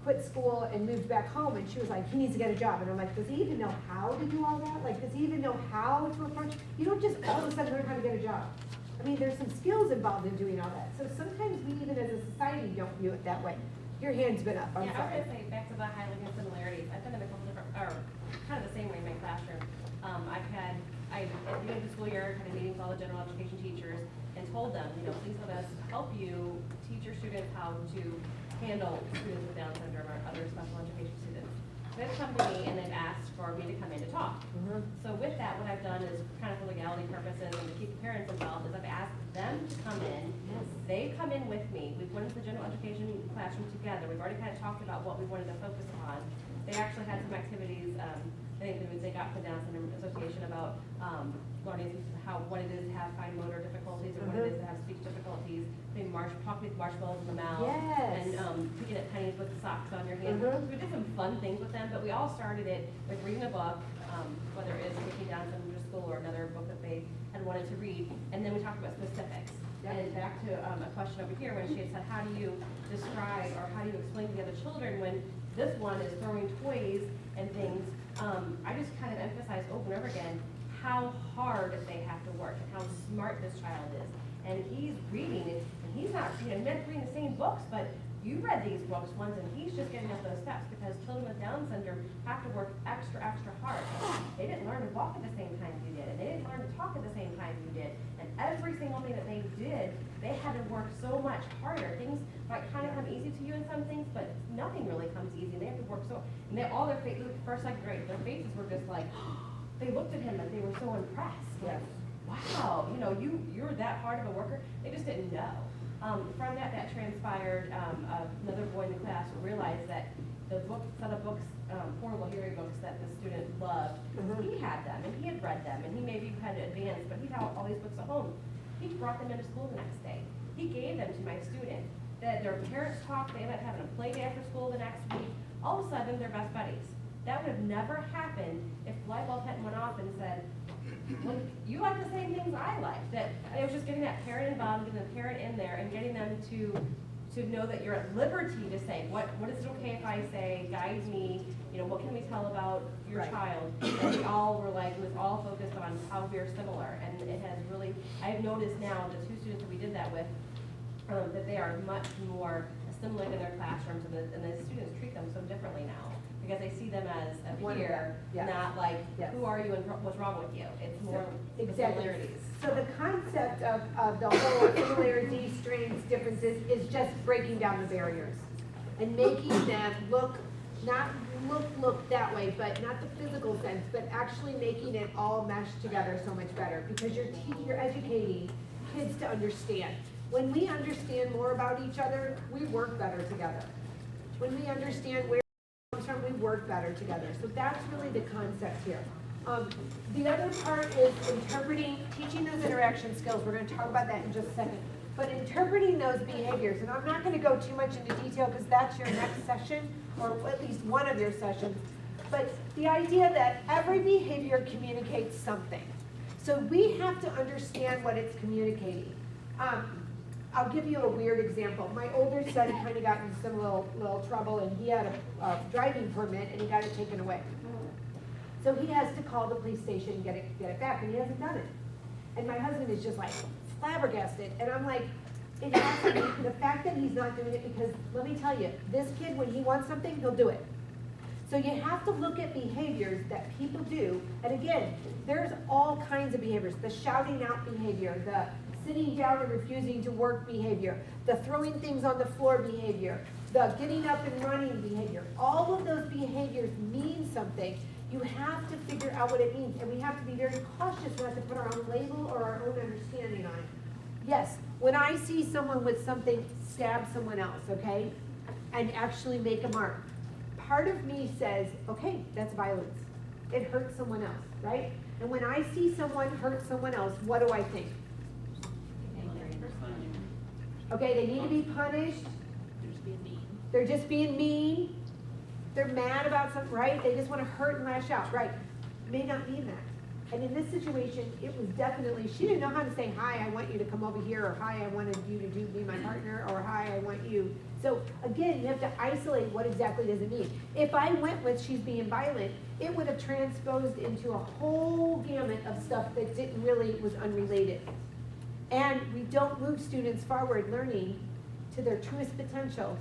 quit school and moved back home, and she was like, he needs to get a job. And I'm like, does he even know how to do all that? Like, does he even know how to approach? You don't just all of a sudden learn how to get a job. I mean, there's some skills involved in doing all that. So sometimes we even as a society don't view it that way. Your hand's been up, I'm Yeah, sorry. I was gonna say, back to the highlighting of similarities, I've done it a couple different, or kind of the same way in my classroom. At the beginning of the school year, had a meeting with all the general education teachers and told them, you know, please let us help you teach your students how to handle students with Down syndrome or other special education students. They've come to me and they've asked for me to come in to talk. So with that, what I've done is kind of for legality purposes and to keep the parents involved is I've asked them to come in. They come in with me. We've went into the general education classroom together. We've already kind of talked about what we wanted to focus on. They actually had some activities, I think they got from the Down Syndrome Association about learning what it is to have fine motor difficulties or what it is to have speech difficulties. They talking with marshmallows in the mouth. Yes. And picking at pennies with socks on your hand. We did some fun things with them, but we all started it with reading a book, whether it is Taking Down Syndrome to School or another book that they had wanted to read. And then we talked about specifics. And back to a question over here when she had said, how do you describe or how do you explain to the other children when this one is throwing toys and things? I just kind of emphasize over and over again how hard they have to work and how smart this child is. And he's reading it, and he's not reading the same books, but you read these books once and he's just getting up those steps because children with Down syndrome have to work extra hard. They didn't learn to walk at the same time you did, and they didn't learn to talk at the same time you did. And every single thing that they did, they had to work so much harder. Things might kind of come easy to you in some things, but nothing really comes easy. They have to work so, and all their faces, first, second grade, their faces were just like, they looked at him and they were so impressed. Like, wow, you know, you're that hard of a worker. They just didn't know. From that transpired, another boy in the class realized that the set of books, portable hearing books that the student loved, he had them and he had read them and he maybe had advanced, but he had all these books at home. He brought them into school the next day. He gave them to my student. Their parents talked, they ended up having a play day after school the next week. All of a sudden, they're best buddies. That would have never happened if the light bulb hadn't went off and said, well, you like the same things I like. That it was just getting that parent involved, getting the parent in there, and getting them to know that you're at liberty to say, what is it okay if I say, guide me, you know, what can we tell about your child? And we all were like, it was all focused on how we're similar. And it has really, I've noticed now, the two students that we did that with, that they are much more assimilated in their classrooms, and the students treat them so differently now. Because they see them as a peer, not like, who are you and what's wrong with you? It's more similarities. So the concept of the whole similarities, strengths, differences is just breaking down the barriers and making them look that way, but not the physical sense, but actually making it all mesh together so much better because you're educating kids to understand. When we understand more about each other, we work better together. When we understand where we work better together. So that's really the concept here. The other part is teaching those interaction skills. We're going to talk about that in just a second. But interpreting those behaviors, and I'm not going to go too much into detail because that's your next session, or at least one of your sessions. But the idea that every behavior communicates something. So we have to understand what it's communicating. I'll give you a weird example. My older son kind of got in some little trouble, and he had a driving permit, and he got it taken away. So he has to call the police station and get it back, and he hasn't done it. And my husband is just like flabbergasted, and I'm like, it has to be the fact that he's not doing it, because let me tell you, this kid, when he wants something, he'll do it. So you have to look at behaviors that people do, and again, there's all kinds of behaviors. The shouting out behavior, the sitting down and refusing to work behavior, the throwing things on the floor behavior, the getting up and running behavior. All of those behaviors mean something. You have to figure out what it means, and we have to be very cautious not to put our own label or our own understanding on it. Yes, when I see someone with something stab someone else, okay, and actually make a mark, part of me says, okay, that's violence. It hurts someone else, right? And when I see someone hurt someone else, what do I think? Okay, they need to be punished. They're just being mean. They're mad about something, right? They just want to hurt and lash out, right? May not mean that. And in this situation, it was definitely, she didn't know how to say, hi, I want you to come over here, or hi, I wanted you to be my partner, or hi, I want you. So again, you have to isolate what exactly does it mean. If I went with she's being violent, it would have transposed into a whole gamut of stuff that didn't really, was unrelated. And we don't move students forward learning to their truest potential,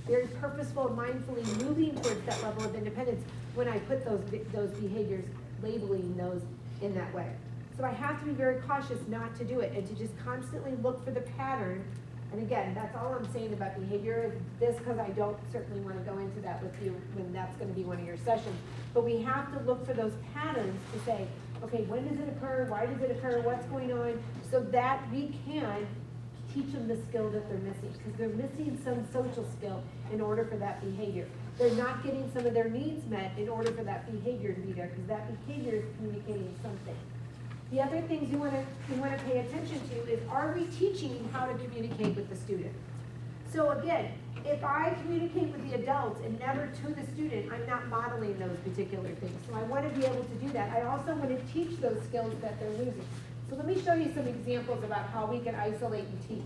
very purposeful, mindfully moving towards that level of independence when I put those behaviors, labeling those in that way. So I have to be very cautious not to do it and to just constantly look for the pattern. And again, that's all I'm saying about behavior, this because I don't certainly want to go into that with you when that's going to be one of your sessions. But we have to look for those patterns to say, okay, when does it occur? Why does it occur? What's going on? So that we can teach them the skill that they're missing, because they're missing some social skill in order for that behavior. They're not getting some of their needs met in order for that behavior to be there, because that behavior is communicating something. The other things you want to pay attention to is, are we teaching how to communicate with the student? So again, if I communicate with the adults and never to the student, I'm not modeling those particular things. So I want to be able to do that. I also want to teach those skills that they're losing. So let me show you some examples about how we can isolate and teach.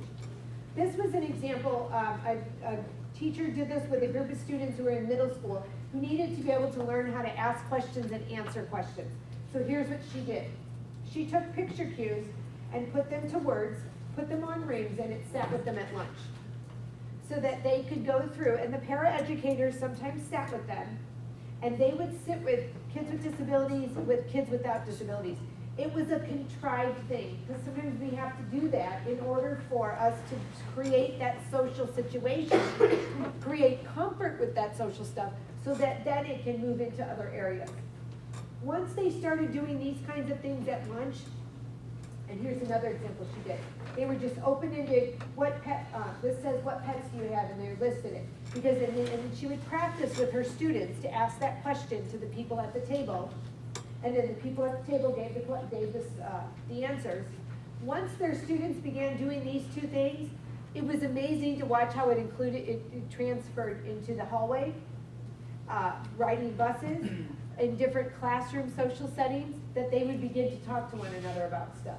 This was an example, a teacher did this with a group of students who were in middle school who needed to be able to learn how to ask questions and answer questions. So here's what she did. She took picture cues and put them to words, put them on rings, and it sat with them at lunch, so that they could go through, and the paraeducators sometimes sat with them, and they would sit with kids with disabilities, with kids without disabilities. It was a contrived thing, because sometimes we have to do that in order for us to create that social situation, create comfort with that social stuff, so that then it can move into other areas. Once they started doing these kinds of things at lunch, and here's another example she did. They were just open-ended, what pet, this says, what pets do you have, and they listed it. Because, and then she would practice with her students to ask that question to the people at the table, and then the people at the table gave the answers. Once their students began doing these two things, it was amazing to watch how it transferred into the hallway, riding buses, in different classroom social settings, that they would begin to talk to one another about stuff.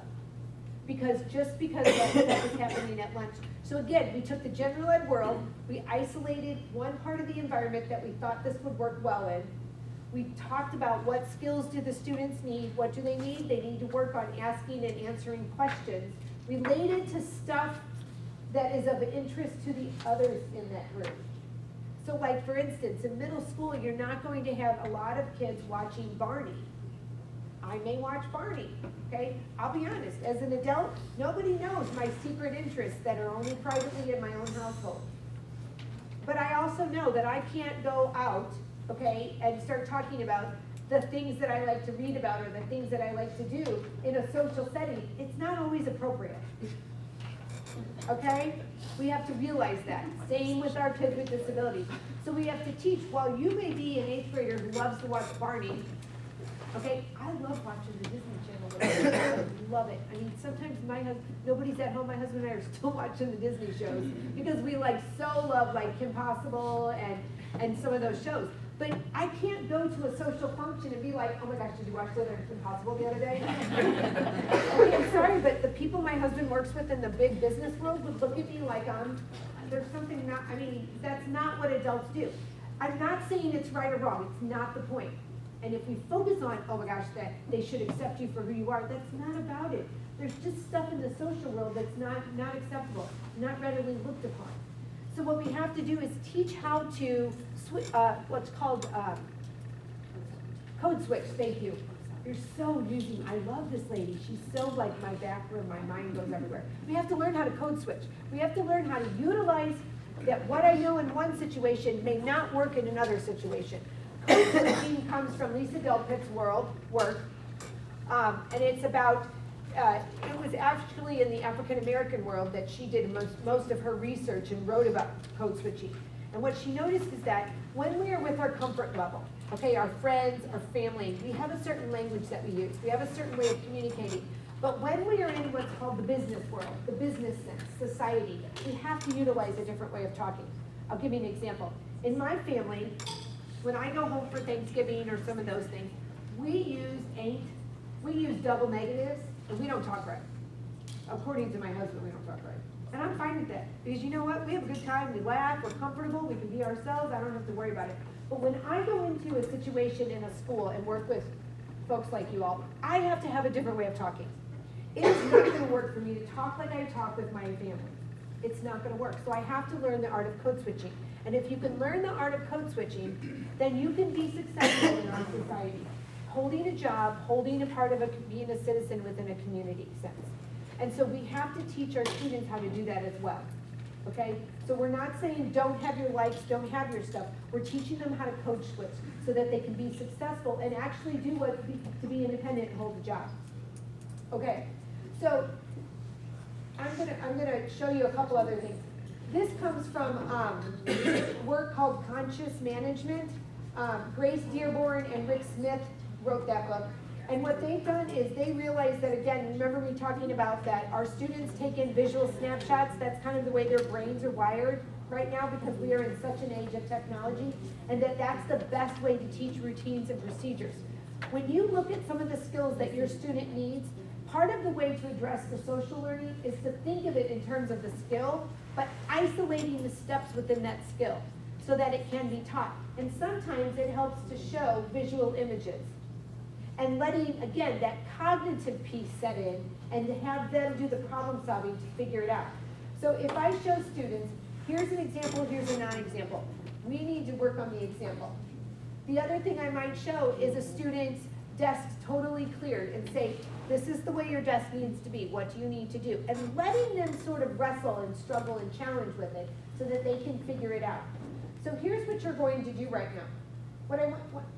Because that was happening at lunch. So again, we took the general ed world, we isolated one part of the environment that we thought this would work well in. We talked about what skills do the students need, what do they need? They need to work on asking and answering questions related to stuff that is of interest to the others in that group. So like, for instance, in middle school, you're not going to have a lot of kids watching Barney. I may watch Barney, okay? I'll be honest, as an adult, nobody knows my secret interests that are only privately in my own household. But I also know that I can't go out, okay, and start talking about the things that I like to read about or the things that I like to do in a social setting. It's not always appropriate. Okay? We have to realize that. Same with our kids with disabilities. So we have to teach, while you may be an 8th grader who loves to watch Barney, okay, I love watching the Disney Channel. I love it. I mean, sometimes nobody's at home, my husband and I are still watching the Disney shows because we so love like Kim Possible and some of those shows. But I can't go to a social function and be like, oh my gosh, did you watch Slither and Kim Possible the other day? Okay, I'm sorry, but the people my husband works with in the big business world would look at me like there's something that's not what adults do. I'm not saying it's right or wrong, it's not the point. And if we focus on, oh my gosh, that they should accept you for who you are, that's not about it. There's just stuff in the social world that's not acceptable, not readily looked upon. So what we have to do is teach how to what's called code switch. Thank you. You're so using, I love this lady. She's so like my back room, my mind goes everywhere. We have to learn how to code switch. We have to learn how to utilize that what I know in one situation may not work in another situation. Code switching comes from Lisa Delpit's work, and it's about, it was actually in the African American world that she did most of her research and wrote about code switching. And what she noticed is that when we are with our comfort level, okay, our friends, our family, we have a certain language that we use. We have a certain way of communicating. But when we are in what's called the business world, the business sense, society, we have to utilize a different way of talking. I'll give you an example. In my family, when I go home for Thanksgiving or some of those things, we use ain't, we use double negatives, and we don't talk right. According to my husband, we don't talk right. And I'm fine with that, because you know what? We have a good time, we laugh, we're comfortable, we can be ourselves, I don't have to worry about it. But when I go into a situation in a school and work with folks like you all, I have to have a different way of talking. It is not gonna work for me to talk like I talk with my family. It's not gonna work. So I have to learn the art of code switching. And if you can learn the art of code switching, then you can be successful in our society. Holding a job, holding a part of being a citizen within a community sense. And so we have to teach our students how to do that as well. Okay? So we're not saying don't have your likes, don't have your stuff. We're teaching them how to code switch so that they can be successful and actually do to be independent and hold a job. Okay, so I'm gonna show you a couple other things. This comes from work called Conscious Management. Grace Dearborn and Rick Smith wrote that book. And what they've done is they realized that, again, remember me talking about that our students take in visual snapshots. That's kind of the way their brains are wired right now because we are in such an age of technology, and that's the best way to teach routines and procedures. When you look at some of the skills that your student needs, part of the way to address the social learning is to think of it in terms of the skill, but isolating the steps within that skill so that it can be taught. And sometimes it helps to show visual images and letting, again, that cognitive piece set in and to have them do the problem solving to figure it out. So if I show students, here's an example, here's a non-example. We need to work on the example. The other thing I might show is a student's desk totally cleared and say, this is the way your desk needs to be, what do you need to do? And letting them sort of wrestle and struggle and challenge with it so that they can figure it out. So here's what you're going to do right now.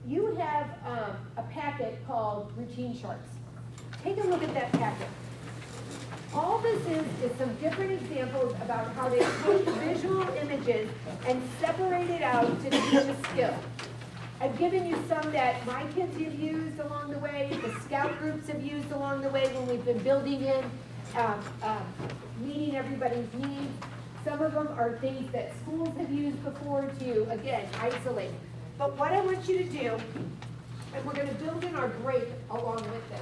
You have a packet called routine charts. Take a look at that packet. All this is some different examples about how they take visual images and separate it out to teach a skill. I've given you some that my kids have used along the way, the scout groups have used along the way when we've been building in, meeting everybody's needs. Some of them are things that schools have used before to, again, isolate. But what I want you to do, and we're going to build in our break along with this,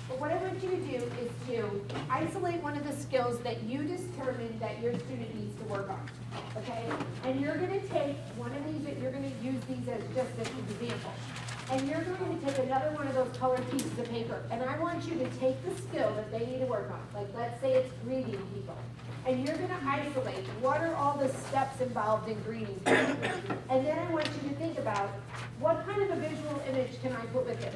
but what I want you to do is to isolate one of the skills that you determine that your student needs to work on, okay? And you're going to take one of these, you're going to use these as just an example. And you're going to take another one of those colored pieces of paper, and I want you to take the skill that they need to work on. Like, let's say it's greeting people. And you're going to isolate what are all the steps involved in greeting people. And then I want you to think about what kind of a visual image can I put with it?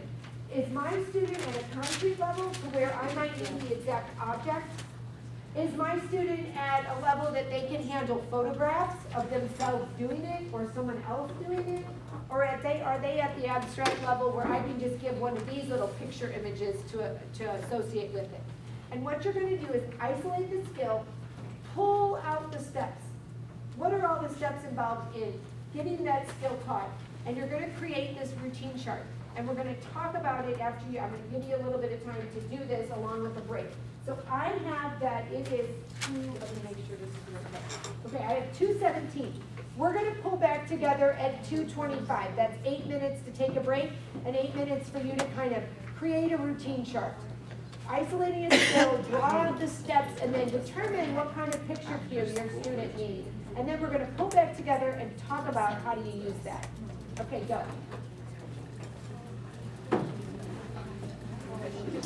Is my student at a concrete level to where I might need the exact object? Is my student at a level that they can handle photographs of themselves doing it or someone else doing it? Or are they at the abstract level where I can just give one of these little picture images to associate with it? And what you're going to do is isolate the skill, pull out the steps. What are all the steps involved in getting that skill taught? And you're going to create this routine chart. And we're going to talk about it after I'm going to give you a little bit of time to do this along with a break. So I have that it is let me make sure this is okay. Okay, I have 2:17. We're going to pull back together at 2:25. That's 8 minutes to take a break and 8 minutes for you to kind of create a routine chart. Isolating a skill, draw out the steps, and then determine what kind of picture cue your student needs. And then we're going to pull back together and talk about how do you use that. Okay, go. I was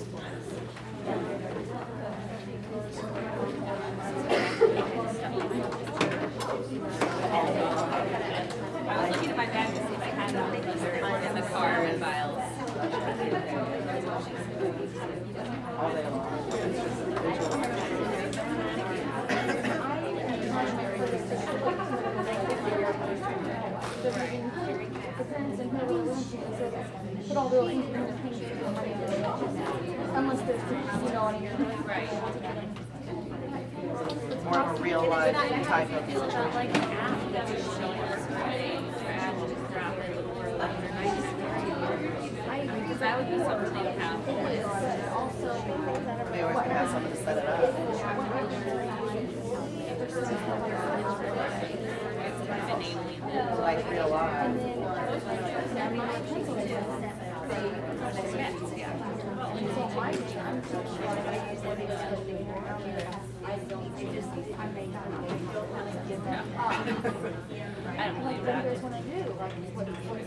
looking at my bag to see if I had them in the car with files. All day long. Put all the independent things in the money. Unless there's, you know, on your. Right. It's more of a real life type of Feel about like an app that would show us writing, or app to just drop it over like their nice experience. Because that would be something they would have. They always have someone to set it up. Like real life. I don't believe that.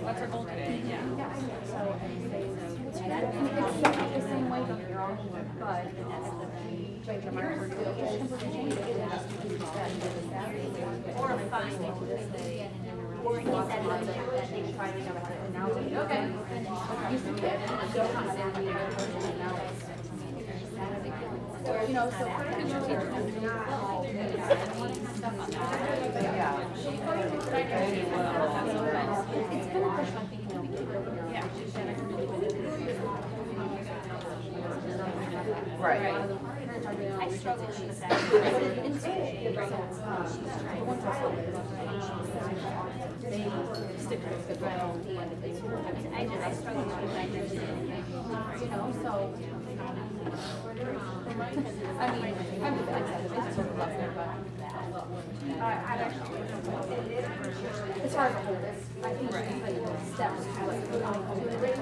What's our goal today? Yeah. It's the same way, don't get me wrong, but Or finding. Or he said that they tried to never and now it's like, okay. you know, so. Right. I struggle with that. I struggle with that. You know, so. I mean, I'm the best, as far as a whole, I think like steps to like put on to it.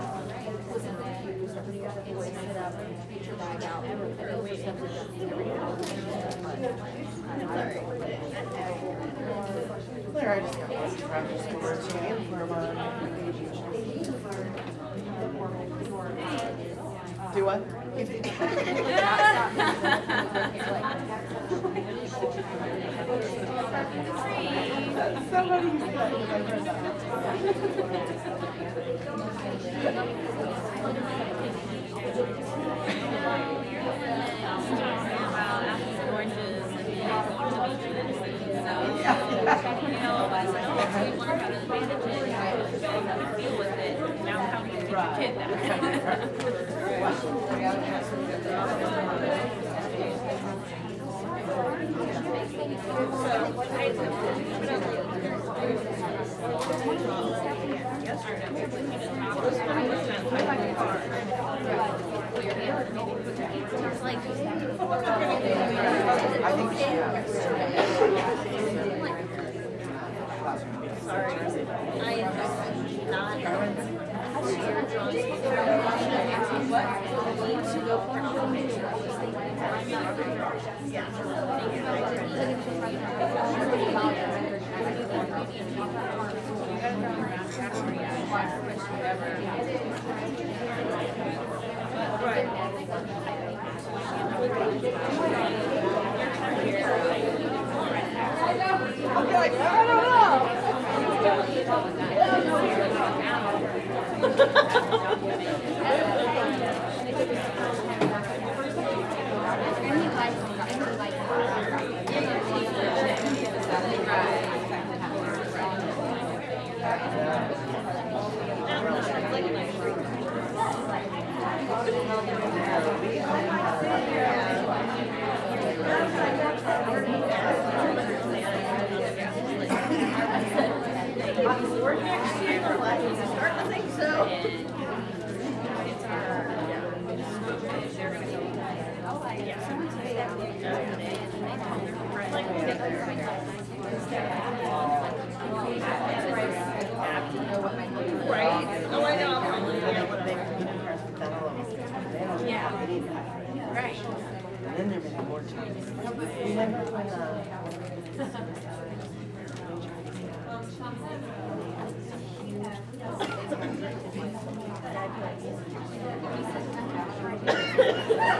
Was in the queue, so you gotta always sit up and get your bag out. Claire, I just got one practice scores for do what?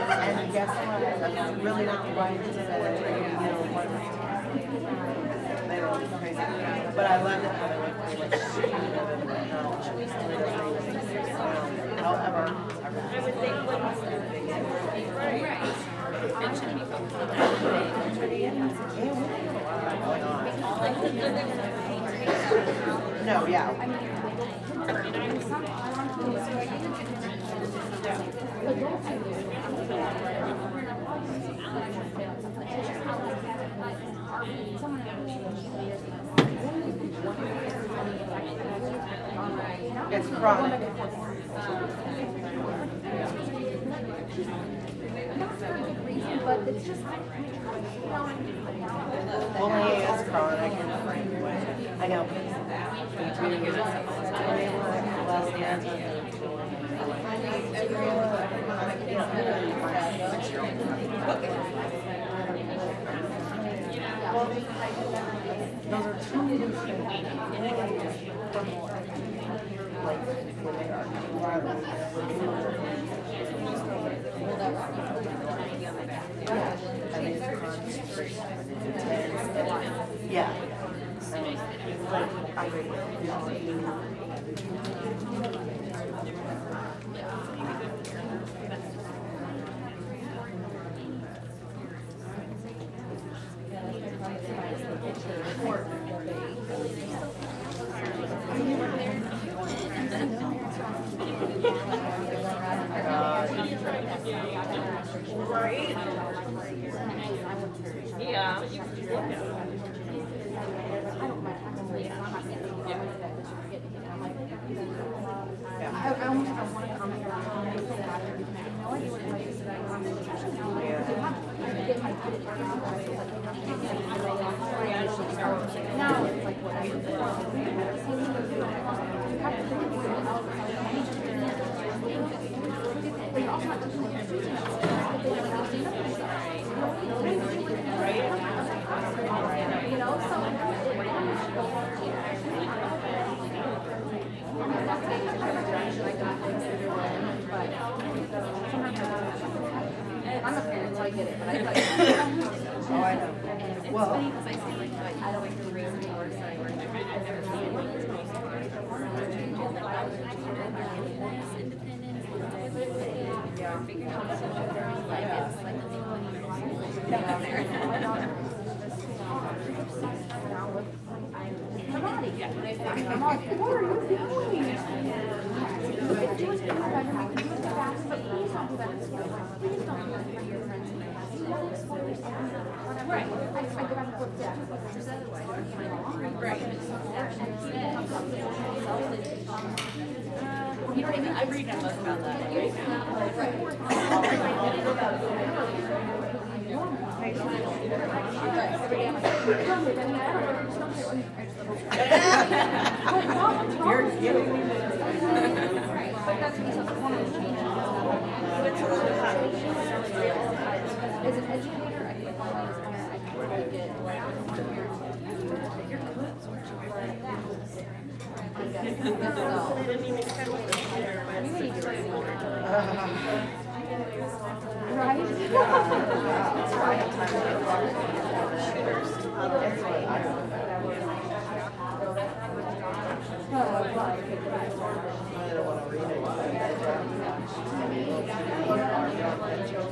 And guess what? That's really not why it's they were crazy. But I loved it how they went pretty much however, I would think It should be focused on no, yeah. It's chronic. But it's just, Bullying is chronic. I know. Those are two yeah. Right? Yeah. I want to comment on it. I have no idea what it is that I want to get my kid now it's like you know, I'm a parent, so I get it, but I like. Oh, I know. It's Well, funny because I say like, I don't like the reason for it, so I work. I'm like, what are you doing? Right. I go back and forth to right. You know what I mean? I read a book about you're giving me as an educator, I feel like I get I don't want to read it.